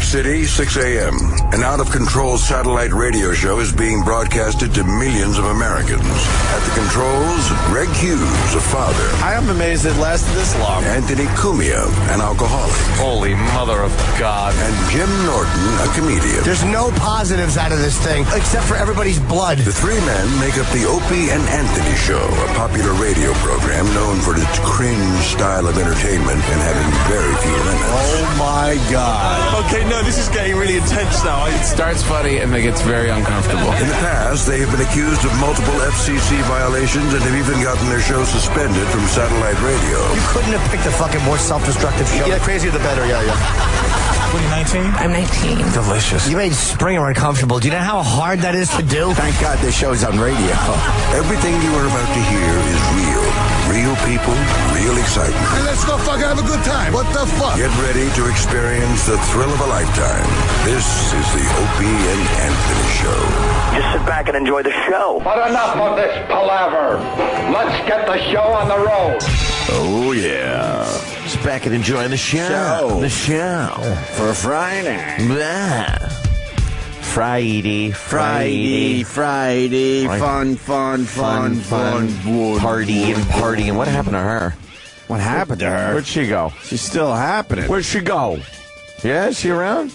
City, 6 a.m. An out-of-control satellite radio show is being broadcasted to millions of Americans. At the controls, Greg Hughes, a father. I am amazed it lasted this long. Anthony Cumia, an alcoholic. Holy mother of God. And Jim Norton, a comedian. There's no positives out of this thing, except for everybody's blood. The three men make up the Opie and Anthony Show, a popular radio program known for its cringe style of entertainment and having very few limits. Oh my God. Okay, no, this is getting really intense now. It starts funny and it gets very uncomfortable. In the past, they have been accused of multiple FCC violations and have even gotten their show suspended from satellite radio. You couldn't have picked a fucking more self-destructive show. Yeah, crazier the better, yeah. What are you, 19? I'm 19. Delicious. You made Springer uncomfortable. Do you know how hard that is to do? Thank God this show's on radio. Everything you are about to hear is real. Real people, real excitement. And let's go fucking have a good time. What the fuck? Get ready to experience the thrill of a lifetime. This is the Opie and Anthony Show. Just sit back and enjoy the show. But enough of this palaver. Let's get the show on the road. Oh, yeah. Just back and enjoying the show. The show. For a Friday. Blah. Friday. Friday. Fun. Partying. What happened to her? What happened to her? Where'd she go? She's still happening. Where'd she go? Yeah, is she around?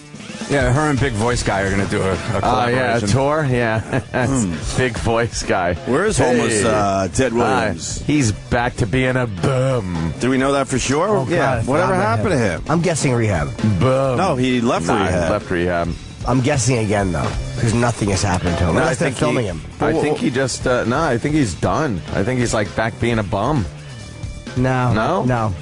Yeah, her and Big Voice Guy are going to do a collaboration. A tour? Yeah. Big Voice Guy. Where is homeless Ted Williams? He's back to being a bum. Do we know that for sure? Oh, yeah. God, Whatever happened to him? I'm guessing rehab. Bum. No, he left rehab. He left rehab. I'm guessing again, though, because nothing has happened to him. No, Unless they're filming him. I think he just, I think he's done. I think he's like back being a bum. No.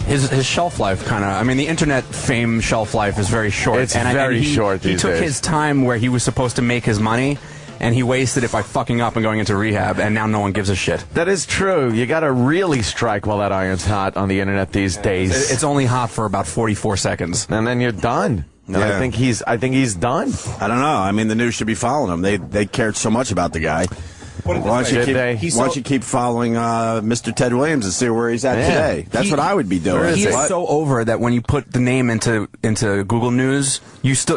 His shelf life kind of, I mean, the internet fame shelf life is very short. It's very short these days. He took his time where he was supposed to make his money, and he wasted it by fucking up and going into rehab, and now no one gives a shit. That is true. You got to really strike while that iron's hot on the internet these days. It's only hot for about 44 seconds. And then you're done. And Yeah. I think he's done. I don't know. I mean, the news should be following him. They cared so much about the guy. Why don't you keep following Mr. Ted Williams and see where he's at today? That's what I would be doing. He is so over that when you put the name into Google News,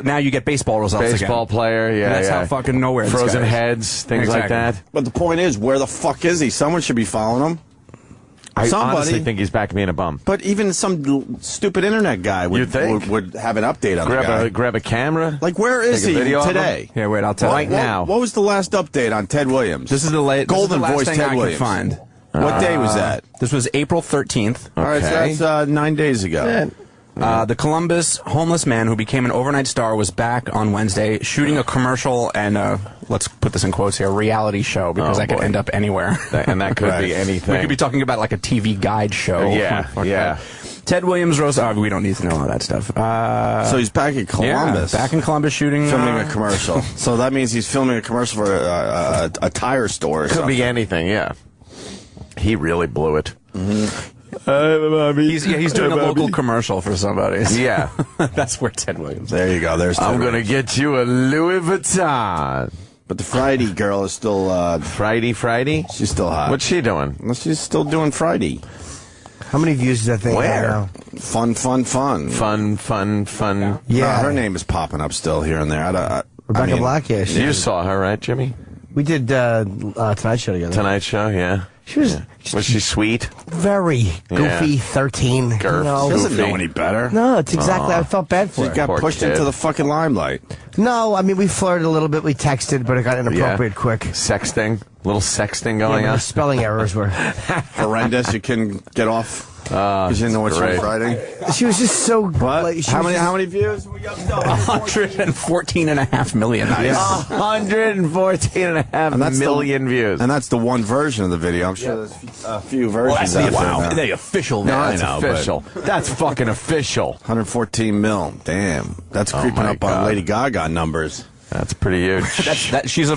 now you get baseball results again. Baseball player, yeah. And that's how fucking nowhere this Frozen guy is. heads, things like that. But the point is, where the fuck is he? Someone should be following him. I honestly think he's back being a bum. But even some stupid internet guy would have an update on the guy. Grab a camera. Like, where is he today? Yeah, wait, I'll tell you. now. What was the last update on Ed Williams? This is the Golden last Voice thing Ted I Williams. could find. What day was that? This was April 13th. All right, so that's 9 days ago. The Columbus homeless man who became an overnight star was back on Wednesday shooting a commercial and, let's put this in quotes here, reality show, because that could end up anywhere. And that could be anything. We could be talking about like a TV guide show. Yeah. Ted Williams rose. We don't need to know all that stuff. So he's back in Columbus. Yeah, back in Columbus shooting. Filming a commercial. So that means he's filming a commercial for a tire store or Could something. be anything, yeah. He really blew it. He's doing a local commercial for somebody. Yeah. That's where Ted Williams. There you go. There's Ted I'm going to Williams. get you a Louis Vuitton. But the Friday girl is still... Friday? She's still hot. What's she doing? Well, she's still doing Friday. How many views does that thing have Where? now? Fun. Yeah. Her name is popping up still here and there. Rebecca Black, yeah. You saw her, right, Jimmy? We did Tonight Show together. Tonight Show, yeah. She was... Was she sweet? Very goofy, 13. Girth. No, She doesn't know any better. No, it's exactly. I felt bad for She her. got Poor pushed kid. into the fucking limelight. No, I mean, we flirted a little bit. We texted, but it got inappropriate quick. Sexting? Little sexting going The on? spelling errors were... Horrendous. You couldn't get off. Because you didn't know what you were great. writing. She was just so... What? Like, How many views? We got 114.5 million. Yeah. 114.5 million views. And that's the one version of the video. I'm sure there's a few versions out there now. The official. Yeah, version. that's official. That's fucking official. 114 mil. Damn. That's creeping my up on God. Lady Gaga numbers. That's pretty huge. She's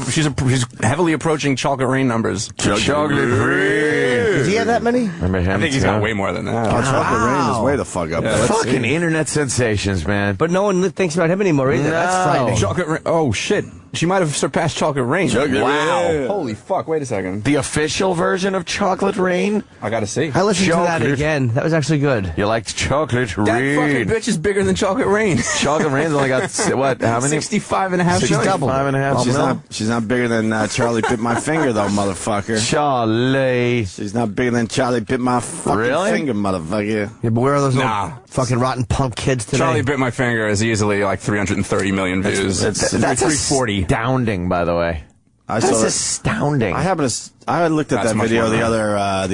heavily approaching Chocolate Rain numbers. Chocolate Rain. Does he have that many? Remember him? I think he's got way more than that. Oh, Chocolate Rain is way the fuck up there. Fucking internet sensations, man. But no one thinks about him anymore either. That's frightening. Chocolate Rain. Oh shit. She might have surpassed Chocolate Rain. Wow. Holy fuck, wait a second. The official version of Chocolate Rain? I gotta see. I listened to that again. That was actually good. You liked Chocolate That fucking Rain. bitch is bigger than Chocolate Rain. Chocolate Rain's only got, what, how many? 65 and a half. She's double. 5.5 mil. She's not bigger than Charlie Bit My Finger, though, motherfucker. Charlie. She's not bigger than Charlie Bit My fucking finger, motherfucker. Yeah, but where are those little fucking rotten punk kids today? Charlie Bit My Finger is easily like 330 million views. That's 340. Astounding, by the way. That's astounding. I looked at that video the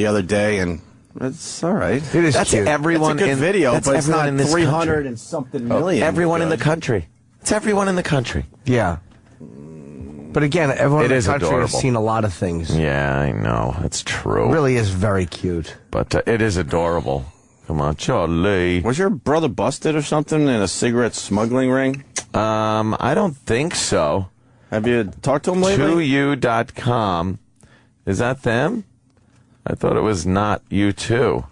other day, and it's all right. It is That's cute. everyone it's a good video, but it's not in this 300 and something million. Everyone in the country. It's everyone in the country. Yeah. But again, everyone in the country has seen a lot of things. Yeah, I know. It's true. It really is very cute. But it is adorable. Come on, Charlie. Was your brother busted or something in a cigarette smuggling ring? I don't think so. Have you talked to him lately? 2u.com. Is that them? I thought it was not u2.com.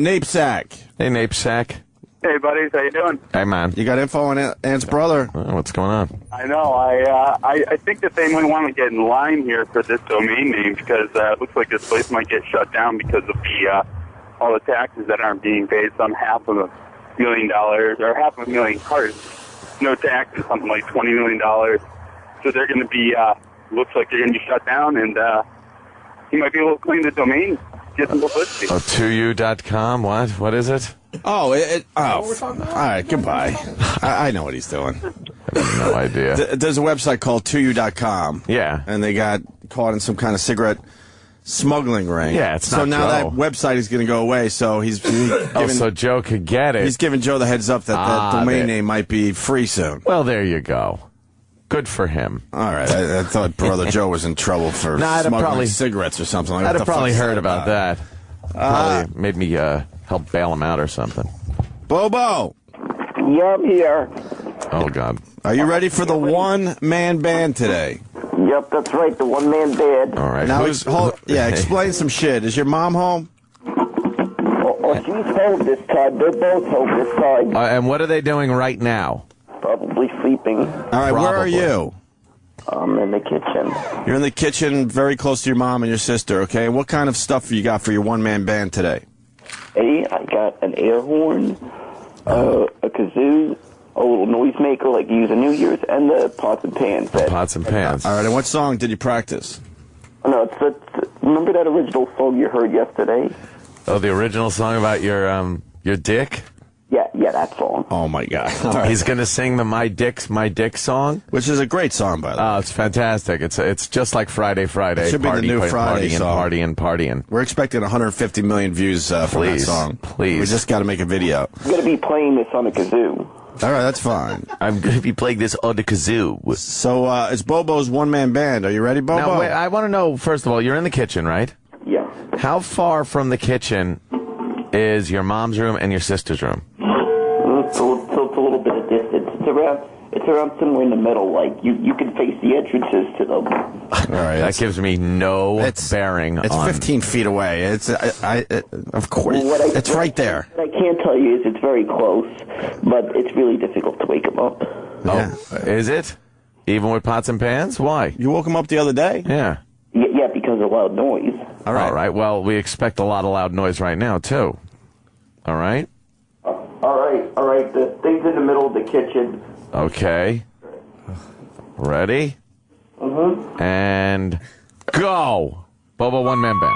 Napesack. Hey, Napesack. Hey, buddies, how you doing? Hey, man. You got info on Ant's brother? What's going on? I know. I think that they might want to get in line here for this domain name because it looks like this place might get shut down because of the all the taxes that aren't being paid. Some $500,000 or 500,000 cards, no taxes, something like $20 million. So they're going to be looks like they're going to be shut down, and he might be able to claim the domain, get some publicity. 2u.com. What is it? Oh, all right, goodbye. I know what he's doing. I have no idea. There's a website called 2u.com. Yeah. And they got caught in some kind of cigarette smuggling ring. Yeah, it's not So now Joe. that website is going to go away, so he's giving, so Joe could get it. He's giving Joe the heads up that domain name might be free soon. Well, there you go. Good for him. All right, I thought Brother Joe was in trouble for smuggling cigarettes or something. Like I'd that. have probably heard about that. Probably made me help bail him out or something. Bobo! Yeah, I'm here. Oh, God. Are you ready for the one-man band today? Yep, that's right, the one-man band. All right. Now, explain some shit. Is your mom home? Oh, she's home this time. They're both home this time. And what are they doing right now? Probably sleeping. All right, where are you? I'm in the kitchen. You're in the kitchen, very close to your mom and your sister, okay? What kind of stuff you got for your one-man band today? Hey, I got an air horn, a kazoo, a little noisemaker like you use in New Year's, and the pots and pans. Pots and pans. All right, and what song did you practice? No, remember that original song you heard yesterday? Oh, the original song about your dick? Yeah, that song. Oh, my God. He's going to sing the My Dick song? Which is a great song, by the way. Oh, it's fantastic. It's just like Friday. It should be the new Friday song. Partying. We're expecting 150 million views for that song. Please. We just got to make a video. I'm going to be playing this on a kazoo. All right, that's fine. I'm going to be playing this on the kazoo. So it's Bobo's one-man band. Are you ready, Bobo? Now, wait, I want to know, first of all, you're in the kitchen, right? Yeah. How far from the kitchen is your mom's room and your sister's room? It's a little bit of distance. It's around somewhere in the middle. Like you can face the entrances to them. All right, that gives me no bearing. It's 15 feet away. It's of course it's right there. What I can't tell you is it's very close, but it's really difficult to wake them up. Yeah. Oh, is it? Even with pots and pans? Why? You woke him up the other day? Yeah. Yeah, because of loud noise. All right. Well, we expect a lot of loud noise right now too. All right. All right. The thing's in the middle of the kitchen. Okay. Ready? Mm-hmm. And go! Bobo One Man Band.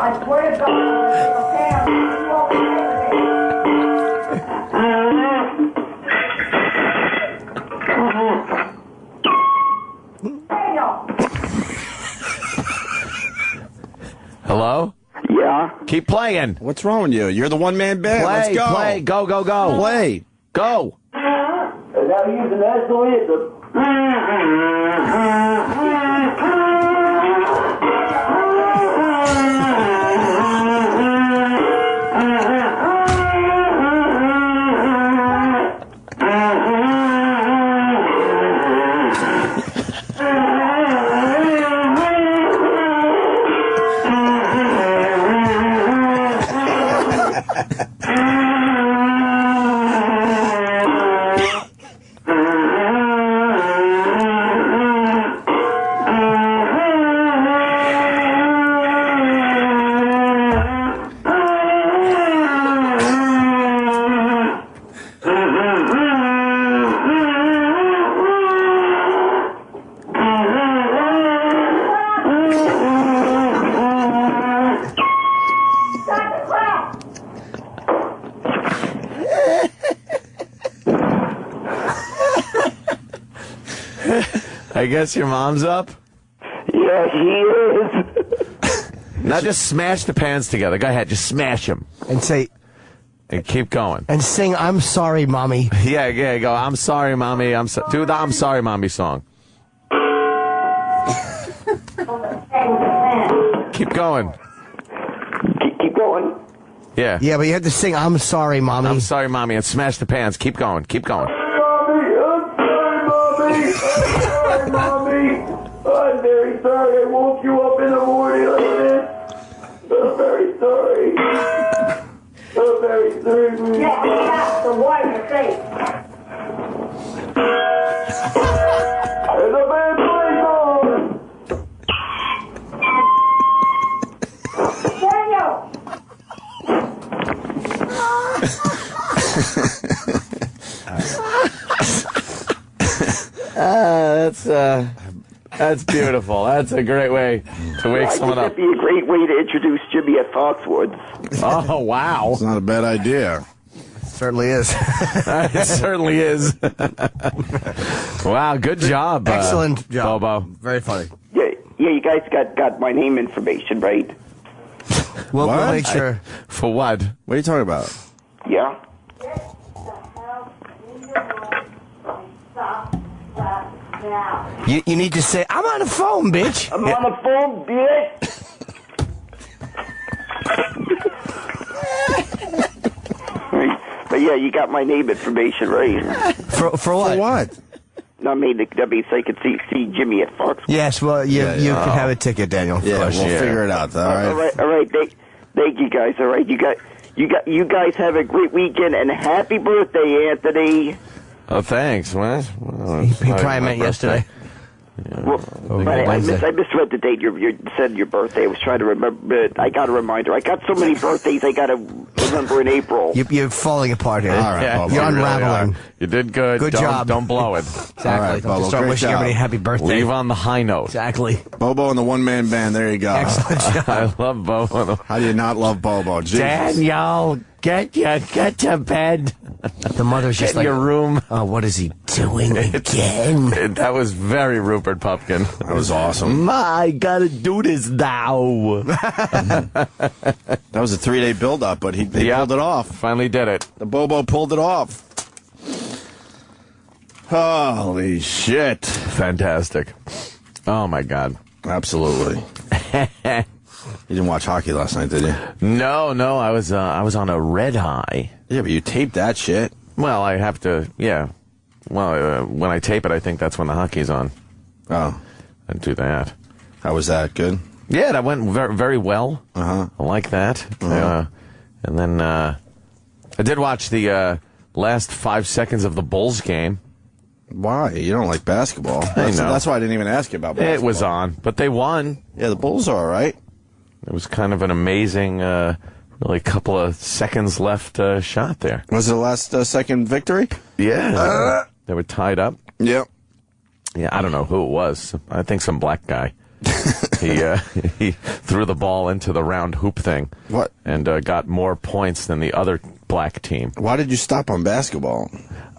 I swear to God, Hello? Yeah? Keep playing. What's wrong with you? You're the one-man band. Let's go. Play. Go. Play. Go. Now use the national anthem. I guess your mom's up? Yeah, she is. Now just smash the pans together. Go ahead, just smash them. And say... And keep going. And sing, I'm sorry, Mommy. Yeah, go, I'm sorry, Mommy. Do the I'm sorry, Mommy song. Keep going. Keep going. Yeah. Yeah, but you have to sing, I'm sorry, Mommy. I'm sorry, Mommy, and smash the pans. Keep going. Keep going. I'm sorry, Mommy. I'm very sorry I woke you up in the morning like this. I'm very sorry. I'm very sorry. Yeah, so wipe your face. And the band plays on. Daniel! That's beautiful. That's a great way to wake someone up. That'd be a great way to introduce Jimmy at Foxwoods. Oh, wow. It's not a bad idea. Certainly is. It certainly is. Wow, good job. Excellent job. Bobo. Very funny. Yeah, you guys got my name information, right? We'll make sure. For what? What are you talking about? Yeah. You need to say, I'm on the phone, bitch. I'm on the phone, bitch. But yeah, you got my name information, right? For what? For what? No, I mean, that'd be so I could see Jimmy at Fox. Yes, well, you can have a ticket, Daniel. Yeah, we'll figure it out. All right. All right. Thank you guys. All right, you guys have a great weekend and happy birthday, Anthony. Oh, thanks. What? He probably meant yesterday. Yeah. Well, I misread the date. You said your birthday. I was trying to remember, but I got a reminder. I got so many birthdays I got to remember in April. You're falling apart here. All right, Bobo. You're unraveling. You did good. Good job. Don't blow it. Exactly. All right, Don't Bobo, start great wishing job. everybody happy birthday. Leave on the high note. Exactly. Bobo and the One Man Band. There you go. Excellent job. I love Bobo. How do you not love Bobo? Jesus. Daniel, get to bed. The mother's just Get in your room. Oh, what is he doing again? That was very Rupert Pupkin. That was awesome. I gotta do this now. That was a 3-day build-up, but they pulled it off. Finally did it. The Bobo pulled it off. Holy shit. Fantastic. Oh, my God. Absolutely. You didn't watch hockey last night, did you? No, I was on a red high. Yeah, but you taped that shit. Well, I have to, yeah. Well, when I tape it, I think that's when the hockey's on. Oh. I do that. How was that? Good? Yeah, that went very, very well. Uh-huh. I like that. Uh-huh. And then I did watch the last 5 seconds of the Bulls game. Why? You don't like basketball. I know. That's why I didn't even ask you about basketball. It was on, but they won. Yeah, the Bulls are all right. It was kind of an amazing, really couple of seconds left shot there. Was it the last second victory? Yeah. They were tied up. Yep. Yeah, I don't know who it was. I think some black guy. He threw the ball into the round hoop thing. What? And got more points than the other black team. Why did you stop on basketball?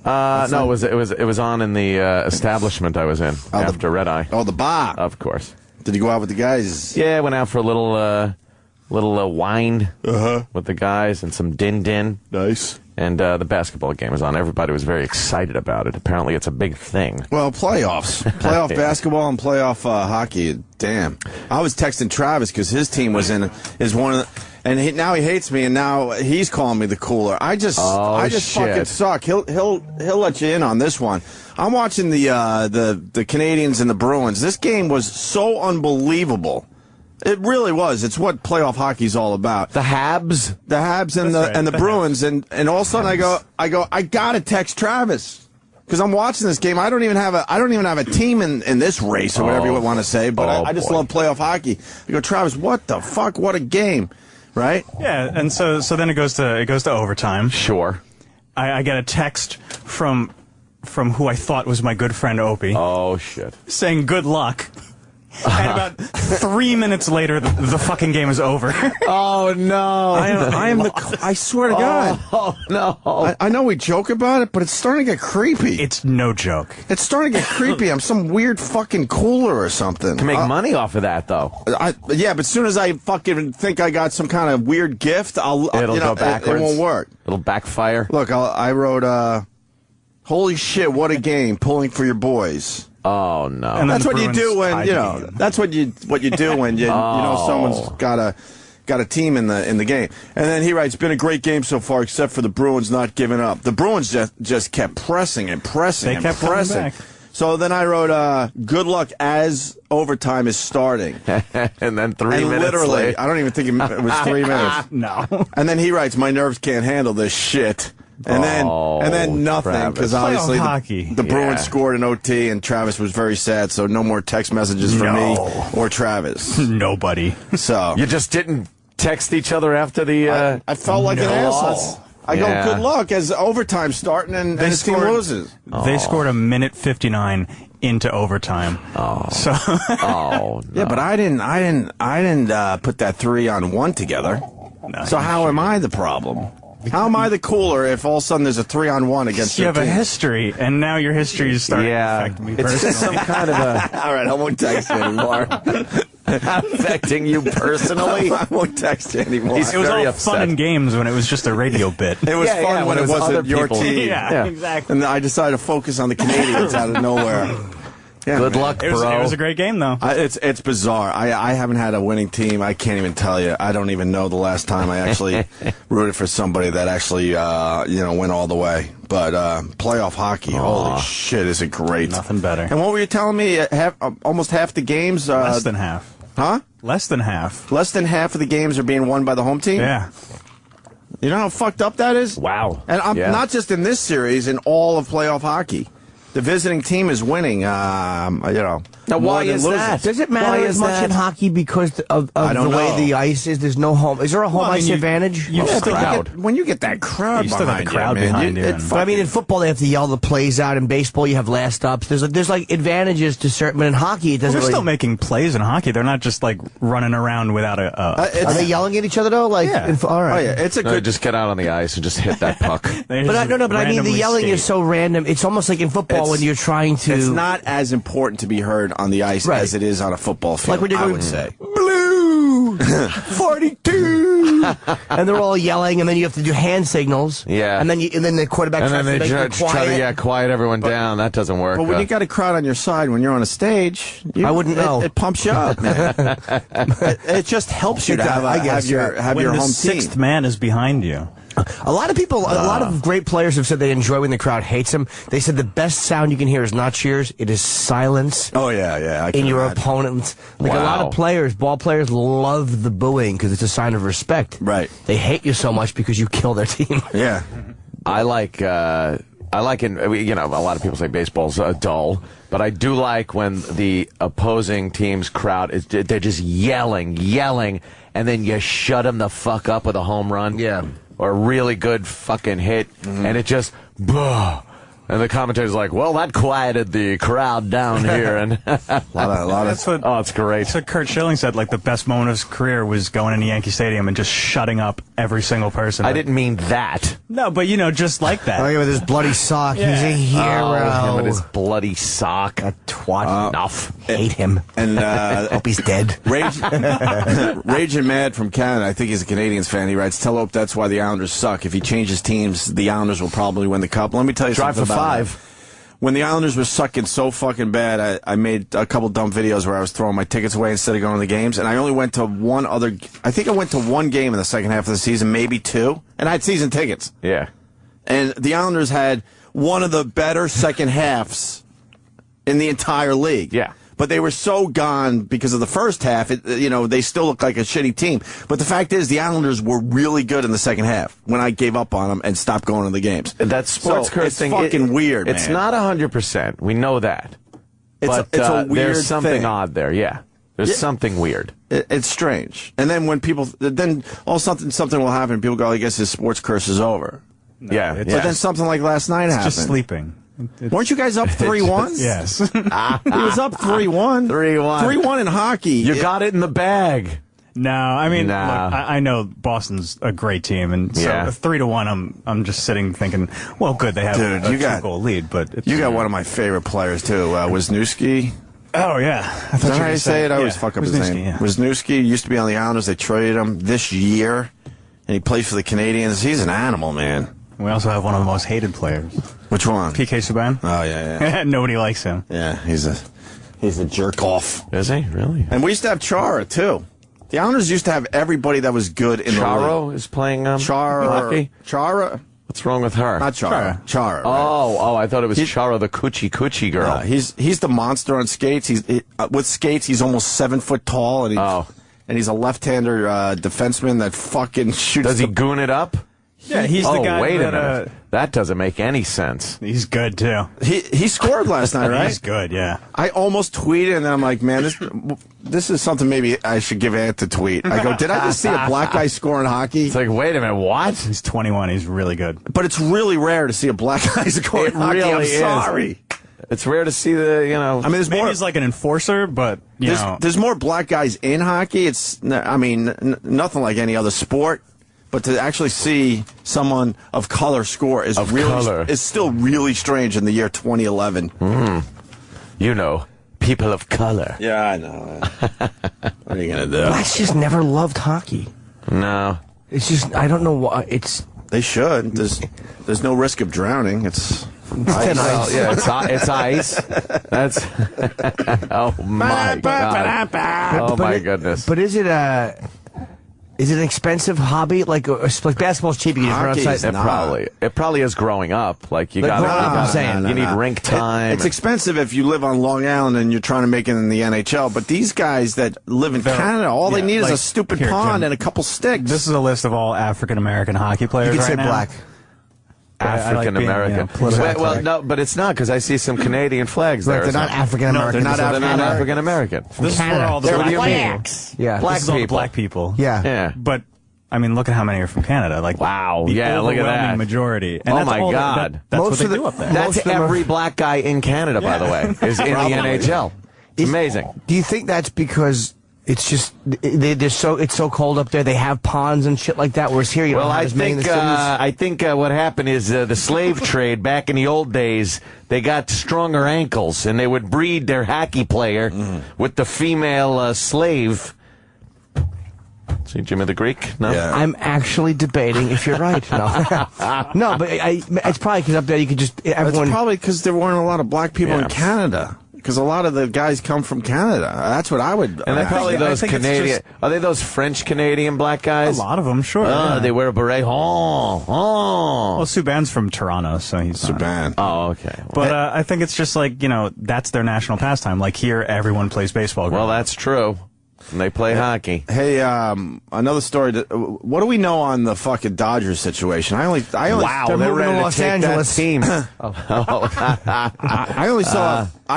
No, it was on in the establishment I was in after Red Eye. Oh, the bar. Of course. Did you go out with the guys? Yeah, I went out for a little wine with the guys and some din-din. Nice. And the basketball game was on. Everybody was very excited about it. Apparently, it's a big thing. Well, playoffs. Playoff basketball and playoff hockey. Damn. I was texting Travis because his team was one of the... And now he hates me, and now he's calling me the cooler. I just fucking suck. He'll let you in on this one. I'm watching the Canadians and the Bruins. This game was so unbelievable. It really was. It's what playoff hockey's all about. The Habs and the Bruins, and all of a sudden I gotta text Travis. Because I'm watching this game, I don't even have a team in this race or whatever you want to say, but I just love playoff hockey. I go, Travis, what the fuck? What a game! Right? Yeah, and so then it goes to overtime. Sure. I get a text from who I thought was my good friend Opie. Oh shit. Saying good luck. And about 3 minutes later, the fucking game is over. Oh no! I swear to God. Oh no! I know we joke about it, but it's starting to get creepy. It's no joke. It's starting to get creepy. I'm some weird fucking cooler or something. Can make money off of that though. Yeah, but as soon as I fucking think I got some kind of weird gift, it'll go backwards. It won't work. It'll backfire. Look, I wrote, holy shit, what a game, pulling for your boys. Oh no! And that's what you do when That's what you do when you know someone's got a team in the game. And then he writes, "Been a great game so far, except for the Bruins not giving up. The Bruins just kept pressing and pressing and pressing." So then I wrote, "Good luck as overtime is starting." And then 3 minutes literally, later. I don't even think it was 3 minutes. No. And then he writes, "My nerves can't handle this shit." And then nothing, because obviously the Bruins scored an OT, and Travis was very sad, so no more text messages from me or Travis. Nobody. So you just didn't text each other after the... I felt like an asshole. I go, good luck, as overtime starting, and his team loses. They scored a minute 59 into overtime. So yeah, but I didn't put that 3-on-1 together. No, so how am I the problem? How am I the cooler if all of a sudden there's a 3-on-1 against you your have team? a history, and now your history is starting to affect me personally. It's just some kind of a... All right, I won't text you anymore. Affecting you personally? I won't text you anymore. It was all fun and games when it was just a radio bit. It was fun when it wasn't your team. Yeah, exactly. And I decided to focus on the Canadians out of nowhere. Yeah, good luck, bro. It was a great game, though. It's bizarre. I haven't had a winning team. I can't even tell you. I don't even know the last time I actually rooted for somebody that actually went all the way. But playoff hockey, holy shit, is it great? Nothing better. And what were you telling me? Almost half the games. Less than half. Huh? Less than half. Less than half of the games are being won by the home team. Yeah. You know how fucked up that is? Wow. And I'm not just in this series, in all of playoff hockey. The visiting team is winning, Now, why is that? Does it matter as much in hockey because of the way the ice is? There's no home. Is there a home ice advantage? When you get that crowd you still got the crowd behind you. But I mean, in football, they have to yell the plays out. In baseball, you have last stops. There's like advantages to certain. But in hockey, it doesn't. They're still making plays in hockey. They're not just like running around without a. Are they yelling at each other though? Like, yeah. All right. Oh yeah, it's a good. Just get out on the ice and just hit that puck. But I mean, the yelling is so random. It's almost like in football when you're trying to. It's not as important to be heard on the ice as it is on a football field. Like when you're I going, would say. Blue 42, and they're all yelling, and then you have to do hand signals. Yeah, and then the quarterback and tries then to they make try to quiet everyone down. That doesn't work. But when you got a crowd on your side when you're on a stage, I wouldn't know. It pumps you up, man. it just helps you to have your home team. The sixth man is behind you. A lot of people, a lot of great players have said they enjoy when the crowd hates them. They said the best sound you can hear is not cheers; it is silence. Oh yeah. In your opponent, like a lot of players, ball players, love the booing because it's a sign of respect. Right. They hate you so much because you kill their team. Yeah. I like a lot of people say baseball's dull, but I do like when the opposing team's crowd they're just yelling, and then you shut them the fuck up with a home run. Yeah. Or a really good fucking hit, and it just, and the commentator's like, well, that quieted the crowd down here. And a lot of it's great. That's what Kurt Schilling said, like, the best moment of his career was going into Yankee Stadium and just shutting up every single person. I didn't mean that. No, but, just like that. Oh, yeah, with his bloody sock. Yeah. He's a hero. Him with his bloody sock. A twat. Enough. Hate him. And hope he's dead. Raging Mad from Canada, I think he's a Canadians fan. He writes, tell Hope that's why the Islanders suck. If he changes teams, the Islanders will probably win the cup. Let me tell you something about 5. When the Islanders were sucking so fucking bad, I made a couple dumb videos where I was throwing my tickets away instead of going to the games, and I only went to I think I went to one game in the second half of the season, maybe 2, and I had season tickets. Yeah. And the Islanders had one of the better second halves in the entire league. Yeah. But they were so gone because of the first half. They still look like a shitty team. But the fact is, the Islanders were really good in the second half when I gave up on them and stopped going to the games. That sports curse thing, it's fucking weird, man. It's not 100%. We know that. It's a weird there's something thing. Odd there, yeah. There's something weird. It's strange. And then when something will happen, people go, I guess his sports curse is over. No, But then something like last night happened. Just sleeping. Weren't you guys up 3-1? Yes. He was up 3-1. 3-1. 3-1 in hockey. You got it in the bag. No, I mean, Nah. look, I know Boston's a great team, and so Yeah. 3-1, I'm just sitting thinking, well, good, they have Dude, a you got- 2-goal lead, but it's, You got one of my favorite players, too. Wozniacki. Oh yeah, I Is that how you say it? I always fuck up his Wisniewski, name. yeah. Wisniewski used to be on the Islanders. They traded him this year, and he plays for the Canadians. He's an animal, man. We also have one of the most hated players, Which one? PK Subban. Oh, yeah. Nobody likes him. Yeah, he's a jerk off. Is he? Really? And we used to have Chara, too. The Islanders used to have everybody that was good in the Charo league. is playing Chara. hockey? Chara. What's wrong with her? Not Chara. Chara. Right? Oh, I thought it was Charo, the coochie girl. He's the monster on skates. With skates, he's almost 7 foot tall, and he's a left-hander defenseman that fucking shoots. Does he goon it up? Yeah, he's the guy wait that, a minute. That doesn't make any sense. He's good too. He scored last night, right? He's good, yeah. I almost tweeted, and then I'm like, man, this is something maybe I should give Ant to tweet. I go, did I just see a black guy score in hockey? It's like, wait a minute, what? He's 21. He's really good. But it's really rare to see a black guy score in hockey. really I'm is. sorry. It's rare to see I mean, there's Maybe more. he's like an enforcer, but There's more black guys in hockey. It's, I mean, nothing like any other sport. But to actually see someone of color score is still really strange in the year 2011. You know, people of color. Yeah, I know. What are you gonna do? Blacks just never loved hockey. No. It's just, I don't know why. They should. There's no risk of drowning. It's thin ice. ice. Yeah, it's ice. That's. Oh my god. Oh my goodness. But is it an expensive hobby? Like basketball's cheap. You can just run Hockey is outside. It probably is growing up. Like you got. I'm saying. You need rink time. It's expensive if you live on Long Island and you're trying to make it in the NHL. But these guys that live in Canada, all they need is a stupid pond and a couple sticks. This is a list of all African American hockey players. You can say right now. black. African American. Well, no, but it's not because I see some Canadian flags there. They're not African American. they're not African American. This is for all the What do you mean? Yeah. This is all the black people. Yeah. Yeah. But I mean, look at how many are from Canada. Like, Wow. the Yeah, look at overwhelming that. majority. And Oh that's my all God. that's Most what they of the- do up there. That's Most of them every black guy in Canada, by the way, is in the NHL. It's amazing. Do you think that's because it's just it's so cold up there? They have ponds and shit like that. Whereas here, you don't Well, have I as many in the cities. think what happened is the slave trade back in the old days. They got stronger ankles, and they would breed their hockey player with the female slave. See Jimmy the Greek? No. Yeah. I'm actually debating if you're right. No, no, but it's probably because up there you could just everyone. It's probably because there weren't a lot of black people Yeah. in Canada. Because a lot of the guys come from Canada. That's what I would. And they're probably I those think it's Canadian. Are they those French Canadian black guys? A lot of them, sure. Yeah. They wear a beret. Oh. Well, Subban's from Toronto, so he's not. Subban. Oh, okay. But I think it's just like, that's their national pastime. Like here, everyone plays baseball. Well, that's true. And they play hockey. Hey, another story. What do we know on the fucking Dodgers situation? I only. Wow, they're they're moving ready to to Los take Angeles. that team. I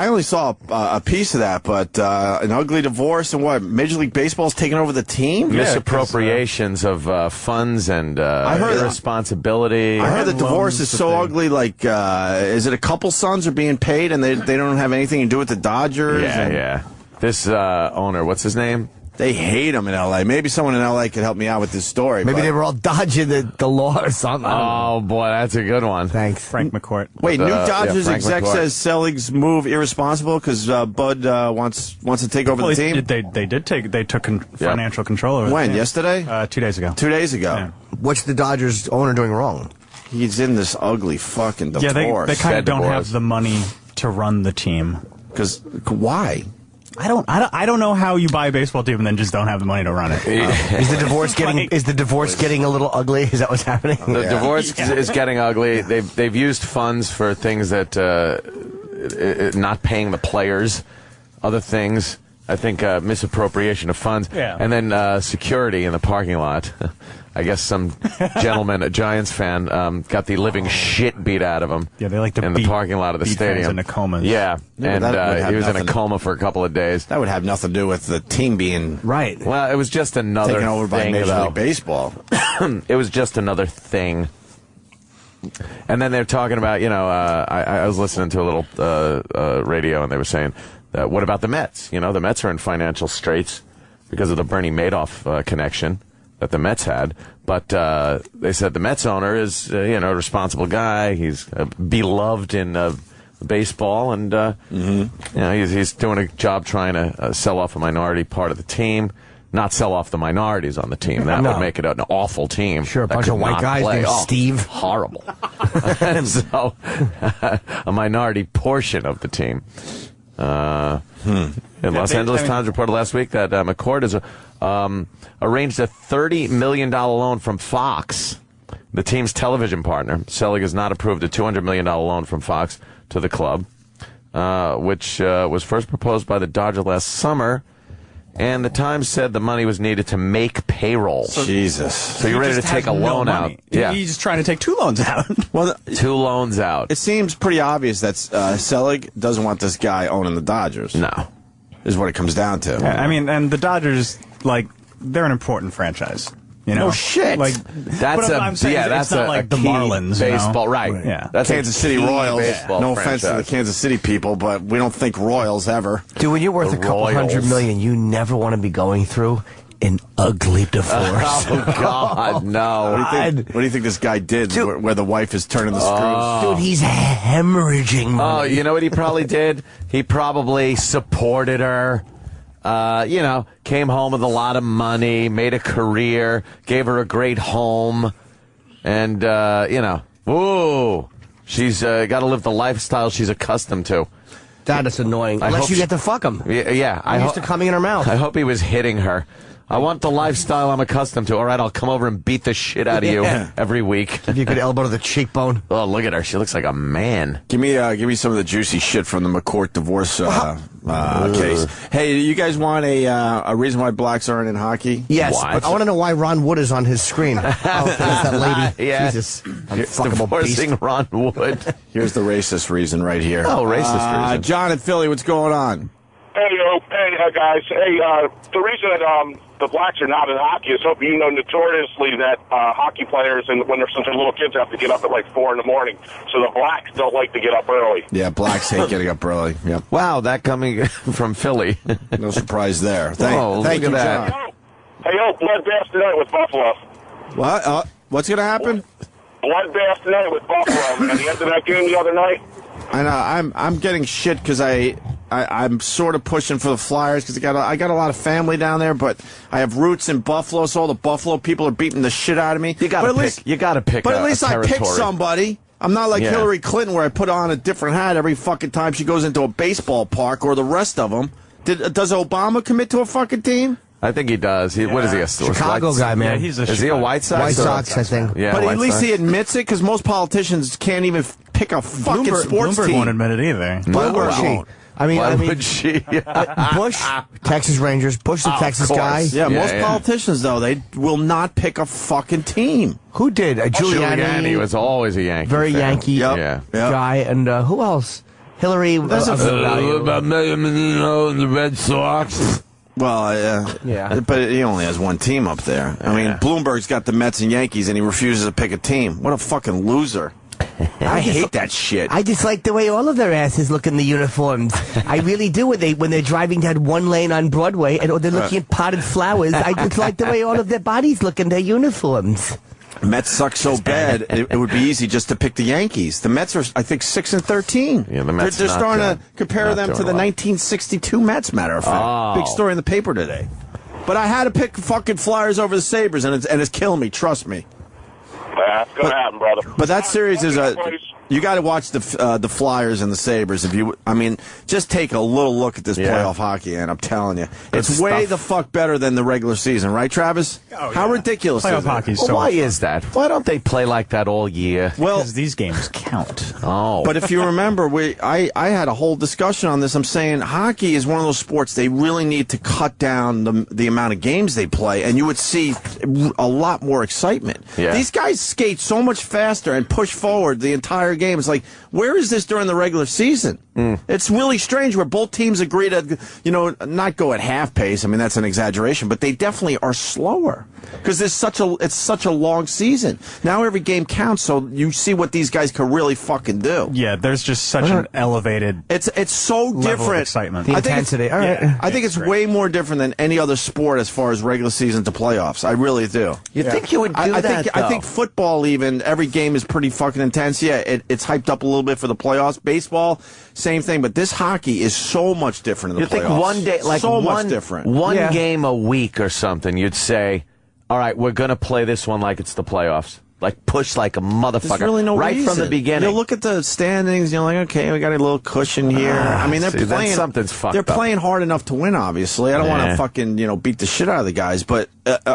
only saw a piece of that, but an ugly divorce and what? Major League Baseball's taking over the team? Misappropriations of funds and heard irresponsibility. I heard the loans divorce is that so they- ugly. Like, is it a couple sons are being paid and they don't have anything to do with the Dodgers? Yeah. This owner, what's his name? They hate him in L.A. Maybe someone in L.A. could help me out with this story. Maybe but- they were all dodging the law or something. Oh, boy, that's a good one. Thanks. Frank McCourt. Wait, new Dodgers Frank exec McCourt. says Selig's move irresponsible because Bud wants to take over the team. They took financial control over When? the team. Yesterday? 2 days ago. 2 days ago. Yeah. What's the Dodgers owner doing wrong? He's in this ugly fucking divorce. Yeah, they kind of Bad don't divorce. have the money to run the team. Because why? I don't know how you buy a baseball team and then just don't have the money to run it. Is the divorce getting a little ugly? Is that what's happening? The divorce is getting ugly. They've used funds for things that not paying the players, other things. I think misappropriation of funds, and then security in the parking lot. I guess some gentleman, a Giants fan, got the living shit beat out of him. Yeah, they like to in the beat- parking lot of the beat fans stadium. into comas. Yeah, Yeah, and but that would have he was in a nothing- coma for a couple of days. That would have nothing to do with the team being Right. Well, it was just another taken over by thing, Major though. League Baseball. It was just another thing. And then they're talking about, I was listening to a little radio, and they were saying, what about the Mets? The Mets are in financial straits because of the Bernie Madoff connection that the Mets had. But they said the Mets owner is, a responsible guy. He's beloved in baseball, and he's doing a job trying to sell off a minority part of the team. Not sell off the minorities on the team. That would make it an awful team. Sure, a bunch of white guys named Steve. Horrible. And so, a minority portion of the team. Los Angeles Times reported last week that McCord has arranged a $30 million loan from Fox, the team's television partner. Selig has not approved a $200 million loan from Fox to the club, which was first proposed by the Dodgers last summer. And the Times said the money was needed to make payroll. Jesus. So you're ready to take a loan out. Yeah. He's just trying to take 2 loans out. Well, 2 loans out. It seems pretty obvious that Selig doesn't want this guy owning the Dodgers. No. Is what it comes down to. Yeah, I mean, and the Dodgers, they're an important franchise. No shit. That's not like the Marlins. Baseball, right. Yeah. That's Kansas City Royals. No offense to the franchise. Kansas City people, but we don't think Royals ever. Dude, when you're worth a couple $100 million, you never want to be going through an ugly divorce. Oh, God, no. What do you think this guy did where the wife is turning the screws? Dude, he's hemorrhaging money. Oh, you know what he probably did? He probably supported her. Came home with a lot of money, made a career, gave her a great home, and, she's got to live the lifestyle she's accustomed to. That is annoying. Unless you get to fuck him. Yeah. I'm used to coming in her mouth. I hope he was hitting her. I want the lifestyle I'm accustomed to. All right, I'll come over and beat the shit out of you every week. Give you a good elbow to the cheekbone. Oh, look at her. She looks like a man. Give me some of the juicy shit from the McCourt divorce case. Hey, you guys want a reason why blacks aren't in hockey? Yes. What? I want to know why Ron Wood is on his screen. There's that lady. Yeah. Jesus. Unfuckable Divorcing beast. Ron Wood. Here's the racist reason right here. Oh, racist reason. John in Philly, what's going on? Hey, guys. Hey, the reason that the blacks are not in hockey is, hope you know notoriously that hockey players, and when they're such little kids, have to get up at like 4 in the morning. So the blacks don't like to get up early. Yeah, blacks hate getting up early. Yep. Wow, that coming from Philly. No surprise there. Thank look you, at that. John. Hey, bloodbath tonight with Buffalo. What? What's going to happen? Bloodbath tonight with Buffalo, man. The end of that game the other night. I know. I'm getting shit because I'm sort of pushing for the Flyers because I got a lot of family down there, but I have roots in Buffalo, so all the Buffalo people are beating the shit out of me. You got to pick. But at least I pick somebody. I'm not like Hillary Clinton, where I put on a different hat every fucking time she goes into a baseball park, or the rest of them. Does Obama commit to a fucking team? I think he does. What is he? A Chicago guy, man. Yeah, is he a White Sox? White Sox, I think. Yeah, but White at least Sox. he admits it, because most politicians can't even pick a fucking sports Bloomberg team. won't admit it either. Why would she? Why would she? Bush, Texas Rangers. Bush, the Texas guy. Yeah, most politicians, though, they will not pick a fucking team. Who did? Giuliani was always a Yankee. Very fan. Yankee guy. And who else? Hillary. About the Red Sox. Well, yeah. But he only has one team up there. I mean, Bloomberg's got the Mets and Yankees, and he refuses to pick a team. What a fucking loser. I hate that shit. I just like the way all of their asses look in the uniforms. I really do. When they're driving down one lane on Broadway and they're looking at potted flowers, I just like the way all of their bodies look in their uniforms. Mets suck so bad, it would be easy just to pick the Yankees. The Mets are, I think, 6-13. Yeah, the Mets they're starting to compare not them to doing the well. 1962 Mets, matter of fact. Oh. Big story in the paper today. But I had to pick fucking Flyers over the Sabres, and it's killing me, trust me. That's going to happen, brother. But that series is you got to watch the Flyers and the Sabres. Just take a little look at this playoff hockey, and I'm telling you, it's way the fuck better than the regular season, right, Travis? Oh, yeah. How ridiculous Playoff is it? hockey's Well, so why is that? Why don't they play like that all year? Well, because these games count. Oh, but if you remember, I had a whole discussion on this. I'm saying hockey is one of those sports they really need to cut down the amount of games they play, and you would see a lot more excitement. Yeah. These guys skate so much faster and push forward the entire game. It's like, where is this during the regular season? It's really strange where both teams agree to, not go at half pace. I mean, that's an exaggeration, but they definitely are slower because it's such a long season. Now every game counts, so you see what these guys can really fucking do. Yeah, there's just such an elevated. It's so level different. Of excitement. The intensity. All right. I think it's way more different than any other sport as far as regular season to playoffs. I really do. You think you would do that? I think football, even every game is pretty fucking intense. Yeah, it's hyped up a little bit for the playoffs. Baseball, same thing, but this hockey is so much different in the playoffs. You think one day, like so much different. One game a week or something, you'd say, all right, we're going to play this one like it's the playoffs. Like push like a motherfucker. There's really no right reason. from the beginning. You look at the standings, you're like, okay, we got a little cushion here. I mean, they're playing. Something's fucked They're up. playing hard enough to win. Obviously, I don't want to fucking beat the shit out of the guys, but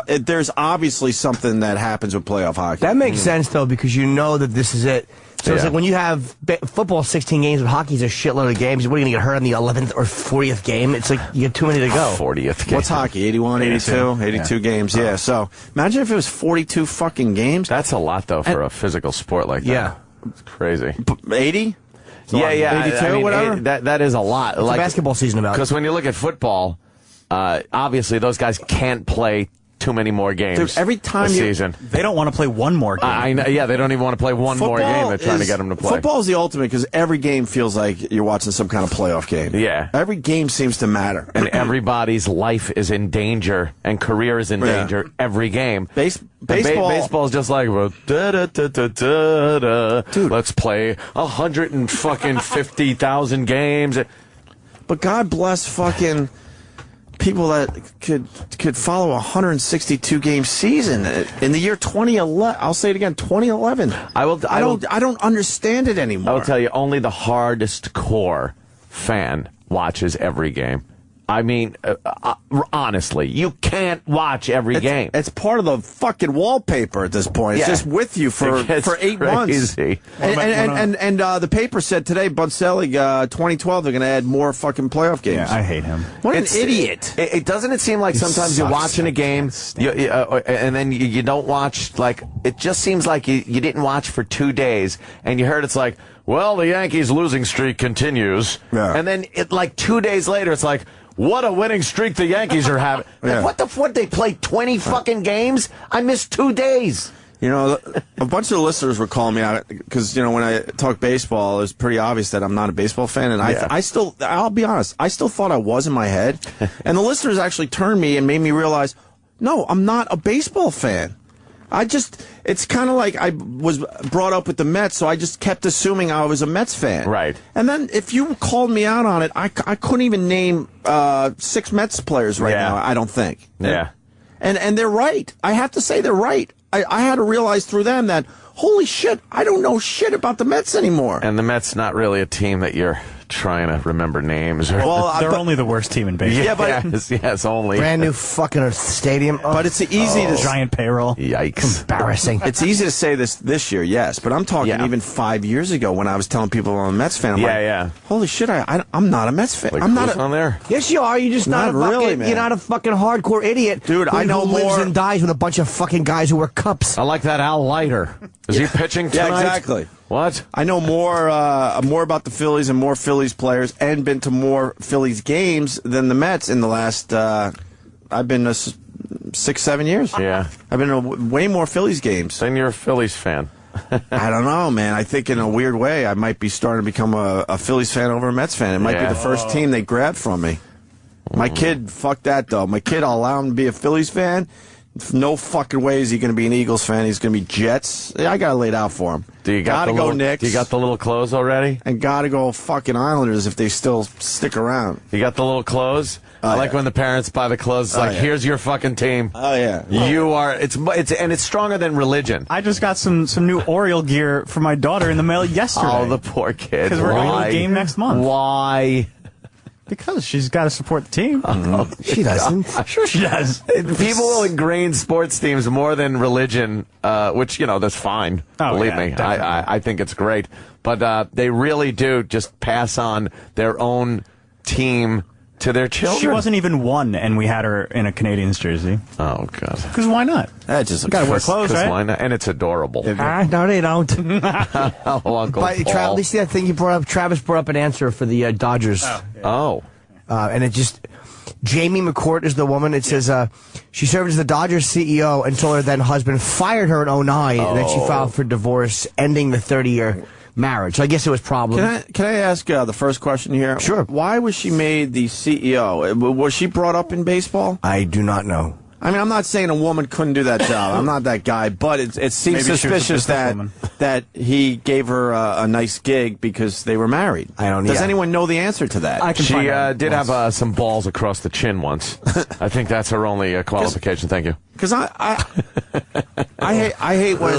there's obviously something that happens with playoff hockey. That makes sense though, because you know that this is it. So it's like when you have football 16 games, but hockey's a shitload of games. What are you going to get hurt on the 11th or 40th game? It's like you get too many to go. 40th game. What's hockey? 81, 82 games. Yeah. So imagine if it was 42 fucking games. That's a lot though for a physical sport like that. Yeah. It's crazy. 80? Yeah. 82, whatever. That is a lot. What's the basketball season about? Because when you look at football, obviously those guys can't play too many more games. Dude, every time season. They don't want to play one more game. I know, yeah, they don't even want to play one more game. They're trying to get them to play. Football is the ultimate because every game feels like you're watching some kind of playoff game. Yeah. Every game seems to matter. And everybody's life is in danger and career is in danger every game. Baseball's just like, dude, let's play 150,000 games. But God bless fucking people that could follow a 162 game season in the year 2011. I'll say it again, 2011. I don't understand it anymore. I'll tell you, only the hardest core fan watches every game. I mean, honestly, you can't watch every game. It's part of the fucking wallpaper at this point. It's just with you for 8 months. And the paper said today, Bud Selig, 2012, they're going to add more fucking playoff games. Yeah, I hate him. What an idiot. It doesn't it seem like sometimes you're watching a game and then you don't watch, like, it just seems like you didn't watch for 2 days and you heard it's like, well, the Yankees losing streak continues. Yeah. And then like 2 days later, it's like, what a winning streak the Yankees are having. Like, what they played 20 fucking games? I missed 2 days. A bunch of the listeners were calling me out because, when I talk baseball, it's pretty obvious that I'm not a baseball fan. And I'll be honest, I still thought I was in my head. And the listeners actually turned me and made me realize, no, I'm not a baseball fan. It's kind of like I was brought up with the Mets, so I just kept assuming I was a Mets fan. Right. And then if you called me out on it, I couldn't even name 6 Mets players right now, I don't think. Yeah. And they're right. I have to say they're right. I had to realize through them that, holy shit, I don't know shit about the Mets anymore. And the Mets not really a team that you're trying to remember names. Well, they're only the worst team in baseball. Yeah, but yes, only. Brand new fucking stadium. But it's easy to giant payroll. Yikes. Embarrassing. It's easy to say this year, yes, but I'm talking even 5 years ago when I was telling people I'm a Mets fan. I'm like, holy shit, I'm not a Mets fan. Like, I'm not on there. Yes, you are. You're just not a really, fucking, man. You're not a fucking hardcore idiot, dude. I know who more. lives and dies with a bunch of fucking guys who wear cups. I like that Al Leiter. Is he pitching tonight? Yeah, exactly. What? I know more about the Phillies and more Phillies players, and been to more Phillies games than the Mets in the last. I've been to 6-7 years. Yeah, I've been to way more Phillies games. Then you're a Phillies fan. I don't know, man. I think in a weird way, I might be starting to become a Phillies fan over a Mets fan. It might be the first team they grabbed from me. My kid, fuck that though. My kid, I'll allow him to be a Phillies fan. No fucking way is he going to be an Eagles fan. He's going to be Jets. I got to lay it out for him. Gotta go Knicks. You got the little clothes already? And got to go fucking Islanders if they still stick around. You got the little clothes? I like when the parents buy the clothes. It's here's your fucking team. Oh, yeah. You are, it's stronger than religion. I just got some new Oriole gear for my daughter in the mail yesterday. Oh, the poor kid. Because we're going to the game next month. Why? Because she's got to support the team. She doesn't. Sure she does. People will ingrain sports teams more than religion, which, that's fine. Believe me. I think it's great. But they really do just pass on their own team to their children. She wasn't even one, and we had her in a Canadians jersey. Oh, God. Because why not? That just gotta wear clothes, right? Why not? And it's adorable. No, they don't. Oh, Uncle But Paul. at least that thing you brought up, Travis brought up an answer for the Dodgers. Oh. And it just, Jamie McCourt is the woman. It says she served as the Dodgers CEO until her then husband fired her in 2009, and then she filed for divorce, ending the 30-year marriage. So I guess it was problems. Can I ask the first question here? Sure. Why was she made the CEO? Was she brought up in baseball? I do not know. I mean, I'm not saying a woman couldn't do that job. I'm not that guy, but it seems suspicious that he gave her a nice gig because they were married. I don't. Does anyone know the answer to that? She did have some balls across the chin once. I think that's her only qualification. Thank you. Because I hate when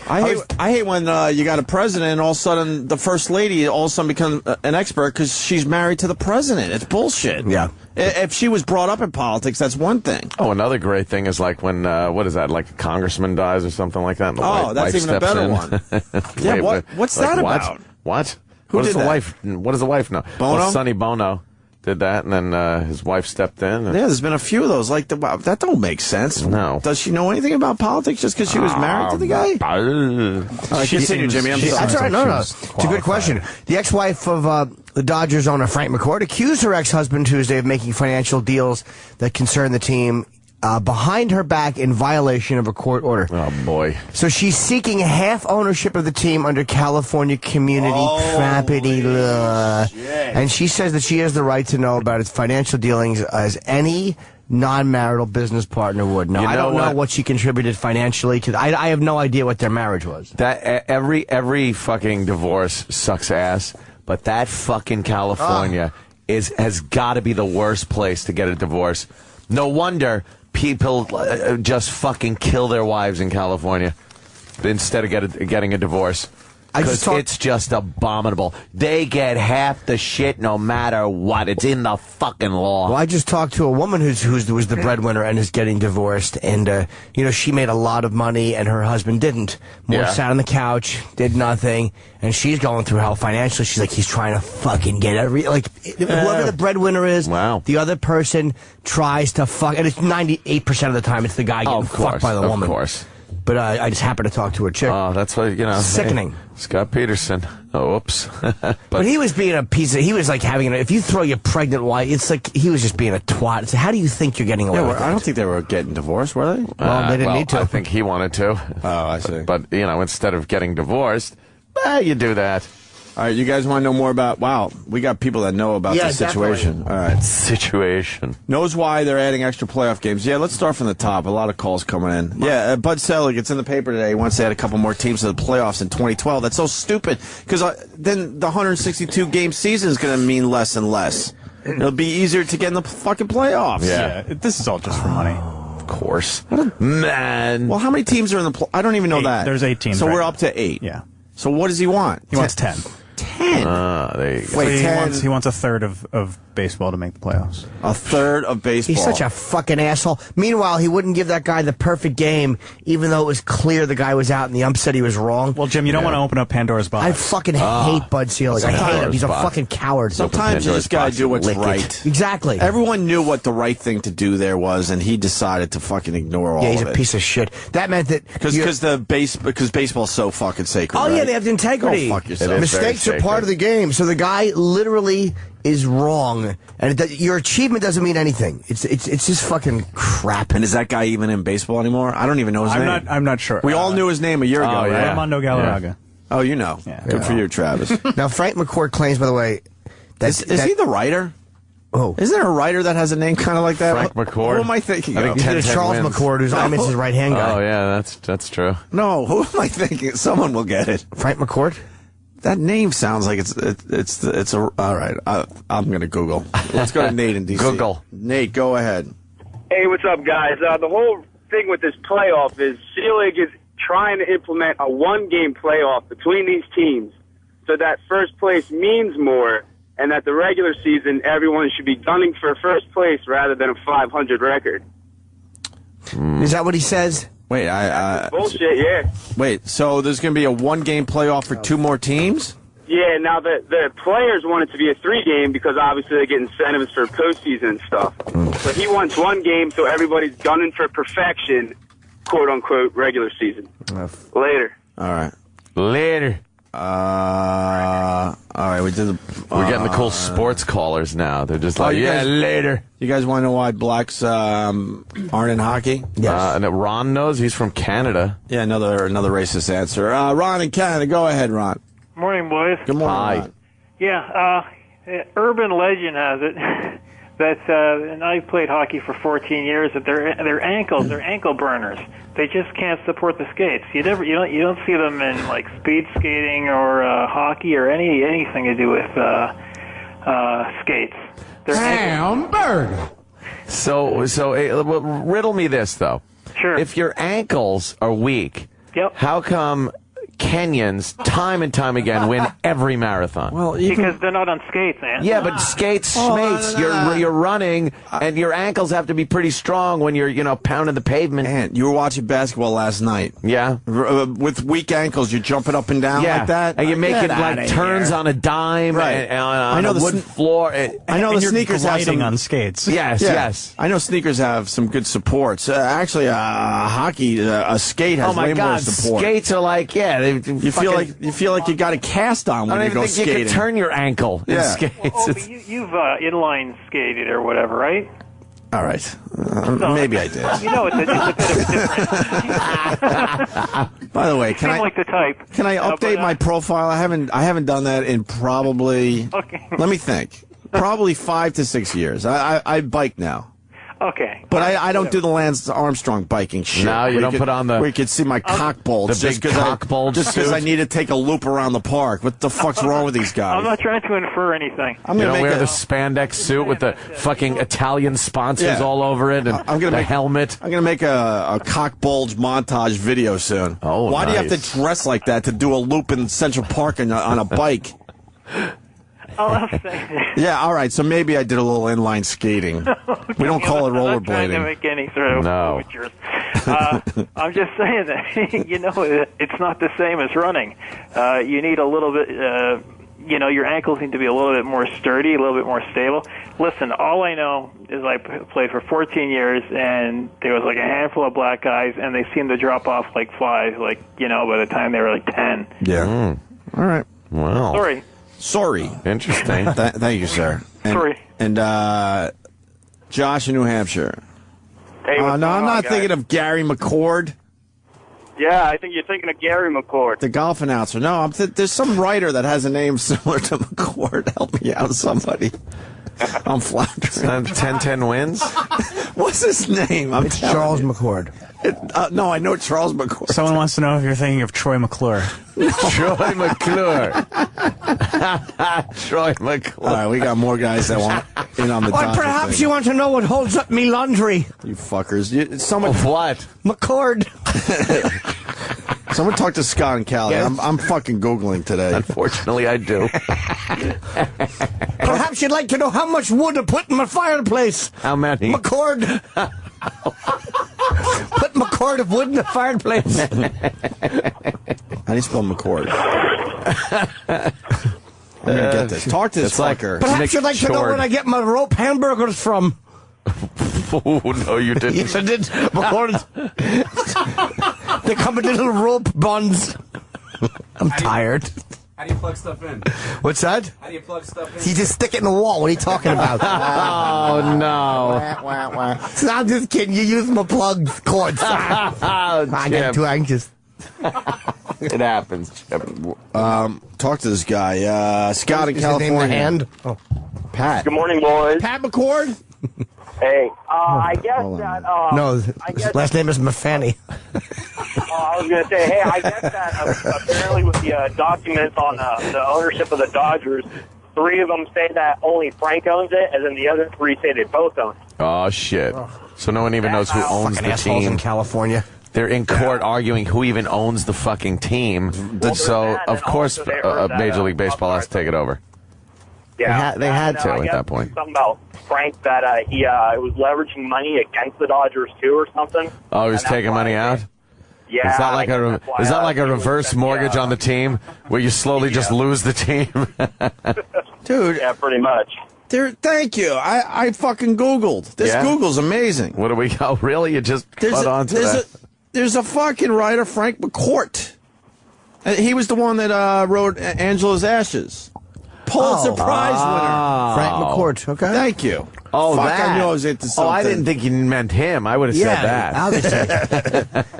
I hate when you got a president and all of a sudden the first lady all of a sudden becomes an expert because she's married to the president. It's bullshit. Yeah. If she was brought up in politics, that's one thing. Oh, another great thing is like when what is that? Like a congressman dies or something like that. And the that's wife even a steps better in. one. Yeah. What's that about? What? Who what did does the that? wife? What does the wife know? Bono? Well, Sonny Bono did that, and then his wife stepped in. Yeah, there's been a few of those. Like that don't make sense. No. Does she know anything about politics just because she was married to the guy? Continue, Jimmy. I'm sorry. That's all right. No. It's a good question. The ex-wife of the Dodgers owner Frank McCourt accused her ex-husband Tuesday of making financial deals that concern the team behind her back in violation of a court order. Oh, boy. So she's seeking half ownership of the team under California community property law. And she says that she has the right to know about its financial dealings as any non-marital business partner would. Now, I don't know what she contributed financially to. I have no idea what their marriage was. That every fucking divorce sucks ass, but that fucking California has got to be the worst place to get a divorce. No wonder people just fucking kill their wives in California instead of getting a divorce. Because it's just abominable. They get half the shit no matter what. It's in the fucking law. Well, I just talked to a woman who's the breadwinner and is getting divorced, and she made a lot of money and her husband didn't. Sat on the couch, did nothing, and she's going through hell financially. She's like, he's trying to fucking get whoever the breadwinner is. Wow. The other person tries to fuck, and it's 98% of the time it's the guy getting fucked by the woman. Of course. But I just happened to talk to a chick. Oh, that's what, Sickening. Hey, Scott Peterson. Oh, oops. but he was being a piece of, he was like having, if you throw your pregnant wife, it's like he was just being a twat. So how do you think you're getting away with it? I don't think they were getting divorced, were they? Well, they didn't need to. I think he wanted to. Oh, I see. But instead of getting divorced, you do that. All right, you guys want to know more about... Wow, we got people that know about this situation. Definitely. All right. Situation. Knows why they're adding extra playoff games. Yeah, let's start from the top. A lot of calls coming in. Yeah, Bud Selig, it's in the paper today. He wants to add a couple more teams to the playoffs in 2012. That's so stupid, because then the 162-game season is going to mean less and less. It'll be easier to get in the fucking playoffs. Yeah, this is all just for money. Of course. Man. Well, how many teams are in the... I don't even know that. There's 8 teams. So we're now. up to 8. Yeah. So what does he want? He wants 10. 10? There you go. Wait, So he wants a third of baseball to make the playoffs. A third of baseball. He's such a fucking asshole. Meanwhile, he wouldn't give that guy the perfect game, even though it was clear the guy was out and the ump said he was wrong. Well, Jim, you don't want to open up Pandora's box. I fucking hate Bud Selig. I hate him. He's a fucking coward. Sometimes you just gotta do what's right. Exactly. Everyone knew what the right thing to do there was, and he decided to fucking ignore all of it. Yeah, he's a piece of shit. That meant that because baseball's so fucking sacred. Oh, right? yeah, they have integrity. Go fuck yourself. Mistakes are part of the game. So the guy literally is wrong, and your achievement doesn't mean anything. It's just fucking crap. And is that guy even in baseball anymore? I don't even know his name. I'm not sure. We all knew his name a year ago, right? Armando Galarraga. Yeah. Oh, you know. Yeah. Good for you, Travis. Now, Frank McCourt claims, by the way, is he the writer? Oh. Isn't there a writer that has a name kind of like that? Frank McCourt. Who am I thinking I of? think There's Charles McCourt, who's Imus' right-hand guy. Oh, yeah, that's true. No, who am I thinking? Someone will get it. Frank McCourt? That name sounds like it's a... All right, I'm going to Google. Let's go to Nate in D.C. Google. Nate, go ahead. Hey, what's up, guys? The whole thing with this playoff is Selig is trying to implement a one-game playoff between these teams so that first place means more and that the regular season everyone should be gunning for first place rather than a 500 record. Is that what he says? Wait, bullshit, yeah. Wait, so there's going to be a one-game playoff for 2 more teams? Yeah, now the players want it to be a 3-game because obviously they get incentives for postseason and stuff. So he wants 1 game so everybody's gunning for perfection, quote unquote, regular season. Later. All right. Later. All right, we did. We're getting the cool sports callers now. They're just like, later. You guys want to know why blacks aren't in hockey? Yes. And Ron knows. He's from Canada. Yeah, another racist answer. Ron in Canada. Go ahead, Ron. Morning, boys. Good morning, Hi. Ron. Yeah, urban legend has it that, and I played hockey for 14 years, that their ankles, they're ankle burners. They just can't support the skates. You don't see them in like speed skating or hockey or anything to do with skates. Hamburger. So riddle me this though. Sure. If your ankles are weak, how come Kenyans, time and time again, win every marathon? Well, because they're not on skates, man. Yeah, but skates, smates. You're running, and your ankles have to be pretty strong when you're pounding the pavement. Man, you were watching basketball last night. Yeah, with weak ankles, you're jumping up and down like that, and you're making like turns on a dime, right? On a wood floor. I know the sneakers have some on skates. Yes. I know sneakers have some good supports. Actually, hockey, a skate has way more support. Skates are like you feel like you got a cast on when you go skating. You can turn your ankle in skates. But you've inline skated or whatever, right? All right. Maybe I did. You know, it's a bit of a difference. By the way, can I update my profile? I haven't done that in probably. Okay. Let me think. Probably 5 to 6 years. I bike now. Okay. But I don't do the Lance Armstrong biking shit. No, you don't put on the... Where you can see my cock bulge. The big cock bulge just because I need to take a loop around the park. What the fuck's wrong with these guys? I'm not trying to infer anything. You don't wear the spandex suit with the fucking Italian sponsors all over it and the helmet. I'm going to make a cock bulge montage video soon. Oh, Why do you have to dress like that to do a loop in Central Park on a bike? Yeah, all right. So maybe I did a little inline skating. We don't call it rollerblading. I'm not trying to make any sort of overtures. I'm just saying that it's not the same as running. You need a little bit. Your ankles need to be a little bit more sturdy, a little bit more stable. Listen, all I know is I played for 14 years, and there was like a handful of black guys, and they seemed to drop off like flies. By the time they were like 10. Yeah. All right. Wow. Sorry. Interesting. Thank you, sir. Sorry. And Josh in New Hampshire. Hey, no, I'm not thinking of Gary McCord. Yeah, I think you're thinking of Gary McCord. The golf announcer. No, there's some writer that has a name similar to McCord. Help me out, somebody. I'm floundering. 10-10 wins? What's his name? It's Charles McCord. No, I know Charles McCord. Someone wants to know if you're thinking of Troy McClure. Troy McClure. Troy McClure. All right, we got more guys that want in on the Or perhaps you want to know what holds up me laundry. You fuckers. Someone what? McCord. Someone talk to Scott and Callie. Yes. I'm fucking Googling today. Unfortunately, I do. Perhaps you'd like to know how much wood to put in my fireplace. How many? McCord. Put McCord of wood in the fireplace. How do you spell McCord? I'm gonna get this. Talk to this fucker. Perhaps you'd like to know where I get my rope hamburgers from. Oh, no, you didn't. Yes, I did. McCord. They come in little rope buns. I'm tired. How do you plug stuff in? What's that? How do you plug stuff in? You just stick it in the wall. What are you talking about? Oh, no. So I'm just kidding. You use my plug cords. I get too anxious. It happens, Chip. Talk to this guy. Scott in California. Name the hand? Oh. Pat. Good morning, boys. Pat McCord? Hey, I guess that... no, his last name is Mafani. I was going to say, hey, I guess that apparently with the documents on the ownership of the Dodgers, 3 of them say that only Frank owns it, and then the other 3 say they both own it. Oh, shit. So no one even knows who owns the team. In California. They're in court arguing who even owns the fucking team. Well, so, of course, Major League Baseball has to take it over. Yeah, they had to I at guess that point. Something about Frank that he was leveraging money against the Dodgers too, or something. Oh, he was taking money out. Yeah. Is that like a reverse mortgage on the team where you slowly just lose the team? Dude. Yeah, pretty much. Thank you. I fucking Googled. This Google's amazing. What do we go? Really? You just put on to that? There's a fucking writer, Frank McCourt. He was the one that wrote Angela's Ashes. Pulitzer Prize winner. Frank McCourt. Okay. Thank you. Oh, fuck, that. I knew I was into something. Oh, I didn't think you meant him. I would have said that. Obviously.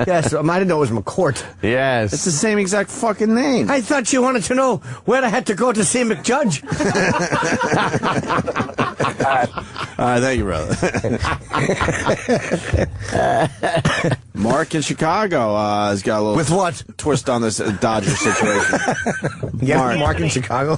Yes, I didn't know it was McCourt. Yes. It's the same exact fucking name. I thought you wanted to know where I had to go to see McJudge. Thank you, brother. Mark in Chicago has got a little with what twist on this Dodger situation. Yeah, Mark in Chicago.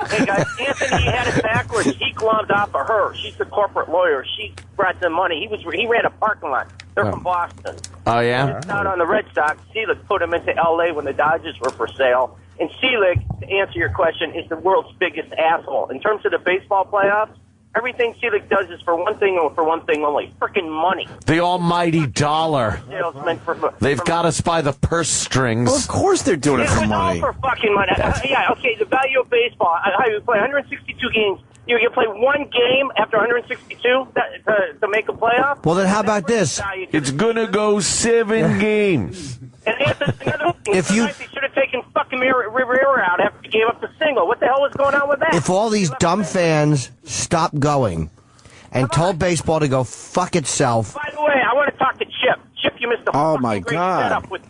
Hey guys, Anthony had it backwards. He glommed off of her. She's the corporate lawyer. She brought the money. He ran a parking lot. They're from Boston. Oh yeah. It's out on the Red Sox. Selig put him into L.A. when the Dodgers were for sale. And Selig, to answer your question, is the world's biggest asshole in terms of the baseball playoffs. Everything Selig does is for one thing only: frickin' money. The almighty dollar. Salesman They've got us by the purse strings. Well, of course they're doing it for money. All for fucking money. Yeah, okay. The value of baseball. How you play 162 games? You can play one game after 162 to make a playoff. Well, then how about this? It's gonna go 7 games. And another thing, if you should have taken fucking Rivera out after he gave up the single. What the hell was going on with that? If all these dumb fans stopped going and told baseball to go fuck itself. By the way, I want to talk to Chip. Chip, you missed the my great God. setup with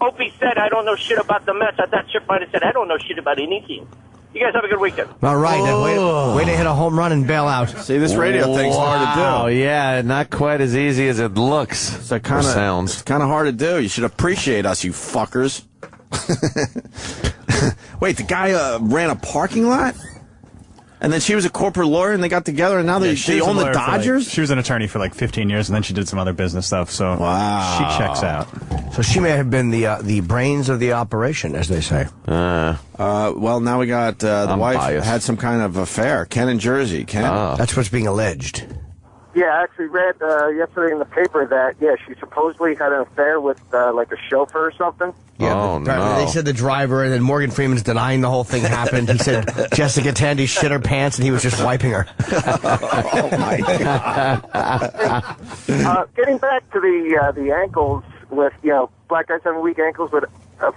Opie said, "I don't know shit about the Mets." I thought Chip might have said, "I don't know shit about any team." You guys have a good weekend. All right, then way to hit a home run and bail out. See, this radio thing's hard to do. Oh yeah, not quite as easy as it looks. So sounds. It's kind of hard to do. You should appreciate us, you fuckers. Wait, the guy ran a parking lot? And then she was a corporate lawyer, and they got together, and now they own the Dodgers? She was an attorney for like 15 years, and then she did some other business stuff, so she checks out. So she may have been the brains of the operation, as they say. Well, now we got the wife had some kind of affair. Ken in Jersey. Ken? That's what's being alleged. Yeah, I actually read yesterday in the paper that, she supposedly had an affair with, like a chauffeur or something. Yeah, they said the driver, and then Morgan Freeman's denying the whole thing happened. He said Jessica Tandy shit her pants, and he was just wiping her. Oh, my God. Getting back to the ankles with, black guys having weak ankles with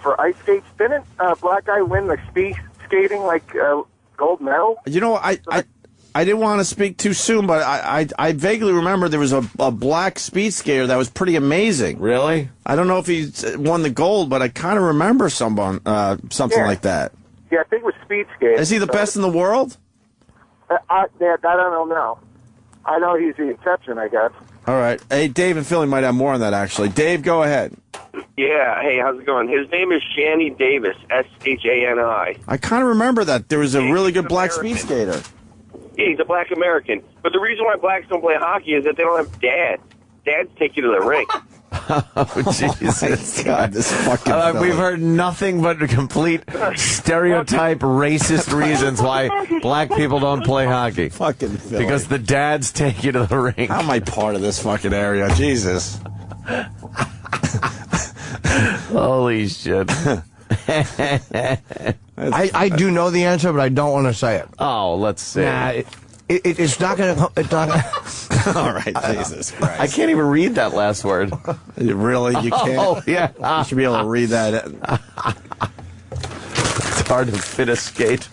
for ice skates, didn't black guy win the speed skating, gold medal? You know, I didn't want to speak too soon, but I vaguely remember there was a black speed skater that was pretty amazing. Really? I don't know if he won the gold, but I kind of remember something like that. Yeah, I think it was speed skating. Is he the best in the world? I don't know. I know he's the exception, I guess. All right. Hey, Dave and Philly might have more on that, actually. Dave, go ahead. Yeah, hey, how's it going? His name is Shanny Davis, S-H-A-N-I. I kind of remember that. There was a really good black speed skater. Yeah, he's a black American. But the reason why blacks don't play hockey is that they don't have dads. Dads take you to the rink. Oh, Jesus. God, this fucking we've heard nothing but complete stereotype racist reasons why black people don't play hockey. Fucking Philly. Because the dads take you to the rink. How am I part of this fucking area? Jesus. Holy shit. I do know the answer, but I don't want to say it. Oh, let's see. Nah, it's not going to... All right, Jesus Christ. I can't even read that last word. Really? You can't? Oh, yeah. You should be able to read that. It's hard to fit a skate.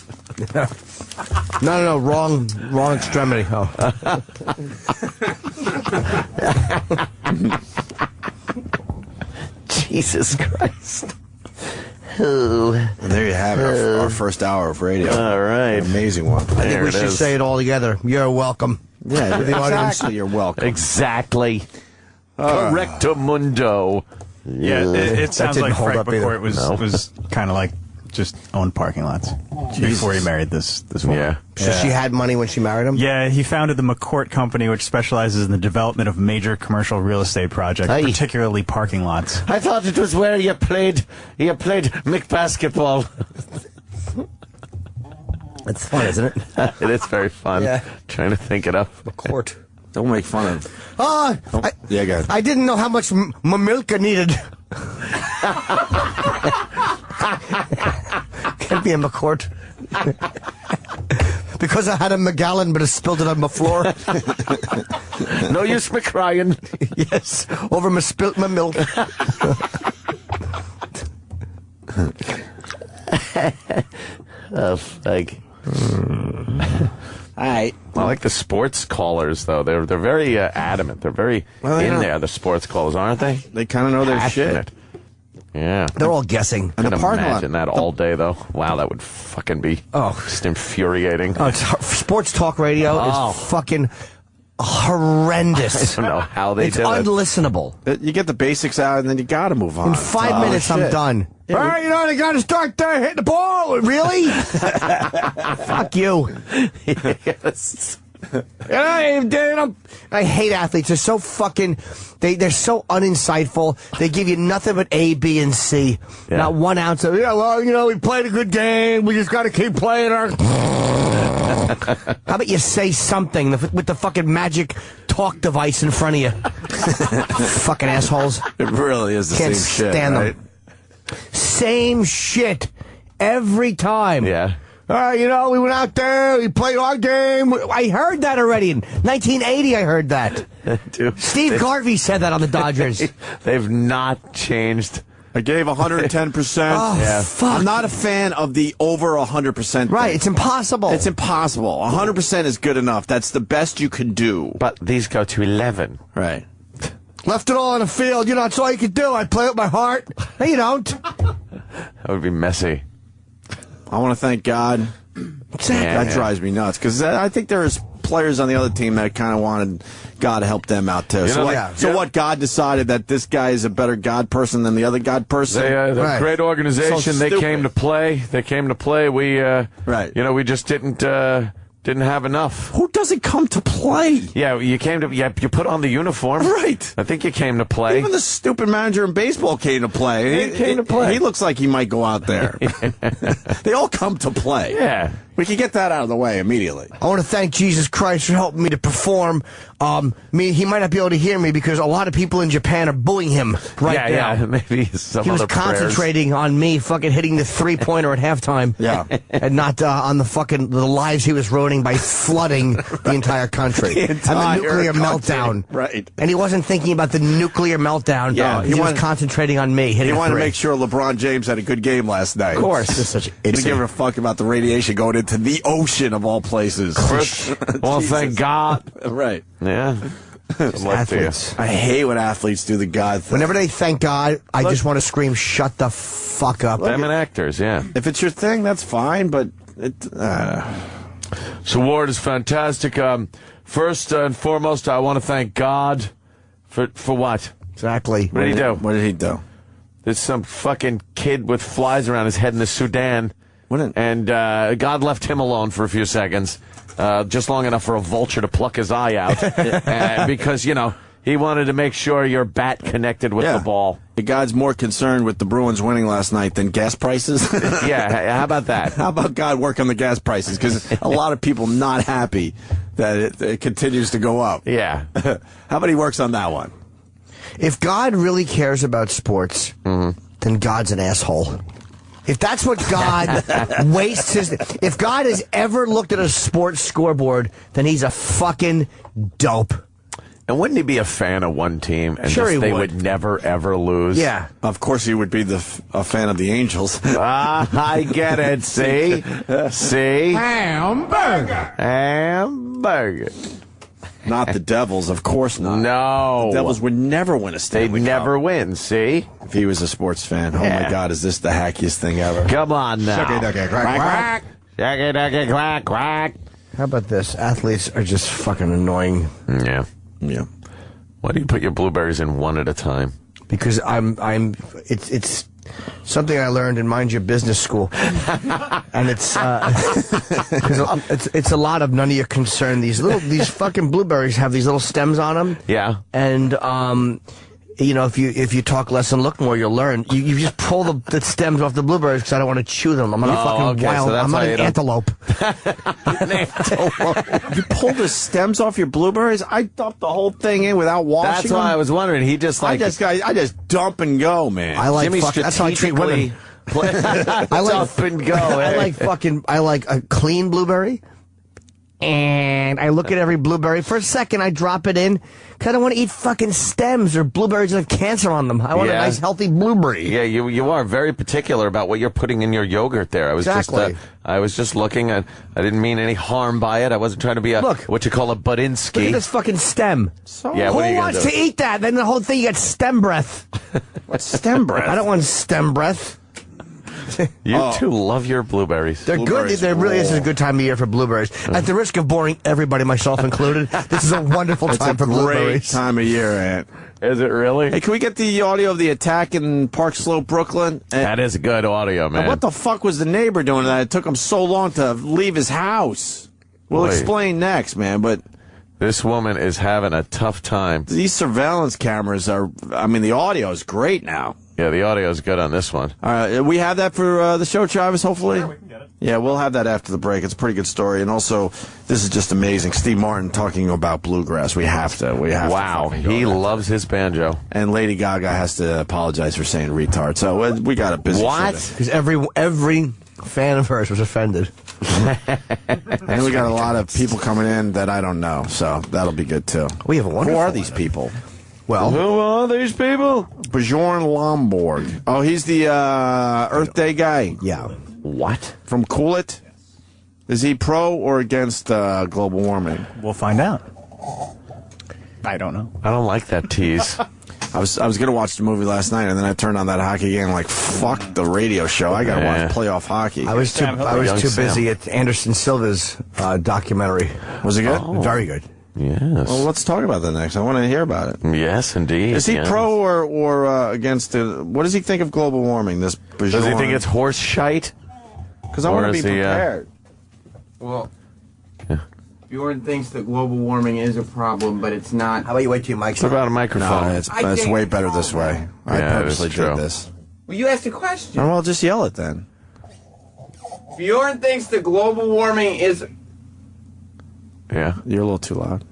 No, wrong extremity. Oh. Jesus Christ. There you have it, our first hour of radio. All right. Amazing one. I think we should say it all together. You're welcome. Yeah, to the audience. exactly. You're welcome. Exactly. Correctamundo. Yeah, it sounds like Frank McCourt was kind of like just owned parking lots before he married this woman. Yeah. So she had money when she married him? Yeah, he founded the McCourt Company, which specializes in the development of major commercial real estate projects, particularly parking lots. I thought it was where you played McBasketball. It's fun, isn't it? It is very fun. Yeah. Trying to think it up. McCourt. Don't make fun of. Oh, yeah, go ahead. I didn't know how much Mamilka needed. Can't be a McCourt. Because I had a McGallen, but I spilled it on my floor. No use me crying. Yes, over my spilt my milk. Oh, fuck. All right. I like the sports callers, though. They're very adamant. They're very in there, the sports callers, aren't they? They kind of know their shit. Yeah. They're all guessing. I can imagine that all day, though. Wow, that would fucking be just infuriating. Oh, sports talk radio is fucking horrendous. I don't know how they do it. It's unlistenable. You get the basics out, and then you got to move on. In 5 minutes, I'm done. Yeah, all right, they got to start there, hit the ball. Really? Fuck you. Yes. I hate athletes. They're so fucking. They're so uninsightful. They give you nothing but A, B, and C. Yeah. Not 1 ounce of. We played a good game. We just got to keep playing our. How about you say something with the fucking magic talk device in front of you? Fucking assholes. It really is the Can't same shit. stand Right? them. Same shit every time. Yeah. We went out there, we played our game. I heard that already. In 1980, I heard that. Steve Garvey said that on the Dodgers. They've not changed. I gave 110%. Oh, fuck. I'm not a fan of the over 100%. Right, it's impossible. It's impossible. 100% is good enough. That's the best you can do. But these go to 11. Right. Left it all on the field. That's all you could do. I play with my heart. No, you don't. That would be messy. I want to thank God. Exactly. That drives me nuts because I think there's players on the other team that kind of wanted God to help them out too. What? God decided that this guy is a better God person than the other God person. They're a great organization. So they came to play. They came to play. We we just didn't have enough. Who doesn't come to play? Yeah, you came to. Yeah, you put on the uniform. Right. I think you came to play. Even the stupid manager in baseball came to play. He came to play. He looks like he might go out there. They all come to play. Yeah. We can get that out of the way immediately. I want to thank Jesus Christ for helping me to perform. He might not be able to hear me because a lot of people in Japan are booing him right now. Yeah, maybe some He was other concentrating on me fucking hitting the 3-pointer at halftime. Yeah. And not on the lives he was ruining by flooding the entire country. And the nuclear meltdown. Right. And he wasn't thinking about the nuclear meltdown. Yeah, he was concentrating on me hitting He wanted to 3. make sure LeBron James had a good game last night. Of course. Just such He didn't give a fuck about the radiation going into the ocean of all places. Well, thank God. Right. Yeah. Athletes. I hate when athletes do the God thing. Whenever they thank God, I just want to scream, shut the fuck up. Them and actors, yeah. If it's your thing, that's fine, but So Ward is fantastic. First and foremost, I want to thank God for what? Exactly. What did he do? What did he do? There's some fucking kid with flies around his head in the Sudan. And God left him alone for a few seconds, just long enough for a vulture to pluck his eye out. Because, he wanted to make sure your bat connected with the ball. God's more concerned with the Bruins winning last night than gas prices. Yeah, how about that? How about God work on the gas prices? Because a lot of people not happy that it continues to go up. Yeah. How about he works on that one? If God really cares about sports, then God's an asshole. If that's what God wastes his... If God has ever looked at a sports scoreboard, then he's a fucking dope. And wouldn't he be a fan of one team and Sure they would never, ever lose? Yeah. Of course he would be a fan of the Angels. I get it. See? See? Hamburger. Hamburger. Not the Devils, of course not. No. The Devils would never win a Stanley They'd Cup. never win, see? If he was a sports fan. Oh, my God, is this the hackiest thing ever? Come on now. Shucky-ducky, quack, quack. Shucky-ducky, quack, quack. How about this? Athletes are just fucking annoying. Yeah. Yeah. Why do you put your blueberries in one at a time? Because it's something I learned in Mind Your Business school. And it's a lot of none of your concern. These fucking blueberries have these little stems on them. Yeah. And you know, if you talk less and look more, you'll learn. You just pull the stems off the blueberries because I don't want to chew them. I'm not a fucking wild. So I'm not an antelope. An antelope. You pull the stems off your blueberries? I dump the whole thing in without washing That's why them? I was wondering. He just like I just dump and go, man. I like Jimmy that's how I treat women. I like dump and go. I like a clean blueberry. And I look at every blueberry. For a second, I drop it in because I don't want to eat fucking stems or blueberries that have cancer on them. I want a nice, healthy blueberry. Yeah, you are very particular about what you're putting in your yogurt there. I was just looking at. I didn't mean any harm by it. I wasn't trying to be what you call a Budinsky. Look at this fucking stem. Yeah, who wants to eat that? Then the whole thing, you got stem breath. What's stem breath? I don't want stem breath. You two love your blueberries. They're good. There really is a good time of year for blueberries. At the risk of boring everybody, myself included, this is a wonderful time for blueberries. Great time of year, Ant. Is it really? Hey, can we get the audio of the attack in Park Slope, Brooklyn? That is good audio, man. What the fuck was the neighbor doing that? It took him so long to leave his house. We'll explain next, man, but... This woman is having a tough time. These surveillance cameras the audio is great now. Yeah, the audio is good on this one. All right, we have that for the show, Travis, hopefully? Yeah, we can get it. Yeah, we'll have that after the break. It's a pretty good story. And also, this is just amazing. Steve Martin talking about bluegrass. We have to. Wow, he loves his banjo. And Lady Gaga has to apologize for saying retard. So we got a busy What? Because every fan of hers was offended. And we got a lot of people coming in that I don't know, so that'll be good too. We have a wonderful. Who are these people? Well, who are these people? Bjorn Lomborg. Oh, he's the Earth Day guy. Yeah. What? From Cool It? Is he pro or against global warming? We'll find out. I don't know. I don't like that tease. I was gonna watch the movie last night, and then I turned on that hockey game. Like, fuck the radio show. I gotta watch playoff hockey. I was too busy at Anderson Silva's documentary. Was it good? Oh. Very good. Yes. Well, let's talk about that next. I want to hear about it. Yes, indeed. Is he pro or against it? What does he think of global warming? Does he think it's horse shite? Because I want to be prepared. Well, Bjorn thinks that global warming is a problem, but it's not. How about you wait till your mic's What about a microphone? No, it's way better this way. I purposely did this. Well, you asked a question. Oh, well, just yell it then. Bjorn thinks that global warming is... Yeah. You're a little too loud.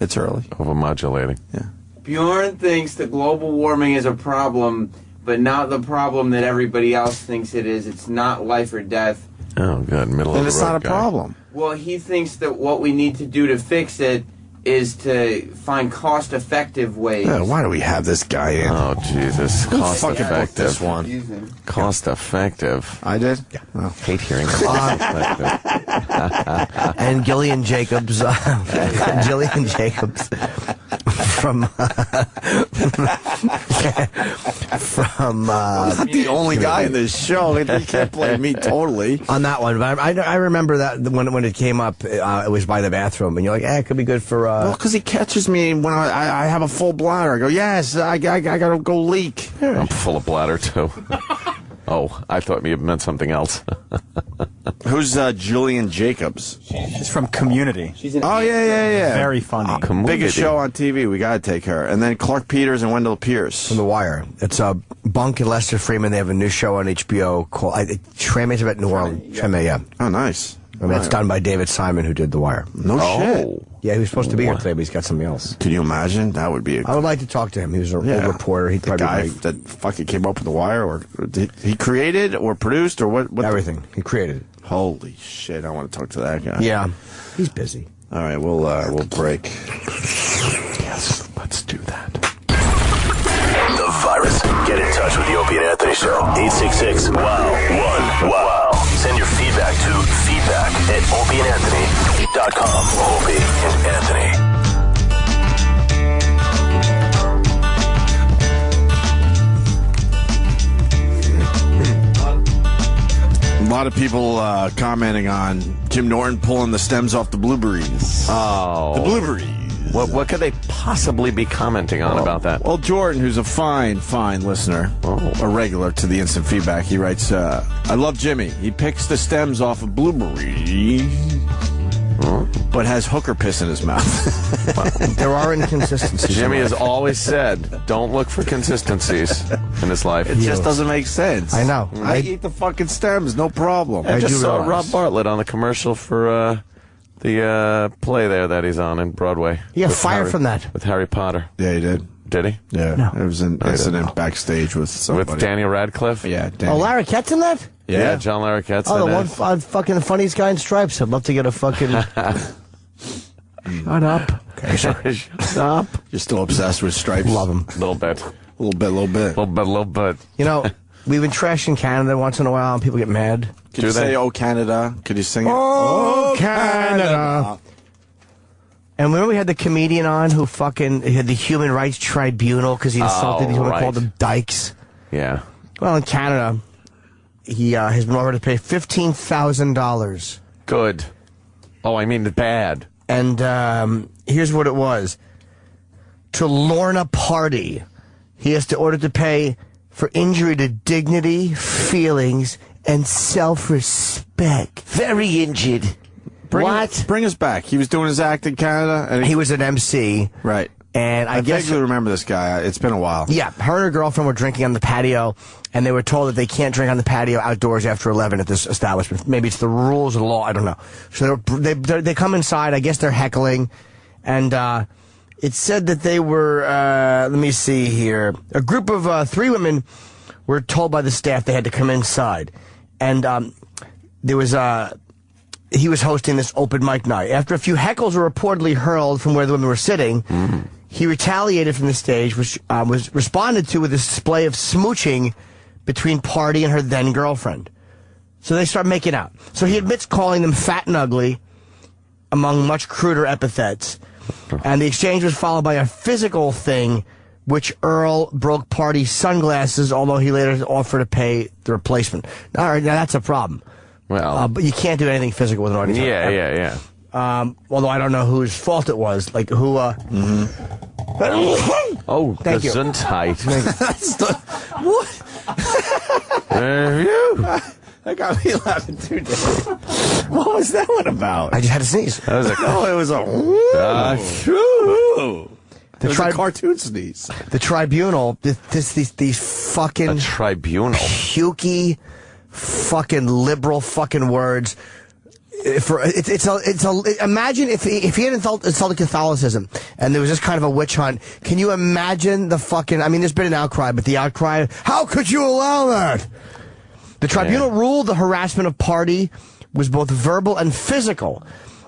It's early. Overmodulating. Yeah. Bjorn thinks that global warming is a problem, but not the problem that everybody else thinks it is. It's not life or death. Oh, good. Middle of the road. And it's not a problem. Well, he thinks that what we need to do to fix it is to find cost-effective ways. Why do we have this guy in? Oh, Jesus. Cost-effective. This one. Cost-effective. I did? Yeah. Oh. Hate hearing And Gillian Jacobs. Gillian Jacobs. From I'm not the only guy in this show. You can't blame me totally on that one. But I remember that when it came up, it was by the bathroom, and you're like, it could be good for. Well, because he catches me when I have a full bladder. I go, yes, I gotta go leak. I'm full of bladder too. Oh, I thought you meant something else. Who's Gillian Jacobs? She's from Community. Yeah. Very funny. Biggest show on TV. We got to take her. And then Clark Peters and Wendell Pierce. From The Wire. It's Bunk and Lester Freeman. They have a new show on HBO called Treme about New Orleans. Treme, yeah. Oh, nice. I mean, it's done by David Simon, who did The Wire. No shit. Yeah, he was supposed to be here today, but he's got something else. Can you imagine? That would be. I would like to talk to him. He was a reporter. He'd the guy that fucking came up with The Wire, or did he created or produced or what? Everything. He created. Holy shit! I want to talk to that guy. Yeah, he's busy. All right, we'll break. Yes, let's do that. The virus. Get in touch with the Opie and Anthony Show. 866-WOW-1-WOW. Send your feedback to feedback@opieandanthony.com. Opie and Anthony. A lot of people commenting on Jim Norton pulling the stems off the blueberries. Oh. The blueberries. What could they possibly be commenting on about that? Well, Jordan, who's a fine listener, a regular to the instant feedback, he writes, I love Jimmy. He picks the stems off of blueberries. but has hooker piss in his mouth. There are inconsistencies. Jimmy has always said, don't look for consistencies in his life. It just doesn't make sense. I know. I eat the fucking stems, no problem. I just saw Rob Bartlett on the commercial for the play there that he's on in Broadway. He got fired from that. With Harry Potter. Yeah, he did. Did he? Yeah. No. It was an incident backstage with somebody. With Daniel Radcliffe? Yeah, Oh, Larroquette's in that? Yeah, John Larroquette's Oh, in the it. one fucking funniest guy in Stripes. I'd love to get a fucking... Shut up. Okay, Shut up. You're still obsessed with Stripes? Love him. A little bit. Little bit. You know, we've been trashing Canada once in a while, and people get mad. Could you say, "Oh, Canada"? Could you sing it? Oh, Canada. And remember we had the comedian on who fucking had the Human Rights Tribunal because he insulted these women, called them dykes. Yeah. Well, in Canada, he has been ordered to pay $15,000. Good. Oh, I mean bad. And here's what it was. To Lorna Party, he has to order to pay for injury to dignity, feelings, and self-respect. Very injured. Bring us back. He was doing his act in Canada. And he was an MC. Right. And I guess vaguely remember this guy. It's been a while. Yeah, her and her girlfriend were drinking on the patio, and they were told that they can't drink on the patio outdoors after 11 at this establishment. Maybe it's the rules of the law. I don't know. So they come inside. I guess they're heckling, and it said that they were. Let me see here. A group of 3 women were told by the staff they had to come inside, and there was he was hosting this open mic night. After a few heckles were reportedly hurled from where the women were sitting. He retaliated from the stage, which was responded to with a display of smooching between Party and her then-girlfriend. So they start making out. So he admits calling them fat and ugly, among much cruder epithets. And the exchange was followed by a physical thing, which Earl broke Party's sunglasses, although he later offered to pay the replacement. All right, now that's a problem. Well, but you can't do anything physical with an audience. Yeah. Although I don't know whose fault it was. Like, who, Oh, thank you. Gesundheit. What? That got me laughing too, Dave. What was that one about? I just had to sneeze. That was a... Oh, it was a... It was a cartoon sneeze. The tribunal, these fucking... A tribunal. Pukey, fucking liberal fucking words. Imagine if he had insulted Catholicism and there was just kind of a witch hunt. Can you imagine the fucking... I mean, there's been an outcry, but the outcry... How could you allow that? The tribunal ruled the harassment of Party was both verbal and physical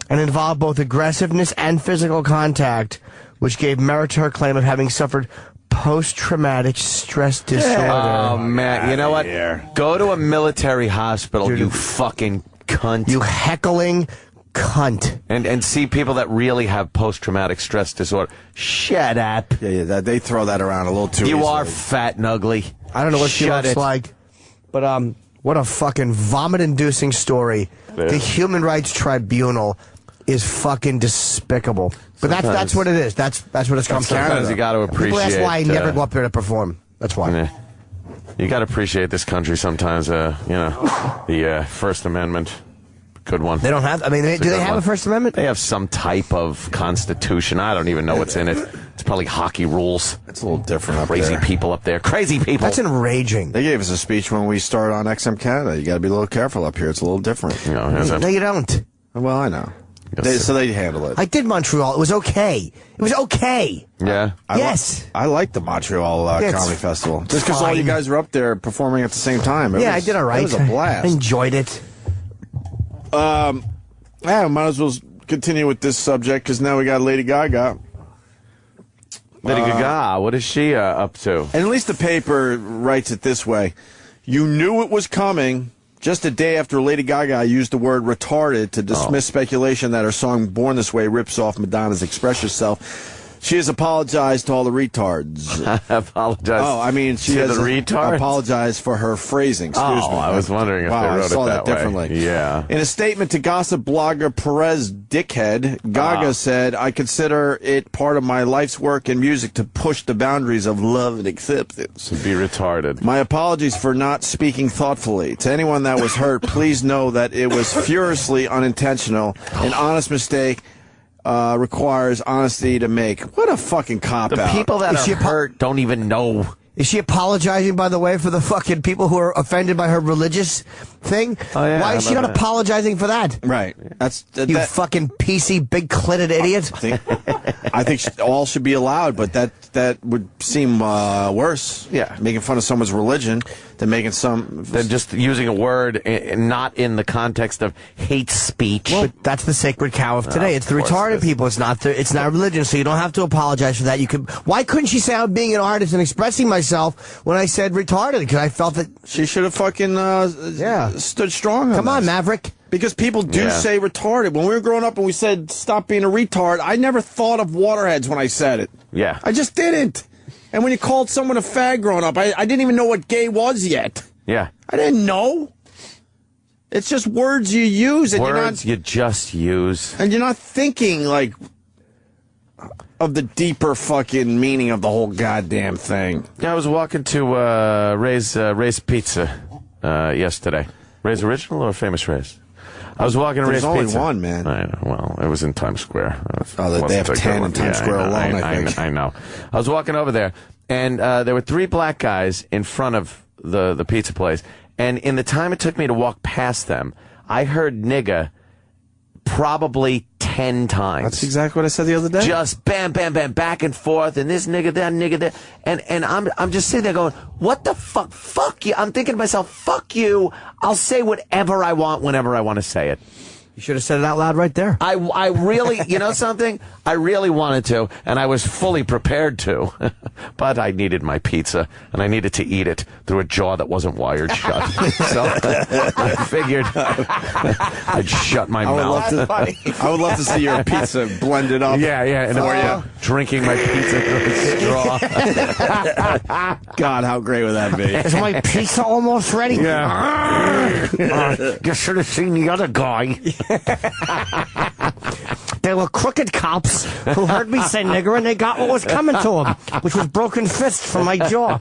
and involved both aggressiveness and physical contact, which gave merit to her claim of having suffered post-traumatic stress disorder. Oh, man. You know what? Go to a military hospital, you fucking cunt. You heckling cunt. And see people that really have post-traumatic stress disorder. Shut up. Yeah, they throw that around a little too You easily. are fat and ugly. I don't know what she looks like, but what a fucking vomit-inducing story. Yeah. The Human Rights Tribunal is fucking despicable. But that's what it is. That's what it's come to. Sometimes you got to appreciate... People ask why I never go up there to perform. That's why. Yeah. You got to appreciate this country sometimes, the First Amendment. Good one. They don't have... I mean, do they have a First Amendment? They have some type of constitution. I don't even know what's in it. It's probably hockey rules. It's a little different up Crazy there. people up there. Crazy people. That's enraging. They gave us a speech when we started on XM Canada. You got to be a little careful up here. It's a little different. No, you don't. Well, I know. So they handle it. I did Montreal. It was okay. It was okay. Yeah. Yes. I like the Montreal Comedy Festival. Just because all you guys were up there performing at the same time. I did all right. It was a blast. I enjoyed it. Might as well continue with this subject because now we got Lady Gaga. Lady Gaga, what is she up to? And at least the paper writes it this way. You knew it was coming just a day after Lady Gaga used the word retarded to dismiss speculation that her song Born This Way rips off Madonna's Express Yourself. She has apologized to all the retards. Apologize. Oh, I mean, she has the retards? apologized for her phrasing. Excuse me. I was wondering if they wrote I saw it that way. differently. Yeah. In a statement to gossip blogger Perez Dickhead, Gaga said, "I consider it part of my life's work in music to push the boundaries of love and acceptance. To be retarded. My apologies for not speaking thoughtfully. To anyone that was hurt, please know that it was furiously unintentional. An honest mistake requires honesty to make." What a fucking cop-out. The people that are hurt don't even know. Is she apologizing, by the way, for the fucking people who are offended by her religious thing? Oh, yeah, Why is she not apologizing for that? Right. You fucking PC, big-clitted idiot. I think all should be allowed, but that would seem worse. Yeah. Making fun of someone's religion than making than just using a word not in the context of hate speech. Well, that's the sacred cow of today. It's the retarded people. It's not religion, so you don't have to apologize for that. Why couldn't she say I'm being an artist and expressing myself when I said retarded? Because I felt that she should have fucking stood strong on Come on, this. Maverick. Because people do say retarded. When we were growing up and we said stop being a retard, I never thought of waterheads when I said it. Yeah. I just didn't. And when you called someone a fag growing up, I didn't even know what gay was yet. Yeah. I didn't know. It's just words you use. And Words you just use. And you're not thinking, like, of the deeper fucking meaning of the whole goddamn thing. Yeah, I was walking to Ray's Pizza yesterday. Ray's Original or Famous Ray's? I was walking to Ray's There's Pizza. only one, man. I know. Well, it was in Times Square. They have 10 in Times Square alone, I think. I know. I was walking over there, and there were 3 black guys in front of the pizza place. And in the time it took me to walk past them, I heard nigga probably 10 times. That's exactly what I said the other day. Just bam, bam, bam, back and forth, and this nigga, that nigga, that. And I'm just sitting there going, what the fuck? Fuck you. I'm thinking to myself, fuck you. I'll say whatever I want whenever I want to say it. You should have said it out loud right there. I really, you know something? I really wanted to, and I was fully prepared to. But I needed my pizza, and I needed to eat it through a jaw that wasn't wired shut. So I figured I'd shut my mouth. I would love to see your pizza blended up. Yeah, and drinking my pizza through a straw. God, how great would that be? Is my pizza almost ready? Yeah. You should have seen the other guy. There were crooked cops who heard me say nigger, and they got what was coming to them, which was broken fists from my jaw.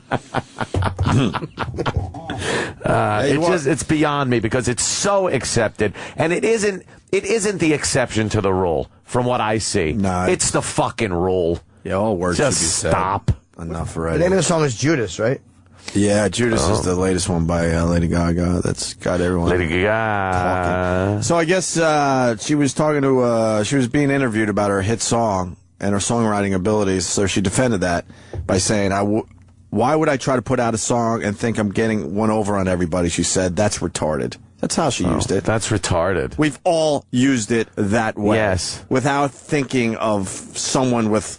It's beyond me because it's so accepted, and it isn't the exception to the rule from what I see. No, it's the fucking rule. Yeah, all words just should be said. stop. Enough The already. name of the song is Judas, right? Yeah, Judas is the latest one by Lady Gaga. That's got everyone. Lady Gaga. Talking. So I guess she was talking to. She was being interviewed about her hit song and her songwriting abilities. So she defended that by saying, "Why would I try to put out a song and think I'm getting one over on everybody?" She said, "That's retarded." That's how she used it. That's retarded. We've all used it that way. Yes. Without thinking of someone with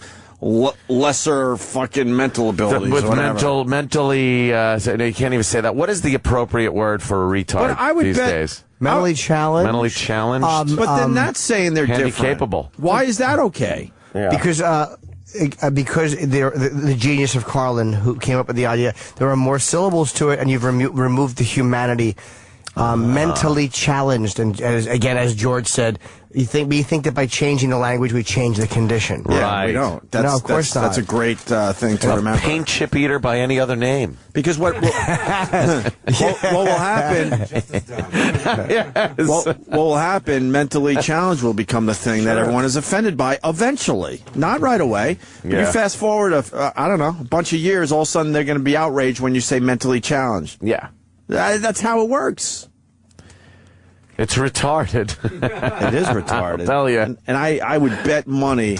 lesser fucking mental abilities. With or whatever. mentally, you can't even say that. What is the appropriate word for a retard But I would these bet- days? Mentally challenged. Mentally challenged. But then that's saying they're different. Handicapable. Why is that okay? Yeah. Because the genius of Carlin, who came up with the idea, there are more syllables to it, and you've removed the humanity. Mentally challenged, and as George said, we think that by changing the language we change the condition. Yeah, Right. we don't. No, of course not. That's a great thing to remember. Paint chip eater by any other name. Because what will happen? What will happen? Mentally challenged will become the thing that everyone is offended by eventually. Not right away. Yeah. You fast forward a bunch of years, all of a sudden they're going to be outraged when you say mentally challenged. Yeah. That's how it works. It's retarded. It is retarded. I'll tell you. And I would bet money,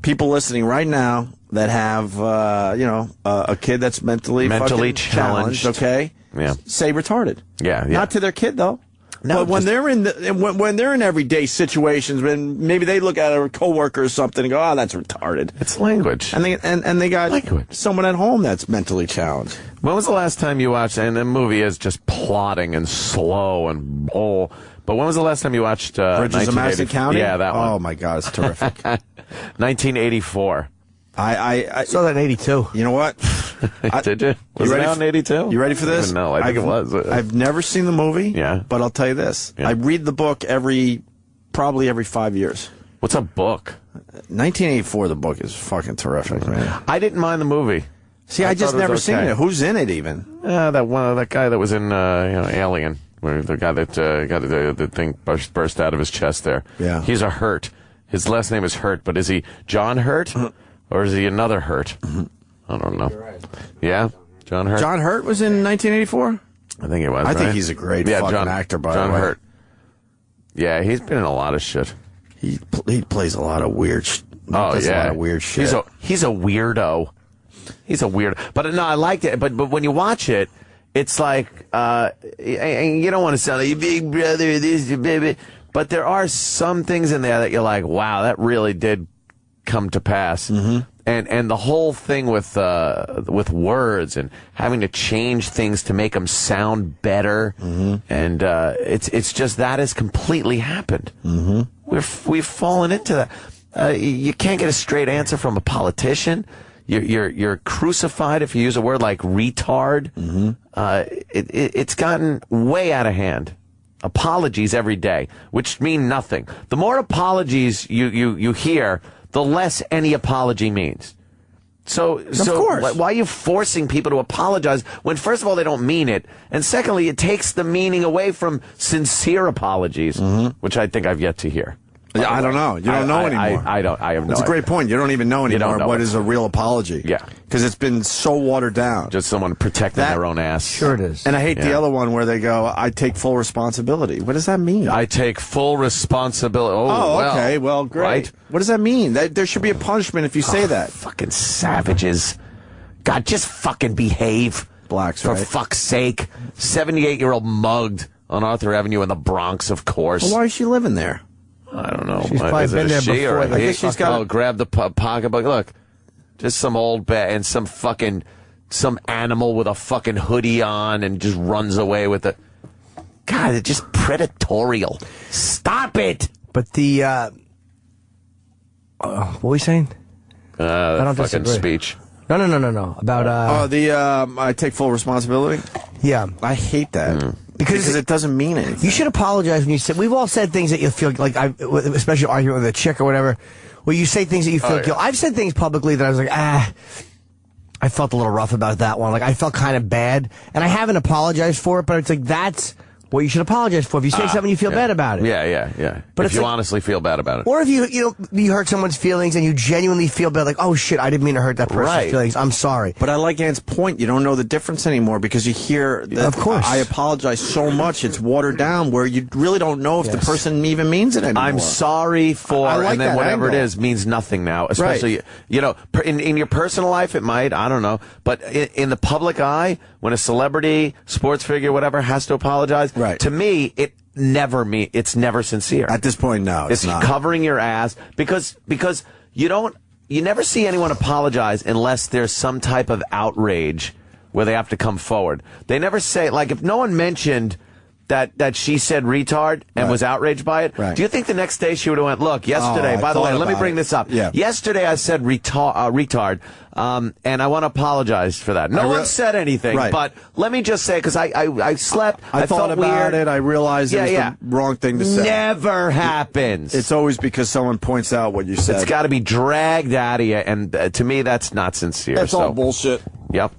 people listening right now that have, a kid that's mentally fucking challenged, okay? Yeah. Say retarded. Yeah. Not to their kid, though. No, but when they're in when they're in everyday situations, when maybe they look at a coworker or something and go, "Oh, that's retarded." It's language. And they got language. Someone at home that's mentally challenged. When was the last time you watched? And the movie is just plotting and slow and But when was the last time you watched Bridges of Madison County? Yeah, that one. Oh my God, it's terrific. 1984. I saw that in 82. You know what? Did you? Was it out in 82? You ready for this? No, I think it was. I've never seen the movie. Yeah. But I'll tell you this: I read the book probably every 5 years. What's a book? 1984. The book is fucking terrific, man. I didn't mind the movie. See, I just never seen it. Who's in it even? That guy that was in Alien, where the guy that got the thing burst out of his chest there. Yeah. He's a Hurt. His last name is Hurt, but is he John Hurt or is he another Hurt? I don't know. Right. Yeah, John Hurt. John Hurt was in 1984. I think it was. I think he's a great fucking actor. By the way, John Hurt. Yeah, he's been in a lot of shit. He plays a lot of weird. A lot of weird shit. He's a weirdo. He's a weirdo. But no, I liked it. But when you watch it, it's like you don't want to sound like you big brother, this baby. But there are some things in there that you're like, wow, that really did come to pass. And the whole thing with words and having to change things to make them sound better, and it's just that has completely happened. We've fallen into that. You can't get a straight answer from a politician. You're crucified if you use a word like retard. It's gotten way out of hand. Apologies every day, which mean nothing. The more apologies you hear, the less any apology means. So of course. Why are you forcing people to apologize when, first of all, they don't mean it, and secondly, it takes the meaning away from sincere apologies, which I think I've yet to hear. I don't know. You don't know anymore. I have no idea. That's a great point. You don't even know anymore what is a real apology. Yeah. Because it's been so watered down. Just someone protecting their own ass. Sure it is. And I hate the other one where they go, I take full responsibility. What does that mean? I take full responsibility. Okay. Well, great. Right? What does that mean? There should be a punishment if you say that. Fucking savages. God, just fucking behave. Blacks, for right? fuck's sake. 78-year-old mugged on Arthur Avenue in the Bronx, of course. Well, why is she living there? I don't know. She's probably been there before. I guess she's got grab the pocketbook. Look, just some old bat and some animal with a fucking hoodie on and just runs away with it. God, it's just predatorial. Stop it. But the what were we saying? I don't fucking disagree. speech. No. About I take full responsibility. Yeah, I hate that. Because it doesn't mean anything. You should apologize when you say. We've all said things that you feel like, especially arguing with a chick or whatever, where you say things that you feel guilty. I've said things publicly that I was like, I felt a little rough about that one. Like, I felt kind of bad, and I haven't apologized for it, but it's like, that's what you should apologize for. If you say something you feel bad about it. Yeah. But if you honestly feel bad about it. Or if you hurt someone's feelings and you genuinely feel bad, like, oh shit, I didn't mean to hurt that person's feelings. I'm sorry. But I like Ann's point. You don't know the difference anymore because you hear that, of course. I apologize so much, it's watered down where you really don't know if the person even means it anymore. I'm sorry for, I like and then that whatever angle. it is means nothing now. Especially, in your personal life it might, I don't know. But in the public eye, when a celebrity, sports figure, whatever, has to apologize, to me, it's never sincere. At this point, no, it's not. Covering your ass because you never see anyone apologize unless there's some type of outrage where they have to come forward. They never say, like, if no one mentioned that she said retard and was outraged by it, do you think the next day she would have went, look, yesterday, by the way, let me bring this up. Yeah. Yesterday I said retard, and I want to apologize for that. No one said anything, but let me just say, because I slept, I thought felt about weird. it, I realized it was the wrong thing to say. Never happens. It's always because someone points out what you said. It's got to be dragged out of you, and to me, that's not sincere. That's all bullshit. Yep.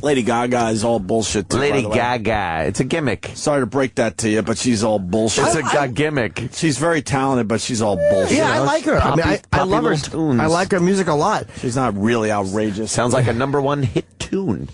Lady Gaga is all bullshit, too. Lady Gaga. It's a gimmick. Sorry to break that to you, but she's all bullshit. It's a gimmick. She's very talented, but she's all bullshit. Yeah, I like her. I love her. Tunes. I like her music a lot. She's not really outrageous. Sounds like a #1 hit tune.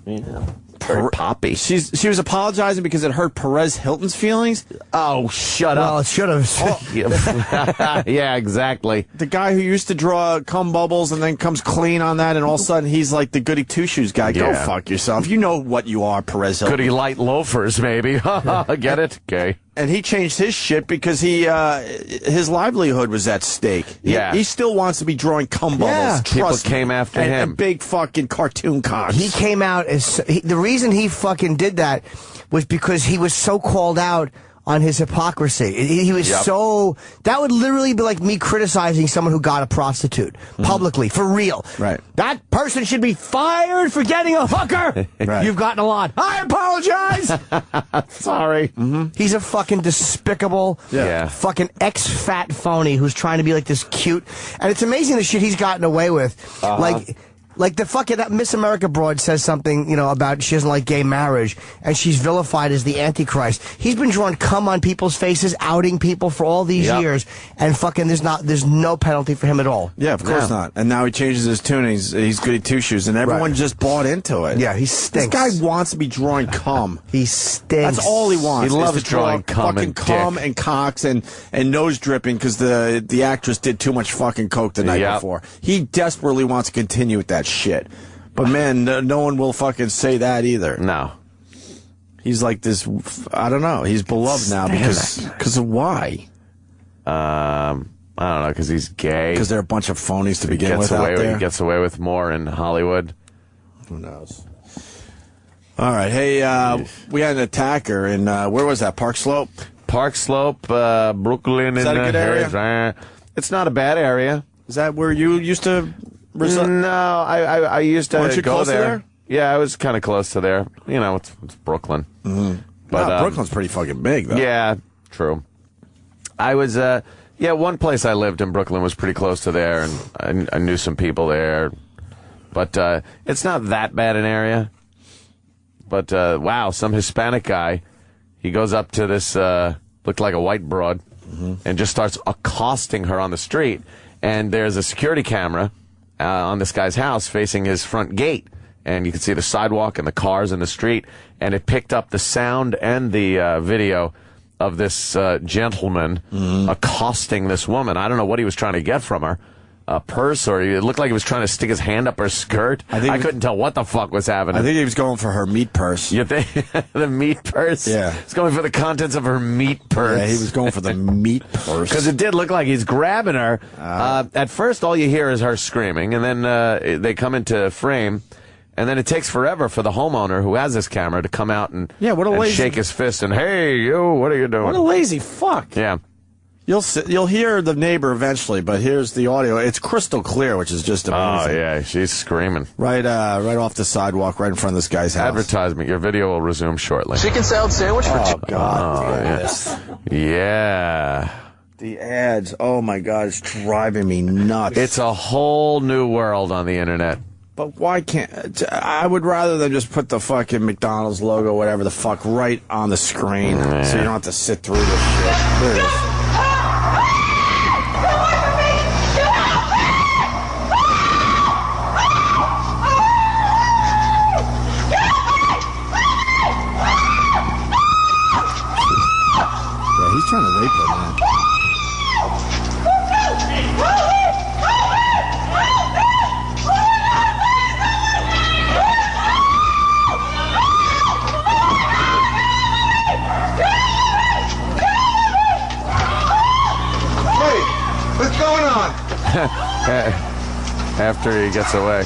Yeah. Very poppy. She was apologizing because it hurt Perez Hilton's feelings. Oh, shut up. Well, it should have. Yeah, exactly. The guy who used to draw cum bubbles and then comes clean on that, and all of a sudden he's like the goody two-shoes guy. Go fuck yourself. You know what you are, Perez Hilton. Goody light loafers, maybe. Get it? Okay. And he changed his shit because his livelihood was at stake. He still wants to be drawing cum bubbles. People came after him. And big fucking cartoon cocks. He came out as the reason he fucking did that was because he was so called out on his hypocrisy. He was so... That would literally be like me criticizing someone who got a prostitute publicly, for real. Right. That person should be fired for getting a hooker. Right. You've gotten a lot. I apologize. Sorry. He's a fucking despicable, fucking ex-fat phony who's trying to be like this cute. And it's amazing the shit he's gotten away with. Like the fucking that Miss America broad says something, you know, about she doesn't like gay marriage, and she's vilified as the Antichrist. He's been drawing cum on people's faces, outing people for all these years, and fucking there's no penalty for him at all. Yeah, of course not. And now he changes his tune. And he's goody two shoes, and everyone just bought into it. Yeah, he stinks. This guy wants to be drawing cum. He stinks. That's all he wants. He loves to draw drawing cum fucking and cum dick. and cocks and nose dripping because the actress did too much fucking coke the night before. He desperately wants to continue with that shit. But man, no one will fucking say that either. No. He's like this, I don't know. He's beloved now because of why? I don't know, because he's gay. Because they're a bunch of phonies to begin with out there. He gets away with more in Hollywood. Who knows? All right. Hey, we had an attacker in, where was that? Park Slope? Park Slope, Brooklyn. Is that a good area? It's not a bad area. Is that where you used to reside? No, I used to Weren't you go close to there. there? Yeah, I was kind of close to there. You know, it's Brooklyn. But Brooklyn's pretty fucking big, though. Yeah, true. I was, one place I lived in Brooklyn was pretty close to there, and I knew some people there. But it's not that bad an area. But, wow, some Hispanic guy, he goes up to this, looked like a white broad, and just starts accosting her on the street. And there's a security camera on this guy's house facing his front gate. And you can see the sidewalk and the cars in the street. And it picked up the sound and the video of this gentleman accosting this woman. I don't know what he was trying to get from her. A purse, or it looked like he was trying to stick his hand up her skirt. I couldn't tell what the fuck was happening. I think he was going for her meat purse. You think? The meat purse? Yeah. He's going for the contents of her meat purse. Yeah, he was going for the meat purse. Because it did look like he's grabbing her. At first, all you hear is her screaming, and then they come into frame, and then it takes forever for the homeowner who has this camera to come out and, shake his fist and, hey, you, what are you doing? What a lazy fuck. Yeah. You'll hear the neighbor eventually, but here's the audio. It's crystal clear, which is just amazing. Oh, yeah, she's screaming. Right off the sidewalk, right in front of this guy's house. Advertisement. Your video will resume shortly. Chicken salad sandwich for Oh, God. Yes. Yeah. The ads. Oh, my God. It's driving me nuts. It's a whole new world on the internet. But why can't... I would rather than just put the fucking McDonald's logo, whatever the fuck, right on the screen so you don't have to sit through this shit. There it is. He's trying to rape her, man. Hey, what's going on? After he gets away.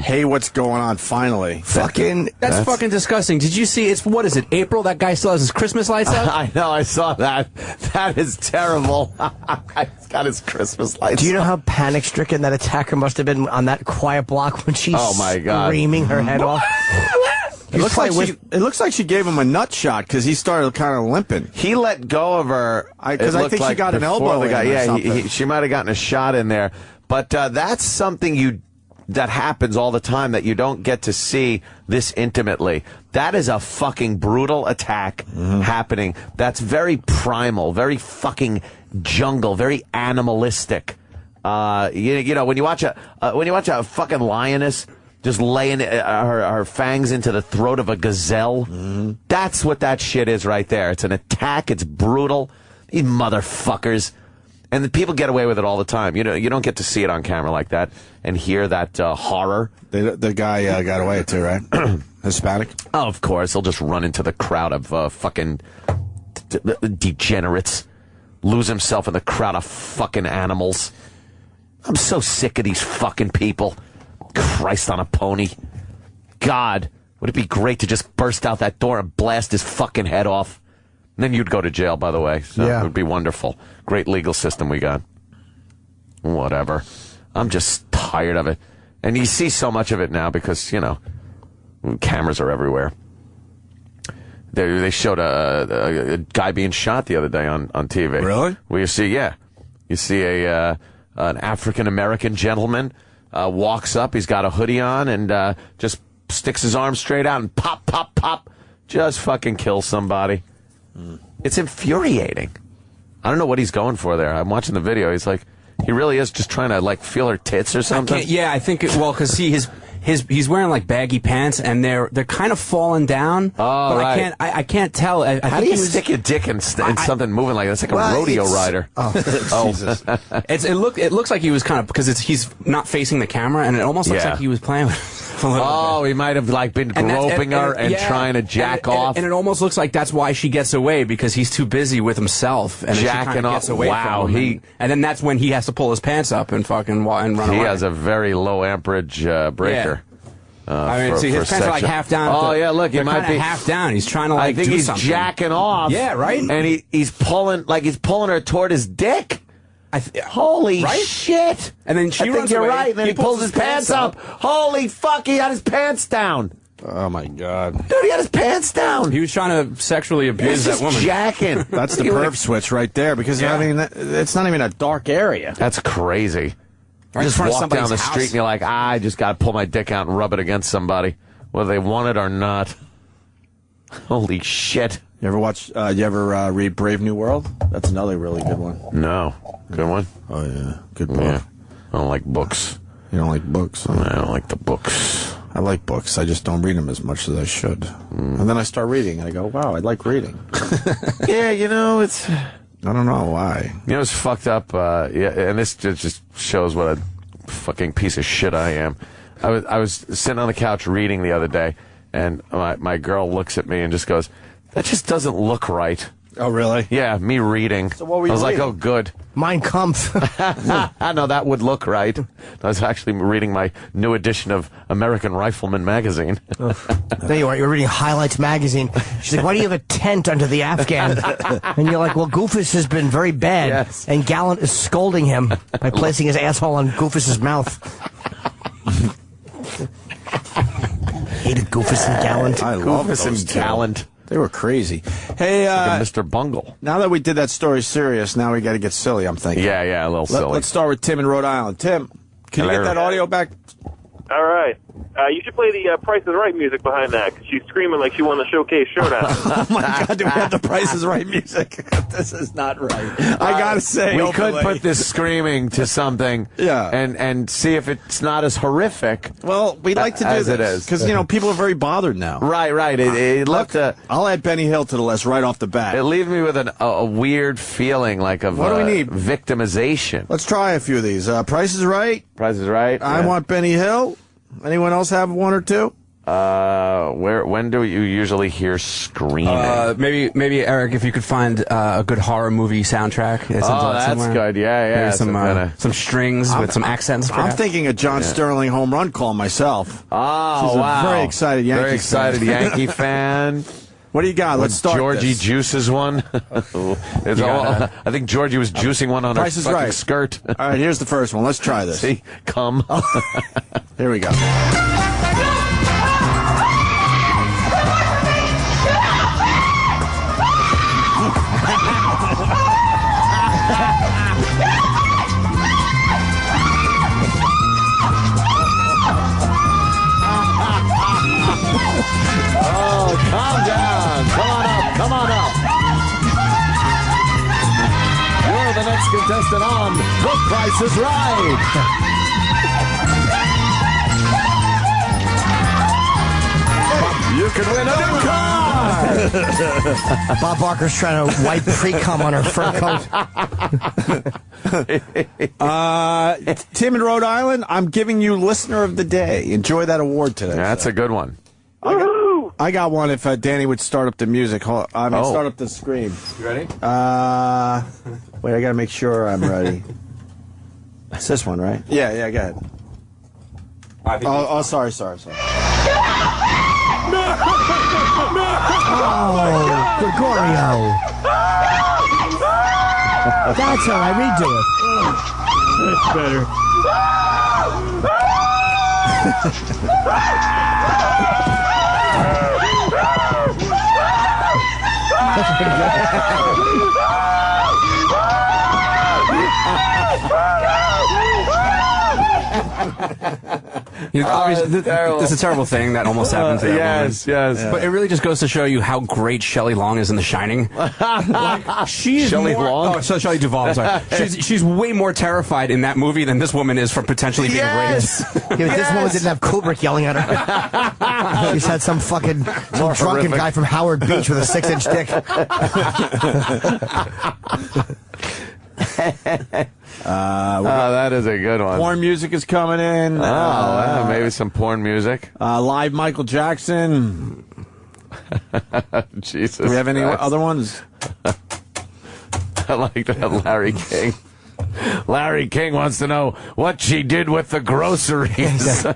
Hey, what's going on? Finally, That's fucking disgusting. Did you see? What is it? April? That guy still has his Christmas lights out. I know. I saw that. That is terrible. He's got his Christmas lights. Do you know how panic-stricken that attacker must have been on that quiet block when she's screaming her head off? It looks like she gave him a nut shot because he started kind of limping. He let go of her because I think she got an elbow in. Yeah, she might have gotten a shot in there. But that's something that happens all the time that you don't get to see this intimately. That is a fucking brutal attack happening. That's very primal, very fucking jungle, very animalistic. You know when you watch a fucking lioness just laying her fangs into the throat of a gazelle, that's what that shit is right there. It's an attack. It's brutal. These motherfuckers. And the people get away with it all the time. You know, you don't get to see it on camera like that and hear that horror. The guy got away too, right? Hispanic? Oh, of course. He'll just run into the crowd of fucking degenerates, lose himself in the crowd of fucking animals. I'm so sick of these fucking people. Christ on a pony. God, Would it be great to just burst out that door and blast his fucking head off? And then you'd go to jail, by the way. So it would be wonderful. Great legal system we got. Whatever. I'm just tired of it. And you see so much of it now because, you know, cameras are everywhere. They showed a guy being shot the other day on TV. Really? Where you see, you see an African-American gentleman walks up. He's got a hoodie on and just sticks his arm straight out and pop, pop, pop. Just fucking kills somebody. It's infuriating. I don't know what he's going for there. I'm watching the video. He's like, he really is just trying to, like, feel her tits or something. I think, because he's wearing like baggy pants and they're kind of falling down. Oh, but right. I can't tell. How do you stick your dick in something moving like that? It's like a rodeo rider. Jesus. It looks like he was kind of, because he's not facing the camera, and it almost looks like he was playing with. He might have like been groping her and trying to jack off. And it almost looks like that's why she gets away, because he's too busy with himself and jacking off. Gets away from him. And then that's when he has to pull his pants up and fucking run away. He has a very low amperage breaker. I mean, see, his pants are like half down. Oh, yeah, look, he might be half down. He's trying to like I think he's something. jacking off. Yeah, right? And he's pulling her toward his dick. Holy shit. And then she I think runs you're away. right. And then he pulls his pants up. Holy fuck, he had his pants down. Oh, my God. Dude, he had his pants down. He was trying to sexually abuse that woman. Jacking. That's the perv switch right there, because, I mean, it's not even a dark area. That's crazy. Right, just walk down the street and you're like, I just got to pull my dick out and rub it against somebody, whether they want it or not. Holy shit. You ever watch, you ever read Brave New World? That's another really good one. No. Good one? Oh, yeah. Good book. Yeah. I don't like books. You don't like books? Huh? I don't like the books. I like books. I just don't read them as much as I should. And then I start reading, and I go, wow, I like reading. Yeah, you know, it's... I don't know why. You know, it's fucked up. And this just shows what a fucking piece of shit I am. I was sitting on the couch reading the other day, and my girl looks at me and just goes, "That just doesn't look right." Oh, really? Yeah, me reading. So what were you I was reading? like, oh, good. Mein Kampf. I know that would look right. I was actually reading my new edition of American Rifleman magazine. There you are. You're reading Highlights magazine. She's like, why do you have a tent under the Afghan? And you're like, well, Goofus has been very bad. Yes. And Gallant is scolding him by placing his asshole on Goofus's mouth. Hated Goofus and Gallant. I love Goofus those and two. Gallant. They were crazy. Hey, Like a Mr. Bungle. now that we did that story serious, now we got to get silly, I'm thinking. Yeah, a little silly. Let's start with Tim in Rhode Island. Tim, can you get that audio back? All right. You should play the Price is Right music behind that, because she's screaming like she won the Showcase Showdown. Oh, my God, do we have the Price is Right music? This is not right. I got to say, we openly. could put this screaming to something and see if it's not as horrific. Well, we like to do as this. it is. Because, people are very bothered now. Right. It left I'll add Benny Hill to the list right off the bat. It leaves me with a weird feeling like of What do we need? Victimization. Let's try a few of these. Price is Right. Price is Right. I Want Benny Hill. Anyone else have one or two? When do you usually hear screaming? Maybe Eric, if you could find a good horror movie soundtrack. That's somewhere. good. Yeah. Maybe some strings with some accents. I'm perhaps. thinking a John Sterling home run call myself. Oh, She's a wow. very excited Yankee Very excited fan. Yankee fan. What do you got? Let's start Georgie this. juices one. I think Georgie was juicing one on her Price is fucking Right. skirt. All right, here's the first one. Let's try this. See? Come. Here we go. Oh, calm down. Come on up. You're the next contestant on The Price is Right. You could win a new car. Bob Barker's trying to wipe pre-cum on her fur coat. Tim in Rhode Island, I'm giving you Listener of the Day. Enjoy that award today. That's a good one. I got one if Danny would start up the music. Start up the screen. You ready? Wait, I got to make sure I'm ready. It's this one, right? Yeah, go ahead. Sorry. Oh, Gregorio. That's all right. Redo it. That's better. That's pretty good. It's a terrible thing that almost happened to that woman. Yes. But it really just goes to show you how great Shelley Long is in The Shining. Like, she's Shelley more, Long? Oh, so Shelley Duvall. I'm sorry. She's way more terrified in that movie than this woman is from potentially being raped. Yeah, but this woman didn't have Kubrick yelling at her. She's had some fucking drunken horrific. guy from Howard Beach with a 6-inch dick. That is a good one. Porn music is coming in. Maybe some porn music. Live Michael Jackson. Jesus. Do we have any other ones? I like that. Larry King. Larry King wants to know what she did with the groceries.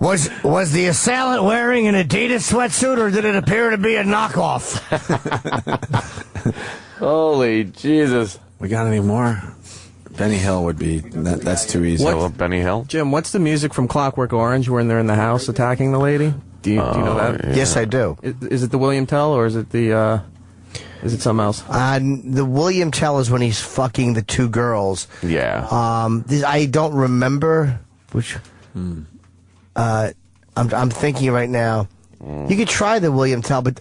Was the assailant wearing an Adidas sweatsuit, or did it appear to be a knockoff? Holy Jesus. We got any more? Benny Hill would be. That's too easy. Benny Hill? Jim, what's the music from Clockwork Orange when they're in the house attacking the lady? Do you know that? Yeah. Yes, I do. Is it the William Tell, or is it the... is it something else? The William Tell is when he's fucking the two girls. Yeah. I don't remember which... I'm thinking right now. You could try the William Tell, but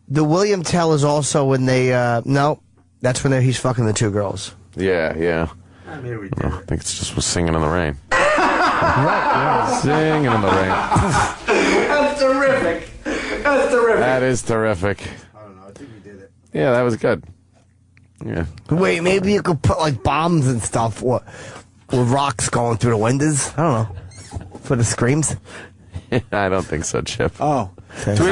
the William Tell is also when they no, that's when he's fucking the two girls. Yeah. I think it's just was Singing in the Rain. Singing in the Rain. That's terrific. That's terrific. That is terrific. I don't know. I think you did it. Yeah, that was good. Yeah. Wait, maybe you could put like bombs and stuff with rocks going through the windows. I don't know. For the screams? I don't think so, Chip. Oh. Do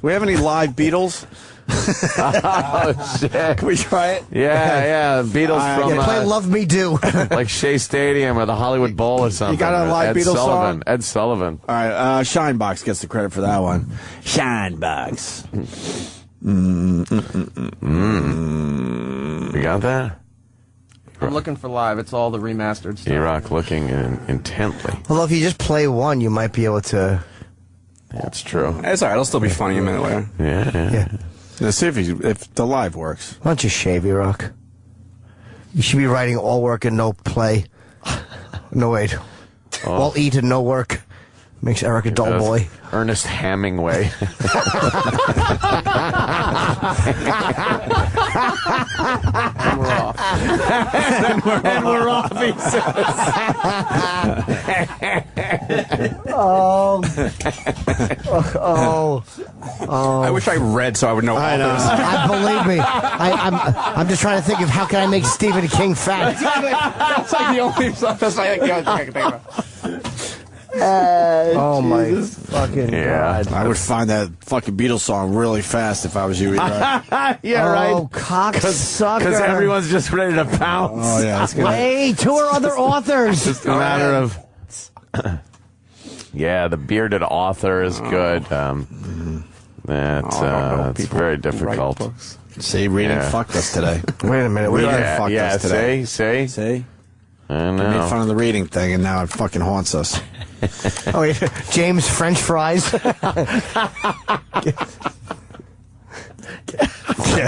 we have any live Beatles? Oh, shit. Can we try it? Yeah. Beatles from... play Love Me Do. like Shea Stadium or the Hollywood Bowl or something. You got a live Beatles song? Ed Sullivan. All right, Shinebox gets the credit for that one. Shinebox. You got that? I'm looking for live. It's all the remastered stuff. E-Rock looking intently. Although if you just play one, you might be able to... That's true. It's all right. It'll still be funny a minute later. Yeah. Let's see if the live works. Why don't you shave, E-Rock? You should be writing all work and no play. No, wait. All eat and no work. Makes Eric a dull boy. Ernest Hemingway. And we're off. and we're off, he says. I wish I read so I would know authors. Believe me. I'm just trying to think of how can I make Stephen King fat. That's like the only stuff that's like I can think about. Oh my fucking god! I would find that fucking Beatles song really fast if I was you. Yeah, right. Oh, cocksucker! Because everyone's just ready to pounce. Oh yeah, that's good. Wait, who are other authors? Just a matter of. Yeah, the bearded author is good. It's very difficult. See, reading fucked us today. Wait a minute, we fucked us today. See. I We know. made fun of the reading thing, and now it fucking haunts us. Oh, wait, James French fries. Get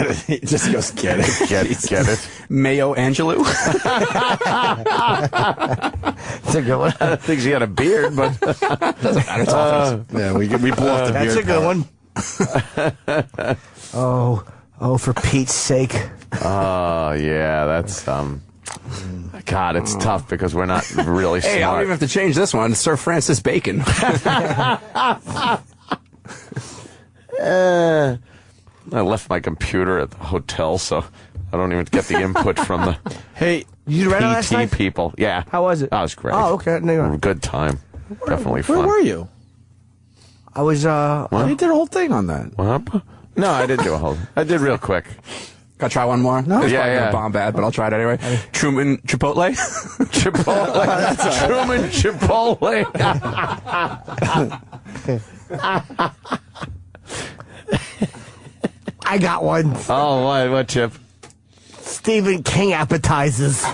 it? He just goes, get it. Get it. Mayo Angelou. That's a good one. I don't think she had a beard, but yeah, we blew off the beard. That's a good one. Oh, for Pete's sake. Oh, yeah, that's God, it's tough because we're not really smart. Hey, I don't even have to change this one. Sir Francis Bacon. I left my computer at the hotel, so I don't even get the input from the Hey, you read it last PT night? people. Yeah. How was it? That was great. Oh, okay. No, you're Good time. Definitely fun. Where were you? I was, You did a whole thing on that. What? No, I didn't do a whole. I did real quick. Can I try one more? No. It's Yeah, probably yeah. gonna bomb bad, but I'll try it anyway. Truman Chipotle. Chipotle. Truman Chipotle. I got one. Oh, what, Chip? Stephen King appetizers.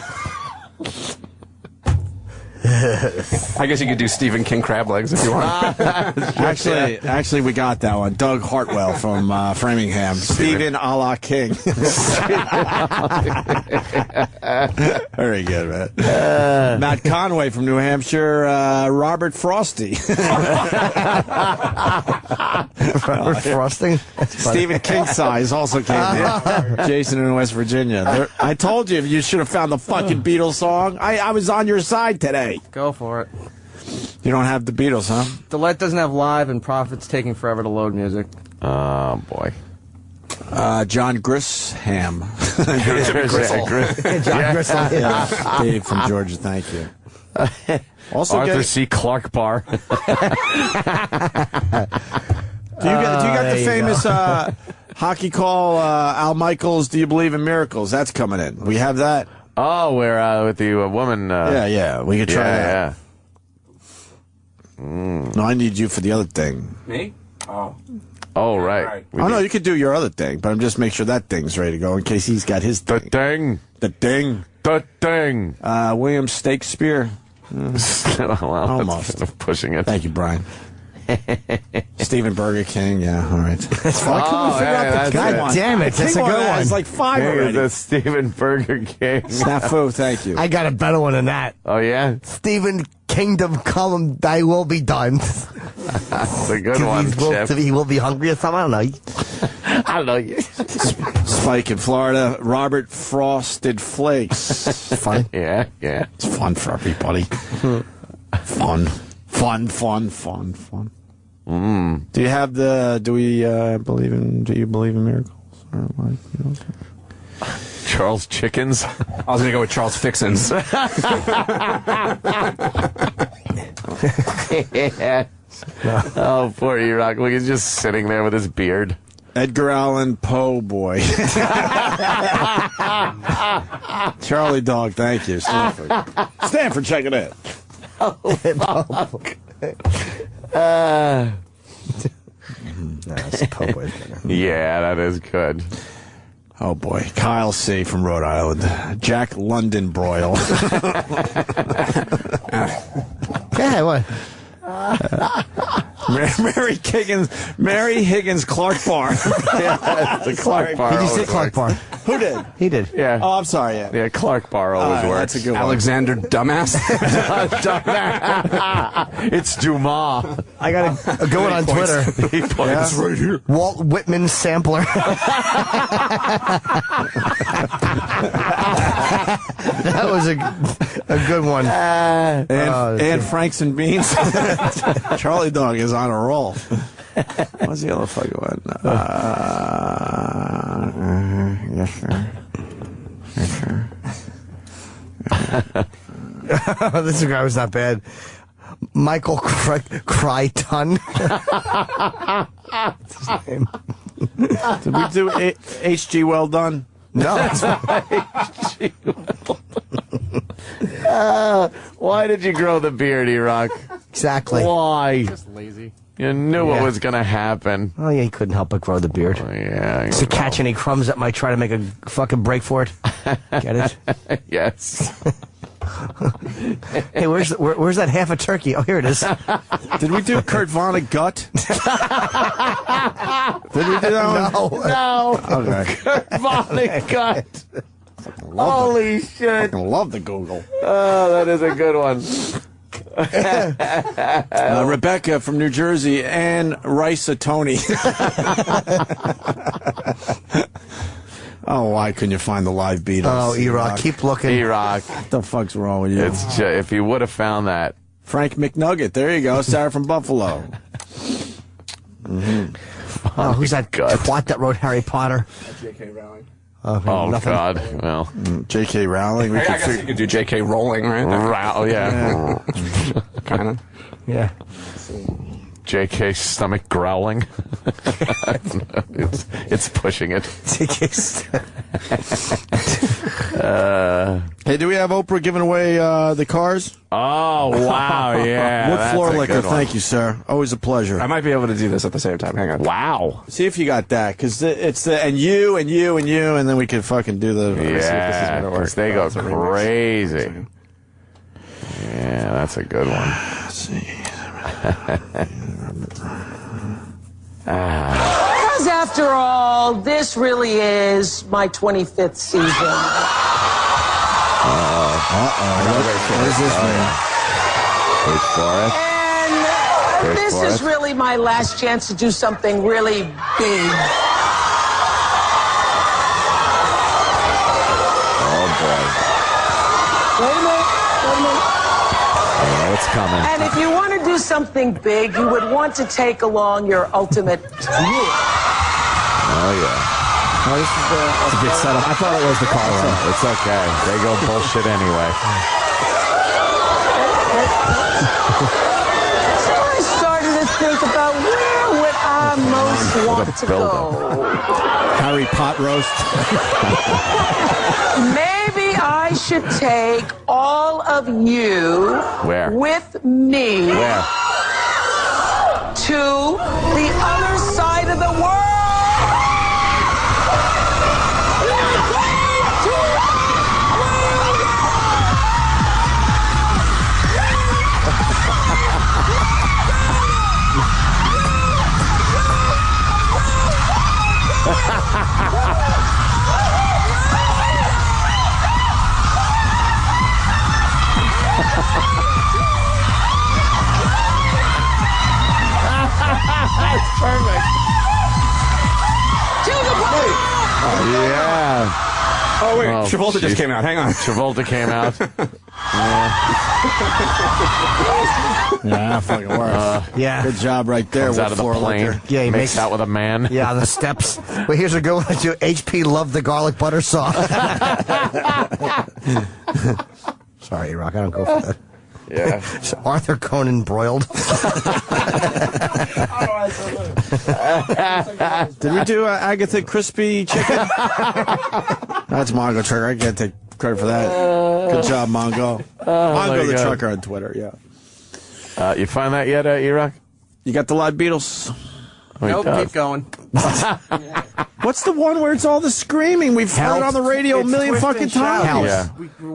I guess you could do Stephen King crab legs if you want. Actually, we got that one. Doug Hartwell from Framingham. Stephen a la King. Very good, man. Matt Conway from New Hampshire. Robert Frosty. Robert Frosting. Stephen King size also came in. Jason in West Virginia. I told you should have found the fucking Beatles song. I was on your side today. Go for it. You don't have the Beatles, huh? Delete doesn't have live, and Prophet's taking forever to load music. Oh, boy. John Grisham. John Grissom. Yeah. Dave from Georgia, thank you. Also, Arthur C. Clarke Bar. Do you got the famous hockey call, Al Michaels, Do You Believe in Miracles? That's coming in. We have that. Oh, where with the woman. Yeah. We could try that. Yeah. No, I need you for the other thing. Me? Oh. Oh, right. No, you could do your other thing, but I'm just make sure that thing's ready to go in case he's got his thing. The thing. William Shakespeare. Well, almost. That's pushing it. Thank you, Brian. Stephen Burger King, yeah, all right. That's fine. God damn it, that's a good one. It's like 5 already. That's Stephen Burger King. Snafu, thank you. I got a better one than that. Oh, yeah? Stephen Kingdom Come, Thy Will Be Done. That's a good one, Chip. He will be hungry or something, I don't know. Spike in Florida, Robert Frosted Flakes. Fun. Yeah. It's fun for everybody. Fun. Do you have the? Do you believe in miracles? Or like, Charles Chickens. I was gonna go with Charles Fixins. Yeah. Oh, poor E-Rock. Look, he's just sitting there with his beard. Edgar Allan Poe, boy. Charlie Dog, thank you. Stanford, check it out. Yeah, that is good. Oh boy, Kyle C. from Rhode Island, Jack London Broil. Yeah, what? Mary Higgins Clark Bar. Yeah, the Clark Bar. Did you say Clark Bar? Who did? He did. Yeah. Oh, I'm sorry. Yeah, Clark Bar always works. That's a good one. Alexander Dumbass. It's Dumas. I got a good one on Twitter. He points right here. Walt Whitman Sampler. That was a good one. And Franks and Beans. Charlie Dog is on a roll. What's the other fucking one? Yes, sir. This guy was not bad. Michael Crichton. That's his name. Did we do H.G. Well Done? No. H.G. Well Done. Why did you grow the beard, E-Rock? Exactly. Why? Just lazy. You knew what was going to happen. Oh, yeah, he couldn't help but grow the beard. Oh, yeah. To catch any crumbs that might try to make a fucking break for it. Get it? Yes. Hey, where's that half a turkey? Oh, here it is. Did we do Kurt Vonnegut? Did we do that one? No. Okay. Kurt Vonnegut. Holy shit. I love the Google. Oh, that is a good one. Rebecca from New Jersey, Ann Rice-A-Tony. Oh, why couldn't you find the live Beatles? Oh, E-Rock, keep looking. E-Rock. What the fuck's wrong with you? It's if you would have found that. Frank McNugget. There you go. Sarah from Buffalo. Mm-hmm. Oh, who's that twat that wrote Harry Potter? J.K. Rowling. Oh, nothing. God. Well. J.K. Rowling. I guess you could do J.K. Rowling, right? Yeah. Kind of. Yeah. JK's stomach growling. it's pushing it. Hey, do we have Oprah giving away the cars? Oh, wow, yeah. Wood floor liquor, thank you, sir. Always a pleasure. I might be able to do this at the same time. Hang on. Wow. See if you got that, because it's the, and you, and then we can fucking do the... Yeah, because they go crazy. Yeah, that's a good one. Let's see. Because after all, this really is my 25th season. What does this mean? Wait for it. And this is really my last chance to do something really big. Oh, boy. Wait a minute. Oh, it's coming. And if you want to do something big, you would want to take along your ultimate tour. Oh, yeah. Oh, this is It's a big setup. I thought it was the car run. It's okay. They go bullshit anyway. So I started to think about where would I most want to go. Harry Pot roast. Maybe I should take all of you Where? with me Where? to the other side of the world. That's perfect. To the Oh, yeah. Oh, wait. Travolta just came out. Hang on. Travolta came out. Yeah, that fucking works. Yeah. Good job right there. Comes out of the floor plane. liquor. Yeah, he makes out with a man. Yeah, on the steps. Well, here's a good one. HP loved the garlic butter sauce. Sorry, Rock. I don't go for that. Yeah. Arthur Conan broiled. Did we do Agatha Crispy chicken? That's Mongo Trucker. I can't take credit for that. Good job, Mongo. Mongo the Trucker on Twitter, yeah. You find that yet, E-Rock? You got the live Beatles? Nope, keep going. What's the one where it's all the screaming? We've heard it on the radio a million fucking times. Yeah.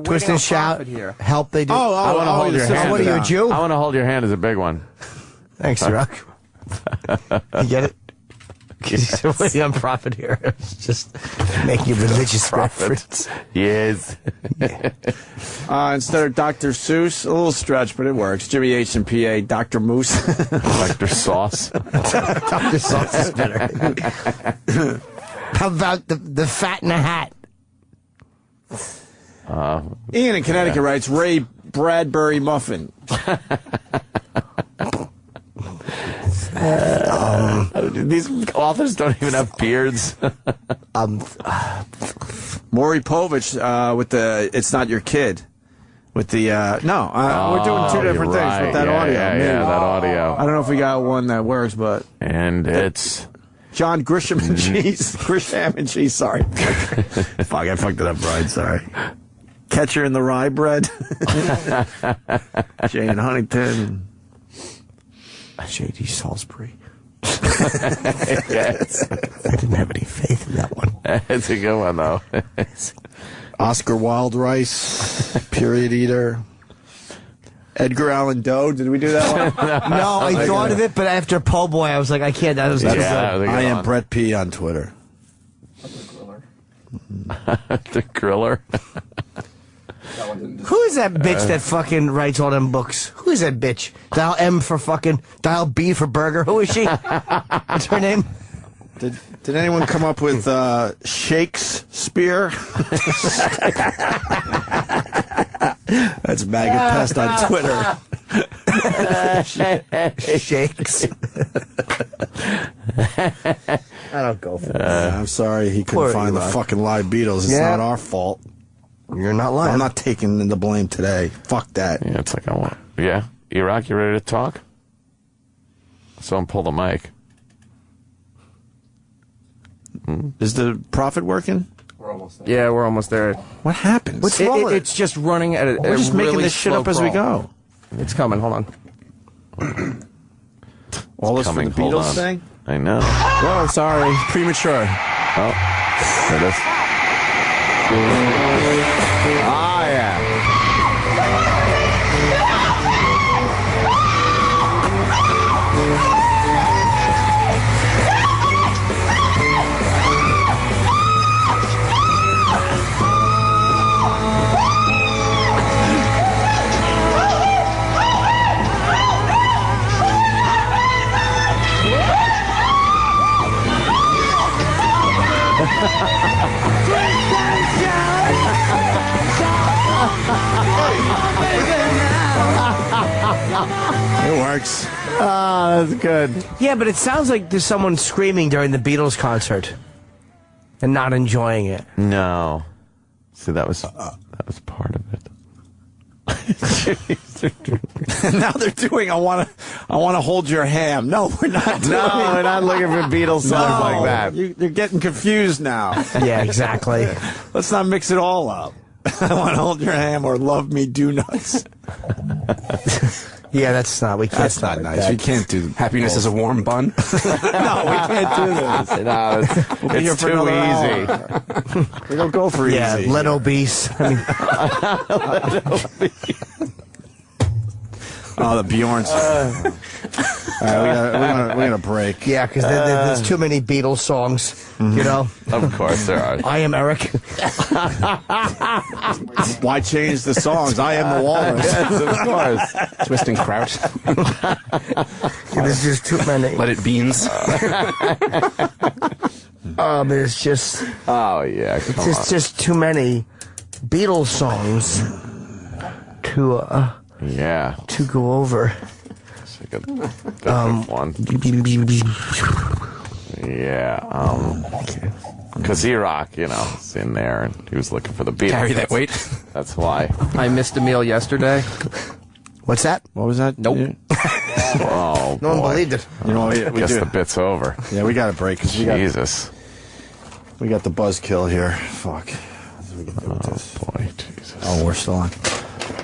Twist and shout. Help, they do. Oh, I want to hold your hand. What are you, a Jew? I want to hold your hand is a big one. Thanks, Rock. You get it? He's a young prophet here. It's just making a religious reference. Yes. Instead of Dr. Seuss, a little stretch, but it works. Jimmy H and PA, Dr. Moose. Dr. Sauce. Dr. Sauce is better. How about the Fat in a Hat? Ian in Connecticut writes, Ray Bradbury Muffin. These authors don't even have beards. Maury Povich with the It's Not Your Kid. With the, we're doing two different things with that audio. Yeah, that audio. I don't know if we got one that works, but. And it's. John Grisham and Cheese. Grisham and Cheese, sorry. Fuck, I fucked it up, Brian, sorry. Catcher in the Rye Bread. Jane Huntington. J.D. Salisbury. Yes. I didn't have any faith in that one. It's a good one, though. Oscar Wilde Rice. Period Eater. Edgar Allan Doe. Did we do that one? No, I thought of it, but after Po' Boy, I was like, I can't. That was too good. I am Brett P. on Twitter. The Griller. Who is that bitch that fucking writes all them books? Who is that bitch? Dial M for fucking, dial B for burger. Who is she? What's her name? Did anyone come up with Shakespeare? That's Maggot Pest on Twitter. Shakes. I don't go for that. I'm sorry he couldn't find the fucking live Beatles. It's not our fault. You're not lying. I'm not taking the blame today. Fuck that. Yeah, it's like I want. Yeah, E-Rock, you ready to talk? Someone pull the mic. Is the Prophet working? We're almost there. Yeah, we're almost there. What happened? What's wrong with it? It's just running at a We're just making really this shit slow up as we crawl. go. It's coming. Hold on. All this for the Hold Beatles on. thing? I know. Oh, sorry. Premature. Oh, there it is. Ah, yeah. It works. Ah, that's good. Yeah, but it sounds like there's someone screaming during the Beatles concert and not enjoying it. No. See, that was part of it. Now they're doing I wanna hold your ham. No, we're not doing No, we're not looking for Beatles songs like that. You're getting confused now. Yeah, exactly. Let's not mix it all up. I want to hold your ham or love me do nuts. Yeah, that's not. We can't. That's not nice. That. We can't do Happiness is a warm bun. No, we can't do this. No, it's for too another easy. We don't go for Yeah, easy. let obese. I mean, Oh, the Bjorn song. All right, we're gonna break. yeah, because there's too many Beatles songs. You know. Of course there are. I am Eric. Why change the songs? I am the walrus. Yes, of course. Twist and Kraut. There's just too many. Let it beans. There's just. Oh, yeah, come on. It's just too many Beatles songs to go over. That's a good one. Yeah, Kazirok, is in there, and he was looking for the Beatles. Carry that weight. That's why. I missed a meal yesterday. What's that? What was that? Nope. Oh, No one boy. believed it. You know, I we guess do. the bit's over. Yeah, we got to break because Jesus. we got the buzzkill here. Fuck. Boy, Jesus. Oh, we're still on.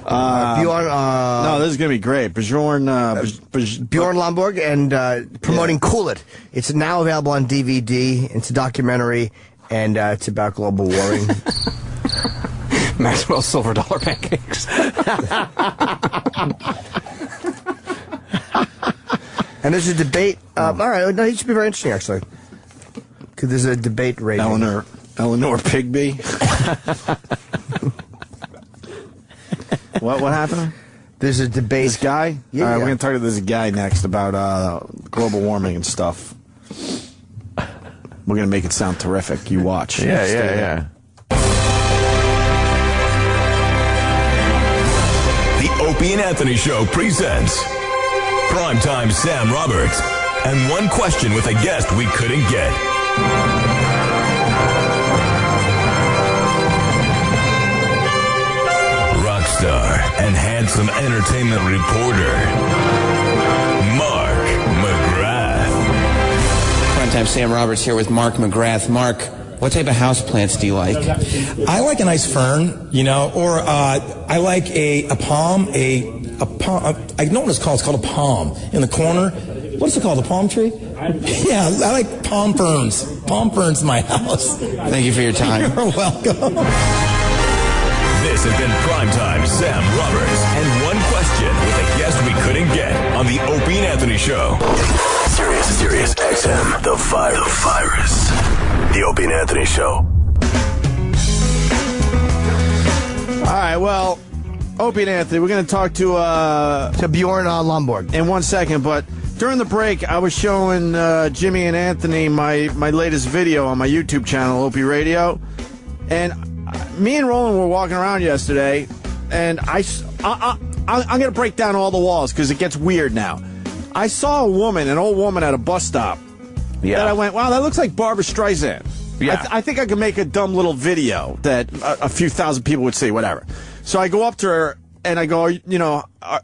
Bjorn. No, this is gonna be great. Bjorn Lomborg and promoting Cool It. It's now available on DVD. It's a documentary, and it's about global warming. Maxwell silver dollar pancakes. And there's a debate. All right, no, it should be very interesting, actually. Because there's a debate raging. Eleanor Pigby. What happened? There's a debate. This guy? Yeah, All right, yeah. we're going to talk to this guy next about global warming and stuff. We're going to make it sound terrific. You watch. Stay there. Yeah. The Opie and Anthony Show presents Primetime Sam Roberts and one question with a guest we couldn't get. Rock star and handsome entertainment reporter, Mark McGrath. Primetime Sam Roberts here with Mark McGrath. Mark, what type of house plants do you like? I like a nice fern, or I like a palm, a palm. I know what it's called. It's called a palm in the corner. What's it called? A palm tree? Yeah, I like palm ferns. Palm ferns in my house. Thank you for your time. You're welcome. This has been Primetime Sam Roberts and one question with a guest we couldn't get on the Opie and Anthony Show. Sirius XM, the virus. The Opie and Anthony Show. All right, well, Opie and Anthony, we're going to talk to Bjorn Lomborg in 1 second, but during the break, I was showing Jimmy and Anthony my latest video on my YouTube channel, Opie Radio, and me and Roland were walking around yesterday, and I'm going to break down all the walls because it gets weird now. I saw an old woman at a bus stop. Yeah. That I went, wow, that looks like Barbara Streisand. Yeah. I think I could make a dumb little video that a few thousand people would see, whatever. So I go up to her and I go,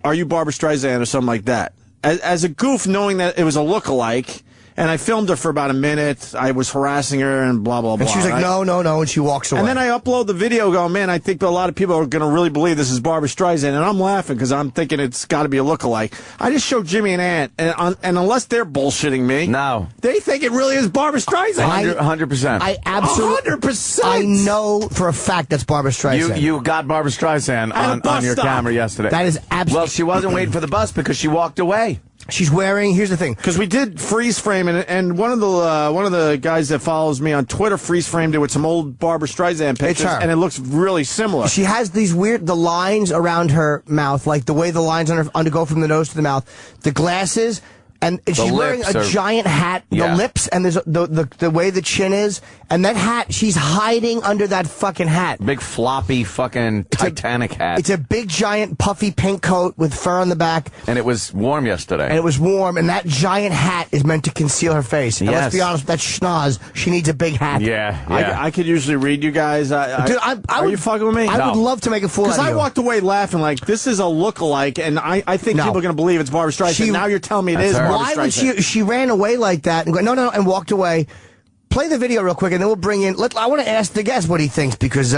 are you Barbara Streisand or something like that? as a goof, knowing that it was a lookalike. And I filmed her for about a minute. I was harassing her and blah, blah, blah. And she was like, no, and she walks away. And then I upload the video going, man, I think a lot of people are going to really believe this is Barbra Streisand. And I'm laughing because I'm thinking it's got to be a lookalike. I just showed Jimmy and Ant, and unless they're bullshitting me, no, they think it really is Barbra Streisand. 100%. I absolutely 100%. I know for a fact that's Barbra Streisand. You got Barbra Streisand on your camera yesterday. That is absolutely. Well, she wasn't waiting for the bus because she walked away. She's wearing. Here's the thing, because we did freeze frame, and one of the guys that follows me on Twitter freeze framed it with some old Barbra Streisand pictures, and it looks really similar. She has these the lines around her mouth, like the way the lines go from the nose to the mouth, the glasses. And she's wearing a giant hat, the lips, and there's the way the chin is, and that hat, she's hiding under that fucking hat. Big floppy fucking Titanic hat. It's a big giant puffy pink coat with fur on the back. And it was warm yesterday. And that giant hat is meant to conceal her face. And let's be honest, that schnoz, she needs a big hat. Yeah. I could usually read you guys. Dude, are you fucking with me? I would love to make a fool out of you. Because I walked away laughing like, this is a lookalike, and I think people are going to believe it's Barbra Streisand. Now you're telling me it is Barbra Streisand. Why would she ran away like that and go, no, and walked away. Play the video real quick, and then we'll bring in. I want to ask the guest what he thinks because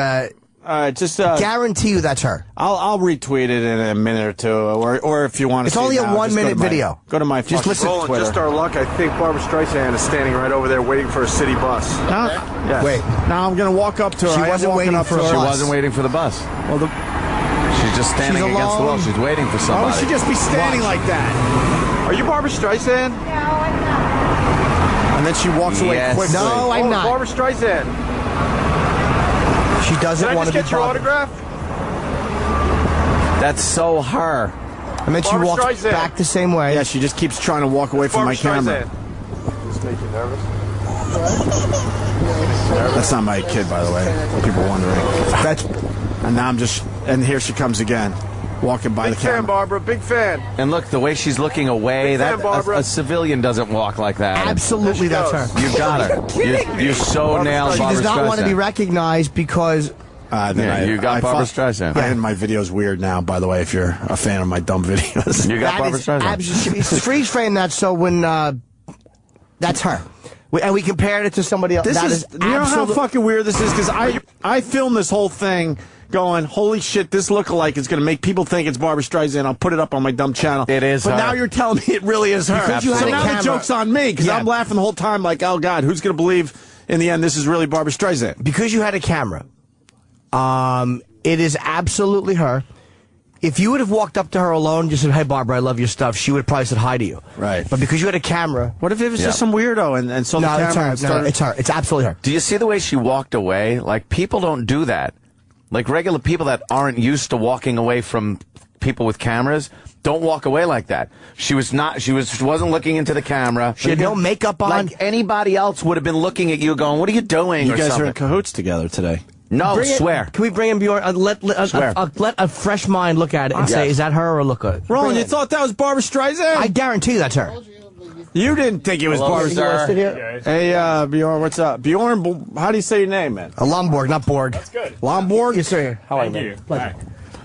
guarantee you that's her. I'll retweet it in a minute or two, or if you want to. It's only a 1 minute video. Go to my just listen. Twitter. Just our luck. I think Barbra Streisand is standing right over there waiting for a city bus. Yes. Wait. Now I'm going to walk up to her. She wasn't waiting for a bus. She wasn't waiting for the bus. Well, she's just standing against the wall. She's waiting for somebody. Why would she just be standing like that? Are you Barbra Streisand? No, I'm not. And then she walks away quickly. No, I'm not. Barbra Streisand. She doesn't want to be Can I just get your autograph? That's so her. And then she walks back the same way. Yeah, she just keeps trying to walk away from my camera. Just make you nervous? That's not my kid, by the way. People wondering. And now and here she comes again. Walking by the camera. Big fan, Barbara. Big fan. And look, the way she's looking away, a civilian doesn't walk like that. Absolutely, that's her. You got her. You so nailed She Barbra does not Streisand. want to be recognized because... you got Barbra Streisand. And my video's weird now, by the way, if you're a fan of my dumb videos. You got Barbra Streisand. Freeze frame that so when... that's her. And we compared it to somebody else. You know how fucking weird this is? Because I filmed this whole thing going, holy shit, this lookalike is going to make people think it's Barbra Streisand. I'll put it up on my dumb channel. It is But her. now you're telling me it really is her. So now the joke's on me, because I'm laughing the whole time like, oh, God, who's going to believe in the end this is really Barbra Streisand? Because you had a camera, it is absolutely her. If you would have walked up to her alone and just said, hey, Barbara, I love your stuff, she would have probably said hi to you. Right. But because you had a camera... What if it was just some weirdo and so the camera... It's her. It's her. It's absolutely her. Do you see the way she walked away? Like, people don't do that. Like, regular people that aren't used to walking away from people with cameras don't walk away like that. She wasn't looking into the camera. She had no makeup on. Like anybody else would have been looking at you going, what are you doing? You guys are in cahoots together today. No, swear. Can we bring in Bjorn? Let a fresh mind look at it and say, is that her or look at it? Roland, you thought that was Barbra Streisand? I guarantee you that's her. You didn't think it was Barbra Streisand. Hey, Bjorn, what's up? Bjorn, how do you say your name, man? Lomborg, not Borg. That's good. Lomborg? Yes, sir. How are you?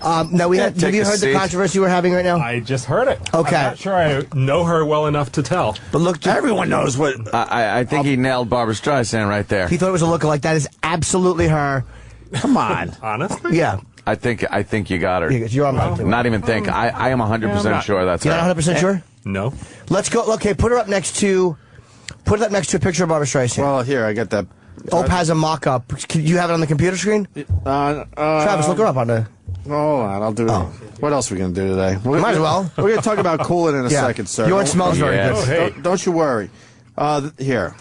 Now have you heard the controversy we're having right now? I just heard it. Okay. I'm not sure I know her well enough to tell. But look, everyone knows what... I think he nailed Barbra Streisand right there. He thought it was a lookalike. That is absolutely her. Come on. Honestly? Yeah. I think you got her. You're on my Not even think. I am 100% sure that's her. You're not 100% sure? No. Let's go. Okay, put it up next to a picture of Barbra Streisand. Well, here, I got that. Ope has a mock-up. Can you have it on the computer screen? Travis, look her up on the... Hold on, I'll do it. What else are we going to do today? Might as well. We're going to talk about cooling in a second, sir. Yours smells very good. Oh, hey. Don't you worry. Here.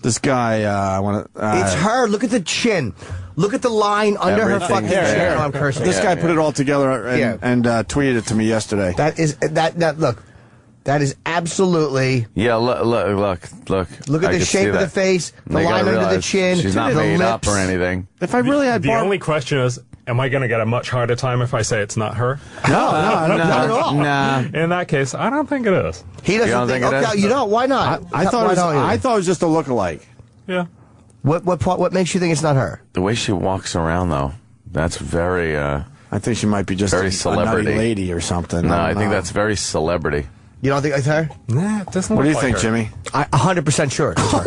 This guy, I want to... it's her. Look at the chin. Look at the line under her fucking chin. Oh, I'm cursing. This guy put it all together and tweeted it to me yesterday. That is... Look. That is absolutely... Yeah, look. Look at the shape of the face, the line under the chin, she's not the made lips. up or anything. If I really had the only question is, am I going to get a much harder time if I say it's not her? No, not at all. Nah. In that case, I don't think it is. He doesn't think it is? You don't? Why not? I thought it was just a lookalike. Yeah. What makes you think it's not her? The way she walks around, though, that's very... I think she might be just very a celebrity nutty lady or something. No, I think that's very celebrity. You don't think it's her? Nah, it doesn't What do look you like think, her. Jimmy? I 100% sure it's her.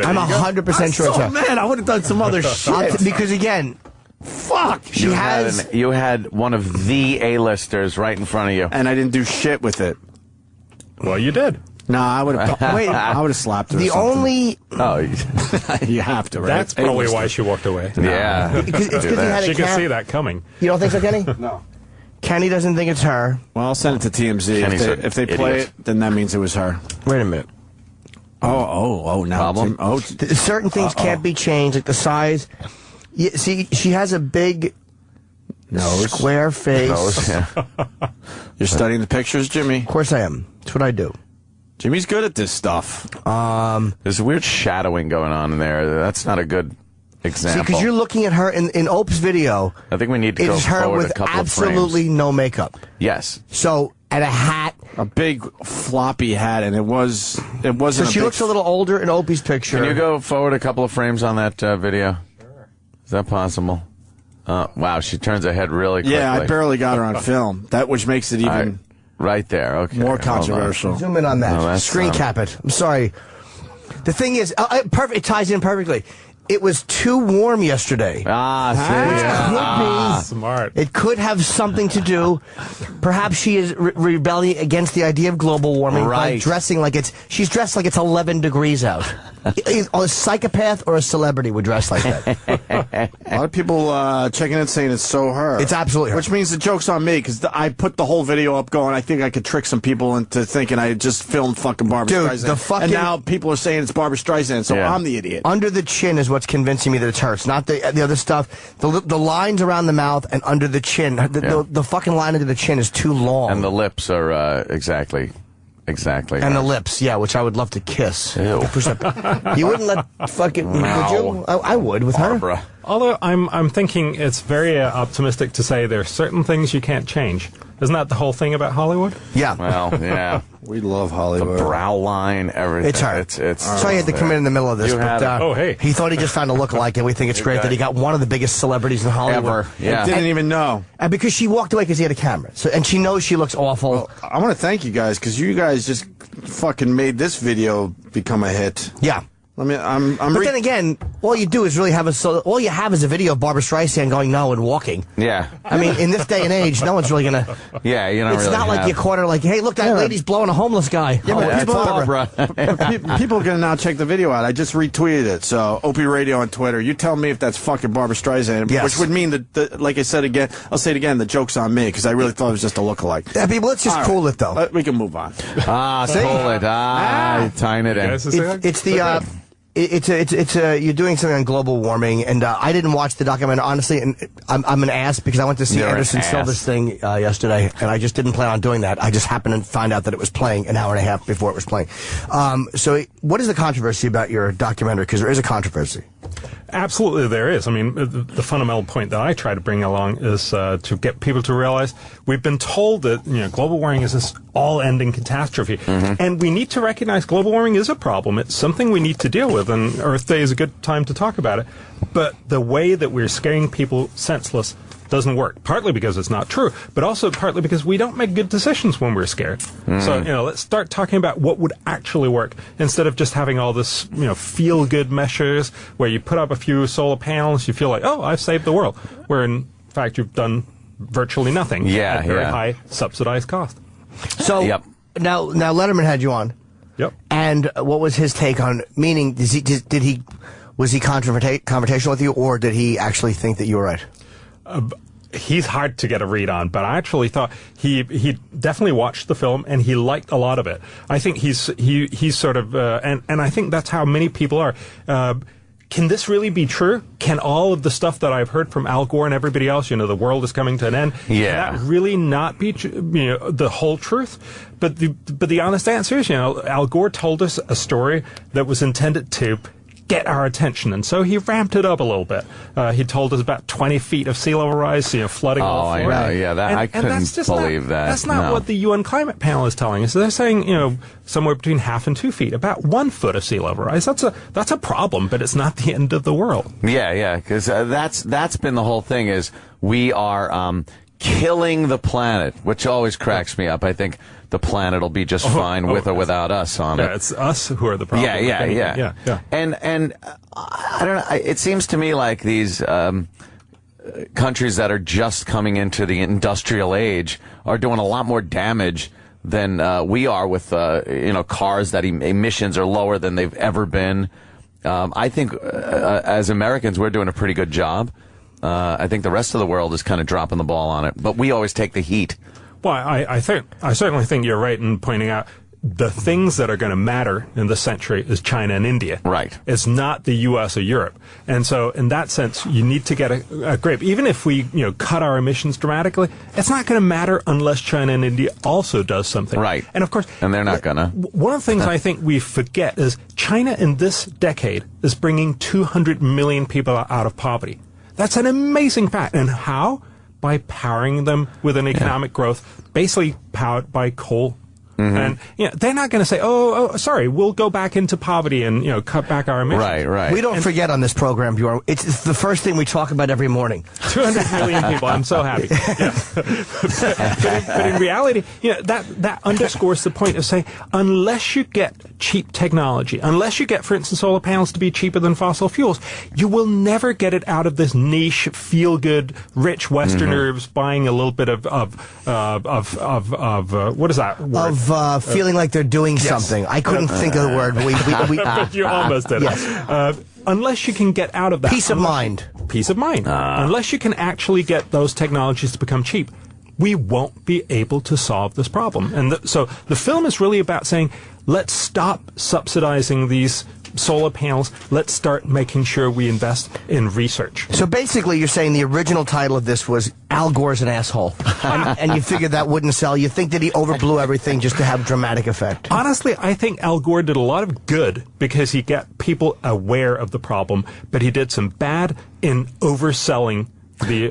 I'm 100% sure it's her. Oh man, I would have done some other shit. Because again, fuck, she has. You had one of the A-listers right in front of you, and I didn't do shit with it. Well, you did. No, I would have. Wait, I would have slapped her. The or something. only. Oh, you have to, right? That's probably why she walked away. Yeah. It's because he had a She could cam- see that coming. You don't think so, Kenny? No. Kenny doesn't think it's her. Well, I'll send it to TMZ. Kenny's If they play idiot. it, then that means it was her. Wait a minute. Oh, now. Problem? Certain things can't be changed, like the size. See, she has a big nose, square face. Nose, yeah. You're studying the pictures, Jimmy? Of course I am. That's what I do. Jimmy's good at this stuff. There's weird shadowing going on in there. That's not a good example. See, because you're looking at her in Ope's video. I think we need to It go is her forward with a couple absolutely of frames. no makeup. Yes. So, and a hat. A big floppy hat, and it wasn't. So she looks a little older in Opie's picture. Can you go forward a couple of frames on that video? Sure. Is that possible? Wow, she turns her head really quickly. Yeah, I barely got her on film. Which makes it even right there. Okay, more controversial. Zoom in on that. No, Screen cap it. I'm sorry. The thing is, perfect. It ties in perfectly. It was too warm yesterday. Smart. It could have something to do. Perhaps she is rebelling against the idea of global warming by dressing like she's dressed like it's 11 degrees out. A psychopath or a celebrity would dress like that. A lot of people checking in saying it's so her. It's absolutely her. Which means the joke's on me, because I put the whole video up going, I think I could trick some people into thinking I just filmed fucking Barbra Streisand. And now people are saying it's Barbra Streisand, so I'm the idiot. Under the chin is what's convincing me that it's her. It's not the other stuff. The lines around the mouth and under the chin. The fucking line under the chin is too long. And the lips are exactly. And the lips, yeah, which I would love to kiss. Ew. You wouldn't let fucking... No. Would you? I would with Barbara. her. Although I'm thinking it's very optimistic to say there are certain things you can't change. Isn't that the whole thing about Hollywood? Yeah. Well, yeah. We love Hollywood. The brow line, everything. It's her. It's so he had to come in the middle of this. You had But, oh, hey. He thought he just found a lookalike, and we think it's great that he got one of the biggest celebrities in Hollywood. Ever. Yeah. I didn't even know. And because she walked away because he had a camera. And she knows she looks awful. Well, I want to thank you guys, because you guys just fucking made this video become a hit. Yeah. I mean, I'm But then again, all you do is really have all you have is a video of Barbra Streisand going no and walking. Yeah. I mean, in this day and age, no one's really gonna. Yeah, you don't It's really not like you caught her like, hey, look, that lady's blowing a homeless guy. Yeah, but that's people, Barbara. people can now check the video out. I just retweeted it. So, Opie Radio on Twitter. You tell me if that's fucking Barbra Streisand, Yes. which would mean that, like I said again, I'll say it again, the joke's on me, because I really thought it was just a lookalike. Yeah, people, let's just All cool right. it, though. We can move on. Pull it. Tying it in. It's the. You're doing something on global warming, and I didn't watch the documentary, honestly, and I'm an ass because I went to see You're an Anderson ass. Silva's thing yesterday, and I just didn't plan on doing that. I just happened to find out that it was playing an hour and a half before it was playing. So what is the controversy about your documentary? Because there is a controversy. Absolutely, there is. I mean, the fundamental point that I try to bring along is to get people to realize we've been told that global warming is this all-ending catastrophe, and we need to recognize global warming is a problem. It's something we need to deal with, and Earth Day is a good time to talk about it. But the way that we're scaring people senseless doesn't work. Partly because it's not true, but also partly because we don't make good decisions when we're scared. So, let's start talking about what would actually work instead of just having all this, feel-good measures where you put up a few solar panels, you feel like, oh, I've saved the world, where in fact you've done virtually nothing at very high subsidized cost. So now Letterman had you on. Yep. And what was his take on? Meaning, was he confrontational with you, or did he actually think that you were right? He's hard to get a read on, but I actually thought he definitely watched the film and he liked a lot of it. I think he's sort of and I think that's how many people are. Can this really be true? Can all of the stuff that I've heard from Al Gore and everybody else, the world is coming to an end, can that really not be the whole truth? But the honest answer is, Al Gore told us a story that was intended to get our attention, and so he ramped it up a little bit. He told us about 20 feet of sea level rise, flooding all the floor. I know, yeah, I couldn't believe that. That's not what the UN climate panel is telling us. They're saying, somewhere between 1.5 and 2 feet, about 1 foot of sea level rise. That's a problem, but it's not the end of the world. Yeah, because that's been the whole thing is we are killing the planet, which always cracks me up. I think the planet will be just fine with or without us on it. Yeah, it's us who are the problem. Yeah. And I don't know. It seems to me like these countries that are just coming into the industrial age are doing a lot more damage than we are with cars that emissions are lower than they've ever been. I think as Americans we're doing a pretty good job. I think the rest of the world is kind of dropping the ball on it, but we always take the heat. Well, I certainly think you're right in pointing out the things that are going to matter in this century is China and India. Right. It's not the U.S. or Europe. And so in that sense, you need to get a grip. Even if we cut our emissions dramatically, it's not going to matter unless China and India also does something. Right. And of course... And they're not going to. One of the things I think we forget is China in this decade is bringing 200 million people out of poverty. That's an amazing fact. And how? By powering them with an economic growth, basically powered by coal. And they're not going to say, oh, sorry, we'll go back into poverty and cut back our emissions. Right. We don't forget on this program, Bjorn. It's the first thing we talk about every morning. 200 million people. I'm so happy. But in reality, that underscores the point of saying, unless you get cheap technology, unless you get, for instance, solar panels to be cheaper than fossil fuels, you will never get it out of this niche, feel-good, rich Westerners buying a little bit of what is that word? Feeling like they're doing something. I couldn't think of the word. But you almost did. Yes. Unless you can get out of that. Peace of mind. Unless you can actually get those technologies to become cheap, we won't be able to solve this problem. And so the film is really about saying, let's stop subsidizing these solar panels. Let's start making sure we invest in research. So basically, you're saying the original title of this was Al Gore's an asshole, and you figured that wouldn't sell. You think that he overblew everything just to have dramatic effect. Honestly, I think Al Gore did a lot of good because he got people aware of the problem, but he did some bad in overselling the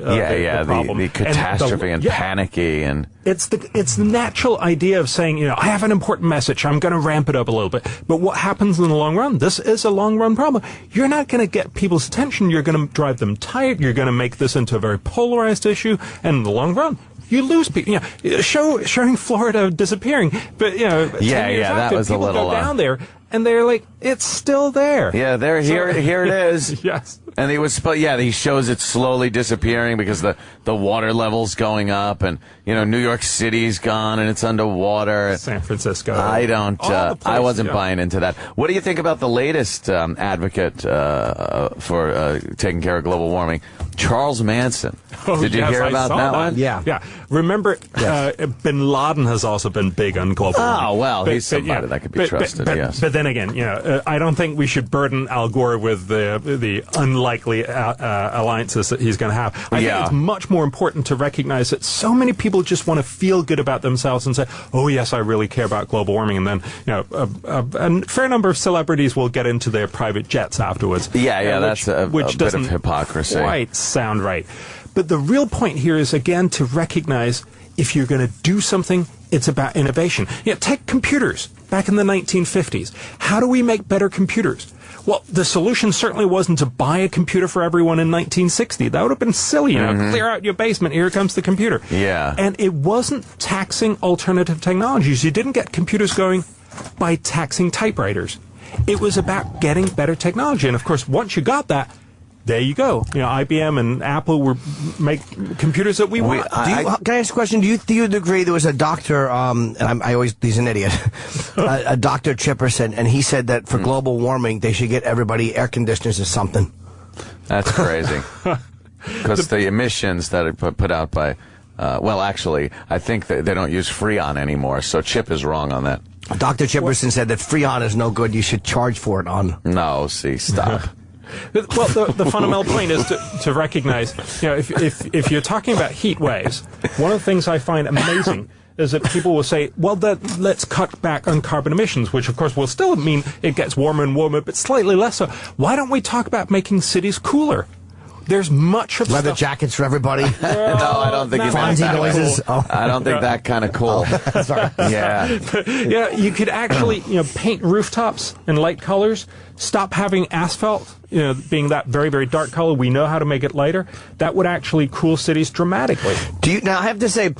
problem. The catastrophe and panicky and it's the natural idea of saying, I have an important message, I'm going to ramp it up a little bit. But what happens in the long run? This is a long run problem. You're not going to get people's attention. You're going to drive them tired. You're going to make this into a very polarized issue, and in the long run, you lose people. Showing Florida disappearing, but 10 years that after, was a people little go down there. And they're like, it's still there. Yeah, here it is. Yes. And he shows it slowly disappearing because the water level's going up, and New York City's gone and it's underwater. San Francisco. I wasn't buying into that. What do you think about the latest advocate for taking care of global warming, Charles Manson? Did you hear about that one? Yeah. Remember, Bin Laden has also been big on global warming. Oh, well, he's somebody that could be trusted, yes. But then again, I don't think we should burden Al Gore with the unlikely alliances that he's going to have. I think it's much more important to recognize that so many people just want to feel good about themselves and say, oh, yes, I really care about global warming. And then, a fair number of celebrities will get into their private jets afterwards. That's a bit of hypocrisy. Quite sound right. But the real point here is, again, to recognize if you're going to do something, it's about innovation. Take computers back in the 1950s. How do we make better computers? Well, the solution certainly wasn't to buy a computer for everyone in 1960. That would have been silly, clear out your basement, here comes the computer. Yeah. And it wasn't taxing alternative technologies. You didn't get computers going by taxing typewriters. It was about getting better technology. And of course, once you got that, there you go. IBM and Apple were make computers that we want. Can I ask a question? Do you agree there was a doctor, and he's an idiot, a Dr. Chipperson, and he said that for global warming, they should get everybody air conditioners or something. That's crazy. Because the emissions that are put out by, actually, I think that they don't use Freon anymore, so Chip is wrong on that. Dr. Chipperson said that Freon is no good. You should charge for it on. No, stop. Well, the fundamental point is to recognize, if you're talking about heat waves, one of the things I find amazing is that people will say, well, let's cut back on carbon emissions, which of course will still mean it gets warmer and warmer, but slightly less so. Why don't we talk about making cities cooler? there's much of leather stuff. jackets for everybody. No, I don't think Fonzie noises. Cool. I don't think that kind of cool. Sorry. Yeah. Yeah, you could actually, paint rooftops in light colors. Stop having asphalt, being that very, very dark color. We know how to make it lighter. That would actually cool cities dramatically. Now, I have to say,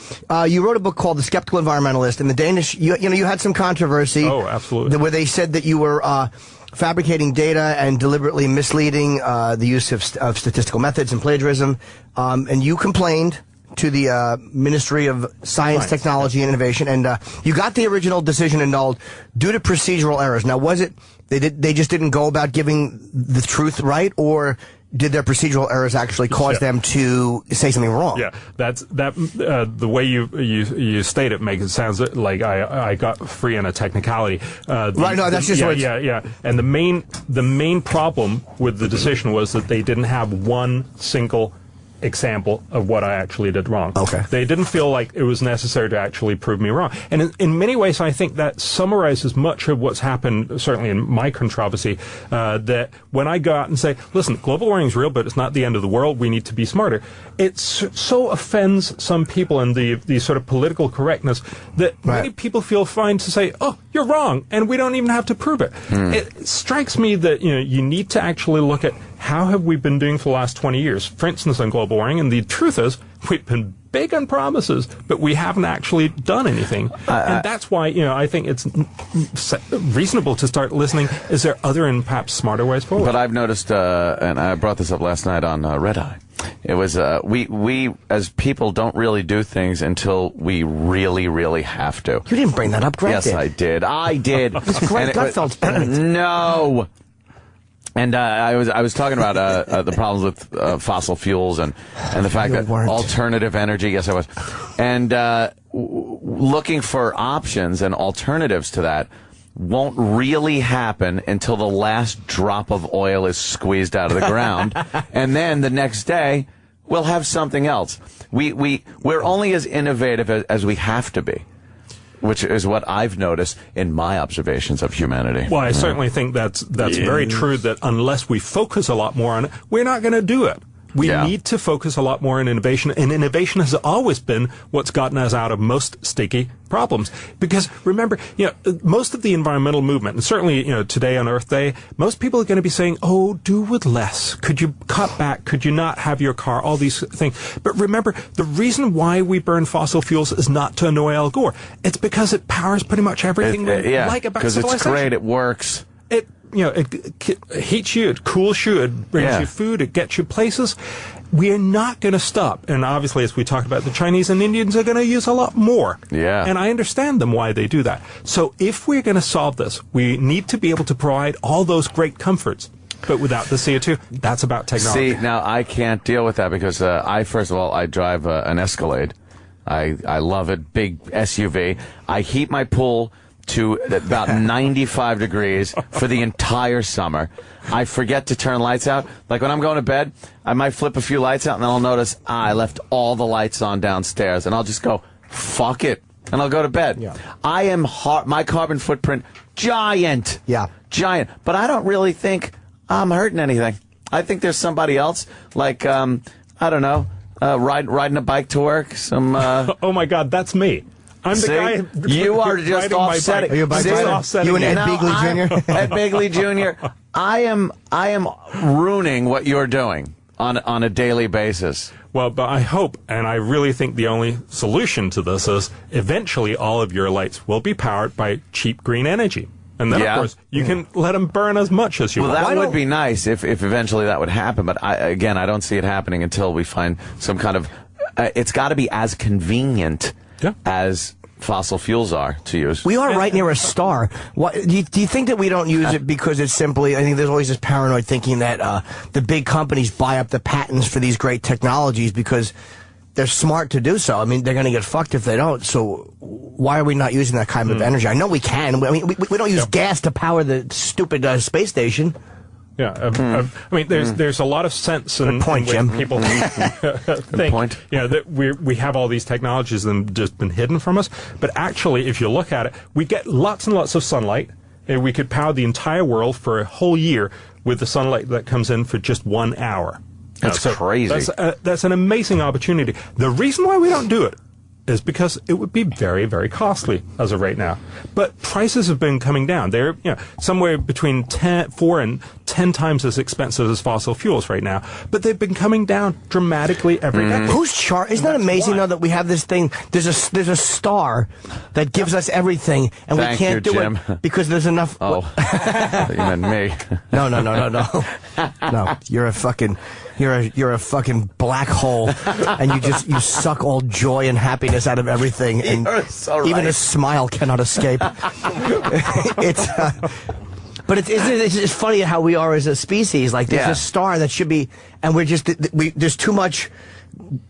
you wrote a book called The Skeptical Environmentalist, and the Danish, you had some controversy. Oh, absolutely. Where they said that you were fabricating data and deliberately misleading the use of statistical methods and plagiarism, and you complained to the Ministry of Science, Technology, and Innovation, and you got the original decision annulled due to procedural errors. Now, was it they just didn't go about giving the truth right, or did their procedural errors actually cause them to say something wrong? Yeah, the way you state it makes it sound like I got free on a technicality. Right, no, that's just what it's... Yeah. And the main problem with the decision was that they didn't have one single example of what I actually did wrong. Okay. They didn't feel like it was necessary to actually prove me wrong. And in many ways, I think that summarizes much of what's happened, certainly in my controversy, that when I go out and say, listen, global warming is real, but it's not the end of the world, we need to be smarter, it so offends some people in the sort of political correctness that many people feel fine to say, oh, you're wrong, and we don't even have to prove it. It strikes me that you need to actually look at how have we been doing for the last 20 years, for instance, on global warming, and the truth is we've been big on promises, but we haven't actually done anything. And that's why, I think it's reasonable to start listening. Is there other and perhaps smarter ways forward? But I've noticed, and I brought this up last night on Red Eye, it was, we as people don't really do things until we really, really have to. You didn't bring that up, Greg. Yes, I did. I did. It was Greg Gutfeld's No. And I was talking about the problems with fossil fuels and the fact that alternative energy. Yes, I was, and looking for options and alternatives to that won't really happen until the last drop of oil is squeezed out of the ground, and then the next day we'll have something else. We're only as innovative as we have to be, which is what I've noticed in my observations of humanity. Well, I certainly think that's very true, that unless we focus a lot more on it, we're not going to do it. We need to focus a lot more on innovation, and innovation has always been what's gotten us out of most sticky problems. Because remember, most of the environmental movement, and certainly, today on Earth Day, most people are going to be saying, oh, do with less. Could you cut back? Could you not have your car? All these things. But remember, the reason why we burn fossil fuels is not to annoy Al Gore. It's because it powers pretty much everything we like about civilization. Because it's great, it works. It heats you, it cools you, it brings you food, it gets you places. We're not going to stop. And obviously, as we talked about, the Chinese and Indians are going to use a lot more. Yeah. And I understand them why they do that. So if we're going to solve this, we need to be able to provide all those great comforts. But without the CO2, that's about technology. See, now I can't deal with that because first of all, I drive an Escalade. I love it, big SUV. I heat my pool to about 95 degrees for the entire summer. I forget to turn lights out. Like when I'm going to bed, I might flip a few lights out and then I'll notice, I left all the lights on downstairs, and I'll just go, fuck it, and I'll go to bed. Yeah. I am my carbon footprint, giant. Yeah. Giant. But I don't really think I'm hurting anything. I think there's somebody else, like, I don't know, riding a bike to work, some... Oh my God, that's me. I'm the guy. You are just offsetting. Are you a bike rider? You and Ed Begley Jr.? Ed Begley Jr. I am ruining what you're doing on a daily basis. Well, but I hope, and I really think the only solution to this is eventually all of your lights will be powered by cheap green energy. And then, of course, you can let them burn as much as you want. Well, that would be nice if eventually that would happen. But I don't see it happening until we find some kind of... it's got to be as convenient as fossil fuels are to use. We are right near a star. What, do you think that we don't use it because it's simply, I think there's always this paranoid thinking that the big companies buy up the patents for these great technologies because they're smart to do so. I mean, they're going to get fucked if they don't. So why are we not using that kind of energy? I know we can. I mean, we don't use gas to power the stupid space station. Yeah, I mean, there's a lot of sense in point, Jim. People think, that we have all these technologies and just been hidden from us. But actually, if you look at it, we get lots and lots of sunlight, and we could power the entire world for a whole year with the sunlight that comes in for just 1 hour. That's crazy. That's an amazing opportunity. The reason why we don't do it is because it would be very, very costly as of right now. But prices have been coming down. They're somewhere between 4 and 10 times as expensive as fossil fuels right now. But they've been coming down dramatically every decade. Isn't that amazing though that we have this thing? There's a star that gives us everything, and we can't do Jim. it because there's enough. Oh, you meant me. No. No, you're a fucking black hole, and you suck all joy and happiness out of everything, and even a smile cannot escape. But it's funny how we are as a species. Like there's a star that should be, and there's too much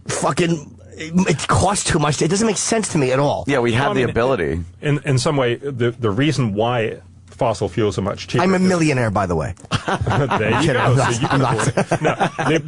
fucking. It costs too much. It doesn't make sense to me at all. Yeah, we have the ability. In some way, the reason why fossil fuels are much cheaper. I'm a millionaire, by the way. There you go. I'm not.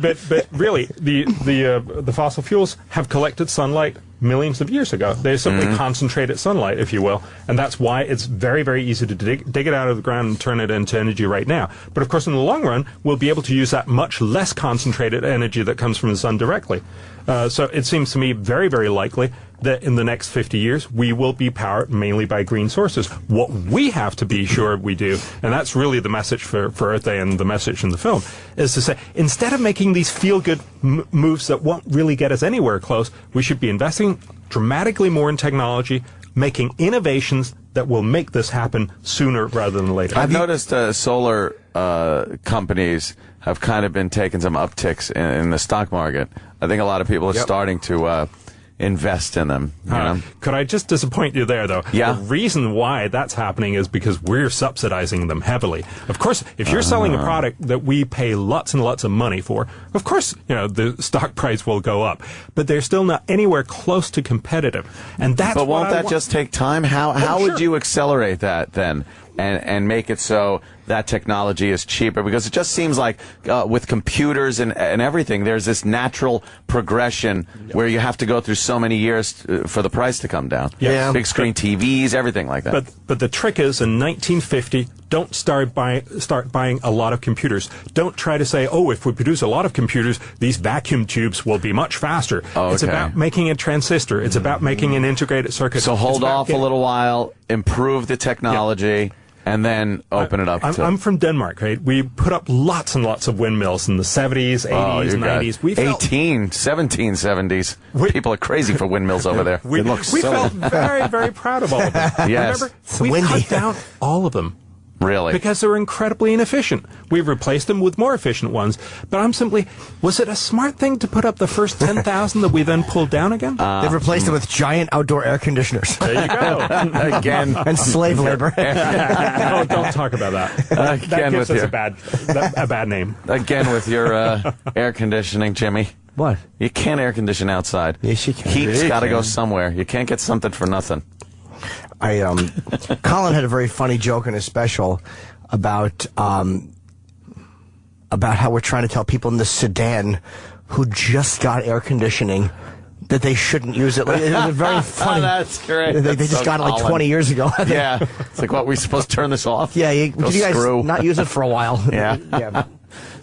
But really, the fossil fuels have collected sunlight millions of years ago. They simply concentrated sunlight, if you will, and that's why it's very, very easy to dig it out of the ground and turn it into energy right now. But of course, in the long run, we'll be able to use that much less concentrated energy that comes from the sun directly. So it seems to me very, very likely that in the next 50 years, we will be powered mainly by green sources. What we have to be sure we do, and that's really the message for Earth Day and the message in the film, is to say, instead of making these feel-good moves that won't really get us anywhere close, we should be investing dramatically more in technology, making innovations that will make this happen sooner rather than later. I've noticed solar companies have kind of been taking some upticks in the stock market. I think a lot of people are starting to invest in them. You know? Could I just disappoint you there, though? Yeah. The reason why that's happening is because we're subsidizing them heavily. Of course, if you're selling a product that we pay lots and lots of money for, of course, the stock price will go up. But they're still not anywhere close to competitive. And that's But won't that just take time? How would you accelerate that then? And make it so that technology is cheaper? Because it just seems like with computers and everything, there's this natural progression where you have to go through so many years for the price to come down. Yeah. Big screen TVs, everything like that. But the trick is, in 1950, don't start buying a lot of computers. Don't try to say, oh, if we produce a lot of computers, these vacuum tubes will be much faster. Okay. It's about making a transistor. It's about making an integrated circuit. So hold off a little while, improve the technology. Yeah. And then open it up. I'm from Denmark, right? We put up lots and lots of windmills in the 70s, 80s, 90s. We felt 1770s. People are crazy for windmills over there. We felt very, very proud of all of them. Yes. Remember, we cut down all of them. Really? Because they were incredibly inefficient. We've replaced them with more efficient ones. But I'm simply, was it a smart thing to put up the first 10,000 that we then pulled down again? They've replaced them with giant outdoor air conditioners. There you go. Again. And slave labor. Oh, don't talk about that. That gives us a bad name. Again with your air conditioning, Jimmy. What? You can't air condition outside. Yes, you can. Heat's got to go somewhere. You can't get something for nothing. Colin had a very funny joke in his special about how we're trying to tell people in the Sudan who just got air conditioning that they shouldn't use it. It was very funny. That's great. They just got it like 20 years ago. Yeah. It's like, what, we supposed to turn this off? Yeah, you guys not use it for a while. Yeah.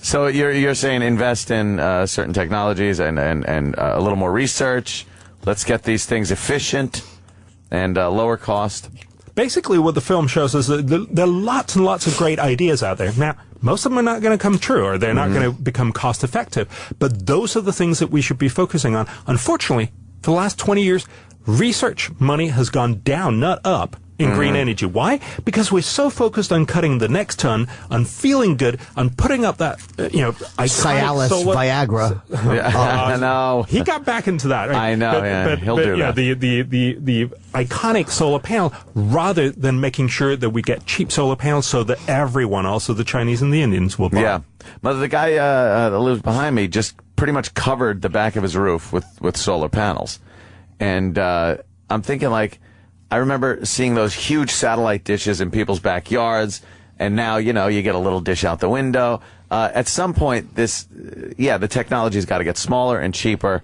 So you're saying invest in certain technologies and a little more research. Let's get these things efficient and lower cost. Basically, what the film shows is that there are lots and lots of great ideas out there. Now, most of them are not going to come true, or they're not going to become cost effective. But those are the things that we should be focusing on. Unfortunately, for the last 20 years, research money has gone down, not up, in green energy. Why? Because we're so focused on cutting the next ton, on feeling good, on putting up that, Cialis, Viagra. I know. He got back into that. Right? I know. He'll do that. The iconic solar panel, rather than making sure that we get cheap solar panels so that everyone, also the Chinese and the Indians, will buy. Yeah. But the guy that lives behind me just pretty much covered the back of his roof with solar panels. And I'm thinking, like, I remember seeing those huge satellite dishes in people's backyards, and now, you get a little dish out the window. At some point, the technology's got to get smaller and cheaper,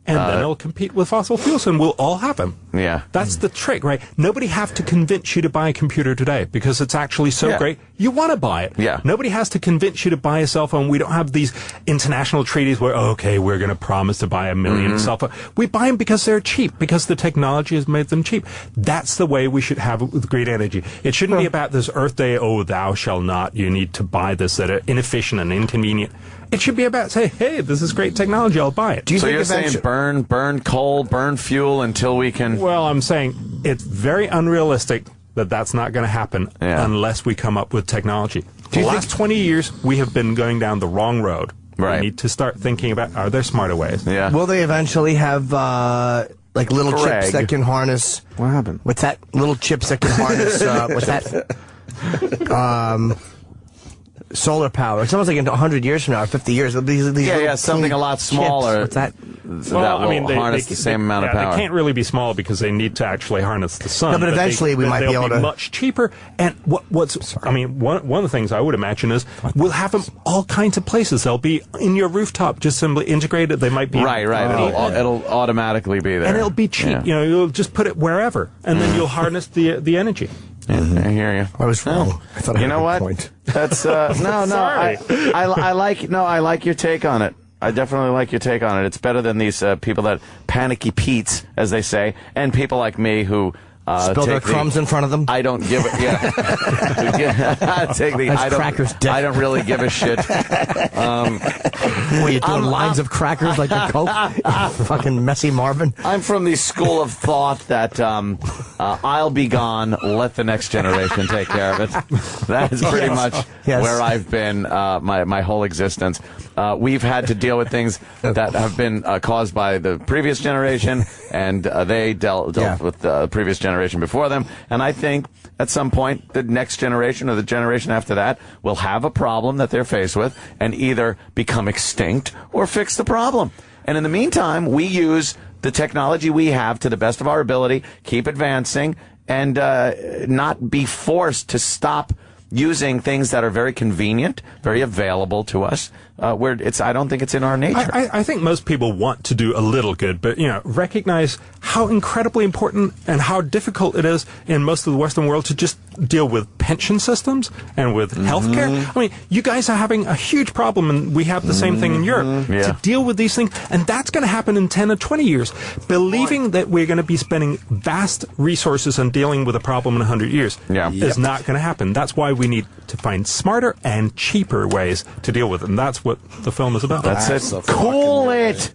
And then it'll compete with fossil fuels, and we'll all have them. Yeah. That's the trick, right? Nobody have to convince you to buy a computer today because it's actually so great. You want to buy it. Yeah. Nobody has to convince you to buy a cell phone. We don't have these international treaties where, okay, we're going to promise to buy 1 million cell phones. We buy them because they're cheap, because the technology has made them cheap. That's the way we should have it with green energy. It shouldn't be about this Earth Day, oh, thou shall not. You need to buy this that are inefficient and inconvenient. It should be about, say, hey, this is great technology, I'll buy it. So you're saying burn coal, burn fuel until we can... Well, I'm saying it's very unrealistic that that's not going to happen unless we come up with technology. The last 20 years, we have been going down the wrong road. Right. We need to start thinking about, are there smarter ways? Yeah. Will they eventually have, like, little chips that can harness... What happened? What's that? Little chips that can harness, what's that? Solar power. It's almost like in 100 years from now, or 50 years. These something a lot smaller. What's that? That will harness the same amount of power. They can't really be small because they need to actually harness the sun. No, but eventually we might be able to... much cheaper. And one of the things I would imagine is we'll have them all kinds of places. They'll be in your rooftop, just simply integrated. They might be... Right. It'll automatically be there. And it'll be cheap. Yeah. You'll just put it wherever, and then you'll harness the energy. I hear you. I was wrong. I thought I had a good point. That's I like your take on it. I definitely like your take on it. It's better than these people that panicky Pete's, as they say, and people like me who spill their crumbs in front of them. I don't give it. Yeah, crackers. I don't really give a shit. What, you doing lines of crackers like a Coke? Fucking messy Marvin. I'm from the school of thought that I'll be gone, let the next generation take care of it. That is pretty much where I've been my whole existence. We've had to deal with things that have been caused by the previous generation, and they dealt with the previous generation before them. And I think at some point the next generation or the generation after that will have a problem that they're faced with and either become extinct or fix the problem. And in the meantime, we use the technology we have to the best of our ability, keep advancing, and not be forced to stop using things that are very convenient, very available to us. I don't think it's in our nature. I think most people want to do a little good, but recognize how incredibly important and how difficult it is in most of the Western world to just deal with pension systems and with healthcare. I mean, you guys are having a huge problem, and we have the same thing in Europe to deal with these things, and that's going to happen in 10 or 20 years. Believing that we're going to be spending vast resources on dealing with a problem in 100 years is not going to happen. That's why we need to find smarter and cheaper ways to deal with it, and that's what the film is about. That's it. Cool it.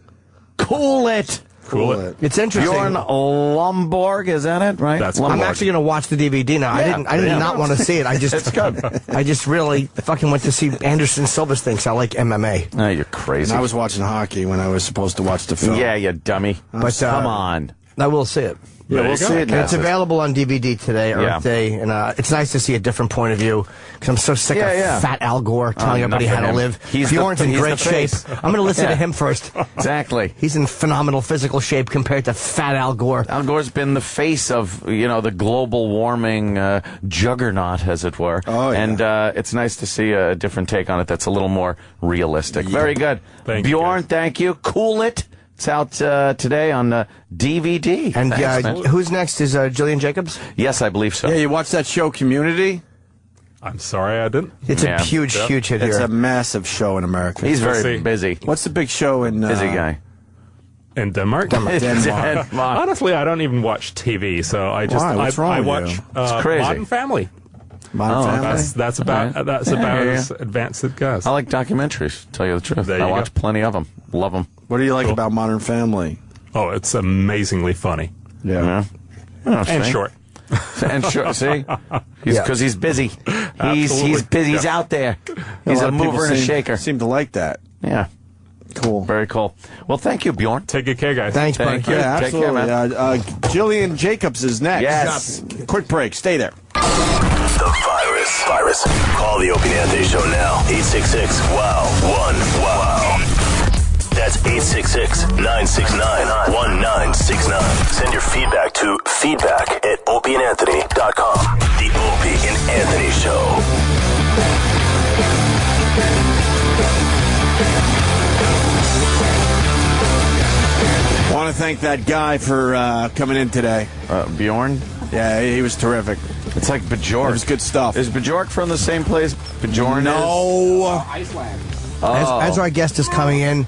It's interesting. Bjorn Lomborg, is that it? Right? I'm actually going to watch the DVD now. I did not want to see it. It's good. I just really fucking went to see Anderson Silva's thing, so I like MMA. Oh, you're crazy. And I was watching hockey when I was supposed to watch the film. Yeah, you dummy. But come on. I will see it. Yeah, we'll see it now. It's available on DVD today, Earth Day, and it's nice to see a different point of view, because I'm so sick of fat Al Gore telling everybody how to live. Bjorn's in great shape. I'm going to listen to him first. Exactly. He's in phenomenal physical shape compared to fat Al Gore. Al Gore's been the face of, the global warming juggernaut, as it were. Oh, yeah. And it's nice to see a different take on it that's a little more realistic. Yeah. Very good. Bjorn, thank you. Cool it. It's out today on DVD. And who's next? Is Gillian Jacobs? Yes, I believe so. Yeah, you watched that show Community? I'm sorry I didn't. It's a huge hit here. It's a massive show in America. He's very busy. What's the big show in... busy guy. In Denmark? Denmark. Honestly, I don't even watch TV, so I just... Why? What's wrong I with watch you? Modern Family. Modern Family? That's about as advanced as it goes. I like documentaries, to tell you the truth. I watch plenty of them. Love them. What do you like about Modern Family? Oh, it's amazingly funny. Yeah. And short. And short, see? Because he's busy. He's busy. He's out there. He's a mover and a shaker. Seem to like that. Yeah. Cool. Very cool. Well, thank you, Bjorn. Take good care, guys. Thanks, Thank you. Yeah, Take care, absolutely. man. Gillian Jacobs is next. Yes. Quick break. Stay there. The virus. Call the Opie and Anthony Show now. 866-WOW-1-WOW. That's 866-969-1969. Send your feedback to feedback@opieandanthony.com. The Opie and Anthony Show. want to thank that guy for coming in today. Bjorn? Yeah, he was terrific. It's like Bjork. It was good stuff. Is Bjork from the same place Bjorn No. is? Iceland. As our guest is coming in,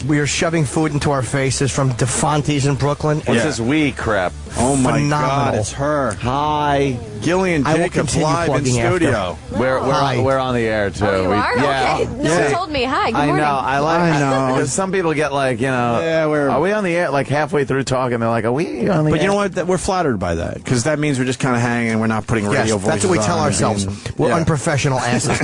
we are shoving food into our faces from DeFonte's in Brooklyn. What's this wee crap? Oh my Phenomenal. God, it's her. Hi. Gillian I will Jacobs continue live in plugging after. studio. We're on the air too. Oh, you are? Yeah. Okay. No one told me. Hi, good I morning. know. I know. Because some people get like, are we on the air? Like halfway through talking, they're like, are we on the air? But you know what? We're flattered by that because that means we're just kind of hanging. We're not putting radio voices on. That's what we tell and ourselves. being- We're yeah. unprofessional asses.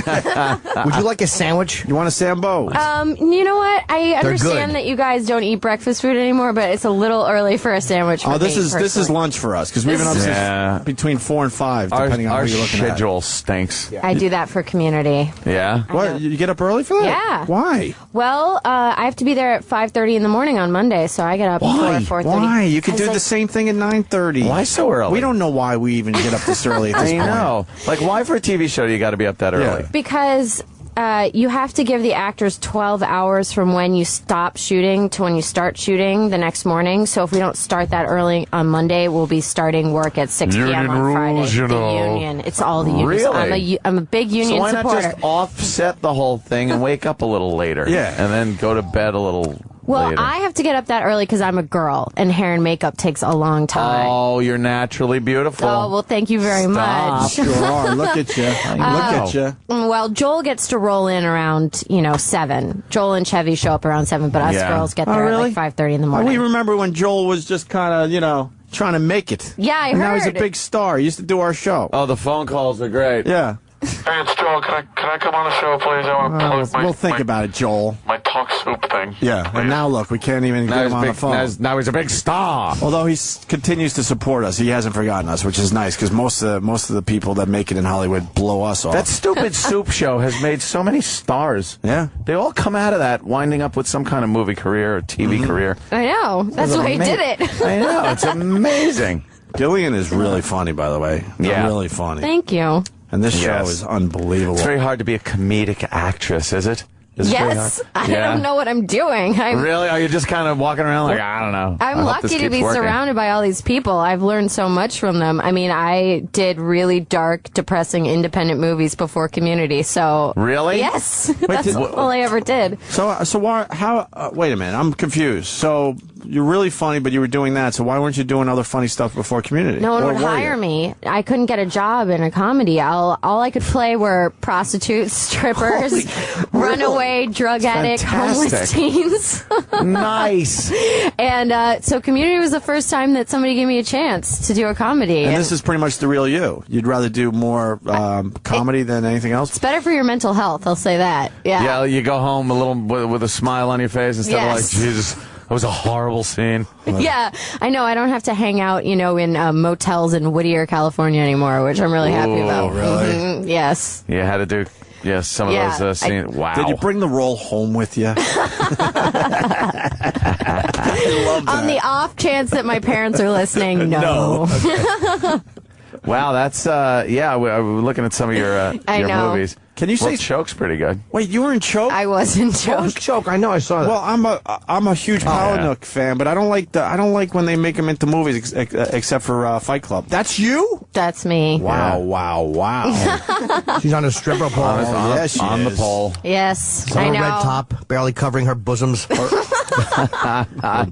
Would you like a sandwich? You want a Sambo? You know what? I They're understand good. that you guys don't eat breakfast food anymore, but it's a little early for a sandwich. For This me, is personally. lunch for us because we've been up since between 4 and 5, depending on our who you're looking at. schedule stinks. I do that for community. Yeah. What? You get up early for that? Yeah. Why? Well, I have to be there at 5:30 in the morning on Monday, so I get up Why? before 4:30. Why? You could do the same thing at 9:30. Why so early? We don't know why we even get up this early at this I point. know. Like, why for a TV show do you got to be up that early? Because you have to give the actors 12 hours from when you stop shooting to when you start shooting the next morning. So if we don't start that early on Monday, we'll be starting work at 6 p.m. Union on Friday. rules, you the know. union. It's all the unions. Really? I'm a big union so why supporter. not just offset the whole thing and wake up a little later? Yeah. And then go to bed a little Well, later? I have to get up that early because I'm a girl, and hair and makeup takes a long time. Oh, you're naturally beautiful. Oh, well, thank you very much. Sure are. Look at you. Look at you. Well, Joel gets to roll in around, 7. Joel and Chevy show up around 7, but us Yeah. girls get Oh, there really? at like 5:30 in the morning. We remember when Joel was just kind of, trying to make it. Yeah, I and now he's a heard. big star. He used to do our show. Oh, the phone calls are great. Yeah. Hey, it's Joel. Can I come on the show, please? I want to plug my We'll think about it, Joel. my talk soup thing. Yeah, and now look, we can't even Now get he's him on big- the phone. now he's a big star. Although he continues to support us, he hasn't forgotten us, which is nice because most of the people that make it in Hollywood blow us off. That stupid soup show has made so many stars. Yeah. They all come out of that winding up with some kind of movie career or TV career. I know. That's why he did it. I know. It's amazing. Gillian is really funny, by the way. Yeah. Really funny. Thank you. And this show Yes. is unbelievable. It's very hard to be a comedic actress, is it? Is it very Yes. hard? I don't know what I'm doing. Really? Are you just kind of walking around like, I don't know? I'm I hope this lucky to keeps be working. surrounded by all these people. I've learned so much from them. I mean, I did really dark, depressing, independent movies before Community. So Really? yes, that's all I ever did. So why? How? Wait a minute, I'm confused. So you're really funny, but you were doing that. So why weren't you doing other funny stuff before Community? No one Or would were hire you? me. I couldn't get a job in a comedy. All I could play were prostitutes, strippers, runaway, drug addict, homeless fantastic. teens. Nice. And so Community was the first time that somebody gave me a chance to do a comedy. And this is pretty much the real you. You'd rather do more comedy than anything else. It's better for your mental health, I'll say that. Yeah. Yeah, you go home a little with a smile on your face instead of like, Yes. Jesus, that was a horrible scene. Yeah, I know. I don't have to hang out, in motels in Whittier, California anymore, which I'm really happy Ooh, about. really? Mhm, yes. You had to do some of Yeah, those scenes. Wow. Did you bring the role home with you? On the off chance that my parents are listening, no. Wow, that's we're looking at some of your I know. movies. Can you say Choke's pretty good? Wait, you were in Choke? I was in Choke. Choke? I know, I saw that. Well, I'm a huge Power yeah. Nook fan, but I don't like when they make them into movies except for Fight Club. That's you? That's me. Wow. She's on a stripper pole. On the pole. Yes, She's on I a know. red top, barely covering her bosoms.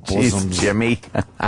Jeez, Jimmy.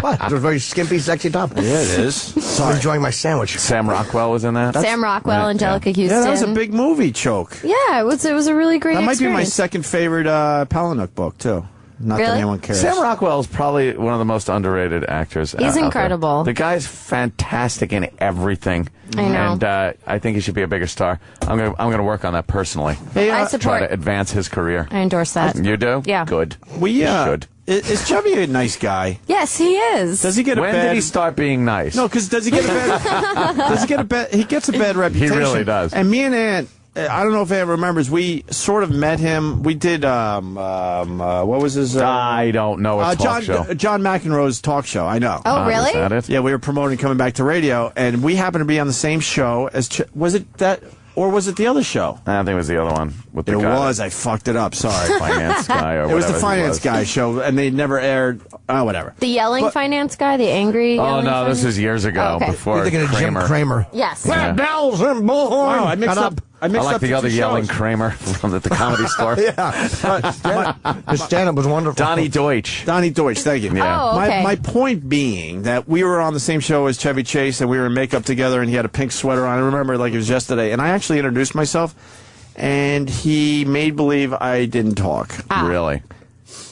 What? It's a very skimpy, sexy top. Yeah, it is. So I'm enjoying my sandwich. Sam Rockwell was in that. Sam Rockwell, Angelica Houston. Yeah, that was a big movie, Choke. Yeah, it was a really great That might be my experience. second favorite Palahniuk book, too. Not that Really? anyone cares. Sam Rockwell is probably one of the most underrated actors. He's out there. incredible. The guy's fantastic in everything. I know. And I think he should be a bigger star. I'm gonna work on that personally. I support. Try to advance his career. I endorse that. You do? Yeah. Good. We should. Is Chevy a nice guy? Yes, he is. Does he get a When bad? did he start being nice? No, because does he get a bad? Does he get a bad? He gets a bad reputation. really does. And me and Aunt I don't know if anyone remembers. We sort of met him. We did. What was his? I don't know. A talk show. John McEnroe's talk show. I know. Oh, really? Is that it? Yeah, we were promoting coming back to radio, and we happened to be on the same show as. Was it that? Or was it the other show? I think it was the other one. With the it guy was. I fucked it up. Sorry. Finance guy or whatever. It was the finance guy show, and they never aired. Oh, whatever. The yelling finance guy, the angry. Oh, no, this finance? was years ago. Okay. Before You're thinking of Jim Cramer. Yes. Flat bells and bullhorn. Wow, I mixed up. I like the other two yelling shows. Kramer from the Comedy Store. His stand-up was wonderful. Donnie Deutsch. Donnie Deutsch, thank you. Yeah. Oh, okay. My point being that we were on the same show as Chevy Chase, and we were in makeup together, and he had a pink sweater on. I remember like it was yesterday. And I actually introduced myself, and he made believe I didn't talk. Really?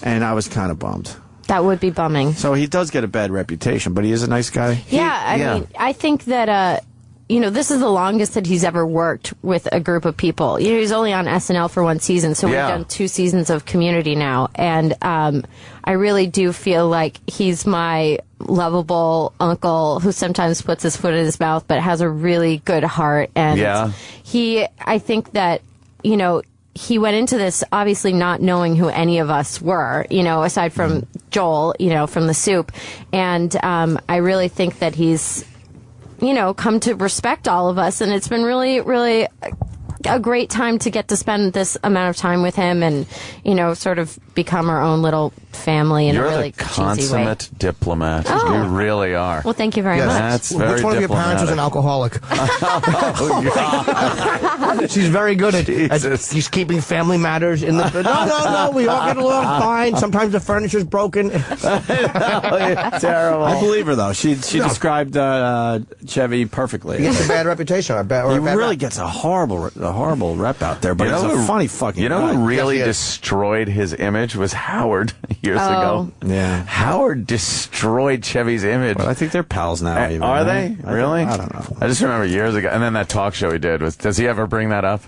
And I was kind of bummed. That would be bumming. So he does get a bad reputation, but he is a nice guy. Yeah, I mean, I think that, this is the longest that he's ever worked with a group of people. He's only on SNL for one season, so we've done 2 seasons of Community now. And I really do feel like he's my lovable uncle who sometimes puts his foot in his mouth, but has a really good heart. And I think that, he went into this obviously not knowing who any of us were, aside from Joel, from The Soup. And I really think that he's, come to respect all of us. And it's been really, really a great time to get to spend this amount of time with him and, sort of become our own little family in You're a really the cheesy way. consummate diplomat. Oh. You really are. Well, thank you very much. That's very Which one of your parents was an alcoholic? She's very good at she's keeping family matters in the... No, we all get along fine. Sometimes the furniture's broken. Terrible. I believe her, though. She described Chevy perfectly. He gets a bad reputation, I bet. He really gets a horrible rep out there, but he's a funny fucking guy. who really destroyed his image was Howard years ago. Yeah. Howard destroyed Chevy's image. Well, I think they're pals now. Even, are right? they? Really? I don't know. I just remember years ago. And then that talk show he did. Does he ever bring that up?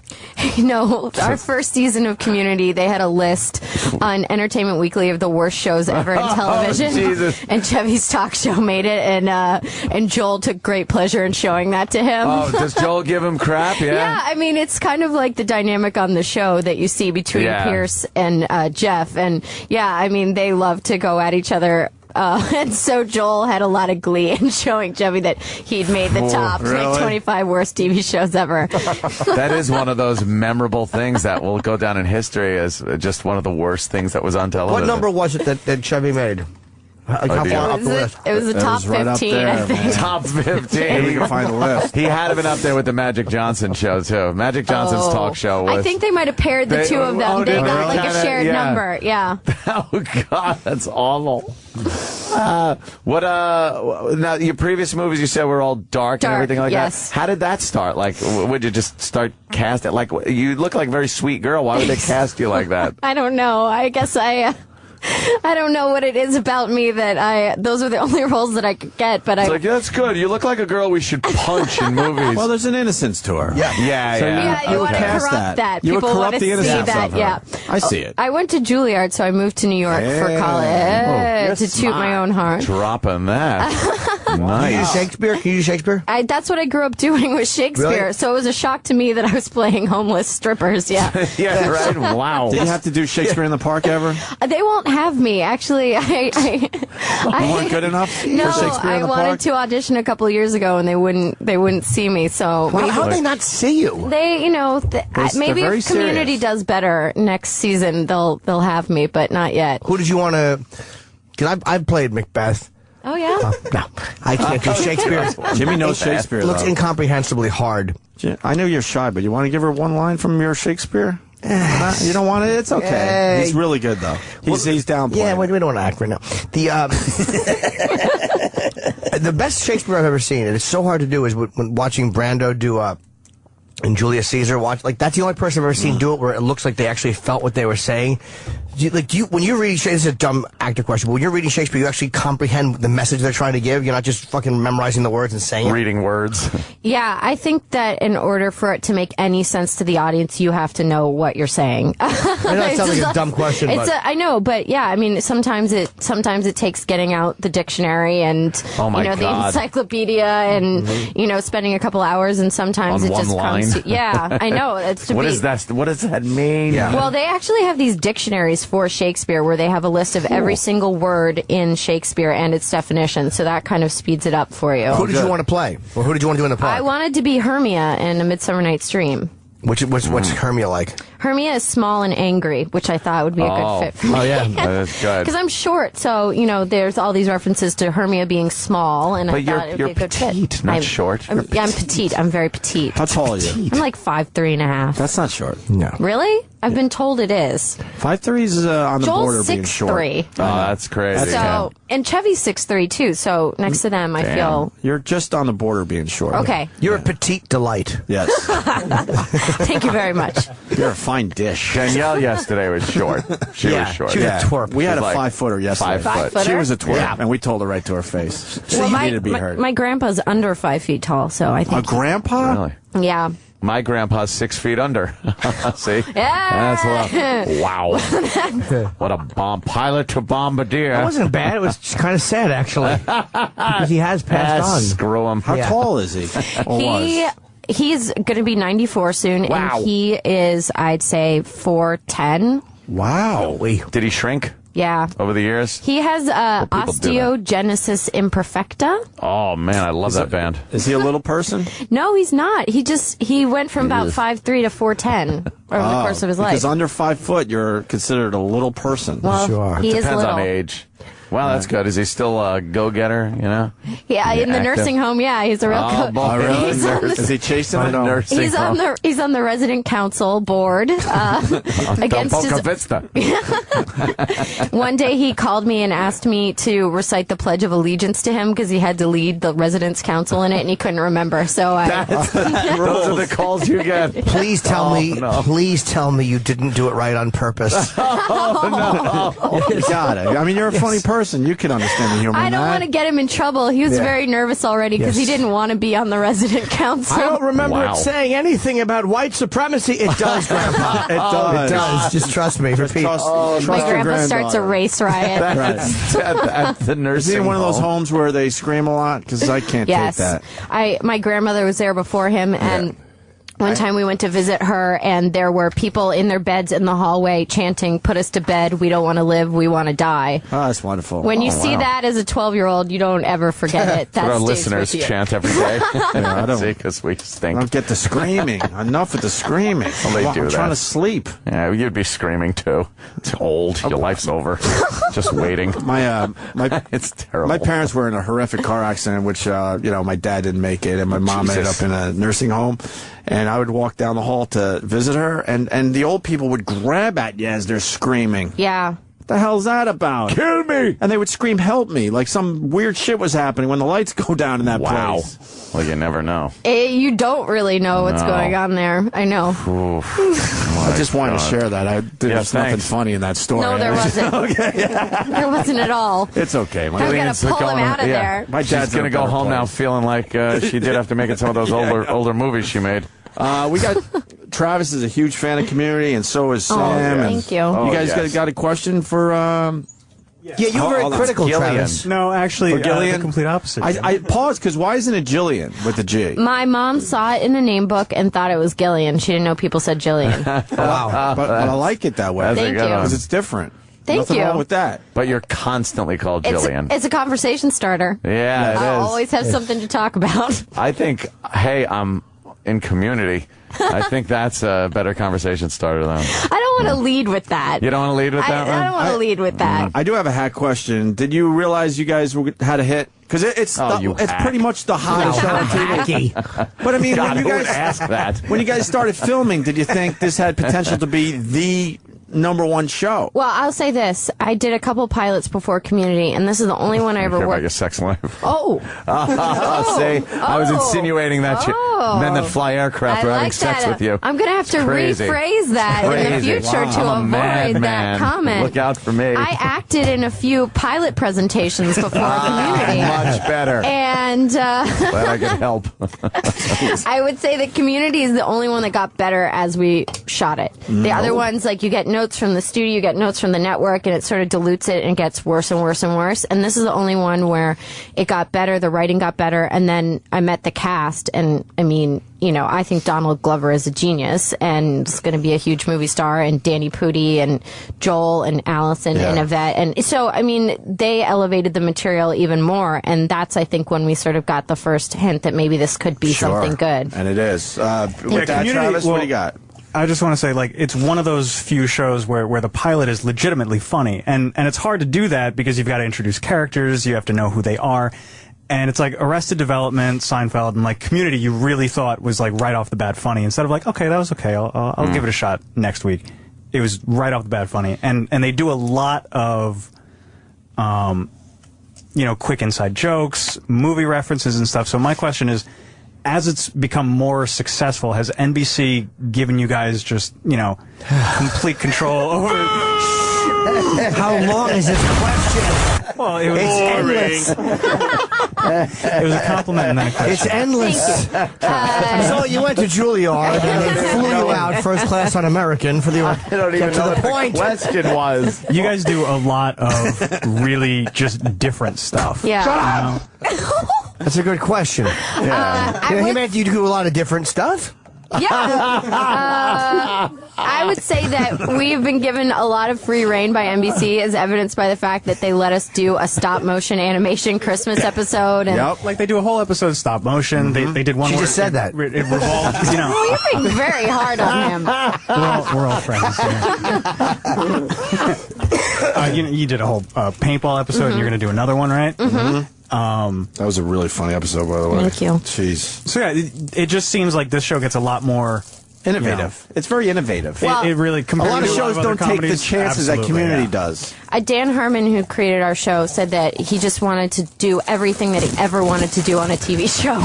Our first season of Community, they had a list on Entertainment Weekly of the worst shows ever in television. Jesus. And Chevy's talk show made it, and Joel took great pleasure in showing that to him. Oh, does Joel give him crap? Yeah. Yeah, I mean, it's kind of like the dynamic on the show that you see between Pierce and Jeff. And yeah, I mean, they love to go at each other. And so Joel had a lot of glee in showing Chevy that he'd made the top 25 worst TV shows ever. That is one of those memorable things that will go down in history as just one of the worst things that was on television. What number was it that Chevy made? How far up the list? It was the top 15, I think. Top 15. Maybe you can find the list. He had been up there with the Magic Johnson show, too. Magic Johnson's talk show was... I think they might have paired the two of them. They got like a shared number. Yeah. Oh, God, that's awful. Now, your previous movies you said were all dark and everything like that. How did that start? Like, would you just start casting? Like, you look like a very sweet girl. Why would they cast you like that? I don't know. I guess I don't know what it is about me that those are the only roles that I could get, but it's like, that's good. You look like a girl we should punch in movies. Well, there's an innocence to her. Yeah. You want to corrupt that. You would People want corrupt to the see innocence that. of her. Yeah. I see it. I went to Juilliard, so I moved to New York for college to toot my own horn. Dropping that. Nice. Can you do Shakespeare? That's what I grew up doing with Shakespeare, Really? so it was a shock to me that I was playing homeless strippers. Yeah. Yeah, right. Wow. Did you have to do Shakespeare in the Park ever? They won't have me. Actually, You weren't good enough No, for Shakespeare in I the wanted Park? to audition a couple of years ago, and they wouldn't see me. So How did they not see you? They, maybe very if Community serious. does better next season, they'll have me, but not yet. Who did you want to... Because I've played Macbeth. Oh yeah. No, I can't do Shakespeare. Jimmy knows Shakespeare, It looks though. incomprehensibly hard. I know you're shy, but you want to give her one line from your Shakespeare? You don't want it? It's okay. He's really good, though. He's down. Yeah, we don't want to act right now. The best Shakespeare I've ever seen, and it's so hard to do, is when watching Brando do and Julius Caesar that's the only person I've ever seen do it where it looks like they actually felt what they were saying. When you're reading Shakespeare, this is a dumb actor question, but when you're reading Shakespeare, you actually comprehend the message they're trying to give? You're not just fucking memorizing the words and saying it? Reading words. Yeah, I think that in order for it to make any sense to the audience, you have to know what you're saying. I know that sounds like a dumb question, but... I know, but yeah, I mean, sometimes it takes getting out the dictionary and, the encyclopedia and, spending a couple hours, and sometimes on it just comes to... Yeah, I know. What does that mean? Yeah. Well, they actually have these dictionaries for Shakespeare where they have a list of every single word in Shakespeare and its definition, so that kind of speeds it up for you. Who did you want to play? Or who did you want to do in the play? I wanted to be Hermia in A Midsummer Night's Dream. What's Hermia like? Hermia is small and angry, which I thought would be a good fit for me. Oh, yeah. That's good. Because I'm short, so, there's all these references to Hermia being small, and I thought it would be a good fit. But you're petite, not short. I'm petite. I'm very petite. How tall are you? I'm like 5'3.5". That's not short. No. Really? I've been told it is. 5'3" is on the Joel's border of being short. 6'3". Oh, that's crazy. So, and Chevy's 6'3", too, so next to them, I feel... You're just on the border of being short. Okay. You're a petite delight. Yes. Thank you very much. You're a fine dish. Danielle yesterday was short. She was short. She was a twerp. We had a like 5-footer yesterday. 5 foot. She was a twerp, Yeah. and we told her right to her face. She Well, needed to be heard. my grandpa's under 5 feet tall, so I think... A grandpa? Really? Yeah. My grandpa's 6 feet under. See? Yeah. That's a lot. Wow. What a bomb. Pilot to bombardier. That wasn't bad. It was kind of sad, actually. Because he has passed on. Screw him. How tall is he? He's going to be 94 soon, Wow. and he is, I'd say, 4'10". Wow. Did he shrink Yeah. over the years? He has people do that. osteogenesis imperfecta. Oh, man, I love that band. Is he a little person? No, he's not. He went from about 5'3" to 4'10" over the course of his life. Because under 5 foot, you're considered a little person. Well, Sure. he is Depends little. on age. Well, that's good. Is he still a go-getter, Yeah, in the active? nursing home, yeah, he's a real Oh, boy. Really? He's on the- Is he chasing it? Nursing home. He's on the resident council board against his. One day he called me and asked me to recite the Pledge of Allegiance to him because he had to lead the residents' council in it and he couldn't remember. So Those are the calls you get. Please tell me you didn't do it right on purpose. You got it. I mean, you're a funny person. You can understand the humor. I don't want to get him in trouble. He was very nervous already because he didn't want to be on the resident council. I don't remember it saying anything about white supprency. It does, Grandpa. It does. Just trust me. Repeat. Trust My your grandpa starts a race riot. At the nursing Is he in one of those home? homes where they scream a lot? Because I can't take that. My grandmother was there before him, and one time we went to visit her, and there were people in their beds in the hallway chanting, "Put us to bed. We don't want to live. We want to die." Oh, that's wonderful. When you see that as a 12-year-old, you don't ever forget it. That's what our stays listeners with you. chant every day. I don't- because we stink. I don't get the screaming. Enough with the screaming. Well, they do I'm that. trying to sleep. Yeah, you'd be screaming too. It's old. Your life's over. Just waiting. It's terrible. My parents were in a horrific car accident, which my dad didn't make it, and my mom ended up in a nursing home. And I would walk down the hall to visit her, and the old people would grab at you as they're screaming. Yeah. What the hell's that about? Kill me! And they would scream, "Help me!" Like some weird shit was happening when the lights go down in that place. Well, you never know. You don't really know what's going on there. I know. I just wanted to share that. There's nothing thanks. funny in that story. No, there wasn't. There wasn't at all. It's okay. I'm going to pull him out of there. My She's dad's going to go home now feeling like she did after making some of those older movies she made. We got Travis is a huge fan of Community, and so is Sam. Thank you. You guys got a question for? Yeah, you were very critical, Gillian. Travis. No, actually, For Gillian? the complete opposite. I paused because why isn't it Gillian with the G? My mom saw it in the name book and thought it was Gillian. She didn't know people said Jillian. Wow, but I like it that way. That's a Thank good you. one. Because it's different. Thank Nothing you. wrong with that. But you're constantly called Jillian. It's a conversation starter. Yeah, it is. I always have something to talk about. I think, hey, I'm in Community. I think that's a better conversation starter than. I don't want to lead with that. You don't want to lead with that one? I don't want to lead with that. I do have a hack question. Did you realize you guys had a hit? Because it's pretty much the hottest show on TV. But I mean, God, when you who would guys ask that? When you guys started filming, did you think this had potential to be the #1 show. Well, I'll say this. I did a couple pilots before Community, and this is the only one I ever Care worked. about your sex life. Oh. See, I was insinuating that men that fly aircraft are having sex with you. I'm going to have to rephrase that in the future to avoid that comment. Look out for me. I acted in a few pilot presentations before Community. Much better. And glad I could help. I would say that Community is the only one that got better as we shot it. The other ones, like, you get notes from the studio, you get notes from the network, and it sort of dilutes it and gets worse and worse and worse. And this is the only one where it got better, the writing got better, and then I met the cast, and I mean, you know, I think Donald Glover is a genius and is going to be a huge movie star, and Danny Pudi and Joel and Allison and Yvette. And so, I mean, they elevated the material even more, and that's, I think, when we sort of got the first hint that maybe this could be something good. And it is. With that, Travis, what do you got? I just want to say, like, it's one of those few shows where the pilot is legitimately funny. And it's hard to do that because you've got to introduce characters, you have to know who they are. And it's like Arrested Development, Seinfeld, and like Community, you really thought was like right off the bat funny. Instead of like, okay, that was okay, I'll give it a shot next week. It was right off the bat funny. And they do a lot of, you know, quick inside jokes, movie references and stuff. So my question is, as it's become more successful, has NBC given you guys just, you know, complete control over... How long is this question? Well, it was endless. It was a compliment and then a question. It's endless. So you went to Juilliard and they flew you out first class on American for the. I don't even know what the question was. You guys do a lot of really just different stuff. Yeah. You know? That's a good question. Yeah. He meant you do a lot of different stuff? Yeah. I would say that we've been given a lot of free reign by NBC, as evidenced by the fact that they let us do a stop-motion animation Christmas episode. And Like, they do a whole episode of stop motion. They did one She where just said that. It revolves, you know. Well, you're being very hard on him. We're all friends. You did a whole paintball episode, and you're going to do another one, right? That was a really funny episode, by the way. Thank you. Jeez. So yeah, it just seems like this show gets a lot more innovative. You know, it's very innovative. Well, it really a lot of shows don't take the comedies, chances that Community yeah. does. Dan Harmon, who created our show, said that he just wanted to do everything that he ever wanted to do on a TV show.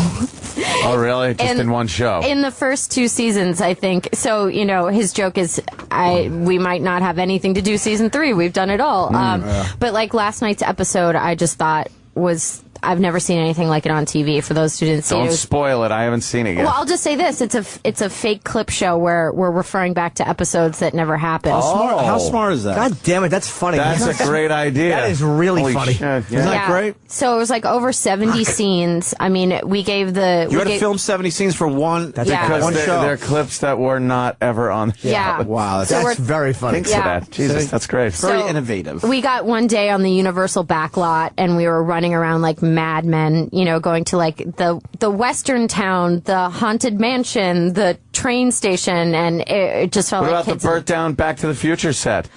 Oh, really? Just in one show? In the first 2 seasons, I think. So, you know, his joke is, we might not have anything to do season 3. We've done it all. But like last night's episode, I just thought I've never seen anything like it on TV. For those who didn't see it. Don't spoil it. I haven't seen it yet. Well, I'll just say this. It's a fake clip show where we're referring back to episodes that never happened. How smart is that? God damn it, that's funny. That's a great idea. That is really Holy funny. shit, yeah. Isn't that great? So it was like over 70 scenes. I mean, we gave the... You had to film 70 scenes for one, because show. They're clips that were not ever on the show. Yeah. Wow, that's very funny. Thanks for that. Jesus, that's great. Very innovative. We got one day on the Universal backlot, and we were running around like madmen, you know, going to like the western town, the haunted mansion, the train station, and it just felt What like about kids. the burnt down Back to the Future set?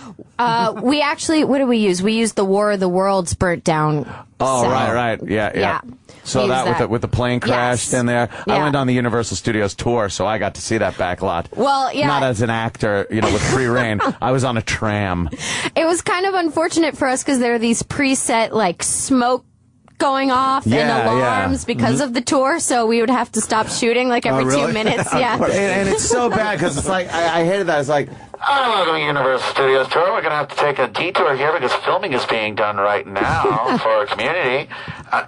We actually, what did we use? We used the War of the Worlds burnt down. Oh, set. right. Yeah. So We that used with the plane crashed in there. I Yeah. went on the Universal Studios tour, so I got to see that backlot. Well, yeah. Not as an actor, you know, with free reign. I was on a tram. It was kind of unfortunate for us because there are these preset like smoke going off and alarms because of the tour, so we would have to stop shooting like every 2 minutes. Yeah. And it's so bad because it's like I hated that. It's like, Welcome to Universal Studios tour. We're going to have to take a detour here because filming is being done right now for our community.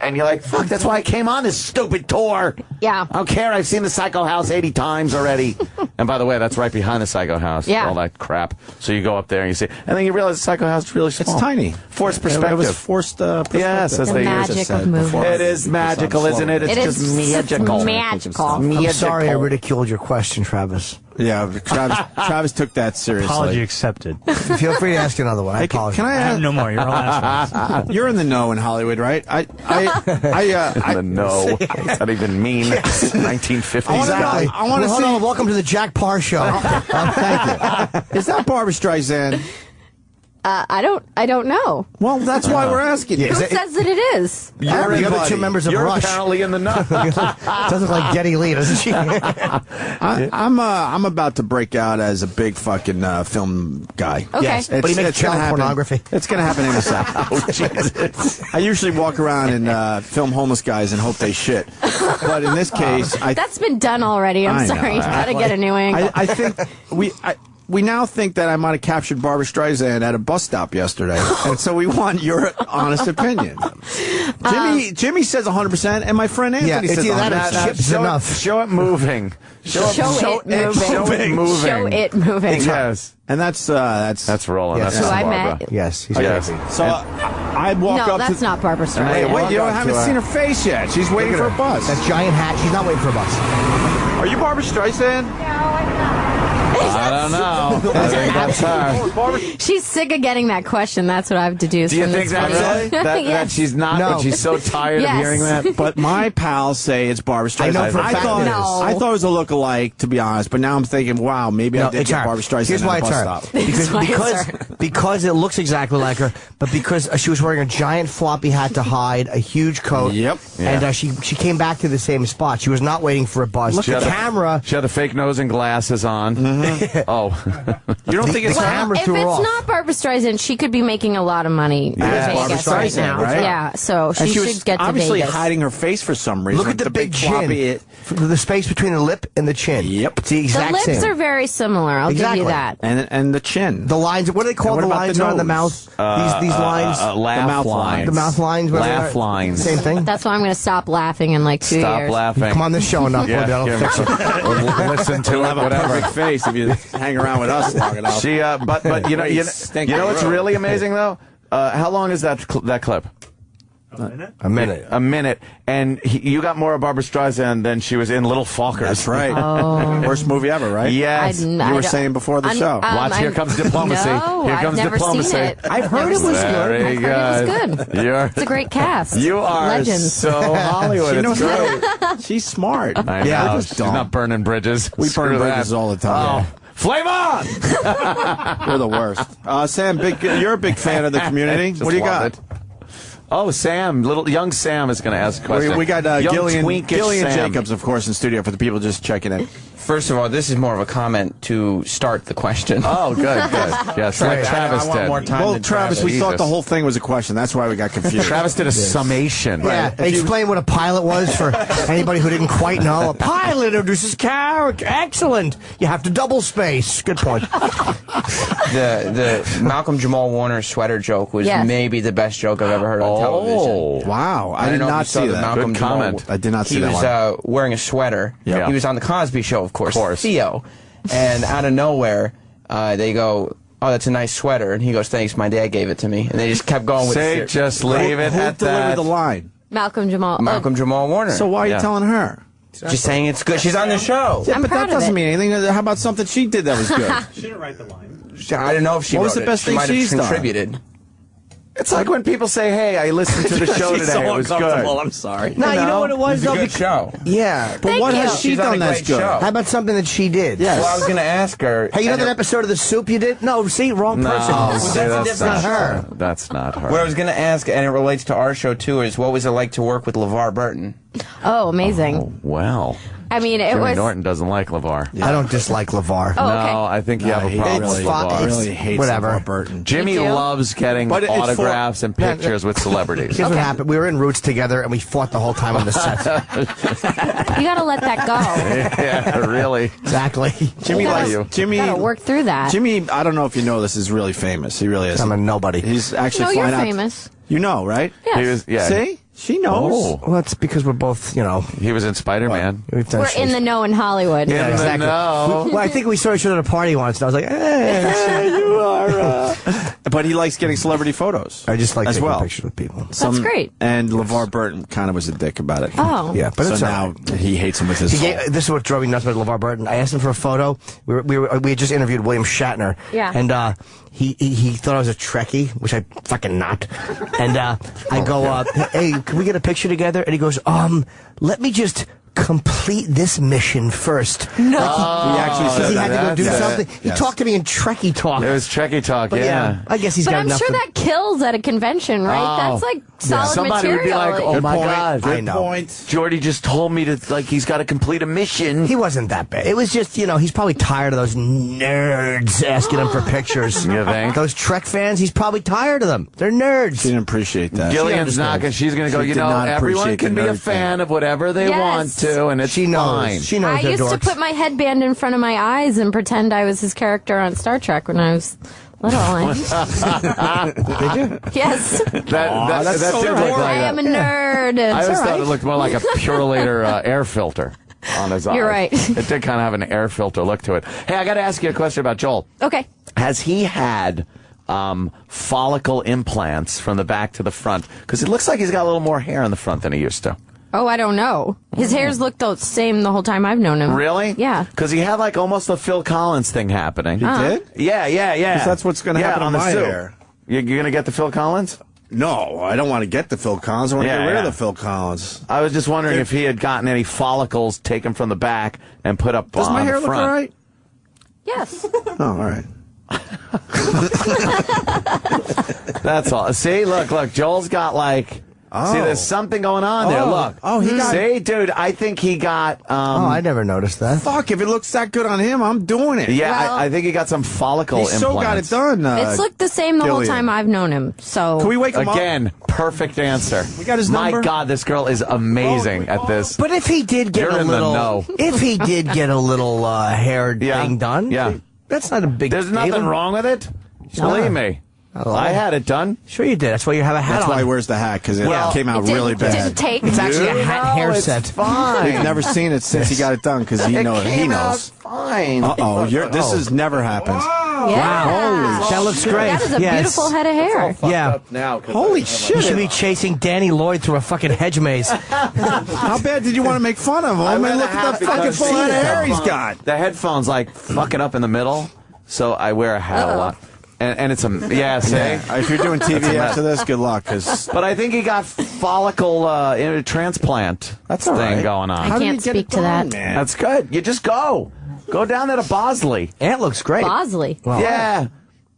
and you're like, fuck, that's why I came on this stupid tour. Yeah. I don't care. I've seen the Psycho House 80 times already. And by the way, that's right behind the Psycho House. Yeah. All that crap. So you go up there and you see, and then you realize the Psycho House is really small. It's tiny. Forced perspective. It was forced perspective. Yes, as The they magic used to of say. movies. It is magical, isn't it? It's just magical. magical. I'm sorry I ridiculed your question, Travis. Yeah, Travis took that seriously. Apology accepted. Feel free to ask another one. I apologize. Can I ask? No more. You're all asking. You're in the know in Hollywood, right? In the know. What's that even mean? 1950s. I want to Hold see. on. Welcome to the Jack Parr Show. Thank you. Is that Barbara Streisand? I don't know. Well, that's why we're asking you. Who says that it is? The other two members of You're Rush. apparently in the know. Doesn't look like Geddy Lee, doesn't she? I'm about to break out as a big fucking film guy. Okay. Yes, but he makes child pornography. It's going to happen any second. Oh, Jesus. I usually walk around and film homeless guys and hope they shit. But in this case, That's been done already. I'm sorry. You gotta get a new angle. I think we now think that I might have captured Barbra Streisand at a bus stop yesterday, and so we want your honest opinion. Jimmy says 100%, and my friend Anthony says 100%. Show it moving. Show it moving. Yes. And that's rolling. Yes. That's Who I Barbara. met. Yes, he's crazy. So I walk No, up that's to... not Barbra Streisand. Wait, you haven't seen her face yet. She's waiting for a bus. That giant hat. She's not waiting for a bus. Are you Barbra Streisand? I don't know. I think that's her. She's sick of getting that question. That's what I've deduced. Do you from think this that video. really? That Yes. she's not, but she's so tired of hearing that? But my pals say it's Barbra Streisand. I know for a fact it is. I thought it was a lookalike, to be honest, but now I'm thinking, wow, maybe I did get Barbra Streisand. Here's why at it's a her. bus stop. Because it looks exactly like her, but because she was wearing a giant floppy hat to hide, a huge coat. Yep. And she came back to the same spot. She was not waiting for a bus. Look at the camera. She had the fake nose and glasses on. Oh. You don't think it's Well, if it's not Barbra Streisand, she could be making a lot of money in Vegas right now. right? Yeah, so she was should get to obviously Vegas. hiding her face for some reason. Look at the big chin. The space between the lip and the chin. Yep. It's the The exact lips same. are very similar. I'll give you that. And the chin. The lines. What do they call And the what about lines the on the nose? mouth? These lines. Laugh mouth lines. The mouth lines. Laugh lines. Same thing. That's why I'm going to stop laughing in like 2 years. Stop laughing. Come on this show enough, Wendell. Fix it. Listen to You'll it, have a whatever. perfect face if you hang around with us long enough. She, but you know what's really amazing though? How long is that clip? A minute. A minute. And you got more of Barbra Streisand than she was in Little Fockers. That's right. Oh. Worst movie ever, right? Yes. You were saying before the show. Watch, here comes diplomacy. No, here I've comes never diplomacy. seen it. I've heard it was Very good. I've heard it was good. It's a great cast. You are Legends. so Hollywood. She knows it's great. how. She's smart. I know. She's not burning bridges. We Screw burn bridges that. all the time. Oh. Flame on! You're the worst. Sam, you're a big fan of the community. Just What do you love got? it. Oh, Sam, young Sam is going to ask a question. We got Young Gillian twinkish Sam. Jacobs, of course, in studio for the people just checking in. First of all, this is more of a comment to start the question. Oh, good. Yes, like Travis I want did. more time Well, than Travis, we thought the whole thing was a question. That's why we got confused. Travis did a summation. Yeah, explain what a pilot was for anybody who didn't quite know. A pilot introduces character. Excellent. You have to double space. Good point. The Malcolm Jamal Warner sweater joke was maybe the best joke I've ever heard on television. Wow. I did don't know if not you saw see the that. Malcolm Good Jamal- comment. I did not see that one. He was wearing a sweater. Yeah. He was on the Cosby Show, of course. Theo. And out of nowhere, they go, "Oh, that's a nice sweater," and he goes, "Thanks, my dad gave it to me." And they just kept going with it. Just leave it Who at delivered that. the line? Malcolm Jamal. Malcolm Jamal Warner. So why are you telling her? Just saying it's good. She's on the show. Yeah, I'm but proud that of doesn't it. mean anything. How about something she did that was good? She didn't write the line. I don't know if she What was wrote the best it. thing She might have she's done? contributed. It's like when people say, "Hey, I listened to the show She's today. so it was good." uncomfortable. I'm sorry. No, you know what it was, It's a though? good show. Yeah. But what has she She's on done a that's great good? show. How about something that she did? Yes. Well, I was going to ask her. Hey, you know and that it- episode of The Soup you did? No, see, wrong person. that's not her. That's not her. What I was going to ask, and it relates to our show too, is what was it like to work with LeVar Burton? Oh, amazing. Oh, well. I mean, it Jimmy was. Norton doesn't like LeVar. I don't dislike LeVar. Oh, okay. No, I think you have a he problem really, with LeVar. really hates Whatever. LeVar Burton. Jimmy You do? loves getting But it's for- autographs and pictures with celebrities. Here's what happened. We were in Roots together, and we fought the whole time on the set. You got to let that go. Yeah, really. Exactly. Jimmy You likes gotta- Jimmy. Got to work through that. Jimmy, I don't know if you know this, is really famous. He really is. I'm a nobody. He's actually No, you're flying out. famous. You know, right? Yes. He was, yeah. See? She knows. Oh. Well, that's because we're both, you know. He was in Spider-Man. We've done We're in the know in Hollywood. Yeah, In the exactly. know. Well, I think we saw each other at a party once, and I was like, hey, you are. But he likes getting celebrity photos. I just like as taking well. pictures with people. That's great. And LeVar Burton kind of was a dick about it. Oh. Yeah, but so it's now he hates him with his. this is what drove me nuts about LeVar Burton. I asked him for a photo. We had just interviewed William Shatner. Yeah. And he thought I was a Trekkie, which I fucking not. And I go, hey, can we get a picture together? And he goes, let me just complete this mission first. No. He actually said he had to go do something. Yes. He talked to me in Trekkie talk. It was Trekkie talk, But yeah. I guess he's But got I'm enough. sure that kills at a convention, right? That's like solid Somebody material. would be like, "Oh Good my point. God, Good I know. point. Jordy just told me to he's got to complete a mission." He wasn't that bad. It was just, he's probably tired of those nerds asking him for pictures. You think? Those Trek fans, he's probably tired of them. They're nerds. She didn't appreciate that. Gillian's not gonna. She's going to go. She did not Everyone appreciate can the be a nerd fan thing. of whatever they want to, and it's She knows. fine. She knows I they're used to dorks. put my headband in front of my eyes and pretend I was his character on Star Trek when I was little. Did you? Yes. That so did look like I that. am a nerd. I always It's all thought right. it looked more like a Purolator air filter on his eyes. You're right. It did kind of have an air filter look to it. Hey, I got to ask you a question about Joel. Okay. Has he had follicle implants from the back to the front? Because it looks like he's got a little more hair in the front than he used to. Oh, I don't know. His hair's looked the same the whole time I've known him. Really? Yeah. Because he had like almost a Phil Collins thing happening. He did? Yeah. Because that's what's going to happen on to the my suit. hair. You're going to get the Phil Collins? No, I don't want to get the Phil Collins. I want to get rid of the Phil Collins. I was just wondering if he had gotten any follicles taken from the back and put up Does on my hair the look front. all right? Yes. Oh, all right. That's all. See, look, Joel's got like. Oh. See, there's something going on there. Look. Oh, he got. See, dude, I think he got. I never noticed that. Fuck, if it looks that good on him, I'm doing it. Yeah, Well, I think he got some follicle He implants. so got it done. It's looked the same the whole Gillian. time I've known him. So Can we wake him up? Again, perfect answer. We got his My number? God, this girl is amazing at this. But if he did get You're a in the little, know. if he did get a little hair Yeah. thing done, Yeah. that's not a big. There's nothing deal. wrong with it. No. Believe me. Oh. I had it done. Sure you did. That's why you have a hat That's on. why he wears the hat, because it came out really bad. Didn't take. It's actually a Dude, hat no, hair it's set. fine. We've never seen it since he got it done, because he It knows. He came out knows. fine. Uh-oh, this has never happened. Yeah. That looks great. That is a Yes. beautiful head of hair. Yeah. Now, Holy You shit. should be chasing Danny Lloyd through a fucking hedge maze. How bad did you want to make fun of him? I mean, look at the fucking full head of hair he's got. The headphones like fucking up in the middle, so I wear a hat a lot. And it's a see? If you're doing TV after this, good luck. But I think he got follicle transplant. That's all thing right. going on. I can't speak to that. Man. That's good. You just go down there to Bosley. Ant looks great. Bosley. Yeah.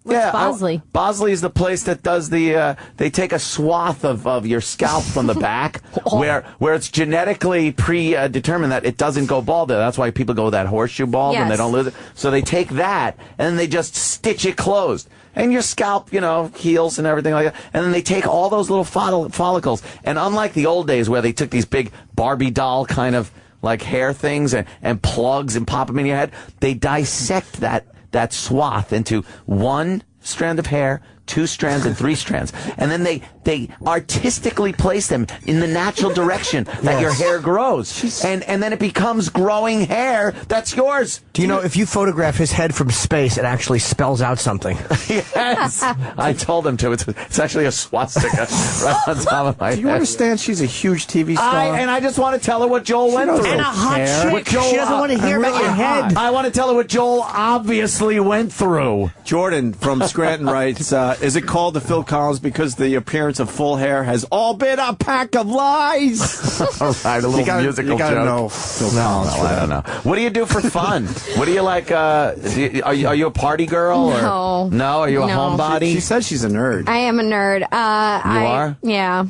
What's Bosley? Bosley is the place that does the. They take a swath of your scalp from the back, where it's genetically predetermined that it doesn't go bald there. That's why people go with that horseshoe bald and they Yes. don't lose it. So they take that and then they just stitch it closed, and your scalp, heals and everything like that. And then they take all those little follicles, and unlike the old days where they took these big Barbie doll kind of like hair things and plugs and pop them in your head, they dissect that swath into one strand of hair, 2 strands, and 3 strands. And then they artistically place them in the natural direction that your hair grows. And then it becomes growing hair that's yours. Do you know if you photograph his head from space, it actually spells out something? Yes. I told him to. It's actually a swastika right on top of my head. Do you understand she's a huge TV star? And I just want to tell her what Joel went through. And a hot chick. What Joel- She doesn't want to hear about your head. I want to tell her what Joel obviously went through. Jordan from Scranton writes, is it called the Phil Collins because the appearance of full hair has all been a pack of lies? All right, a little musical you gotta joke. know Phil Collins. I don't know. What do you do for fun? What do you like? Are you a party girl? No. Or, no? Are you a No. homebody? She said she's a nerd. I am a nerd. I are? Yeah.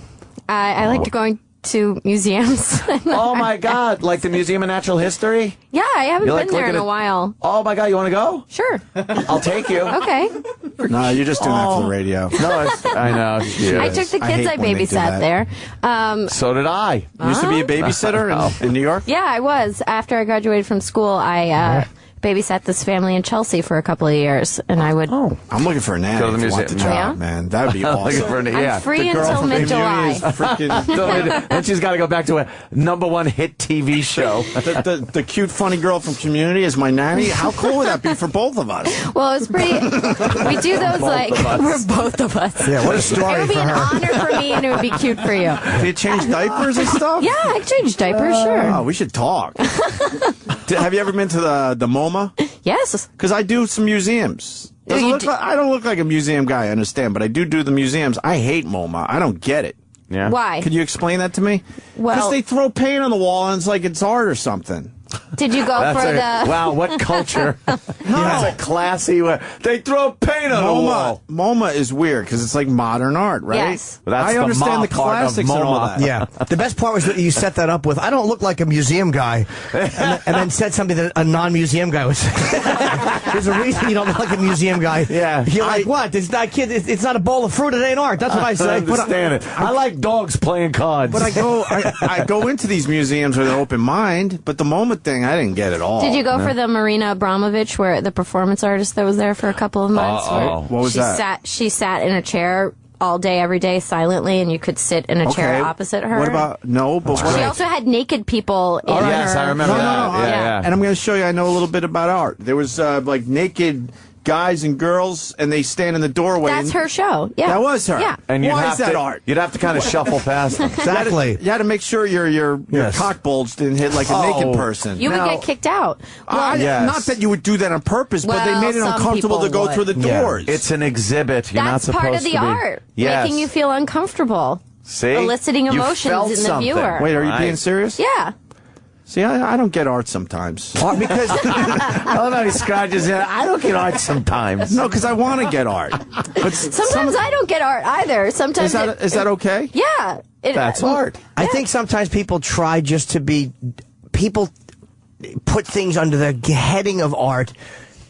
I like to going to museums. Oh my God! Like the Museum of Natural History? Yeah, I haven't You been like there looking in a at- while. Oh my God! You want to go? Sure. I'll take you. Okay. No, you're just doing that for the radio. No, I know. I took the kids I babysat there. So did I. You used to be a babysitter in New York? Yeah, I was. After I graduated from school, I babysat this family in Chelsea for a couple of years, and I would. Oh, I'm looking for a nanny. Go to the if you want the museum. job, Yeah? man. That would be awesome. I'm free The girl until from mid-July. Community is freaking Then she's got to go back to a #1 hit TV show. the cute, funny girl from Community is my nanny. How cool would that be for both of us? Well, it's pretty. We do those we're both of us. Yeah, what a It story would be for an her. honor for me, and it would be cute for you. Do you change diapers and stuff? Yeah, I change diapers, sure. Oh, we should talk. Have you ever been to the MoMA? Yes. Because I do some museums. I don't look like a museum guy, I understand, but I do the museums. I hate MoMA. I don't get it. Yeah. Why? Could you explain that to me? Well- Because they throw paint on the wall and it's like it's art or something. Did you go for the... Wow, what culture. That's a classy way. They throw paint on the wall. MoMA is weird because it's like modern art, right? Yes. Well, that's I the understand Ma the part of classics and all MoMA. that. Yeah. The best part was that you set that up with, I don't look like a museum guy, and then said something that a non-museum guy would say. There's a reason you don't look like a museum guy. Yeah. You're like, what? It's not, kid, it's not a bowl of fruit, it ain't art. That's what I say. I understand it. I like dogs playing cards. But I go into these museums with an open mind, but the MoMA thing, I didn't get at all. Did you go for the Marina Abramovich, where the performance artist that was there for a couple of months? What was that? She sat in a chair all day, every day, silently, and you could sit in a chair opposite her. What about, no, but She also had naked people in her. Yes, I remember that. Yeah. And I'm going to show you, I know a little bit about art. There was like naked guys and girls, and they stand in the doorway. That's her show. Yeah. That was her. Yeah. And why is that art? You'd have to kind of shuffle past them. Exactly. You had to make sure your cock bulge didn't hit like a naked person. You would get kicked out. Well, Not that you would do that on purpose, but they made it some uncomfortable to people go through the would. doors. It's an exhibit. You're not that's supposed part of the to be. art, Yes. making you feel uncomfortable. See? Eliciting You emotions felt in the something. viewer. Wait, are you being serious? Yeah. See, I don't get art sometimes. Because I love how he scratches it. I don't get art sometimes. No, because I want to get art. But Sometimes I don't get art either. Sometimes is that okay? Yeah. That's art. I think sometimes people try just to be, people put things under the heading of art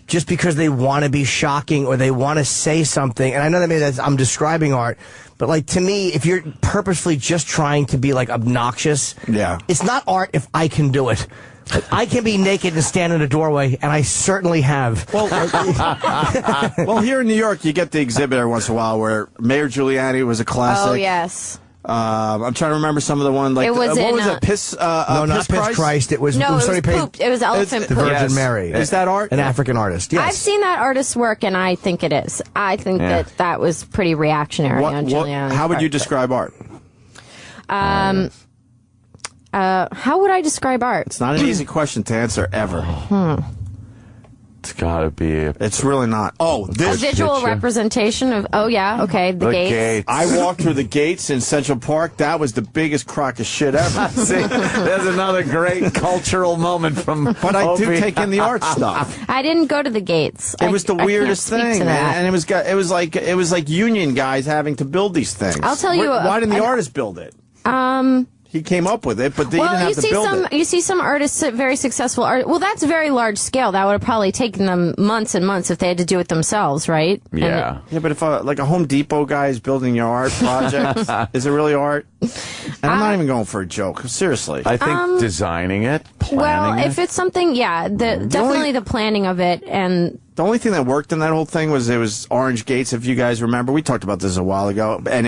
just because they want to be shocking or they want to say something. And I know that maybe I'm describing art, but like to me, if you're purposefully just trying to be like obnoxious, it's not art if I can do it. Like, I can be naked and stand in a doorway, and I certainly have. Well, here in New York, you get the exhibit every once in a while where Mayor Giuliani was a classic. Oh, yes. I'm trying to remember some of the one like It was what in, was it? Piss? No, not Piss Christ. It was No, it was somebody paid poop. It was elephant the poop. Virgin Mary. Is that art? An African artist. Yes. I've seen that artist's work, and I think it is. I think that was pretty reactionary on Giuliani's how would you part. describe art? How would I describe art? It's not an easy question to answer ever. It's gotta be. It's really not. Oh, A this visual picture. representation of, the gates. I walked through the gates in Central Park. That was the biggest crock of shit ever. See, there's another great cultural moment from. But I do Opie. take in the art stuff. I didn't go to the gates. It was the weirdest I can't speak thing, to that. and it was like union guys having to build these things. I'll tell you, Why didn't the artist build it? He came up with it, but he didn't have to build it. You see some artists, very successful art. Well, that's very large scale. That would have probably taken them months and months if they had to do it themselves, right? Yeah, but if like a Home Depot guy is building your art project, is it really art? And I'm not even going for a joke. Seriously, I think designing it, planning if it's something, definitely the planning of it and. The only thing that worked in that whole thing was it was orange gates. If you guys remember, we talked about this a while ago, and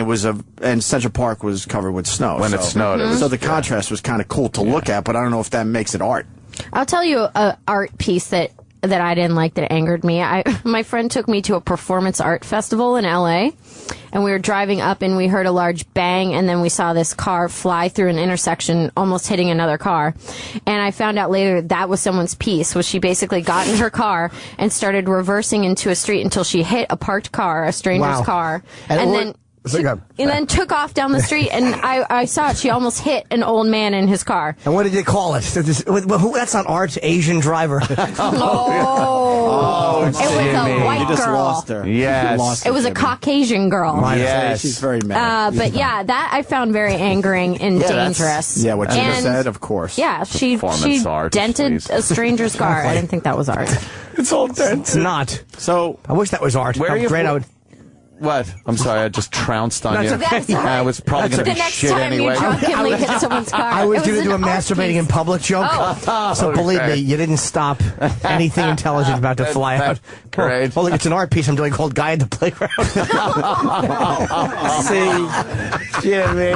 and Central Park was covered with snow when it snowed. It was, so the contrast was kind of cool to look at, but I don't know if that makes it art. I'll tell you an art piece that I didn't like that angered me. My friend took me to a performance art festival in LA, and we were driving up and we heard a large bang, and then we saw this car fly through an intersection, almost hitting another car. And I found out later that was someone's piece, was she basically got in her car and started reversing into a street until she hit a parked car, a stranger's car, and then took off down the street, and I saw it. She almost hit an old man in his car. And what did they call it? That's not art, Asian driver. It was a white You just girl. lost her. Yes. It was a Caucasian girl. Yes. She's very mad. But yeah, that I found very angering and dangerous. Yeah, what you And just said, of course. Yeah, she art, dented please. a stranger's car. I didn't think that was art. It's all dented. It's not. So I wish that was art. Where are you great from? I would. What? I'm sorry, I just trounced on No, you. it's okay. That's all right. I was probably going to The be next shit time anyway. you drunkenly hit someone's car. I was it going to do a an art masturbating piece. in public joke. So believe me, you didn't stop anything intelligent about to fly out. Great. Oh, look, it's an art piece I'm doing called Guy at the Playground. See, Jimmy,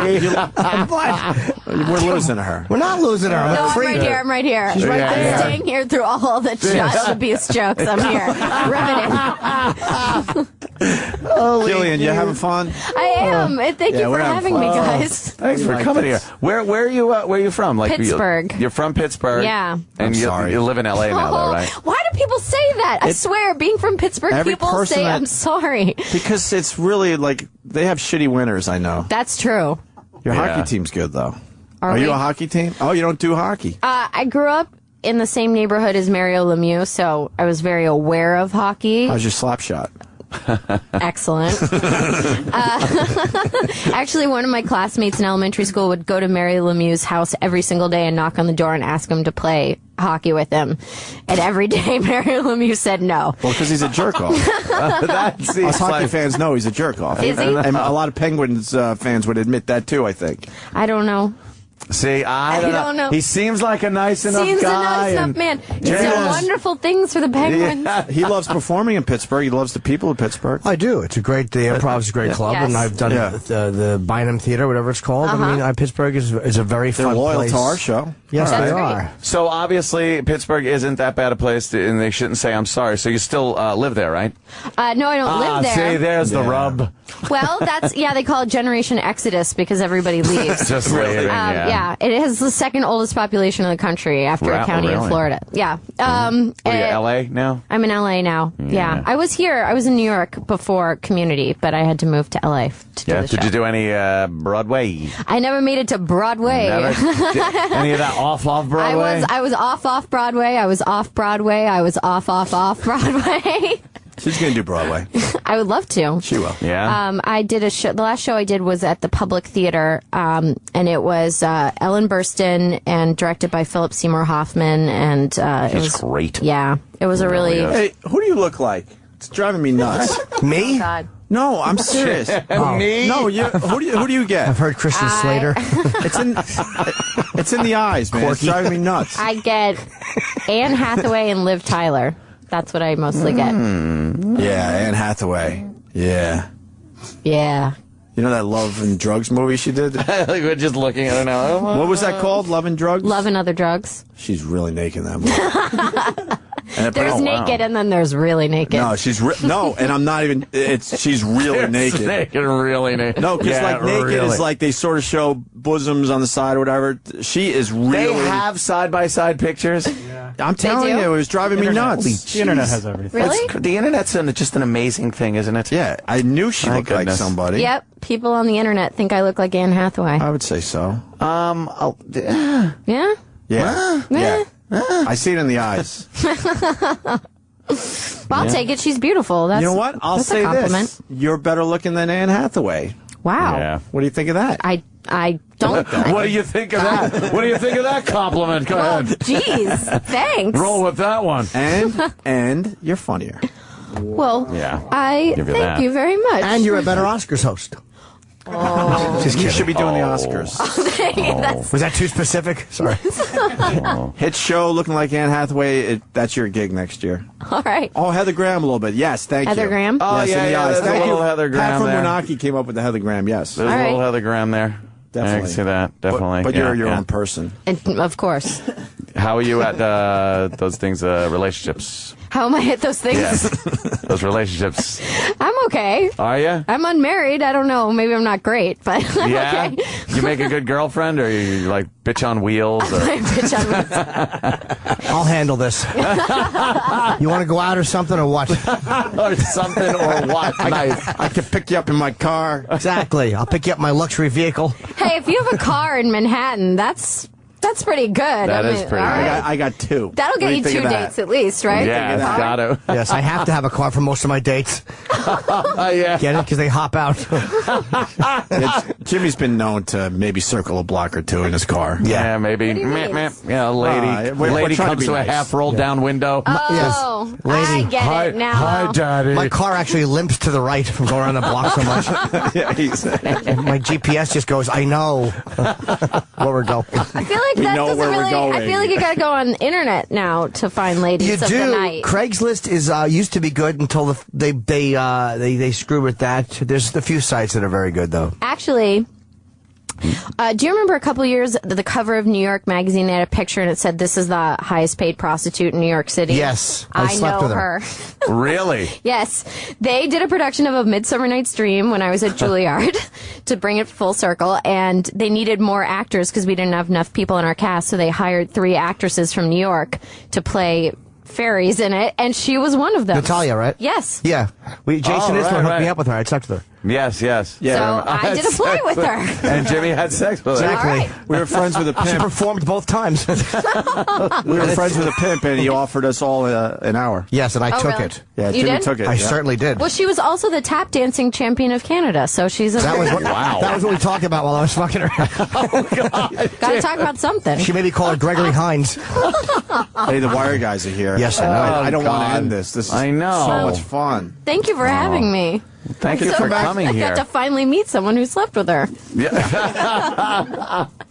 we're losing her. We're not losing her. I'm No, a I'm creep. right here. I'm right here. She's right I'm there. staying here through all the Josh abuse jokes. I'm here. Riveting. Gillian, you having fun? I am. Thank you for having me, guys. Thanks for coming here. Where are you from? Like Pittsburgh. You're from Pittsburgh. Yeah. And you live in LA now, though, right? Why do people say that? I swear, being from Pittsburgh, Every people person say that- I'm sorry. Because it's really like they have shitty winters. I know. That's true. Your Yeah. hockey team's good, though. Are you we? a hockey team? Oh, you don't do hockey. I grew up in the same neighborhood as Mario Lemieux, so I was very aware of hockey. How's your slap shot? Excellent. Actually, one of my classmates in elementary school would go to Mario Lemieux's house every single day and knock on the door and ask him to play hockey with him. And every day, Mario Lemieux said no. Well, because he's a jerk-off. Us hockey fans know he's a jerk-off. Is he? And a lot of Penguins fans would admit that, too, I think. I don't know. See, I don't know. He seems like a nice enough Seems guy. a nice enough man. He's done wonderful things for the Penguins. Yeah. He loves performing in Pittsburgh. He loves the people of Pittsburgh. I do. It's a great, the Improv's a great club, Yes. and I've done the Bynum Theater, whatever it's called. I mean, Pittsburgh is a very They're fun loyal place. to our show. Yes, All they right. are. So obviously, Pittsburgh isn't that bad a place, and they shouldn't say I'm sorry. So you still live there, right? No, I don't live there. See, there's the rub. Well, they call it Generation Exodus because everybody leaves. Just leaving, yeah. It has the second oldest population in the country after a county in Florida. Yeah. What are you, L.A. now? I'm in LA now. Yeah. I was in New York before Community, but I had to move to LA to do the show. Did you do any Broadway? I never made it to Broadway. Any of that off Broadway? I was off Broadway. I was off Broadway. I was off Broadway. She's going to do Broadway. I would love to. She will. Yeah. I did a show. The last show I did was at the Public Theater, and it was Ellen Burstyn and directed by Philip Seymour Hoffman. And it was great. Yeah, it was a really. Hey, who do you look like? It's driving me nuts. Me? Oh, God. No, I'm serious. Me? No, who do you get? I've heard Christian Slater. It's in the eyes, man. It's driving me nuts. I get Anne Hathaway and Liv Tyler. That's what I mostly get. Yeah, Anne Hathaway. Yeah. Yeah. You know that Love and Drugs movie she did? We're just looking at her now. What was that called? Love and Drugs? Love and Other Drugs. She's really naked in that movie. There's naked and then there's really naked. No, and I'm not even. She's really naked. Really naked. No, because Yeah, naked really. is like they sort of show bosoms on the side or whatever. She is really. They have side-by-side pictures. I'm telling you, it was driving me nuts. The internet has everything. Really? The internet's just an amazing thing, isn't it? Yeah, I knew she looked like somebody. Yep. People on the internet think I look like Anne Hathaway. I would say so. Yeah? Yeah. I see it in the eyes. Well, I'll take it. She's beautiful. That's, you know what? I'll that's say a compliment. this. You're better looking than Anne Hathaway. Wow. Yeah. What do you think of that? I don't. What do you think of that? What do you think of that compliment? Go Well, ahead. jeez. Thanks. Roll with that one. And you're funnier. Well, Yeah. I Give you thank that. you very much. And you're a better Oscars host. Oh. Just You kidding. should be doing the Oscars. That's Was that too specific? Sorry. Hit show looking like Anne Hathaway. That's your gig next year. all right. Oh, Heather Graham a little bit. Yes, thank Heather you. Graham? Oh, Yes, yeah, in the yeah, eyes. there's a Thank little you. Heather Graham Pat from there. Wanaki came up with the Heather Graham, yes. There's a All little right. Heather Graham there. Definitely. I can see that. Definitely. But Yeah, you're your yeah. own person. And, of course. How are you at those things, relationships? How am I at those things? Yeah. Those relationships. I'm okay. Are you? I'm unmarried. I don't know. Maybe I'm not great, but I'm Yeah. okay. You make a good girlfriend, or you like bitch on wheels? Or? Bitch on wheels. I'll handle this. You want to go out or something or what? Or something or what? Nice. I can pick you up in my car. Exactly. I'll pick you up in my luxury vehicle. Hey, if you have a car in Manhattan, that's pretty good. That is pretty all good. right. I got two. That'll What do get you think 2 of that? dates at least, right? Yeah, it's got to. Yes, I have to have a car for most of my dates. Yeah. Get it? Because they hop out. Jimmy's been known to maybe circle a block or two in his car. Yeah, maybe. What do you mean? Yeah, a lady. we're trying to comes be to a nice. half rolled down window. Oh, Lady. I get it now. Hi, Daddy. My car actually limps to the right from going around the block so much. Yeah, And my GPS just goes, I know where we're going. I feel like that know doesn't where we're really. going. I feel like you got to go on the internet now to find ladies You of the do. night. Craigslist is used to be good until they screw with that. There's a few sites that are very good though. Actually, do you remember a couple of years the cover of New York Magazine? They had a picture and it said, "This is the highest paid prostitute in New York City." Yes, I slept know with her. Really? Yes, they did a production of A Midsummer Night's Dream when I was at Juilliard to bring it full circle, and they needed more actors because we didn't have enough people in our cast, so they hired 3 actresses from New York to play fairies in it, and she was one of them. Natalia, right? Yes. Yeah. Jason Oh, Isler hooked right. me up with her. I slept with her. Yes. So I did a play with her. And Jimmy had sex with her. Exactly. Right. We were friends with a She pimp. performed both times. We were friends with a pimp, and he offered us all an hour. Yes, and I Oh, took really? it. Yeah, You Jimmy did? took it. I yeah. certainly did. Well, she was also the tap dancing champion of Canada, so she's a That was what, Wow. That was what we talked about while I was fucking her. gotta talk about something. She made me call her Gregory Hines. Hey, the Wire guys are here. Yes, I know. I don't want to God. end this. This is I know. so much fun. Thank you for having me. Thank you for coming I here. got to finally meet someone who slept with her.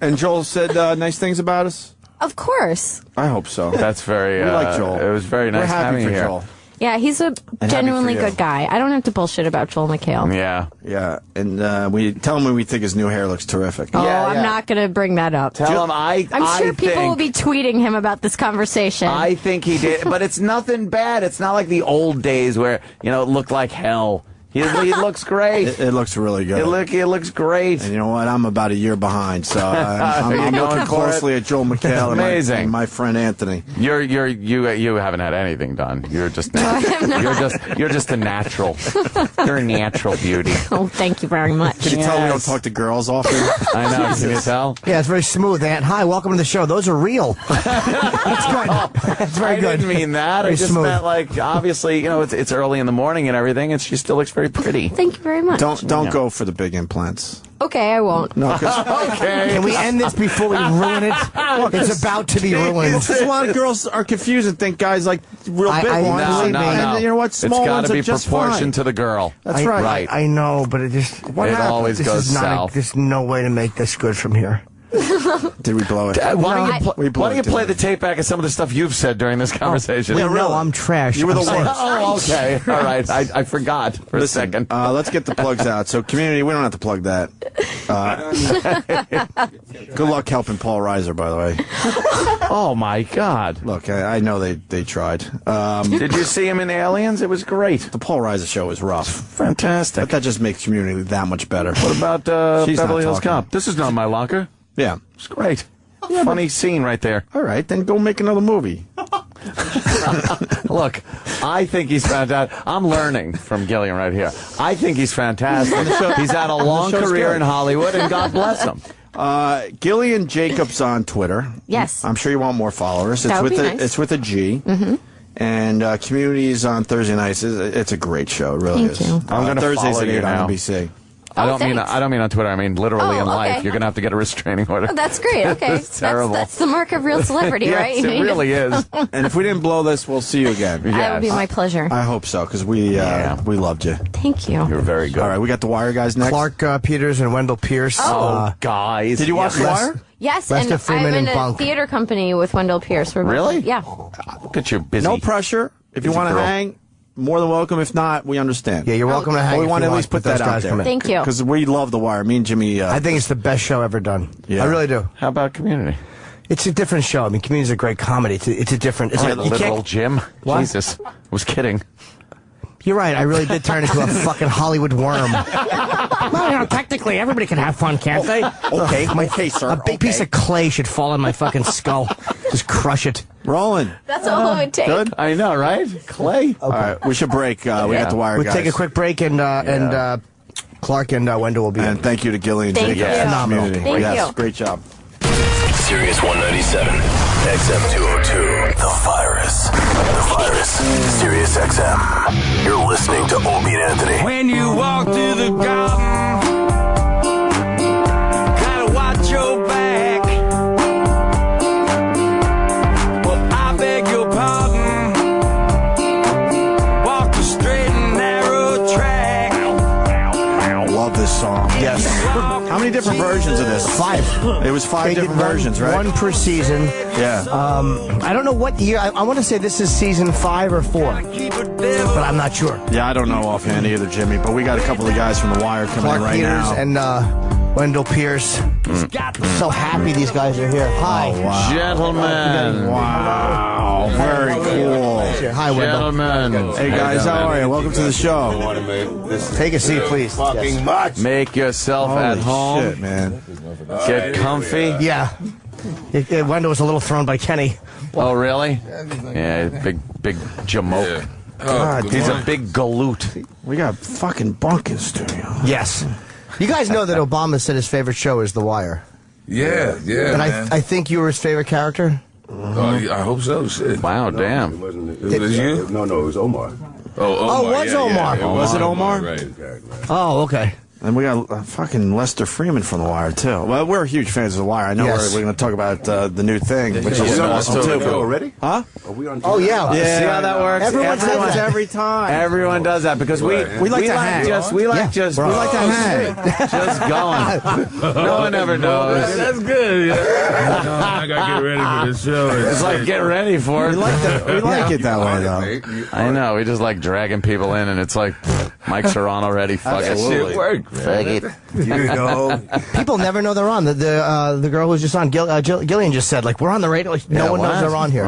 And Joel said nice things about us. Of course. I hope so. That's very. We like Joel. It was very nice We're happy having for you here. Joel. Yeah, he's a happy genuinely for you. good guy. I don't have to bullshit about Joel McHale. Yeah. Yeah, and we tell him we think his new hair looks terrific. Oh, Yeah, I'm yeah. not going to bring that up. Tell him I'm sure people will be tweeting him about this conversation. I think he did, but it's nothing bad. It's not like the old days where it looked like hell. He looks great. It looks really good. It looks great. And you know what? I'm about a year behind, so I'm Are you going looking for closely it? at Joel McHale Amazing. and my friend Anthony. You haven't had anything done. You're just you're just a natural. You're a natural beauty. Oh, thank you very much. Can you tell we don't talk to girls often? I know. Can you tell? Yeah, it's very smooth, Aunt. Hi, welcome to the show. Those are real. That's good. That's very good. I didn't mean that. Very I just smooth. meant obviously, it's early in the morning and everything, and she still looks very pretty. Thank you very much. Don't go for the big implants. Okay, I won't. No, 'cause Okay. Can we end this before we ruin it? It's about to be ruined. this is why girls are confused and think guys like real big I- ones. no, and, no, and you know what? Small It's got ones to are be just proportioned fine. to the girl. That's right. Right. I know, but it just It always this goes is not south. there's no way to make this good from here. Did we blow it? Why don't We blew you it, play didn't the tape back of some of the stuff you've said during this conversation? We know I'm trash. You were the I'm saying- worst. Oh, okay. All right. I forgot for a second. Let's get the plugs out. So, community, we don't have to plug that. Good luck helping Paul Reiser, by the way. Oh, my God. Look, I know they tried. Did you see him in Aliens? It was great. The Paul Reiser show was rough. Fantastic. But that just makes community that much better. What about She's Beverly not Hills talking. Cop? This is not my locker. Yeah. It's great. Funny scene right there. All right, then go make another movie. Look, I think he's fantastic. I'm learning from Gillian right here. I think he's fantastic. He's had a long show's career good. in Hollywood, and God bless him. Gillian Jacobs on Twitter. Yes. I'm sure you want more followers. That would with be a nice. It's with a G. Mm-hmm. And Communities on Thursday nights. It's a great show. It really Thank is. you. I'm gonna Thursdays follow at you 8 now. on NBC. I don't mean thanks. on Twitter. I mean literally Oh, in life. okay. You're gonna have to get a restraining order. Oh, that's great. Okay. It's terrible. That's the mark of real celebrity, right? Yes, it really is. And if we didn't blow this, we'll see you again. That would be my pleasure. I hope so, because we loved you. Thank you. You're very good. All right, we got the Wire guys next. Clark Peters and Wendell Pierce. Oh, guys. Did you watch The Yes. Wire? Yes, Lester and Freeman I'm in and a Bunk. theater company with Wendell Pierce. We're both- Really? Yeah. Look at you, busy. No pressure. If you Busy want to girl. hang, more than welcome. If not, we understand. Yeah, you're welcome to hang. But we if want you to at least put but those that out guys there. come in. Thank you. Because we love The Wire. Me and Jimmy. I think it's the best show ever done. Yeah. I really do. How about Community? It's a different show. I mean, Community's a great comedy. It's a different. It's All a, right, you literal can't, Jim. What? Jesus. I was kidding. You're right. I really did turn into a fucking Hollywood worm. Well, technically, everybody can have fun, can't they? Okay, sir. A big piece of clay should fall on my fucking skull. Just crush it. Rolling. That's all it would take. Good. I know, right? Clay. All right, we should break. We got The Wire We'll guys. take a quick break, and Clark and Wendell will be in. And thank you to Gillian Thank Jacobs. you. Phenomenal. Community. Thank Yes, you. great job. Sirius 197, XM 202, The Virus. The Virus, Sirius XM. You're listening to Opie and Anthony. When you walk through the garden, gotta watch your back. Well, I beg your pardon. Walk the straight and narrow track. Love this song. Yes. How many different versions of this? 5. It was 5 They did different versions, right? One per season. Yeah. I don't know what year. I want to say this is season 5 or 4, but I'm not sure. Yeah, I don't know offhand either, Jimmy, but we got a couple of guys from The Wire coming Clark in right Peters now. and Wendell Pierce. I'm so happy these guys are here. Hi. Oh, wow. Gentlemen. Wow. Very cool. Hi, Wendell. Gentlemen. Hey, guys, how are you? Welcome to the show. Take a seat, please. Fucking much. Make yourself at Holy home. shit, man. Get comfy. Yeah. Wendell was a little thrown by Kenny. Oh, really? Yeah, big jamoke. God, he's a big galoot. We got fucking bunk in studio. Yes. You guys know that Obama said his favorite show is The Wire. Yeah, yeah. And man. I think you were his favorite character. I hope so. Shit. Wow, no, damn. It wasn't. It was you? No, it was Omar. Oh, Omar. it was Omar. Was it Omar? Right. Oh, okay. And we got fucking Lester Freeman from The Wire, too. Well, we're huge fans of The Wire. I know Yes. we're going to talk about the new thing, which Are is we on awesome, the too. show already? Huh? Are we on? Oh, yeah. Yeah. See how that works? Everyone says that. every time. Everyone does that because we like to hang. We like to hang. Just going. No one ever knows. That's good. Yeah. I got to get ready for the show. It's like get ready for it. We like it that way, though. I know. We just like dragging people in, and it's like mics are on already. Fuck it. Shit worked. Fuck it. You know. People never know they're on. The girl who's just on, Gillian just said, like, we're on the radio. Like, no one knows they're on here.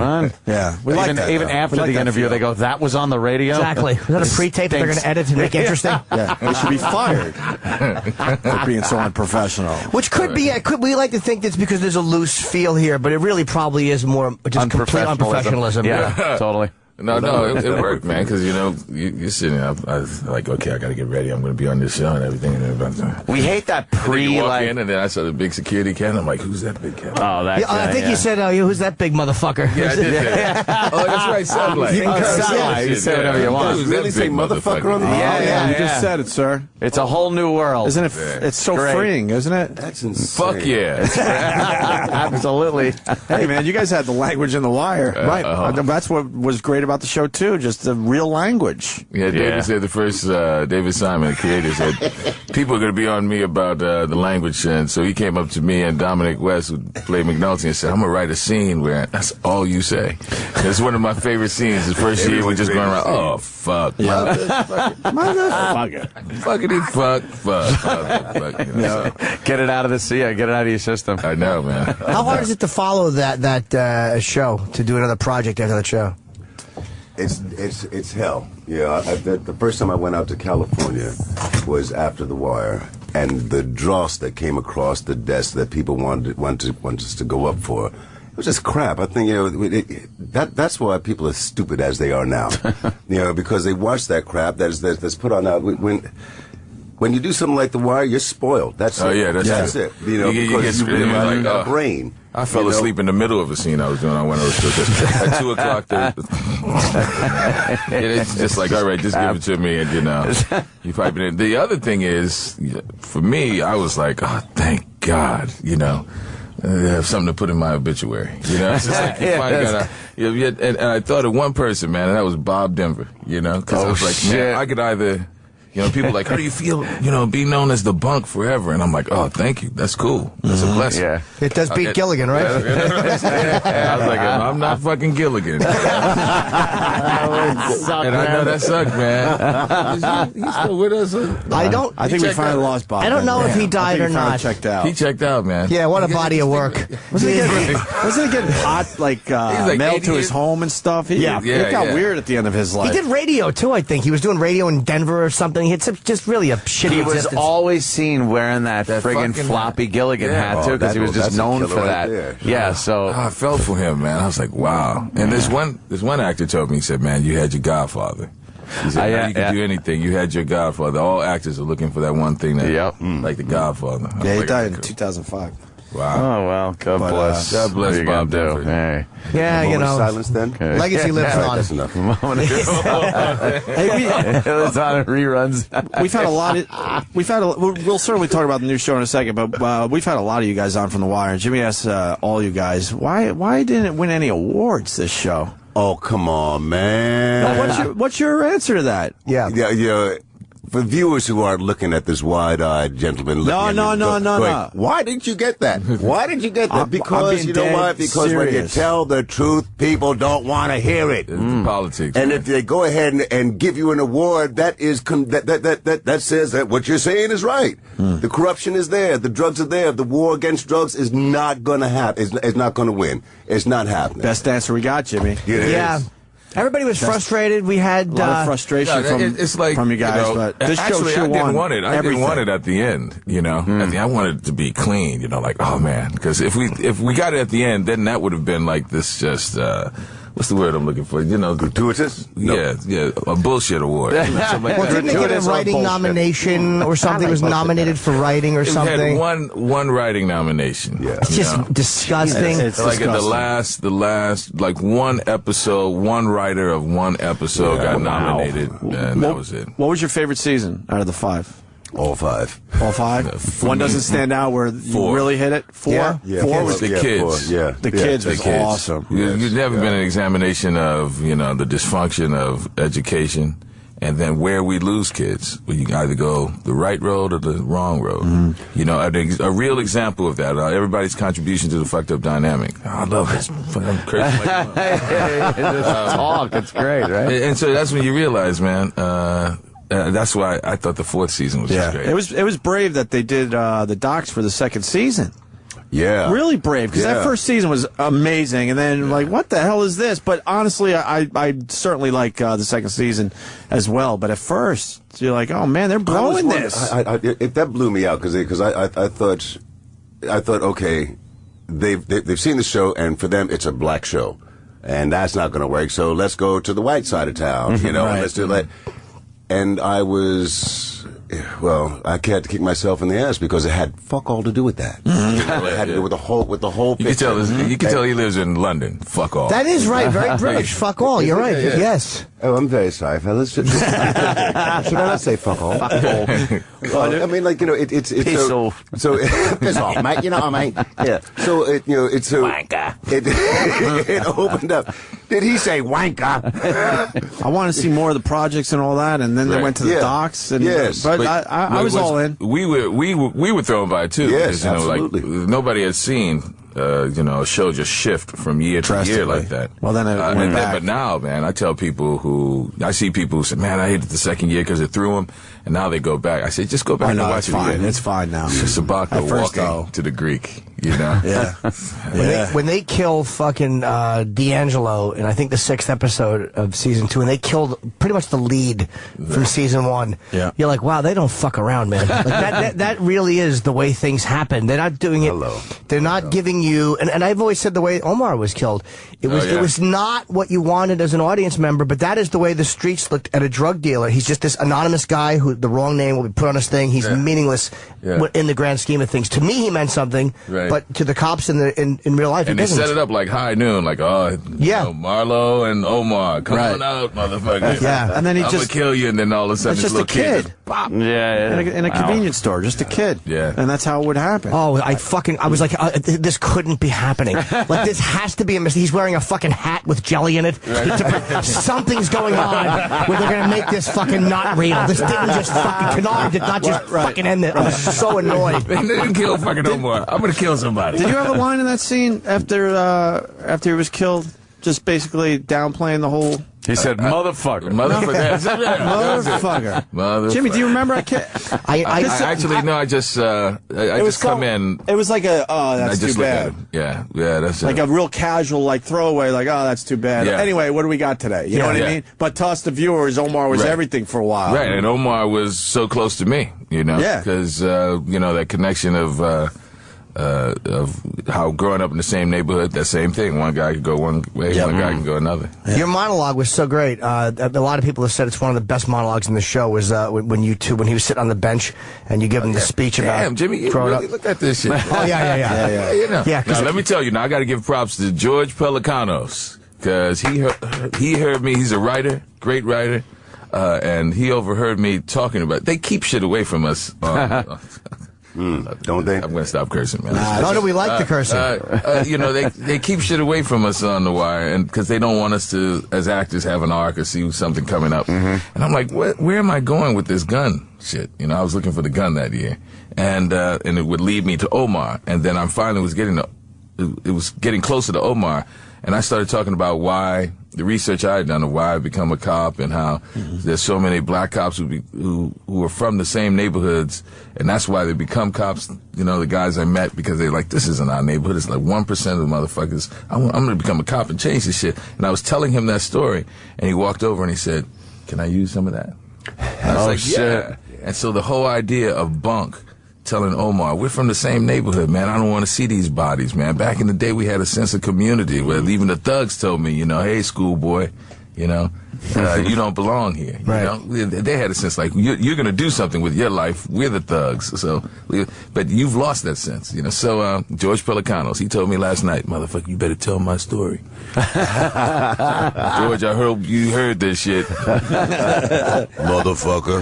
Yeah. We like that. Even after the interview, they go, that was on the radio? Exactly. Was that a pre-tape that they're going to edit and make interesting? Yeah. They should be fired for being so unprofessional. Which could be, we like to think that's because there's a loose feel here, but it really probably is more just complete unprofessionalism. Yeah, totally. No, it worked, man, because, you know, you're sitting there, I was like, okay, I got to get ready. I'm going to be on this show and everything. And we hate that you walk in, and then I saw the big security cat, and I'm like, who's that big cat? Oh, that guy, I think you said, who's that big motherfucker? Yeah, I did that. Oh, that's right, sound like. You say whatever you want. You really say motherfucker on the Yeah, you just said it, sir. It's a whole new world. Isn't it? It's so freeing, isn't it? That's insane. Fuck yeah. Absolutely. Hey, man, you guys had the language in The Wire. Right. That's what was great about the show, too. Just the real language. Yeah, David said the first, David Simon, the creator, said, people are going to be on me about the language. And so he came up to me and Dominic West, who played McNulty, and said, I'm going to write a scene where that's all you say. It's one of my favorite scenes. The first year we're just going around, oh, fuck. Motherfucker. Fuckity fuck. You know, get it out of get it out of your system. I know, man. How hard is it to follow that show, to do another project after that show? It's hell. Yeah, the first time I went out to California was after The Wire, and the dross that came across the desk that people wanted us to go up for, it was just crap. I think that's why people are stupid as they are now. Because they watch that crap that's put on out. When you do something like The Wire, you're spoiled. That's it. That's it. Because you really got a brain. I fell asleep in the middle of a scene I was doing on one of those shows. At 2 o'clock, it's just like, all right, just give it to me, and you pipe it in. The other thing is, for me, I was like, oh, thank God, I have something to put in my obituary. It's just like you finally gotta. And I thought of one person, man, and that was Bob Denver. Because I was like, man, I could either. People like, how do you feel, being known as the Bunk forever? And I'm like, oh, thank you. That's cool. That's a blessing. Yeah. It does beat Gilligan, right? I was like, I'm not fucking Gilligan. That would suck, and I know that sucked, man. He's still with us? I think we finally lost Bob. I don't know if he died or not. Checked out. He checked out, man. Yeah, what a body of work. Wasn't he getting hot, mailed to his home and stuff? It got weird at the end of his life. He did radio, too, I think. He was doing radio in Denver or something. It's just really a shitty He was existence. always seen wearing that friggin' floppy Gilligan hat, too, because he was just known for that. Yeah, so... I felt for him, man. I was like, wow. And this one actor told me, he said, man, you had your Godfather. He said, you can do anything. You had your Godfather. All actors are looking for that one thing like the Godfather. Yeah, he died in 2005. Wow. Oh, well, God bless. God bless Bob Denver. Hey. Yeah, silence then? Okay. Legacy lives on. That's enough. It's on reruns. We've had we'll certainly talk about the new show in a second, but we've had a lot of you guys on from The Wire. And Jimmy asked all you guys, why didn't it win any awards, this show? Oh, come on, man. No, what's your answer to that? Yeah. For viewers who aren't looking at this wide-eyed gentleman, No. Why didn't you get that? Why did you get that? Because you know what? Because when you tell the truth, people don't want to hear it. It's politics. And if they go ahead and give you an award, that says that what you're saying is right. The corruption is there. The drugs are there. The war against drugs is not going to happen. It's not going to win. It's not happening. Best answer we got, Jimmy. Yeah. Everybody was frustrated. We had a lot of frustration from you guys, but this show actually, sure I didn't won want it. I didn't want it at the end. At the end, I wanted it to be clean. Like, oh man, because if we got it at the end, then that would have been like this just what's the word I'm looking for? You know, gratuitous? Yeah, a bullshit award. Well, didn't they get a writing nomination or something? It was nominated for writing or something. It had one writing nomination. Yeah, it's just disgusting. It's like disgusting. the last, like one episode, one writer of one episode got nominated, and that was it. What was your favorite season out of the 5? All 5. All 5? One doesn't stand out where you really hit it? 4? Yeah. 4 was the kids. The kids was awesome. You've never been an examination of, you know, the dysfunction of education, and then where we lose kids. You can either go the right road or the wrong road. You know, a real example of that, everybody's contribution to the fucked up dynamic. I love this fucking crazy. Talk, it's great, right? And so that's when you realize, man, that's why I thought the 4th season was great. It was brave that they did the docs for the 2nd season. Yeah. Really brave, because that first season was amazing, and then, like, what the hell is this? But honestly, I certainly like the 2nd season as well, but at first, you're like, oh man, they're blowing this. That blew me out, because I thought, okay, they've seen the show, and for them, it's a black show, and that's not going to work, so let's go to the white side of town, you know, let's do that. And I was, well, I had to kick myself in the ass because it had fuck all to do with that. You know, it had to do with the whole picture. You can tell he lives in London. Fuck all. That is right. Very British. Fuck all. You're right. Yes. Oh, I'm very sorry, fellas. Should I not say fuck all? Fuck all. Well, I mean, like, you know, it's piss off. So piss off, mate. You know what I mean? Yeah. So it's so wanker. It opened up. Did he say wanker? I want to see more of the projects and all that, and then they went to the docs. And, but I was all in. We were thrown by it too. Yes, you know, absolutely. Like, nobody had seen. You know, a show just shift from year to year like that. Well, then it went back. But now, man, I see people who say, man, I hated the 2nd year because it threw them, and now they go back. I say, just go back and watch it again. It's fine now. It's Sabaka walking to the Greek, you know? When they kill fucking D'Angelo in, I think, the 6th episode of season 2, and they killed pretty much the lead from season 1, you're like, wow, they don't fuck around, man. Like that really is the way things happen. They're not doing it. They're not giving you, and I've always said the way Omar was killed, it was not what you wanted as an audience member, but that is the way the streets looked at a drug dealer. He's just this anonymous guy who the wrong name will be put on his thing. He's meaningless in the grand scheme of things. To me, he meant something, but to the cops in real life, and he they set it up like high noon, like, you know, Marlo and Omar, come on out, motherfucker. And then I'm gonna kill you, and then all of a sudden, it's just a kid. Pop. In a convenience store, just a kid. And that's how it would happen. Oh, I was like, this couldn't be happening. Like, this has to be a mistake. He's wearing a fucking hat with jelly in it. Something's going on where they're going to make this fucking not real. This didn't just fucking, Kennard did not just fucking end it. I was so annoyed. They didn't kill fucking Omar. I'm going to kill somebody. Did you have a line in that scene after he was killed? Just basically downplaying the whole... He said, motherfucker. Motherfucker. Jimmy, do you remember? I just come in. It was like that's too bad. Yeah, that's like a real casual, like, throwaway, like, oh, that's too bad. Yeah. Anyway, what do we got today? You know what I mean? But to us, the viewers, Omar was everything for a while. Right, and Omar was so close to me, you know? Yeah. Because, you know, that connection of how growing up in the same neighborhood, that same thing. One guy could go one way, one guy can go another. Your monologue was so great. A lot of people have said it's one of the best monologues in the show. Was when he was sitting on the bench and you give him the speech about. Damn, Jimmy, you really look at this shit. Yeah. You know. Now, let me tell you. Now, I got to give props to George Pelicanos because he heard me. He's a writer, great writer, and he overheard me talking about. They keep shit away from us. Don't they? I'm going to stop cursing, man. No, we like the cursing. You know, they keep shit away from us on The Wire, and because they don't want us to, as actors, have an arc or see something coming up. And I'm like, where am I going with this gun shit? You know, I was looking for the gun that year, and it would lead me to Omar, and then I finally was getting closer to Omar, and I started talking about why. The research I had done of why I become a cop and how there's so many black cops who are from the same neighborhoods, and that's why they become cops. You know, the guys I met, because they're like, this isn't our neighborhood. It's like 1% of the motherfuckers. I'm going to become a cop and change this shit. And I was telling him that story, and he walked over and he said, can I use some of that? And I was like, shit. yeah. And so the whole idea of bunk telling Omar, we're from the same neighborhood, man. I don't want to see these bodies, man. Back in the day, we had a sense of community where even the thugs told me, hey, schoolboy, you don't belong here. You know? They had a sense like, you're going to do something with your life. We're the thugs. But you've lost that sense, So, George Pelicanos, he told me last night, motherfucker, you better tell my story. George, I hope you heard this shit. Motherfucker.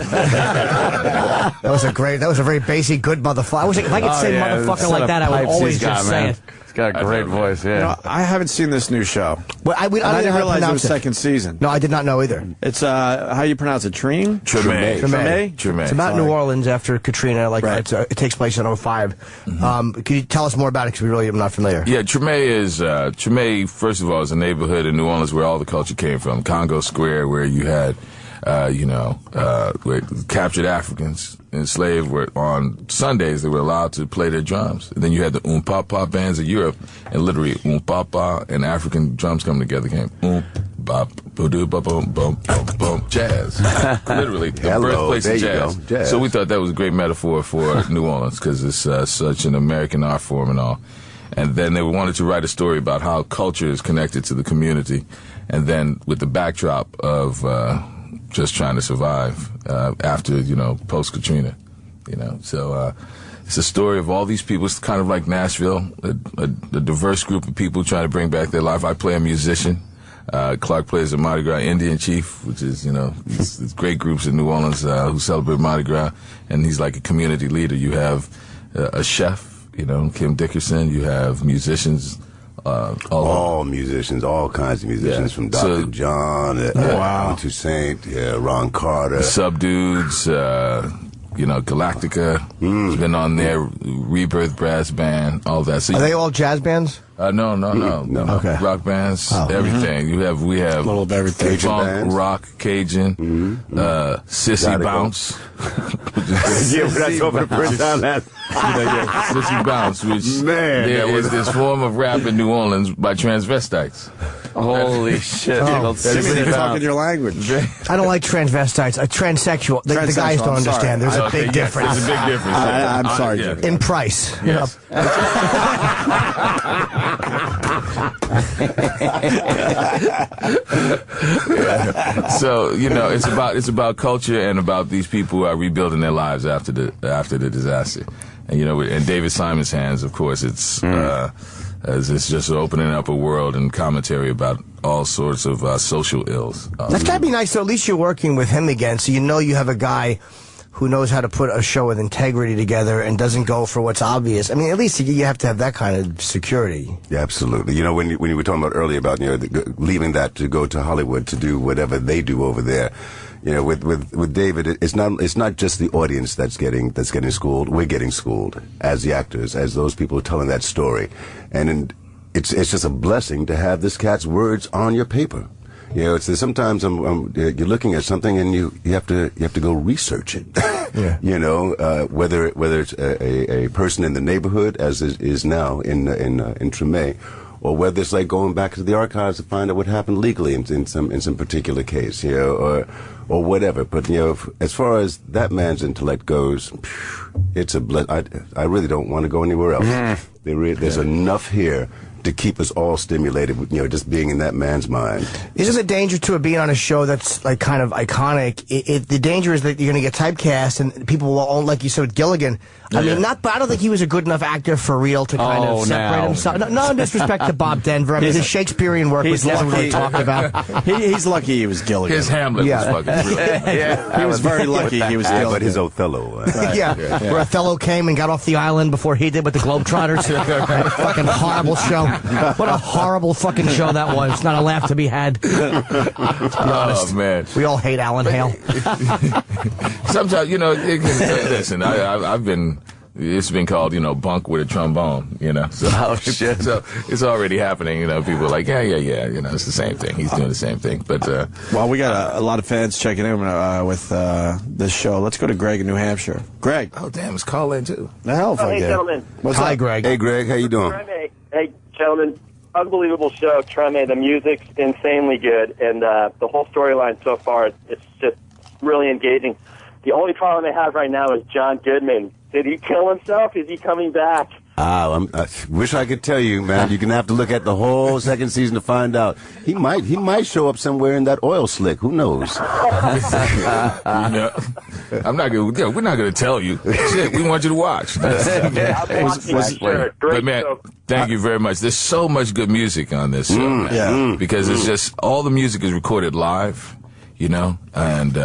That was a very basic, good motherfucker. If I could say motherfucker like that, I would always just say it. Got a great voice, yeah. I haven't seen this new show. Well, I didn't realize it was second season. No, I did not know either. It's how you pronounce it? Treme? Treme. It's about New Orleans after Katrina. It takes place in 2005. Can you tell us more about it? Because we really am not familiar. Yeah, Treme, first of all, is a neighborhood in New Orleans where all the culture came from. Congo Square, where you had, where captured Africans enslaved were on Sundays they were allowed to play their drums. And then you had the Papa bands of Europe, and literally Papa and African drums coming together came bop boom boom boom boom jazz. Literally the birthplace of jazz. So we thought that was a great metaphor for New Orleans because it's such an American art form and all. And then they wanted to write a story about how culture is connected to the community, and then with the backdrop of just trying to survive after, post Katrina, So it's a story of all these people. It's kind of like Nashville, a diverse group of people trying to bring back their life. I play a musician. Clark plays a Mardi Gras Indian chief, which is, these great groups in New Orleans who celebrate Mardi Gras, and he's like a community leader. You have a chef, Kim Dickerson. You have musicians. All musicians, all kinds of musicians, from Dr. John, to Saint, Ron Carter. Subdudes, Galactica has been on there, Rebirth Brass Band, all that. So are they all jazz bands? No. Okay. Rock bands, everything. We have a little of everything. Funk, rock, Cajun, Sissy Bounce. We're not talking to print down that. Sissy Bounce, which there is this form of rap in New Orleans by transvestites. Holy shit. They're talking your language. I don't like transvestites. Transsexual. The guys don't understand. There's a big difference. There's a big difference. I'm sorry, Jim. In price. Yes. So, it's about culture and about these people who are rebuilding their lives after the disaster. And, in David Simon's hands, of course, it's just opening up a world and commentary about all sorts of social ills. That's gotta be nice, though. At least you're working with him again, so you have a guy who knows how to put a show with integrity together and doesn't go for what's obvious. I mean, at least you have to have that kind of security. Yeah, absolutely. When you were talking about earlier about leaving that to go to Hollywood to do whatever they do over there. With David, it's not just the audience that's getting schooled. We're getting schooled as the actors, as those people telling that story, and it's just a blessing to have this cat's words on your paper. Sometimes you're looking at something and you have to go research it. Yeah. Whether it's a person in the neighborhood, as is now in Treme, or whether it's like going back to the archives to find out what happened legally in some particular case, or whatever. But as far as that man's intellect goes, it's a I really don't want to go anywhere else. There's enough here to keep us all stimulated, just being in that man's mind. Isn't the danger to it being on a show that's like kind of iconic? The danger is that you're going to get typecast, and people will, like you said with Gilligan. I mean, but I don't think he was a good enough actor for real to kind of separate himself. No disrespect to Bob Denver. I mean, his Shakespearean work was never really talked about. He's lucky he was Gilligan. His Hamlet was fucking brilliant. He was very lucky he was Gilligan. But his Othello. Where Othello came and got off the island before he did with the Globetrotters. Fucking horrible show. What a horrible fucking show that was. It's not a laugh to be had. To be honest. Oh, man. We all hate Alan Hale. Sometimes, listen, I've been... It's been called, bunk with a trombone, So, shit. So it's already happening, People are like, yeah, it's the same thing. He's doing the same thing. But, well, we got a lot of fans checking in with this show. Let's go to Greg in New Hampshire. Greg. Oh, damn, it's call in, too. The hell if I hey, did. Gentlemen. Hi, Greg. Hey, Greg, how you doing? Hey, gentlemen. Unbelievable show, Treme. The music's insanely good, and the whole storyline so far, it's just really engaging. The only problem they have right now is John Goodman. Did he kill himself? Is he coming back? I wish I could tell you, man. You're gonna have to look at the whole second season to find out. He might show up somewhere in that oil slick. Who knows? I'm not gonna. Yeah, we're not gonna tell you. Shit, we want you to watch. But man, thank you very much. There's so much good music on this show, man. Because it's just all the music is recorded live. And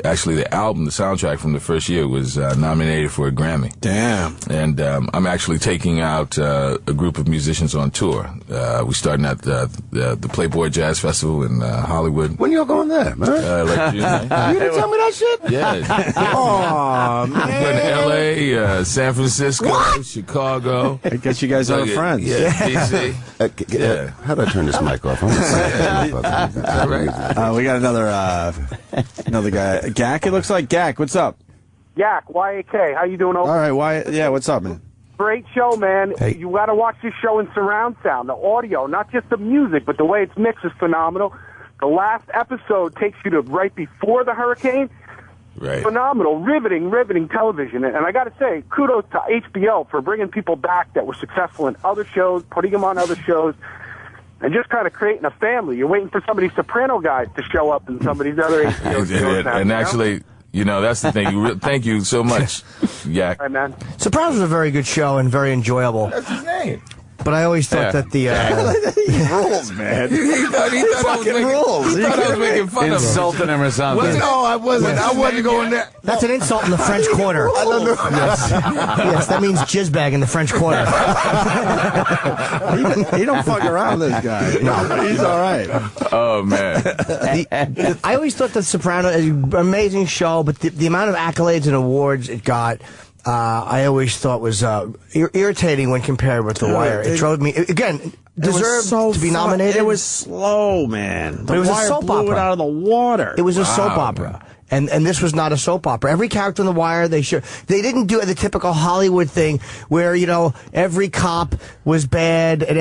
actually the album, the soundtrack from the first year was nominated for a Grammy. Damn. And I'm actually taking out a group of musicians on tour. We're starting at the Playboy Jazz Festival in Hollywood. When y'all going there, man? You didn't tell me that shit? Yeah. Oh, man. I'm going to L.A., San Francisco, Chicago. I guess you guys are friends. Yeah, DC. How do I turn this mic off? We got another guy. Gak, it looks like. Gak, what's up? Yak, Y-A-K. How you doing, Opie? All right, what's up, man? Great show, man. Hey. You got to watch this show in surround sound. The audio, not just the music, but the way it's mixed is phenomenal. The last episode takes you to right before the hurricane. Right. Phenomenal, riveting television. And I got to say, kudos to HBO for bringing people back that were successful in other shows, putting them on other shows, and just kind of creating a family. You're waiting for some of these Soprano guys to show up in some of these other HBO shows. And actually, that's the thing. Thank you so much, Yak. Hi, man. Sopranos was a very good show and very enjoyable. That's his name. But I always thought that the... He rules, man. He thought I was making fun of him. Insulting him or something. No, I wasn't. I wasn't going there. That's an insult in the French Quarter. I don't know. Yes, that means jizzbag in the French Quarter. He don't fuck around, this guy. No, he's all right. Oh, man. I always thought The Sopranos is an amazing show, but the amount of accolades and awards it got... I always thought was irritating when compared with The Wire. It drove me again. Deserved to be nominated. It was slow, man. But it was a soap blew opera. It out of the water. It was a soap opera. And this was not a soap opera. Every character on The Wire, they didn't do the typical Hollywood thing where, every cop was bad and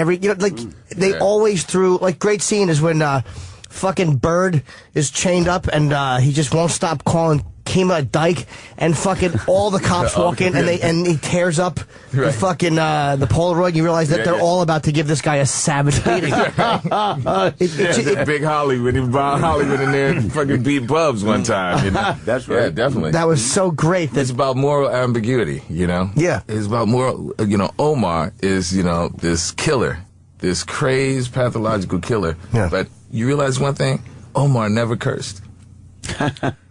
they always threw, great scene is when, fucking Bird is chained up and, he just won't stop calling Kima a dyke, and fucking all the cops walk in and he tears up the fucking the Polaroid. You realize that they're all about to give this guy a savage beating. Big Hollywood, he brought Hollywood in there and fucking beat Bubs one time. That's right. Yeah, definitely. That was so great. It's about moral ambiguity, Yeah. It's about moral. Omar is this killer, this crazed pathological killer. Yeah. But you realize one thing: Omar never cursed.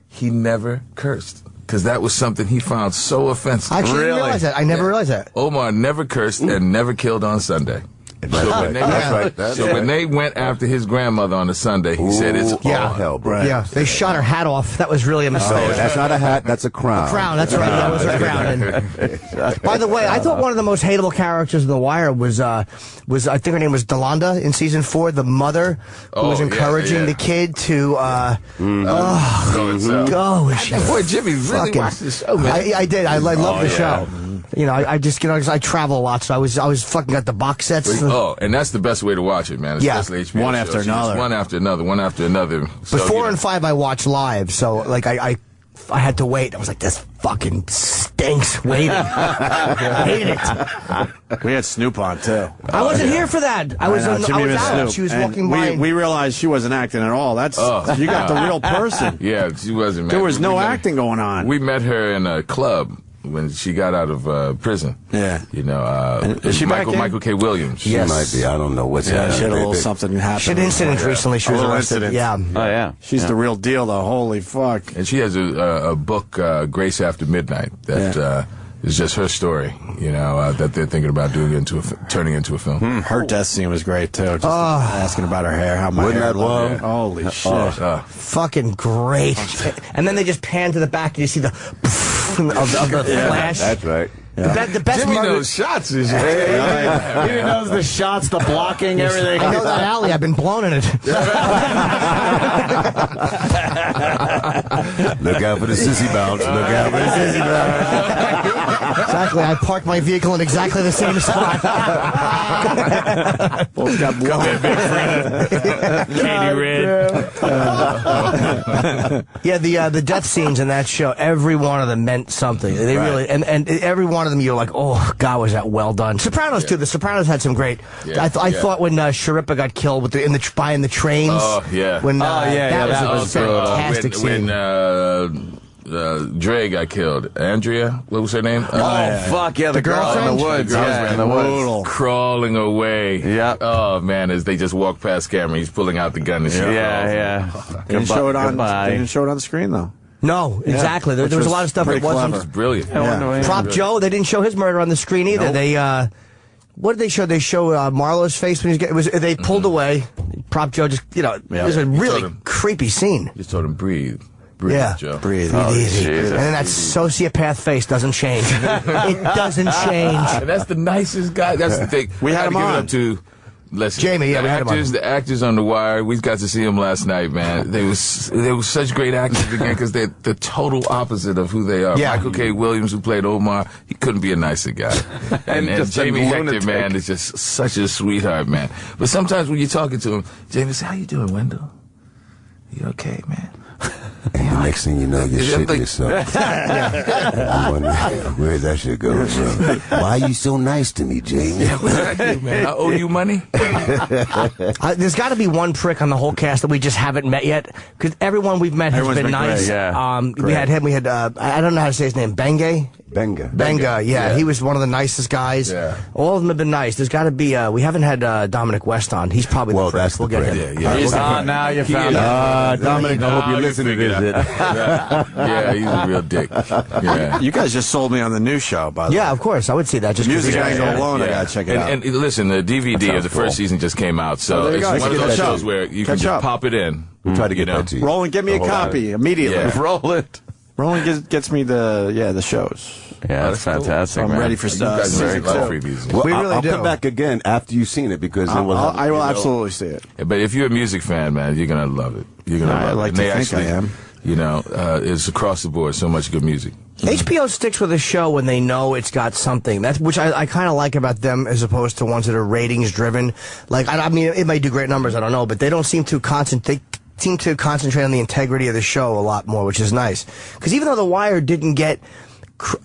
He never cursed because that was something he found so offensive. I actually didn't realize that. I never realized that. Omar never cursed and never killed on Sunday. So when they went after his grandmother on a Sunday, he said it's all hell, bro. Yeah, they shot her hat off. That was really a mistake. Oh, that's not a hat, that's a crown. A crown, that's right. That was her crown. And, by the way, I thought one of the most hateable characters in The Wire was I think her name was Delonda in season 4, the mother who was encouraging the kid to go. Boy, Jimmy really watched the show, man. I did. I love the show. I just I travel a lot, so I was fucking got the box sets. And that's the best way to watch it, man. Especially HBO one after another. One after another. But 4 and 5 I watched live, so I had to wait. I was like, this fucking stinks waiting. I hate it. We had Snoop on, too. I wasn't here for that. I was out. She was walking by. We realized she wasn't acting at all. You got the real person. Yeah, she wasn't, man. There was no acting going on. We met her in a club when she got out of prison. Yeah. Is she Michael K. Williams. She might be. I don't know what's happening. She had a little something happen. She had an incident recently. She was arrested. Yeah. Oh, yeah. She's the real deal, though. Holy fuck. And she has a book, Grace After Midnight, that is just her story, that they're thinking about turning into a film. Her death scene was great, too. Just asking about her hair. How my Wouldn't hair that love? Holy shit. Fucking great. And then they just pan to the back and you see the of the flash. That's right. The best Jimmy murder- knows shots. Is He knows the shots, the blocking, everything. I know that alley. I've been blown in it. Look out for the sissy bounce. Look out for the sissy bounce. Exactly. I parked my vehicle in exactly the same spot. Both got blown. Katie Red. Yeah, the death scenes in that show, every one of them meant something. They really, and every one of them, you're like, oh, God, was that well done. Sopranos, too. The Sopranos had some great. Yeah. I thought when Sharippa got killed with buying the trains. Oh, yeah. When, that was a fantastic scene. When Dre got killed. Andrea, what was her name? Fuck, yeah, the girl in the woods. Yeah, in the woods. Crawling away. Yeah. Oh, man, as they just walk past camera, he's pulling out the gun and shit. Yeah. Didn't show it on the screen, though. No, exactly. There was a lot of stuff that wasn't. It's brilliant. Prop Joe, they didn't show his murder on the screen either. Nope. They, what did they show? They show Marlowe's face when they pulled away. Prop Joe just, it was a really creepy scene. Just told him, breathe. Joe. Breathe easy. And then that sociopath face doesn't change. It doesn't change. And that's the nicest guy. That's the thing. We had him on. Up to, listen, Jamie, yeah, the actors on The Wire, we got to see them last night, man. They were such great actors again because they're the total opposite of who they are. Yeah. Michael K. Williams, who played Omar, he couldn't be a nicer guy. and Jamie Hector, man, is just such a sweetheart, man. But sometimes when you're talking to him, Jamie says, how you doing, Wendell? You okay, man? And the next thing you know, you're shitting yourself. I'm wondering, where'd that shit go from? Why are you so nice to me, Jamie? Yeah, what did I do, man? I owe you money? There's got to be one prick on the whole cast that we just haven't met yet, because everyone we've met has been nice. Great, yeah. We had him. We had I don't know how to say his name. Benga. Yeah, he was one of the nicest guys. Yeah. All of them have been nice. There's got to be. We haven't had Dominic West on. He's probably the prick. That's we'll the get prick. him. Yeah. He's on now. You found out. Dominic, I hope you listen to this. Yeah, he's a real dick. Yeah. You guys just sold me on the new show, by the way. Yeah, of course. I would see that. Just Music angle alone, I gotta check it out. And listen, the DVD of the first season just came out, so there you it's go. one of those shows where you can Catch just up. pop it in. We'll try to get that to you. Roland, get me a copy immediately. Yeah. Roll it. Roland gets me the shows. Yeah, that's fantastic. I'm man. ready for stuff. Very Season cool. two. Freebies. Well, We really I'll do. come back again after you've seen it because then we'll I will absolutely see it. But if you're a music fan, man, you're gonna love it. You're gonna love it. I like And to they think I am. It's across the board. So much good music. HBO sticks with a show when they know it's got something. That's which I kind of like about them as opposed to ones that are ratings driven. Like I mean, it may do great numbers. I don't know, but they don't seem to concentrate. Seem to concentrate on the integrity of the show a lot more, which is nice. Because even though The Wire didn't get,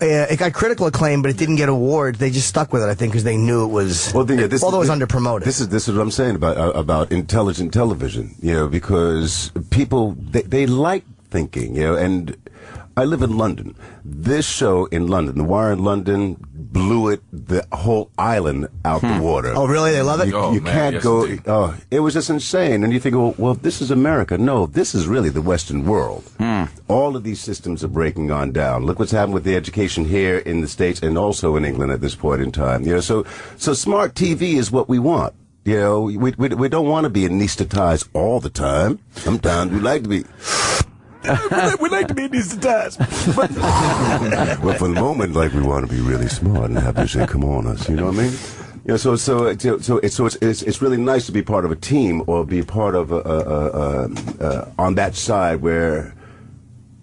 it got critical acclaim, but it didn't get awards. They just stuck with it, I think, because they knew it was. Well, although it was underpromoted. This is what I'm saying about intelligent television. Because people they like thinking. And I live in London. This show in London, The Wire in London, blew the whole island out the water. Oh, really? They love it? You can't go. It was just insane. And you think, well, this is America. No, this is really the Western world. All of these systems are breaking on down. Look what's happened with the education here in the States and also in England at this point in time. So smart TV is what we want. We don't want to be anesthetized all the time. Sometimes we like to be. we like to be anesthetized. Well, for the moment, like we want to be really smart and have this shit come on us. You know what I mean? So it's really nice to be part of a team or be part of on that side where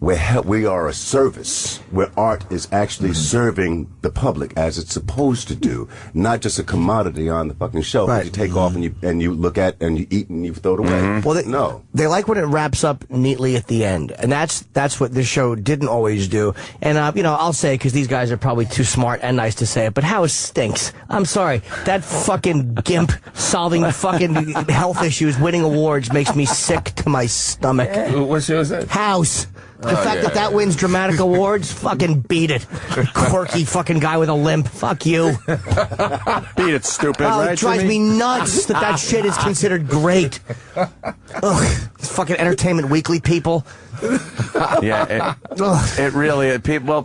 we are a service, where art is actually serving the public as it's supposed to do, not just a commodity on the fucking shelf that you take off and you look at and you eat and you throw it away. Well, they like when it wraps up neatly at the end, and that's what this show didn't always do. And I'll say because these guys are probably too smart and nice to say it, but House stinks. I'm sorry, that fucking gimp solving fucking health issues, winning awards makes me sick to my stomach. What show is that? House. The fact that wins dramatic awards, fucking beat it. Quirky fucking guy with a limp. Fuck you. Beat it, stupid. It drives me nuts that shit is considered great. Ugh, fucking Entertainment Weekly people. Yeah, it really. People,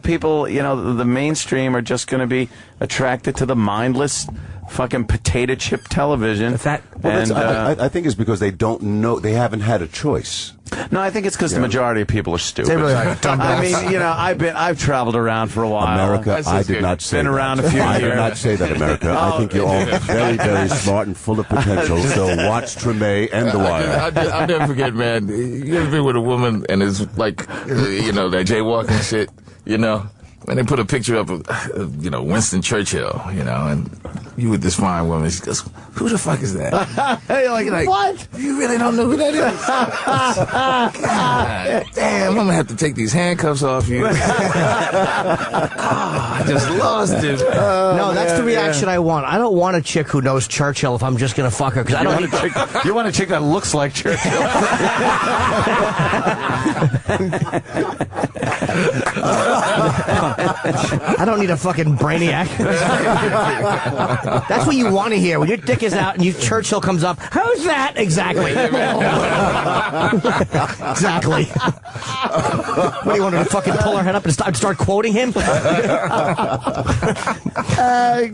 the mainstream are just going to be attracted to the mindless fucking potato chip television. I think it's because they don't know. They haven't had a choice. No, I think it's because the majority of people are stupid. They really are dumb. I mean, you know, I've traveled around for a while. America, I did not say been that. around a few I years. did not say that, America. I think you're all very, very smart and full of potential. So watch Treme and The Wire. I'll never forget, man. You ever been with a woman and it's like, you know, that jaywalking shit, you know? And they put a picture up of, you know, Winston Churchill, you know, and you with this fine woman. She goes, "Who the fuck is that?" Hey, like, what? You really don't know who that is? God damn, I'm gonna have to take these handcuffs off you. I just lost it. No, that's the reaction I want. I don't want a chick who knows Churchill if I'm just gonna fuck her because I don't need You want a chick that looks like Churchill. I don't need a fucking brainiac. That's what you want to hear when your dick is out and Churchill comes up. Who's that? Exactly. Exactly. What do you want her to fucking pull her head up and start quoting him? God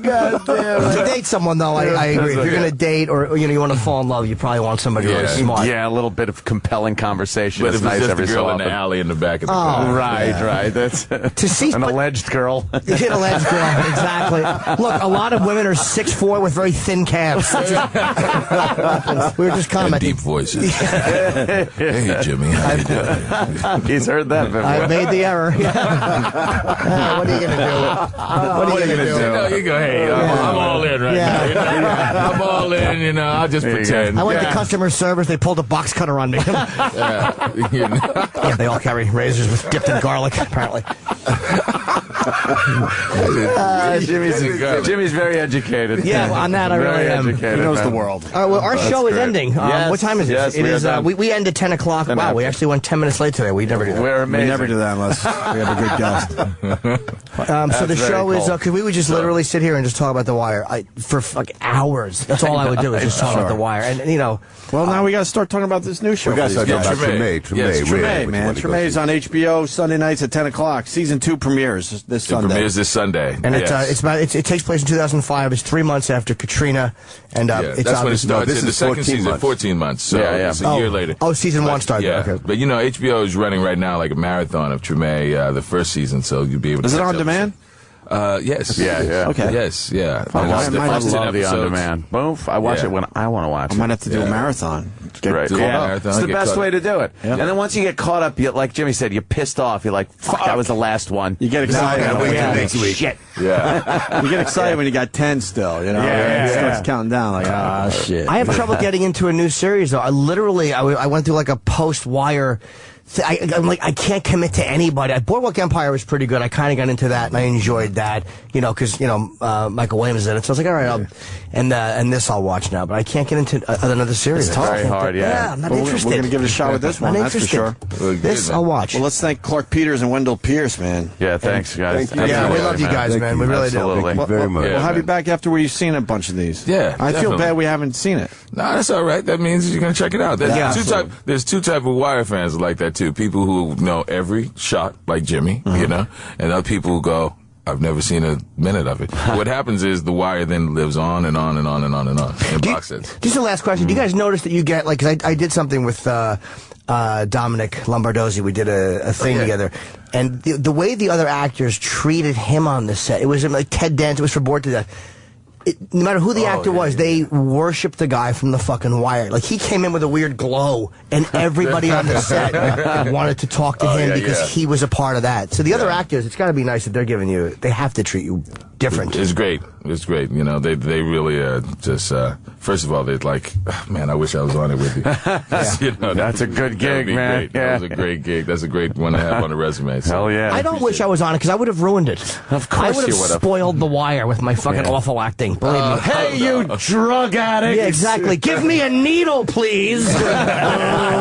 damn. To date someone though, I agree. If you're gonna date or you want to fall in love, you probably want somebody really smart. Yeah, a little bit of compelling conversation. But It's if it's nice just every the girl so in the often. alley in the back of the Oh, car. Right. That's to see an alleged girl. An alleged girl, exactly. Look, a lot of women are 6'4" with very thin calves. We were just And commenting. deep voices. Hey, Jimmy, how you doing? He's heard that before. I made the error. What are you gonna do? What are you gonna do? You know, you go, hey, I'm all in right now. You know? I'm all in, you know, I'll just pretend. I went to customer service. They pulled a box cutter on me. Yeah, they all carry razors with dipped in garlic, apparently. Jimmy's very educated. Yeah, on that I really am. Educated, He knows man. the world. Well, our show is great. ending. Yes, what time is it? yes, It we are is. done. We end at 10 o'clock. Wow, we actually went 10 minutes late today. We never do that. We're amazing. We never do that unless we have a good guest. So the very show is cool. because we would just literally sit here and just talk about The Wire for like hours. That's all I would do is just talk about The Wire, and Well, now we got to start talking about this new show. We got to start talking about Treme. Yes, Treme, Where man. would you Treme is on HBO Sunday nights at 10 o'clock. Season 2 premieres this It Sunday. premieres this Sunday. and Yes. it takes place in 2005. It's 3 months after Katrina, and Yeah, it's that's when it obviously starts. this In the is second 14 season, months. 14 months. So it's a year later. Oh, season 1 started. Yeah, Okay. but you know, HBO is running right now like a marathon of Treme, the first season, so you'll be able to. Is it catch on up. demand? Yes. Yeah. Okay. Yes, yeah. I It's the might have first to- 10 love the episodes. on-demand. Both. I watch Yeah. it when I want to watch I it. might have to do a Yeah. marathon. Get Right. caught Yeah. up. Marathon, It's the get best caught way up. to do it. Yeah. And then once you get caught up, like Jimmy said, you're pissed off. You're like, fuck, that was the last one. You get excited. gotta wait till Yeah. next week. Shit. Yeah. You get excited when you got 10 still, you know? Yeah, It yeah, starts counting down like, shit. I have trouble getting into a new series though. I went through like a post-Wire. I'm like, I can't commit to anybody. Boardwalk Empire was pretty good. I kind of got into that, and I enjoyed that, because Michael Williams is in it. So I was like, all right, and this I'll watch now. But I can't get into another series. It's very hard, yeah. I'm not Well, interested. we're going to give it a shot with this Not one, that's for interested. sure. This I'll watch. Well, let's thank Clark Peters and Wendell Pierce, man. Yeah, thanks, guys. Thank you. Yeah, we Absolutely, love you guys, man. We really Absolutely. Thank you very much. We'll have you man. back after we've seen a bunch of these. Yeah, I feel definitely. bad we haven't seen it. No, that's all right. That means you're gonna check it out. There's two type of Wire fans like that too. People who know every shot, like Jimmy, and other people who go, I've never seen a minute of it. What happens is the Wire then lives on and on and on and on and on in box sets. Just a last question. Do you guys notice that you get, like, 'cause I did something with Dominic Lombardozzi. We did a thing together. And the way the other actors treated him on the set, it was like Ted Dance, it was for Bored to Death. No matter who the actor was, they worshipped the guy from the fucking Wire. Like, he came in with a weird glow, and everybody on the set wanted to talk to him because he was a part of that. So the other actors, it's got to be nice that they're giving you, they have to treat you different. It's great. It's great. You know, they really just first of all, they're like, man, I wish I was on it with you. You know, That's a good gig, man. Great. That was a great gig. That's a great one to have on the resume. So. Hell yeah. I don't wish I was on it because I would have ruined it. Of course I would you have would have. spoiled The Wire with my fucking awful acting. Believe me. Hey, you drug addict. Yeah, exactly. Give me a needle, please.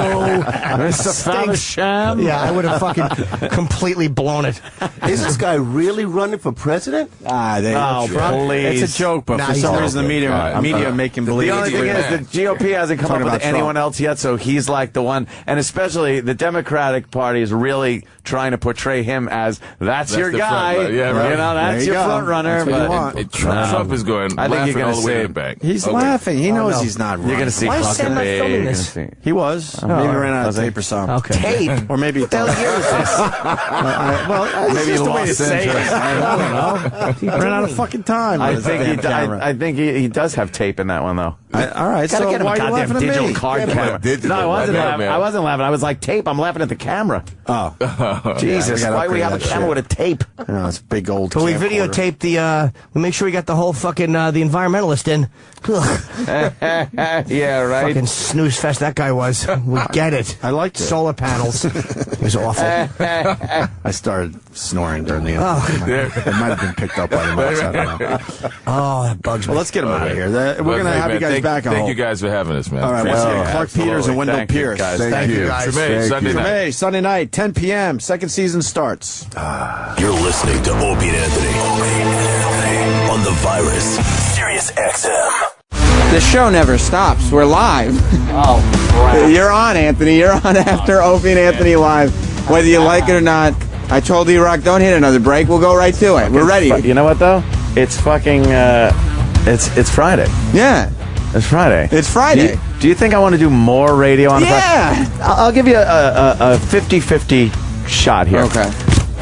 Mr. Faversham. Yeah, I would have fucking completely blown it. Is this guy really running for president? please. It's a joke, but for some reason the media make him believe. The only thing is the GOP hasn't come up with anyone else yet, so he's like the one. And especially the Democratic Party is really trying to portray him as that's your guy. Yeah, right. You know, that's your front runner. Trump is going laughing all the way in the back. He's laughing. He knows he's not running. You're going to see fucking big. He was. Maybe ran out of tape or something. Okay. Tape? Or maybe... What the hell year is this? Well, maybe just he a way to lost say interest. it. I don't know. He ran out of fucking time. I think he does have tape in that one, though. All right, Gotta so get him why a are you laughing at digital me? card camera. No, I wasn't laughing. I wasn't laughing. I was like, tape. I'm laughing at the camera. Oh. Jesus, why do we have a camera with a tape? No, it's big old But we videotaped the, we make sure we got the whole fucking, the environmentalist in. Yeah, right. Fucking snooze fest that guy was. We get it. I liked it. Solar panels. It was awful. I started snoring during the It might have been picked up by the mics. I don't know. Oh, that bugs me. Well, let's get him out of here. We're going to have you guys back on. Thank you guys for having us, man. All right, Appreciate well, it. Clark Peters and Wendell Thank you, Pierce. guys. Thank you. Treme, Thank Sunday you. Sunday night, 10 p.m. Second season starts. You're listening to Opie and Anthony on the Virus, Sirius XM. The show never stops. We're live. Oh, crap. You're on, Anthony. You're on after Opie and Anthony live. Whether you like it or not, I told D-Rock, don't hit another break. We'll go right to it. We're ready. You know what, though? It's fucking, it's Friday. Yeah. It's Friday. It's Friday. Do you think I want to do more radio on Friday? I'll give you a 50-50 shot here. Okay.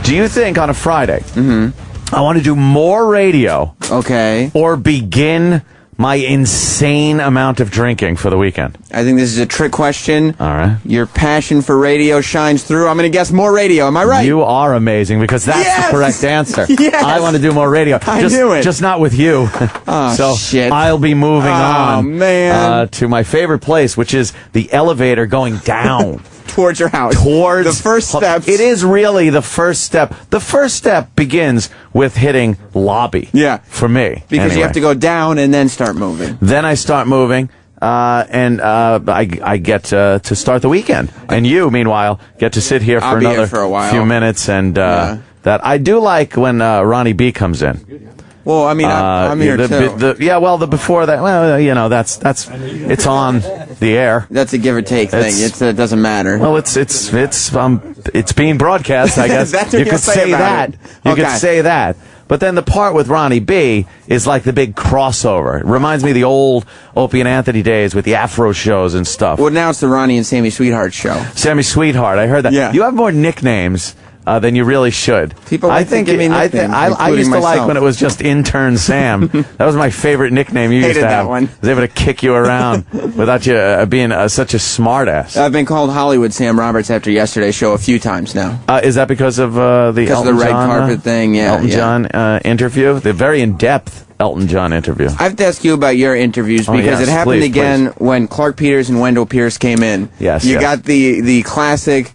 Do you think on a Friday, I want to do more radio? Okay. Or begin my insane amount of drinking for the weekend? I think this is a trick question. All right. Your passion for radio shines through. I'm going to guess more radio. Am I right? You are amazing because that's the correct answer. Yes. I want to do more radio. I knew it. Just not with you. Oh, so shit. I'll be moving on man. To my favorite place, which is the elevator going down. Towards your house. Towards the first steps. It is really the first step. The first step begins with hitting lobby. Yeah. For me. Because you have to go down and then start moving. Then I start moving. And I get to start the weekend. And you, meanwhile, get to sit here for another few minutes. And that I do like when Ronnie B comes in. Well, I mean, I'm here too. Before that, well, you know, that's it's on the air. That's a give or take thing. It doesn't matter. Well, it's being broadcast. I guess That's what you could say that. You could say that. But then the part with Ronnie B is like the big crossover. It reminds me of the old Opie and Anthony days with the Afro shows and stuff. Well, now it's the Ronnie and Sammy Sweetheart show. Sammy Sweetheart, I heard that. Yeah. You have more nicknames than you really should. People like to give me nicknames, I used to including like myself. when it was just Intern Sam. That was my favorite nickname you used Hated to have. that one. I was able to kick you around without you being such a smartass. I've been called Hollywood Sam Roberts after yesterday's show a few times now. Is that because of the Elton red John, carpet thing? Yeah, Elton John interview, the very in-depth Elton John interview. I have to ask you about your interviews because it happened again when Clark Peters and Wendell Pierce came in. Yes, you got the classic.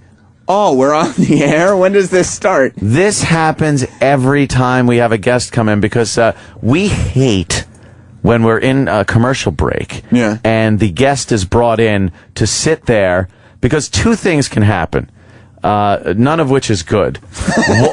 Oh, we're on the air? When does this start? This happens every time we have a guest come in because we hate when we're in a commercial break and the guest is brought in to sit there because two things can happen, none of which is good.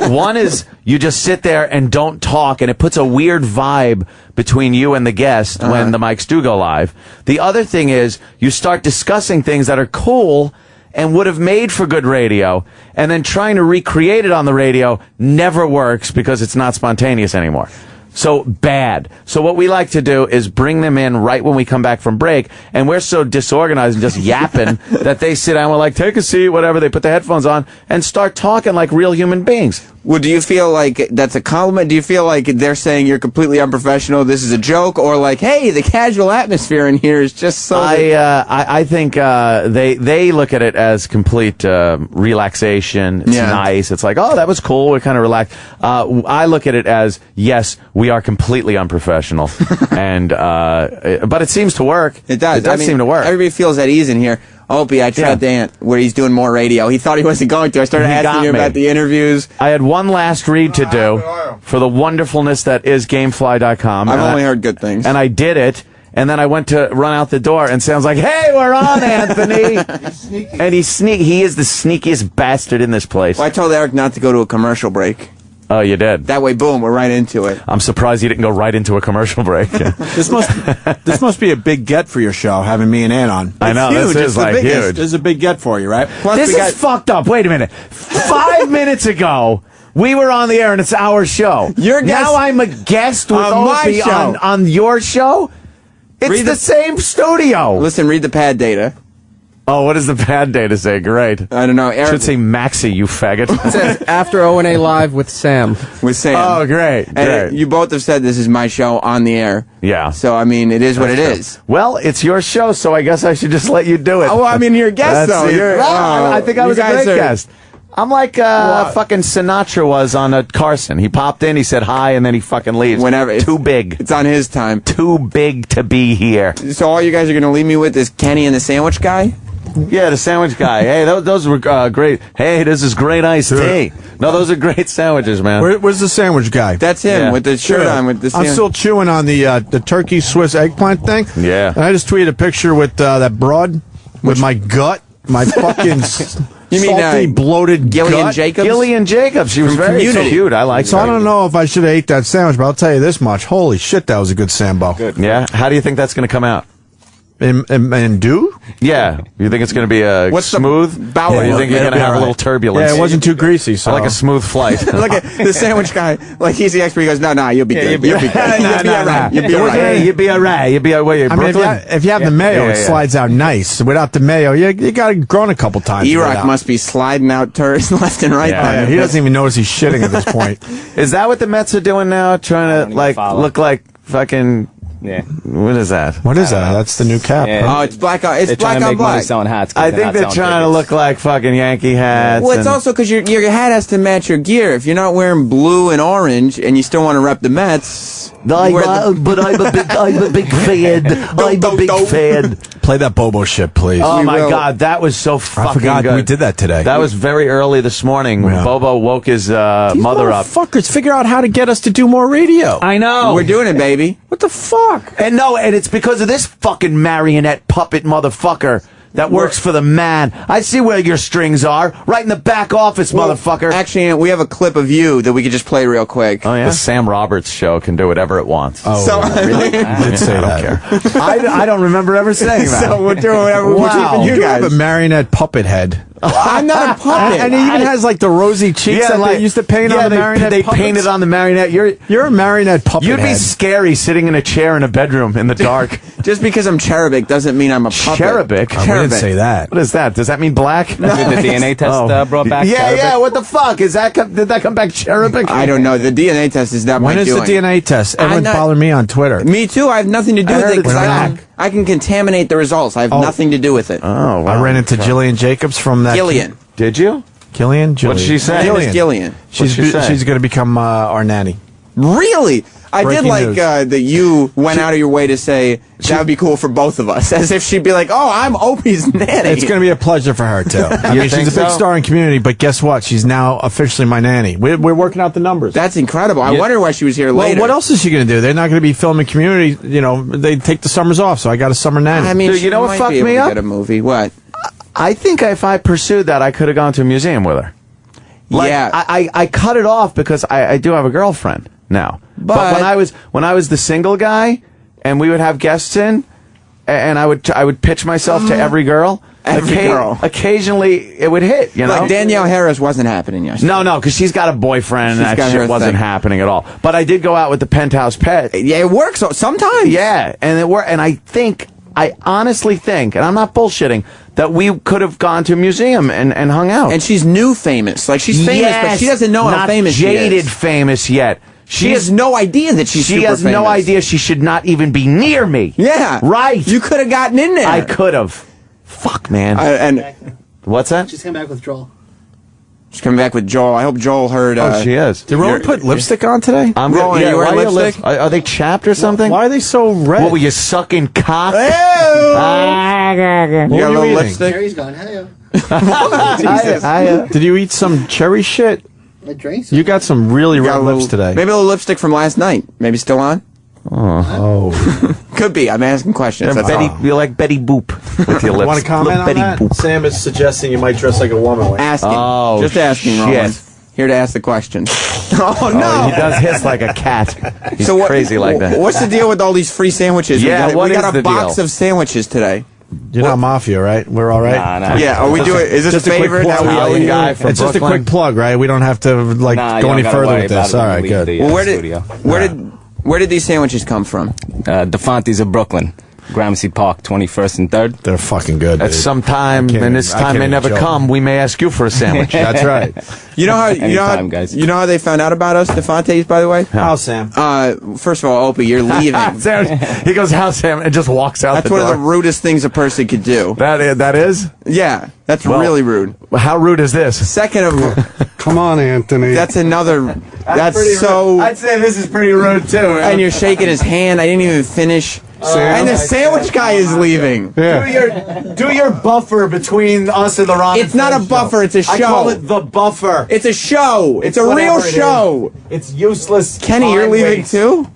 One is you just sit there and don't talk and it puts a weird vibe between you and the guest when the mics do go live. The other thing is you start discussing things that are cool and would have made for good radio, and then trying to recreate it on the radio never works because it's not spontaneous anymore. So bad. So what we like to do is bring them in right when we come back from break, and we're so disorganized and just yapping that they sit down, we're like, take a seat, whatever, they put the headphones on and start talking like real human beings. Well, do you feel like that's a compliment? Do you feel like they're saying you're completely unprofessional, this is a joke, or like, hey, the casual atmosphere in here is just so... I think they look at it as complete relaxation. It's nice. It's like, oh, that was cool. We're kind of relaxed. I look at it as, yes, we are completely unprofessional, and but it seems to work. It does. It does seem to work. Everybody feels at ease in here. Opie, I tried Dant where he's doing more radio. He thought he wasn't going to. I started asking him about the interviews. I had one last read to do for the wonderfulness that is Gamefly.com. I've only heard good things. And I did it, and then I went to run out the door, and Sam's like, hey, we're on, Anthony! And he is the sneakiest bastard in this place. Well, I told Eric not to go to a commercial break. Oh, you did? That way, boom, we're right into it. I'm surprised you didn't go right into a commercial break. This must be a big get for your show, having me and Ann on. I know, It's this huge. is It's the like biggest. huge. This is a big get for you, right? Plus, This we is got fucked up. Wait a minute. 5 minutes ago, we were on the air and it's our show. Now I'm a guest with on my Opie show. on your show? It's the same studio. Listen, read the pad data. Oh, what does the pad data say? Great. I don't know. Should say Maxie, you faggot. It says after O&A Live with Sam. With Sam. Oh, great. And you both have said this is my show on the air. Yeah. So, I mean, it is what it That's is. true. Well, it's your show, so I guess I should just let you do it. Oh, well, I mean, you're a guest, though. I think I was a great guest. I'm like fucking Sinatra was on a Carson. He popped in, he said hi, and then he fucking leaves. Whenever. Too big. It's on his time. Too big to be here. So all you guys are going to leave me with is Kenny and the sandwich guy? Yeah, the sandwich guy. Hey, those were great. Hey, this is great iced tea. No, those are great sandwiches, man. Where's the sandwich guy? That's him with the shirt on. With the I'm still chewing on the turkey Swiss eggplant thing. Yeah. And I just tweeted a picture with that broad with my gut, my fucking You mean, salty, bloated Gillian gut. Jacobs? Gillian Jacobs. She was From very Community. cute. I like So I don't know if I should have ate that sandwich, but I'll tell you this much. Holy shit, that was a good Sambo. Good. Yeah. How do you think that's going to come out? And do? Yeah. You think it's going to be smooth? Bauer? Or you think you're going to have a little turbulence? Yeah, it wasn't too greasy. So I like a smooth flight. Look at the sandwich guy. Like, he's the expert. He goes, no, you'll be good. You'll be good. You'll be all right. You'll be all right. You'd be all right. You'd be all right. I mean, if you have the mayo, Yeah, it yeah. slides out nice. Without the mayo, you got it grown a couple times. E-Rock must be sliding out turds left and right. Yeah. He doesn't even notice he's shitting at this point. Is that what the Mets are doing now? Trying to look like fucking. Yeah. What is that? What is that? That's the new cap. Yeah. huh? Oh, it's black on. It's They're black trying to on make money black. selling hats. 'cause I think not they're selling trying to tickets. look like fucking Yankee hats. Well, it's and- also because your hat has to match your gear. If you're not wearing blue and orange and you still want to rep the Mets, but I'm a big fan. I'm a big fan. Play that Bobo shit, please. Oh We my will. God, that was so fucking I forgot good. we did that today. That was very early this morning. When Yeah. Bobo woke his mother up. Fuckers, figure out how to get us to do more radio. I know. we're doing it, baby. What the fuck? And it's because of this fucking marionette puppet motherfucker that works for the man. I see where your strings are. Right in the back office, motherfucker. Actually, we have a clip of you that we could just play real quick. Oh, yeah? The Sam Roberts show can do whatever it wants. Oh, So- really? You did say that. I don't care. I don't remember ever saying that. So we're doing whatever we're Wow. keeping You you have guys. a marionette puppet head. I'm not a puppet. And he even has like the rosy cheeks that they used to paint on the marionette they puppets. painted on the marionette. You're a marionette puppet You'd be head. scary sitting in a chair in a bedroom in the dark. Just because I'm cherubic doesn't mean I'm a puppet. Cherubic? I wouldn't say that. What is that? Does that mean black? Did the DNA test brought back? Yeah, cherubic? yeah. What the fuck? Did that come back cherubic? I don't know. The DNA test is not When my is doing. the DNA test? Everyone's not- following me on Twitter. Me too. I have nothing to do I with heard it because it's I can contaminate the results. I have nothing to do with it. Oh, wow. I ran into Gillian Jacobs from that. Gillian. Did you? Gillian? What'd she say? My name is Gillian. What'd she say? She's going to become our nanny. Really? I Breaking did like news. that you went out of your way to say that would be cool for both of us, as if she'd be like, "Oh, I'm Opie's nanny." It's going to be a pleasure for her too. I mean, she's think a big so? star in Community, but guess what? She's now officially my nanny. We're working out the numbers. That's incredible. I Yeah. wonder why she was here Well, later. what else is she going to do? They're not going to be filming Community. You know, they take the summers off, so I got a summer nanny. I mean, Dude, she you know what might fucked be able me to up? Get a movie. What? I think if I pursued that, I could have gone to a museum with her. Like, Yeah. I cut it off because I do have a girlfriend now. But when I was the single guy, and we would have guests in, and I would pitch myself to every girl. Every girl. Occasionally, it would hit. You know, Like Danielle Harris wasn't happening yesterday. No, because she's got a boyfriend, and She's that got her shit wasn't thing. happening at all. But I did go out with the Penthouse Pet. Yeah, it works sometimes. Yeah, and it worked. And I honestly think, and I'm not bullshitting, that we could have gone to a museum and hung out. And she's new famous. Like she's famous, but she doesn't know how not famous jaded she is. famous yet. She has no idea that she's She super has no famous. idea she should not even be near me. Yeah. Right. You could have gotten in there. I could have. Fuck, man. And What's that? She's coming back with Joel. she's coming back with Joel. I hope Joel heard. Oh, she is. Did Rowan put lipstick on today? I'm Rowan, are you wearing why your lipstick? lips- Are they chapped or something? Why are they so red? What were you sucking cock? You got a What were you little eating? lipstick. Terry's gone. Hey, Did you eat some cherry shit? I drank You got some really Got red a lips little- today. Maybe a little lipstick from last night. Maybe still on. Oh. Could be. I'm asking questions. That's all. You like Betty Boop with your lips. Want to comment Little on Betty that? Boop. Sam is suggesting you might dress like a woman. Asking. Oh, Just asking, shit. Rowan. here to ask the questions. Oh, no! Oh, he does hiss like a cat. He's crazy like that. What's the deal with all these free sandwiches? Yeah, we what is got the a box deal? of sandwiches today. You're not Mafia, right? We're all right? Nah. Yeah, are we doing? Is this a favor that we owe you? Guy from It's just a Brooklyn. quick plug, right? We don't have to go any further with this. All right, good. Well, where did these sandwiches come from? DeFonte's of Brooklyn. Gramercy Park, 21st and 3rd. They're fucking good. At some time, and this time may never come, we may ask you for a sandwich. That's right. You know how guys. You know how they found out about us, DeFonte's, by the way? How, Sam? First of all, Opie, you're leaving. He goes, "How, Sam?" and just walks out. That's one of the rudest things a person could do. That is. Yeah, that's really rude. How rude is this? Second of all, come on, Anthony. that's another. That's so. Rude. I'd say this is pretty rude too. And you're shaking his hand. I didn't even finish. And the sandwich guy is leaving. Yeah. Do your buffer between us and the Ron. It's not a buffer. It's a show. I call it the buffer. It's a show. It's a real show. It's useless. Kenny, you're leaving too?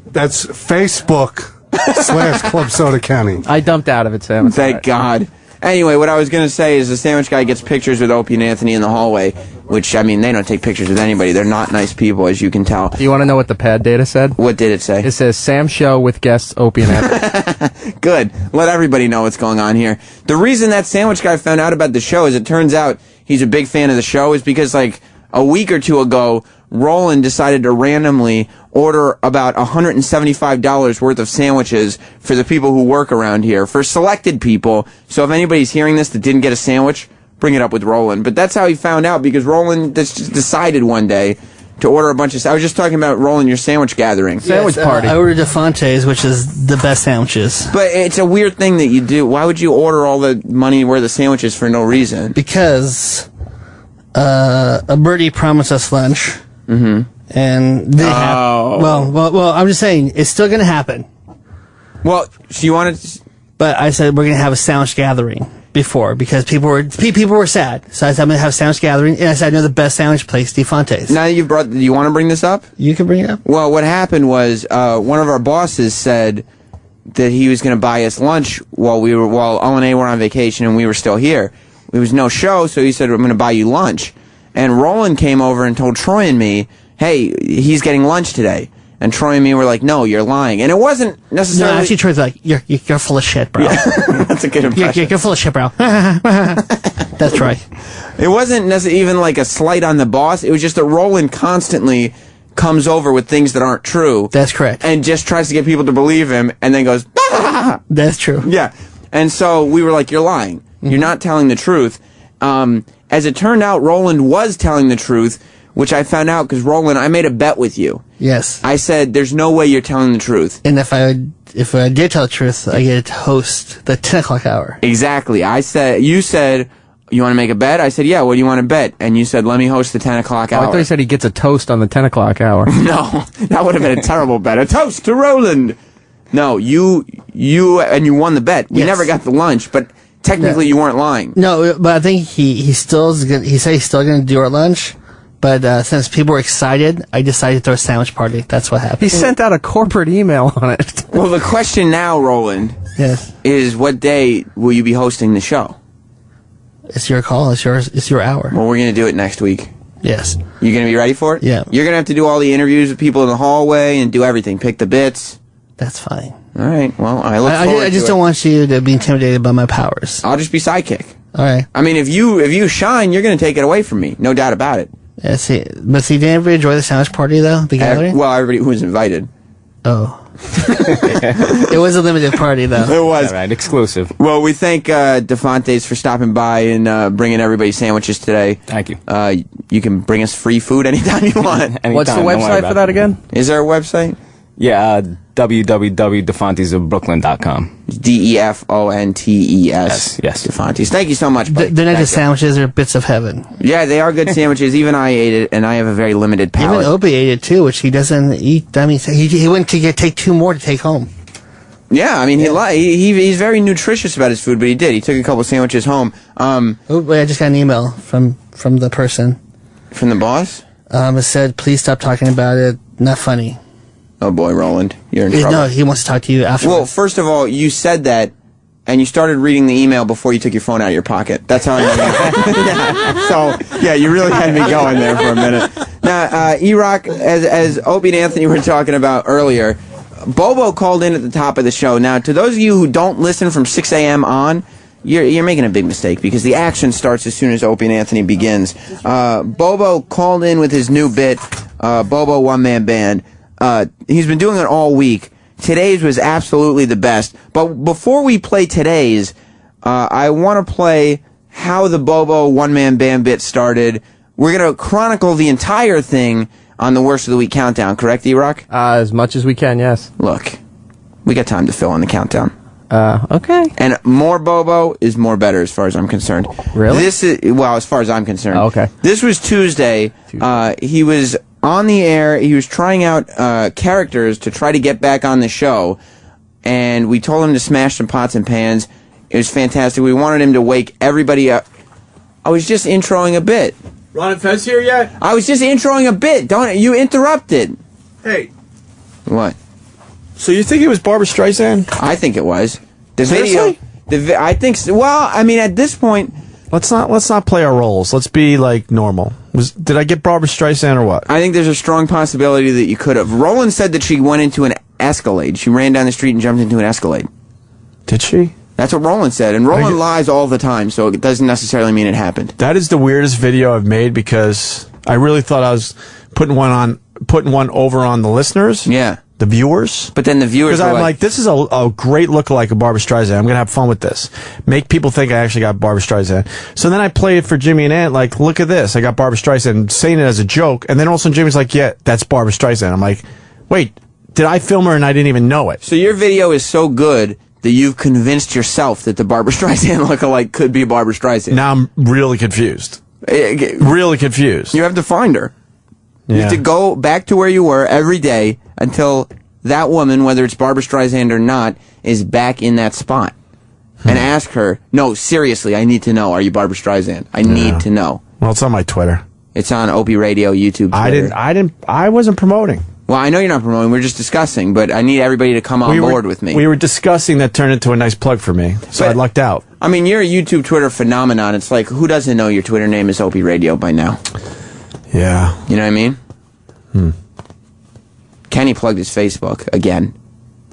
That's Facebook / Club Soda County. I dumped out of it, Sam. It's Thank all right. God. Anyway, what I was going to say is the sandwich guy gets pictures with Opie and Anthony in the hallway, which, I mean, they don't take pictures with anybody. They're not nice people, as you can tell. Do you want to know what the pad data said? What did it say? It says Sam Show with guests Opie and Anthony. Good. Let everybody know what's going on here. The reason that sandwich guy found out about the show is it turns out he's a big fan of the show is because, like, a week or two ago, Roland decided to randomly order about $175 worth of sandwiches for the people who work around here, for selected people. So if anybody's hearing this that didn't get a sandwich, bring it up with Roland. But that's how he found out, because Roland just decided one day to order a bunch of... I was just talking about, Roland, your sandwich gathering. Sandwich party. I ordered DeFonte's, which is the best sandwiches. But it's a weird thing that you do. Why would you order all the money worth of sandwiches for no reason? Because a birdie promised us lunch. Mm-hmm. And they have... Well, I'm just saying, it's still going to happen. Well, so you wanted... But I said we're going to have a sandwich gathering before, because people were sad. So I said I'm going to have a sandwich gathering, and I said I know the best sandwich place, DeFonte's. Now you've brought... Do you want to bring this up? You can bring it up. Well, what happened was one of our bosses said that he was going to buy us lunch while Ellen and A were on vacation and we were still here. There was no show, so he said, I'm going to buy you lunch. And Roland came over and told Troy and me, hey, he's getting lunch today. And Troy and me were like, no, you're lying. And it wasn't necessarily... No, actually, Troy's like, you're full of shit, bro. Yeah. That's a good impression. You're full of shit, bro. That's Troy. It wasn't necessarily even like a slight on the boss. It was just that Roland constantly comes over with things that aren't true. That's correct. And just tries to get people to believe him and then goes, bah! That's true. Yeah. And so we were like, you're lying. Mm-hmm. You're not telling the truth. As it turned out, Roland was telling the truth, which I found out because, Roland, I made a bet with you. Yes. I said, there's no way you're telling the truth. And if I did tell the truth, I get to host the 10 o'clock hour. Exactly. You said, you want to make a bet? I said, yeah, what do you want to bet? And you said, let me host the 10 o'clock hour. I thought you said he gets a toast on the 10 o'clock hour. No, that would have been a terrible bet. A toast to Roland. No, you won the bet. We never got the lunch, but technically you weren't lying. No, but I think he said he's still going to do our lunch. But since people were excited, I decided to throw a sandwich party. That's what happened. He sent out a corporate email on it. Well, the question now, Roland, is what day will you be hosting the show? It's your call. It's your hour. Well, we're going to do it next week. Yes. You going to be ready for it? Yeah. You're going to have to do all the interviews with people in the hallway and do everything. Pick the bits. That's fine. All right. Well, I look forward to it. I just don't want you to be intimidated by my powers. I'll just be sidekick. All right. I mean, if you shine, you're going to take it away from me. No doubt about it. Yeah, did everybody enjoy the sandwich party, though? The gathering? Well, everybody who was invited. Oh. It was a limited party, though. It was. All right, exclusive. Well, we thank DeFonte's for stopping by and bringing everybody sandwiches today. Thank you. You can bring us free food anytime you want. Anytime, What's the website for that again? Is there a website? Yeah, www.defontesofbrooklyn.com. DEFONTES. Yes. DeFonte's. Thank you so much, buddy. The next sandwiches are bits of heaven. Yeah, they are good sandwiches. Even I ate it, and I have a very limited palate. Even Opie ate it, too, which he doesn't eat. I mean, he went to take 2 more to take home. Yeah, I mean, he's very nutritious about his food, but he did. He took a couple sandwiches home. Wait, I just got an email from the person. From the boss? It said, please stop talking about it. Not funny. Oh boy, Roland, you're in trouble. No, he wants to talk to you afterwards. Well, first of all, you said that and you started reading the email before you took your phone out of your pocket. That's how I know. So, yeah, you really had me going there for a minute. Now, E-Rock, as Opie and Anthony were talking about earlier, Bobo called in at the top of the show. Now, to those of you who don't listen from 6 a.m. on, you're making a big mistake because the action starts as soon as Opie and Anthony begins. Bobo called in with his new bit, Bobo One Man Band. He's been doing it all week. Today's was absolutely the best. But before we play today's, I want to play how the Bobo One Man Band bit started. We're going to chronicle the entire thing on the Worst of the Week countdown, correct, E-Rock? As much as we can, yes. Look, we got time to fill in the countdown. Okay. And more Bobo is more better as far as I'm concerned. Really? This is, well, as far as I'm concerned. Oh, okay. This was Tuesday. He was on the air. He was trying out characters to try to get back on the show. And we told him to smash some pots and pans. It was fantastic. We wanted him to wake everybody up. I was just introing a bit. Ron and Fez here yet? I was just introing a bit. Don't you interrupted. Hey. What? So you think it was Barbra Streisand? I think it was. The Seriously? video. I think so. Well, I mean, at this point, let's not play our roles. Let's be like normal. Did I get Barbra Streisand or what? I think there's a strong possibility that you could have. Roland said that she went into an Escalade. She ran down the street and jumped into an Escalade. Did she? That's what Roland said, and Roland lies all the time, so it doesn't necessarily mean it happened. That is the weirdest video I've made because I really thought I was putting one over on the listeners. Yeah. The viewers. But then the viewers Because I'm like, this is a great lookalike of Barbra Streisand. I'm going to have fun with this. Make people think I actually got Barbra Streisand. So then I play it for Jimmy and Ant, like, look at this. I got Barbra Streisand, saying it as a joke. And then all of a sudden Jimmy's like, yeah, that's Barbra Streisand. I'm like, wait, did I film her and I didn't even know it? So your video is so good that you've convinced yourself that the Barbra Streisand lookalike could be Barbra Streisand. Now I'm really confused. Really confused. You have to find her. You have to go back to where you were every day until that woman, whether it's Barbra Streisand or not, is back in that spot. And ask her, no, seriously, I need to know, are you Barbra Streisand? I need to know. Well, it's on my Twitter. It's on Opie Radio, YouTube, Twitter. I wasn't promoting. Well, I know you're not promoting, we're just discussing, but I need everybody to come on board with me. We were discussing that turned into a nice plug for me, so I lucked out. I mean, you're a YouTube, Twitter phenomenon. It's like, who doesn't know your Twitter name is Opie Radio by now? Yeah. You know what I mean? Kenny plugged his Facebook again.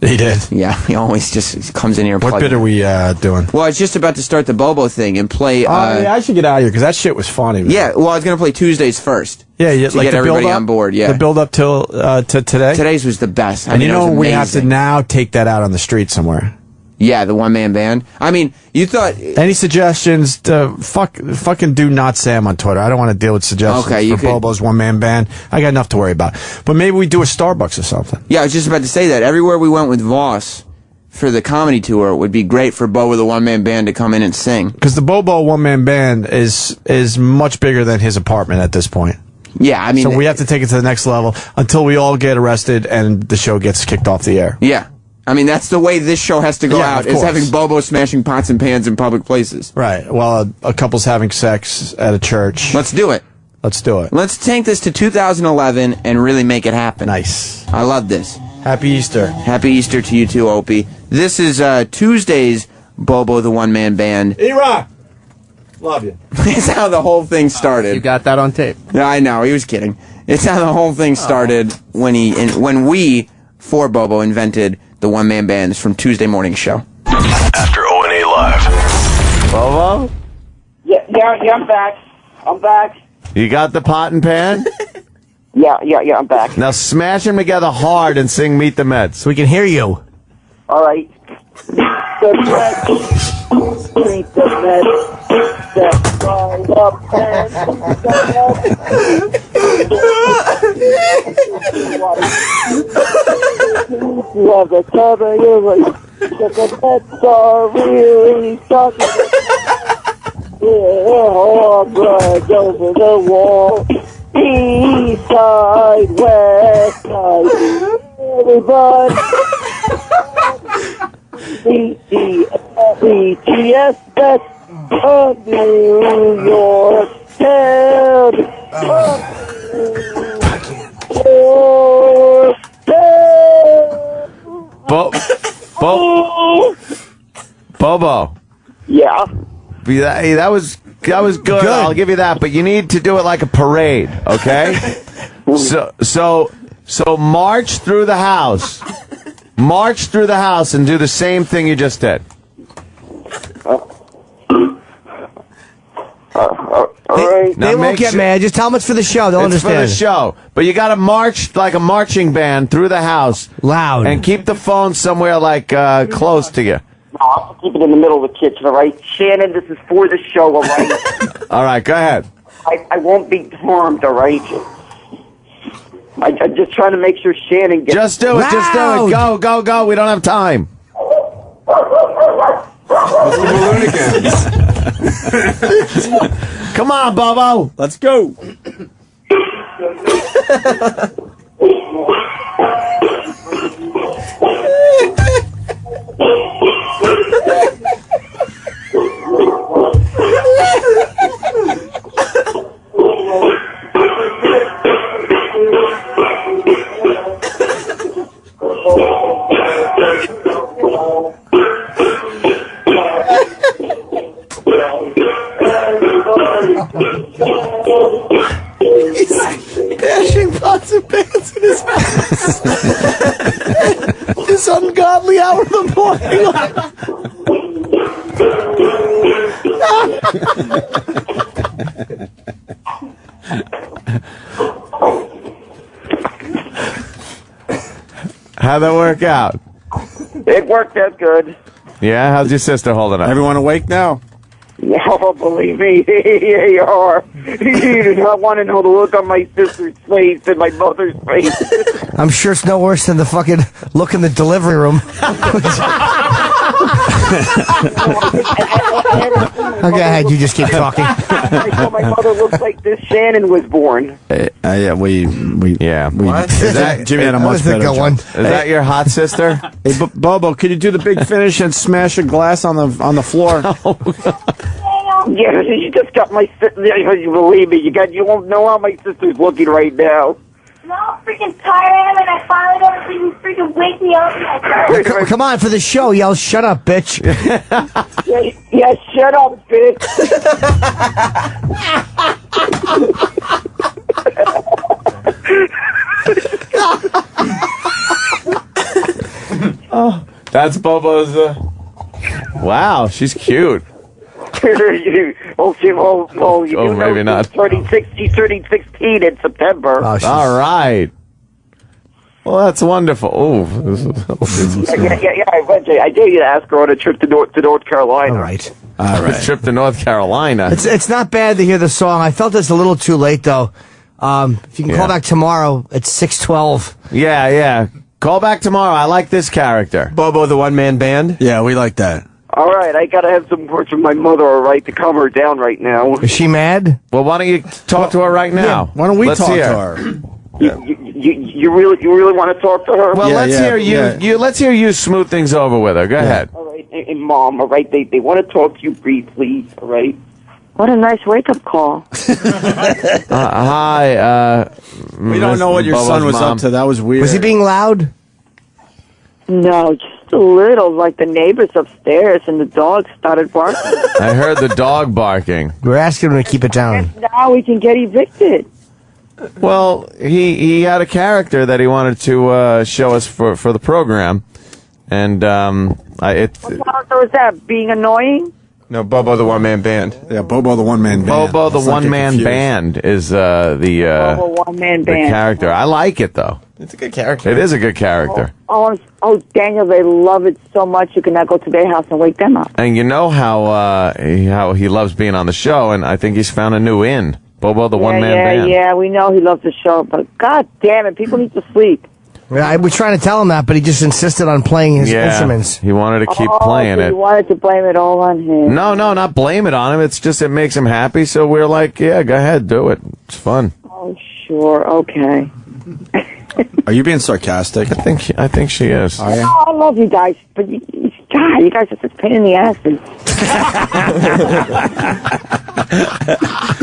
He did. Yeah, he always just comes in here and What bit are we doing? Well, it's just about to start the Bobo thing and play... yeah, I should get out of here, because that shit was funny. Man. Yeah, well, I was going to play Tuesdays first. Yeah, to like get everybody on board, yeah. The build-up till to today? Today's was the best. And you know, we have to now take that out on the street somewhere. Yeah, the one-man band. I mean, you thought... Any suggestions? Fucking do not Sam on Twitter. I don't want to deal with suggestions for Bobo's one-man band. I got enough to worry about. But maybe we do a Starbucks or something. Yeah, I was just about to say that. Everywhere we went with Voss for the comedy tour, it would be great for Bobo the one-man band to come in and sing. Because the Bobo one-man band is much bigger than his apartment at this point. Yeah, I mean... So we have to take it to the next level until we all get arrested and the show gets kicked off the air. Yeah. I mean, that's the way this show has to go out, is having Bobo smashing pots and pans in public places. Right. While a couple's having sex at a church. Let's do it. Let's do it. Let's take this to 2011 and really make it happen. Nice. I love this. Happy Easter. Happy Easter to you too, Opie. This is Tuesday's Bobo the One Man Band. E-Rock! Love you. It's how the whole thing started. You got that on tape. Yeah, I know. He was kidding. It's how the whole thing started when we, for Bobo, invented the one-man bands from Tuesday morning show. After O&A Live. Bobo? Yeah, I'm back. I'm back. You got the pot and pan? Yeah, I'm back. Now smash them together hard and sing Meet the Mets. So we can hear you. All right. The Mets. Meet the Mets. Step right up you have the cover, you're like, the Mets are really talking. Yeah, hard blood over the wall. East side, west side, everybody. BTS, best of New York town. Bobo, Yeah. That was good. I'll give you that, but you need to do it like a parade, okay? So march through the house. March through the house and do the same thing you just did. All right. They won't get mad. Just tell them it's for the show. They'll understand. It's for the show. But you got to march like a marching band through the house. Loud. And keep the phone somewhere like close to you. No, I'll keep it in the middle of the kitchen, all right? Shannon, this is for the show, all right? All right, go ahead. I won't be harmed, all right? I'm just trying to make sure Shannon gets... Just do it. Just do it. Go, go, go. We don't have time. Come on, Bobo. Let's go. He's bashing pots and pans in his house. This ungodly hour of the morning. How'd that work out? It worked out good. Yeah, how's your sister holding up? Everyone awake now? Oh, believe me, here you are. You do not want to know the look on my sister's face and my mother's face. I'm sure it's no worse than the fucking look in the delivery room. Okay, ahead. You just keep talking. I told my mother looks like this Shannon was born. Yeah, we. What? Is that Jimmy had a much better job. Is that your hot sister? Hey, Bobo, could you do the big finish and smash a glass on the floor? Yeah, you just got my sister. You believe me? You won't know how my sister's looking right now. No, freaking tired I am, and I finally got to freaking wake me up. Come on, for the show, yell, shut up, bitch. Yeah, shut up, bitch. Oh, that's Bobo's. Wow, she's cute. You do maybe know not. She's turning 16 in September. All right. Well, that's wonderful. Oh, Yeah. I dare you to ask her on a trip to North Carolina. All right. A trip to North Carolina. It's not bad to hear the song. I felt it's a little too late, though. If you can call back tomorrow, it's 6:12. Yeah. Call back tomorrow. I like this character. Bobo the One Man Band? Yeah, we like that. All right, I gotta have some words from my mother, all right, to calm her down right now. Is she mad? Well, why don't you talk to her right now? Yeah, why don't we Let's talk hear. to her? You really want to talk to her? Well, let's hear you. Let's hear you smooth things over with her. Go ahead. All right, and Mom, all right, they want to talk to you briefly, all right? What a nice wake-up call. Hi. We don't know what your son was up to. That was weird. Was he being loud? No, just a little, like the neighbors upstairs, and the dog started barking. I heard the dog barking. We're asking him to keep it down. Now we can get evicted. Well, he had a character that he wanted to show us for the program, and What character was that? Being annoying? No, Bobo the One Man Band. Yeah, Bobo the One Man Band. Bobo the One Man Band is Bobo One Man the Band. character. I like it though. It's a good character. It is a good character. Oh, Daniel, they love it so much you cannot go to their house and wake them up. And you know how he loves being on the show, and I think he's found a new in. Bobo the One Man Band. Yeah, we know he loves the show, but god damn it, people need to sleep. Yeah, I was trying to tell him that, but he just insisted on playing his instruments. He wanted to keep playing so it. He wanted to blame it all on him. No, not blame it on him. It's just it makes him happy. So we're like, yeah, go ahead, do it. It's fun. Oh, sure, okay. Are you being sarcastic? I think she is. Are you? Oh, I love you guys, but you guys are such pain in the asses.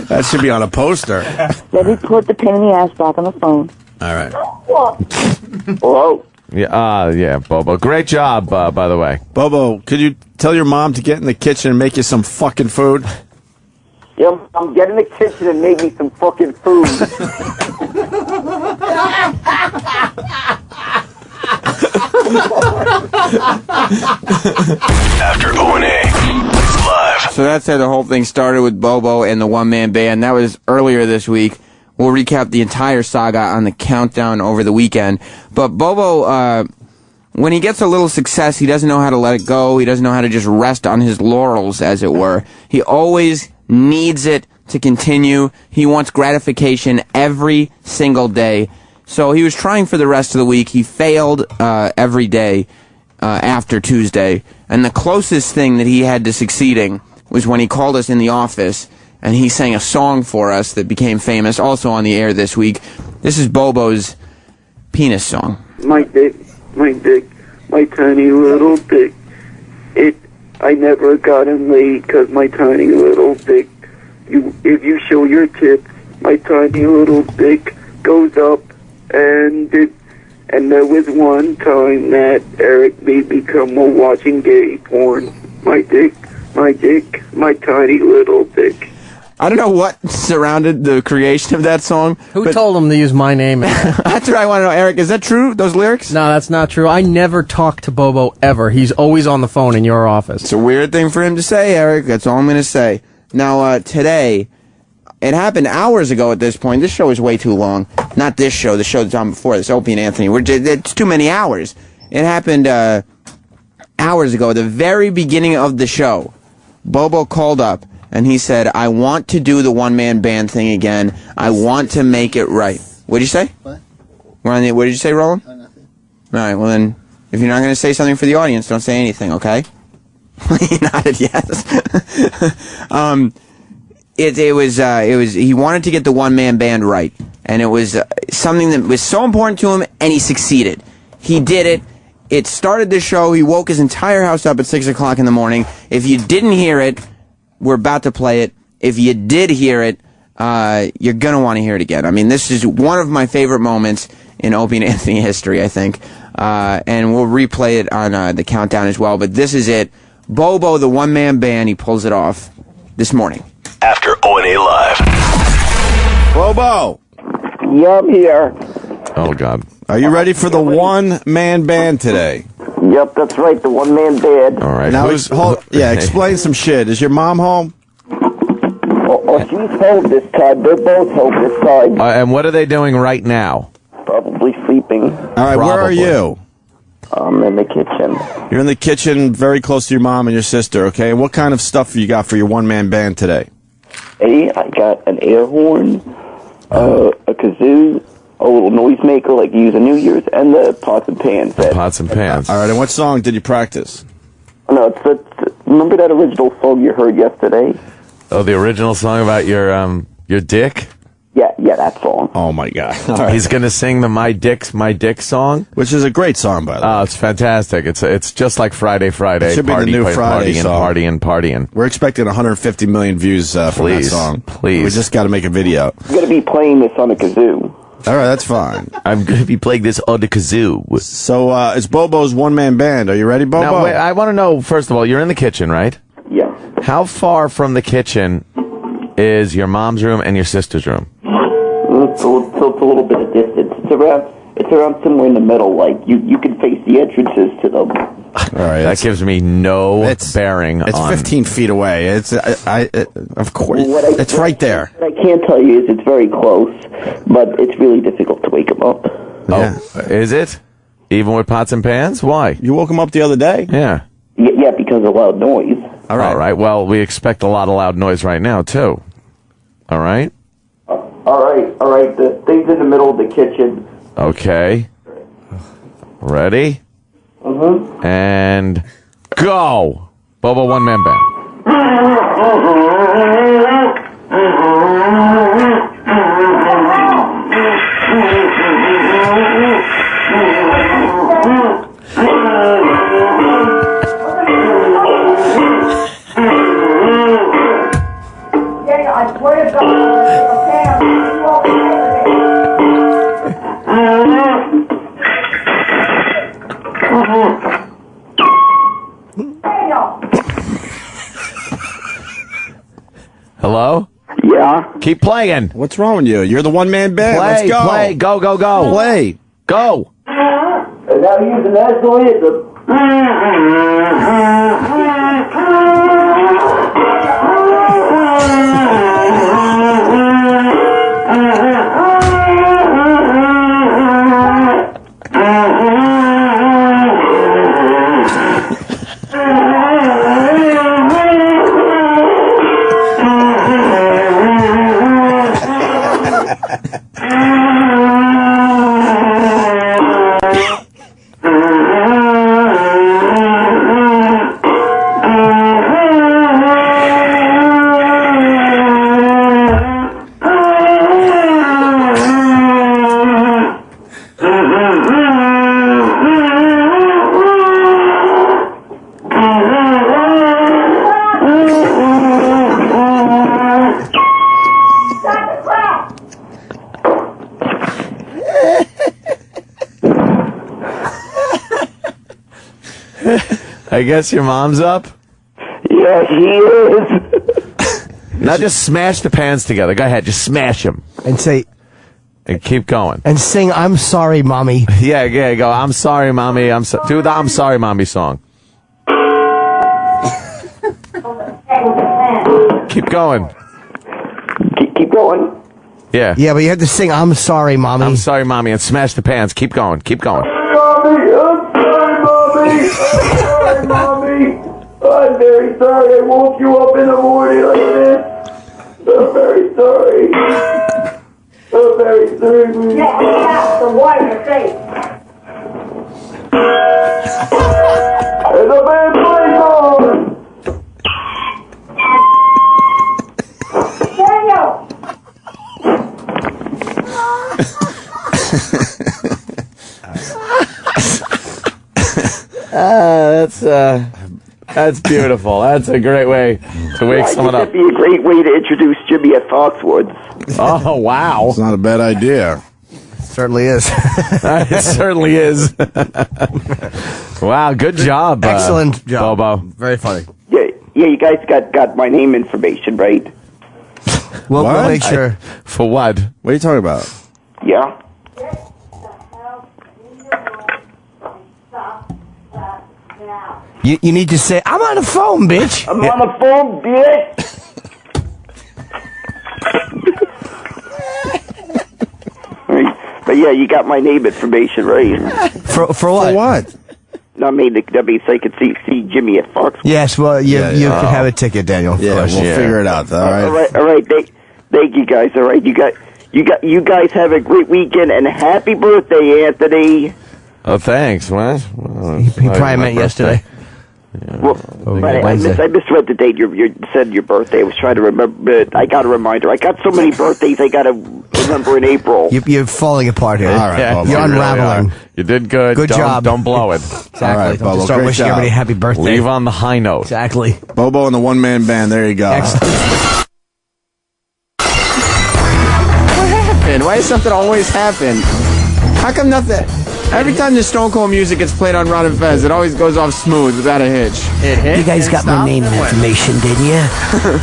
That should be on a poster. Let me put the pain in the ass back on the phone. All right. Hello. Yeah, Bobo. Great job, by the way. Bobo, could you tell your mom to get in the kitchen and make you some fucking food? Yeah, I'm getting in the kitchen and make me some fucking food. After O&A live. So that's how the whole thing started with Bobo and the One Man Band. That was earlier this week. We'll recap the entire saga on the countdown over the weekend. But Bobo, when he gets a little success, he doesn't know how to let it go. He doesn't know how to just rest on his laurels, as it were. He always needs it to continue. He wants gratification every single day. So he was trying for the rest of the week. He failed every day after Tuesday. And the closest thing that he had to succeeding was when he called us in the office and he sang a song for us that became famous, also on the air this week. This is Bobo's penis song. My dick, my tiny little dick. I never got him laid 'cause my tiny little dick. If you show your tits, my tiny little dick goes up, and there was one time that Eric made me come while watching gay porn. My dick, my tiny little dick. I don't know what surrounded the creation of that song. Who told him to use my name? That's what I want to know, Eric. Is that true, those lyrics? No, that's not true. I never talk to Bobo ever. He's always on the phone in your office. It's a weird thing for him to say, Eric. That's all I'm going to say. Now, today, it happened hours ago at this point. This show is way too long. Not this show, the show that's on before this, Opie and Anthony. It's too many hours. It happened hours ago, the very beginning of the show. Bobo called up. And he said, I want to do the one-man band thing again. I want to make it right. What'd you say? What? What did you say, Roland? Oh, nothing. All right, well then, if you're not going to say something for the audience, don't say anything, okay? He nodded yes. He wanted to get the one-man band right. And it was something that was so important to him, and he succeeded. He did it. It started the show. He woke his entire house up at 6 o'clock in the morning. If you didn't hear it, we're about to play it. If you did hear it, you're going to want to hear it again. I mean, this is one of my favorite moments in Opie and Anthony history, I think. And we'll replay it on the countdown as well. But this is it. Bobo, the one-man band, he pulls it off this morning. After O&A Live. Bobo! Yeah, I'm here. Oh, God. Are you ready for the one-man band today? Yep, that's right, the one-man band. All right. Now, explain some shit. Is your mom home? Oh, she's home this time. They're both home this time. And what are they doing right now? Probably sleeping. All right, where are you? I'm in the kitchen. You're in the kitchen, very close to your mom and your sister, okay? And what kind of stuff you got for your one-man band today? Hey, I got an air horn, a kazoo, a little noisemaker like you use on New Year's, and the pots and pans. Pots and pans. All right, and what song did you practice? No, remember that original song you heard yesterday? Oh, the original song about your dick? Yeah, that song. Oh, my God. Right. He's going to sing the My Dick song? Which is a great song, by the way. Oh, it's fantastic. It's just like Friday. It should be the new Friday song. Partying. We're expecting 150 million views from that song. Please. We just got to make a video. I'm going to be playing this on a kazoo. All right, that's fine. I'm going to be playing this on the kazoo. So, it's Bobo's one-man band. Are you ready, Bobo? Now, wait, I want to know, first of all, you're in the kitchen, right? Yeah. How far from the kitchen is your mom's room and your sister's room? It's a little bit of distance. It's around somewhere in the middle. Like you can face the entrances to them. All right, that gives me no bearing. It's 15 feet away. It's of course it's right there. What I can tell you is it's very close, but it's really difficult to wake them up. Yeah. Oh, is it? Even with pots and pans? Why? You woke him up the other day? Yeah. Yeah, because of loud noise. All right. Well, we expect a lot of loud noise right now too. All right. All right. The thing's in the middle of the kitchen. Okay. Ready? Mm-hmm. And go! Bobo One Man Band. I swear to God, Keep playing. What's wrong with you? You're the one-man band. Let's go. Play. Go. Play. Go. And now use the national anthem. I guess your mom's up? Yeah, he is. Now just smash the pans together. Go ahead, just smash them. And say... And keep going. And sing I'm Sorry, Mommy. Yeah, go. I'm sorry, Mommy. Do the I'm Sorry, Mommy song. Keep going. Keep going. Yeah. Yeah, but you have to sing I'm Sorry, Mommy. I'm sorry, Mommy, and smash the pans. Keep going. Mommy, I'm very sorry I woke you up in the morning like this. I'm very sorry. I'm very sorry. Yeah, some water in your face. And the band plays on. Daniel! That's beautiful. That's a great way to wake someone up. That'd be a great way to introduce Jimmy at Foxwoods. Oh, wow. It's not a bad idea. Certainly is. It certainly is. Wow, good job. Excellent job. Bobo. Very funny. Yeah, you guys got my name information, right? We'll make sure. For what? What are you talking about? Yeah. You need to say, I'm on the phone, bitch. I'm on the phone, bitch. But yeah, you got my name information, right? For what? For what? No, I mean, so I could see Jimmy at Fox. Yes, well, you can have a ticket, Daniel. Yeah, we'll figure it out. All right. All right. Thank you guys. All right, you guys have a great weekend and happy birthday, Anthony. Oh, thanks. What? He probably meant yesterday. Well, I misread the date. You said your birthday. I was trying to remember, but I got a reminder. I got so many birthdays I got to remember in April. You're falling apart here. All right, Bobo. You're unraveling. You did good. Good job. Don't blow it. Exactly. All right, Bobo, Start great wishing job. everybody happy birthday. Leave on the high note. Exactly. Bobo and the one-man band. There you go. What happened? Why does something always happen? How come nothing? Every time the Stone Cold music gets played on Ron and Fez, it always goes off smooth without a hitch. It hit. You guys got my name information, didn't you?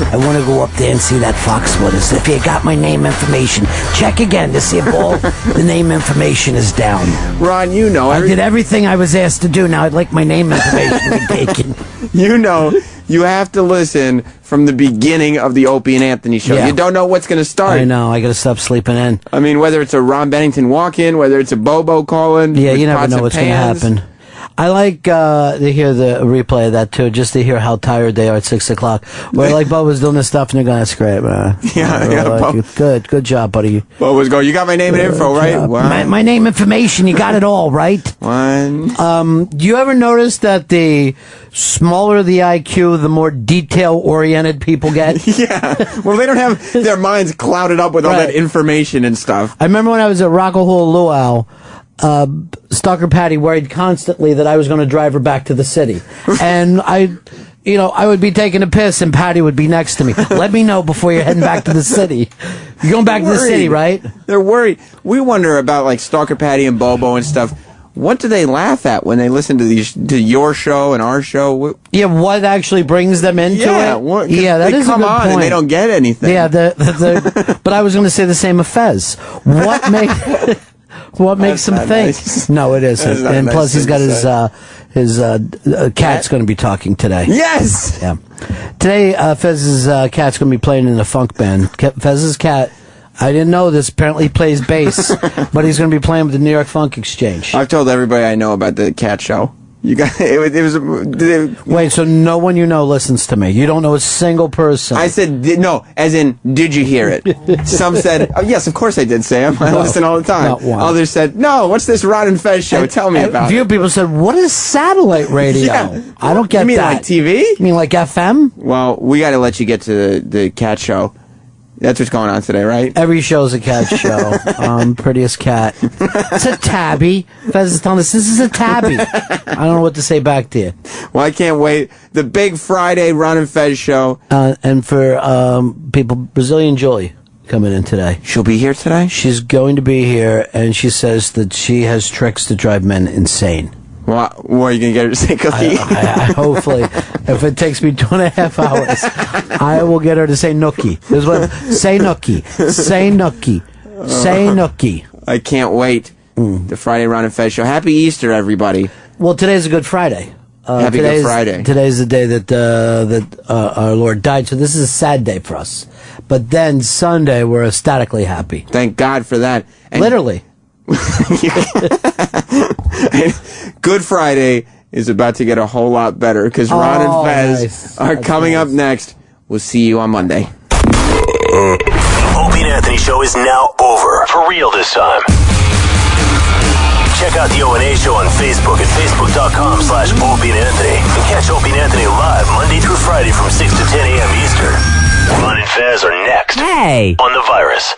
I want to go up there and see that Foxwoods. If you got my name information, check again to see if all the name information is down. Ron, you know. I did everything I was asked to do. Now I'd like my name information to be taken. You know, you have to listen from the beginning of the Opie and Anthony show. Yeah. You don't know what's going to start. I know. I got to stop sleeping in. I mean, whether it's a Ron Bennington walk-in, whether it's a Bobo calling. Yeah, with you never pots know and what's going to pans. happen. I like to hear the replay of that too, just to hear how tired they are at 6 o'clock. Where like Bobo's doing this stuff and they're going, "That's great, man." Yeah, really like it. Good job, buddy. Bobo's going, "You got my name and info, right?" My name information, you got it all, right? One. Do you ever notice that the smaller the IQ, the more detail-oriented people get? Yeah. Well, they don't have their minds clouded up with all that information and stuff. I remember when I was at Rockahula Luau, Stalker Patty worried constantly that I was going to drive her back to the city. And I would be taking a piss and Patty would be next to me. Let me know before you're heading back to the city. You're going back to the city, right? They're worried. We wonder about like Stalker Patty and Bobo and stuff. what do they laugh at when they listen to your show and our show? Yeah, what actually brings them into it? That they is come a good on point. and they don't get anything. Yeah, but I was going to say the same of Fez. What makes him think? Nice. No, it isn't. That's not And a plus, nice he's got thing to his cat's going to be talking today. Yes. Yeah. Today, Fez's cat's going to be playing in a funk band. Fez's cat. I didn't know this. Apparently, he plays bass, but he's going to be playing with the New York Funk Exchange. I've told everybody I know about the cat show. You got Wait, so no one you know listens to me? You don't know a single person? I said no, as in, did you hear it? Some said, oh, yes, of course I did, Sam. I listen all the time. Not one. Others said, no, what's this Ron and Fez show? Tell me about A few it. people said, what is satellite radio? Yeah. I don't get You mean that. like TV? You mean like FM? Well, we got to let you get to the cat show. That's what's going on today, right? Every show's a cat show. Prettiest cat. It's a tabby. Fez is telling us this is a tabby. I don't know what to say back to you. Well, I can't wait. The big Friday Ron and Fez show. And for people, Brazilian Julie coming in today. She'll be here today? She's going to be here, and she says that she has tricks to drive men insane. Well, are you going to get her to say cookie? Hopefully. If it takes me 2.5 hours, I will get her to say nookie. Say nookie. Say nookie. Say nookie. I can't wait. The Friday Ron and Fez show. Happy Easter, everybody. Well, today's a Good Friday. Happy Good Friday. Today's the day that our Lord died, so this is a sad day for us. But then Sunday, we're ecstatically happy. Thank God for that. And literally. Good Friday is about to get a whole lot better because Ron and Fez are coming up next. We'll see you on Monday. The Opie and Anthony show is now over. For real this time. Check out the O&A show on Facebook at facebook.com/Opie and Anthony. And catch Opie and Anthony live Monday through Friday from 6 to 10 a.m. Eastern. Ron and Fez are next. Hey! On The Virus.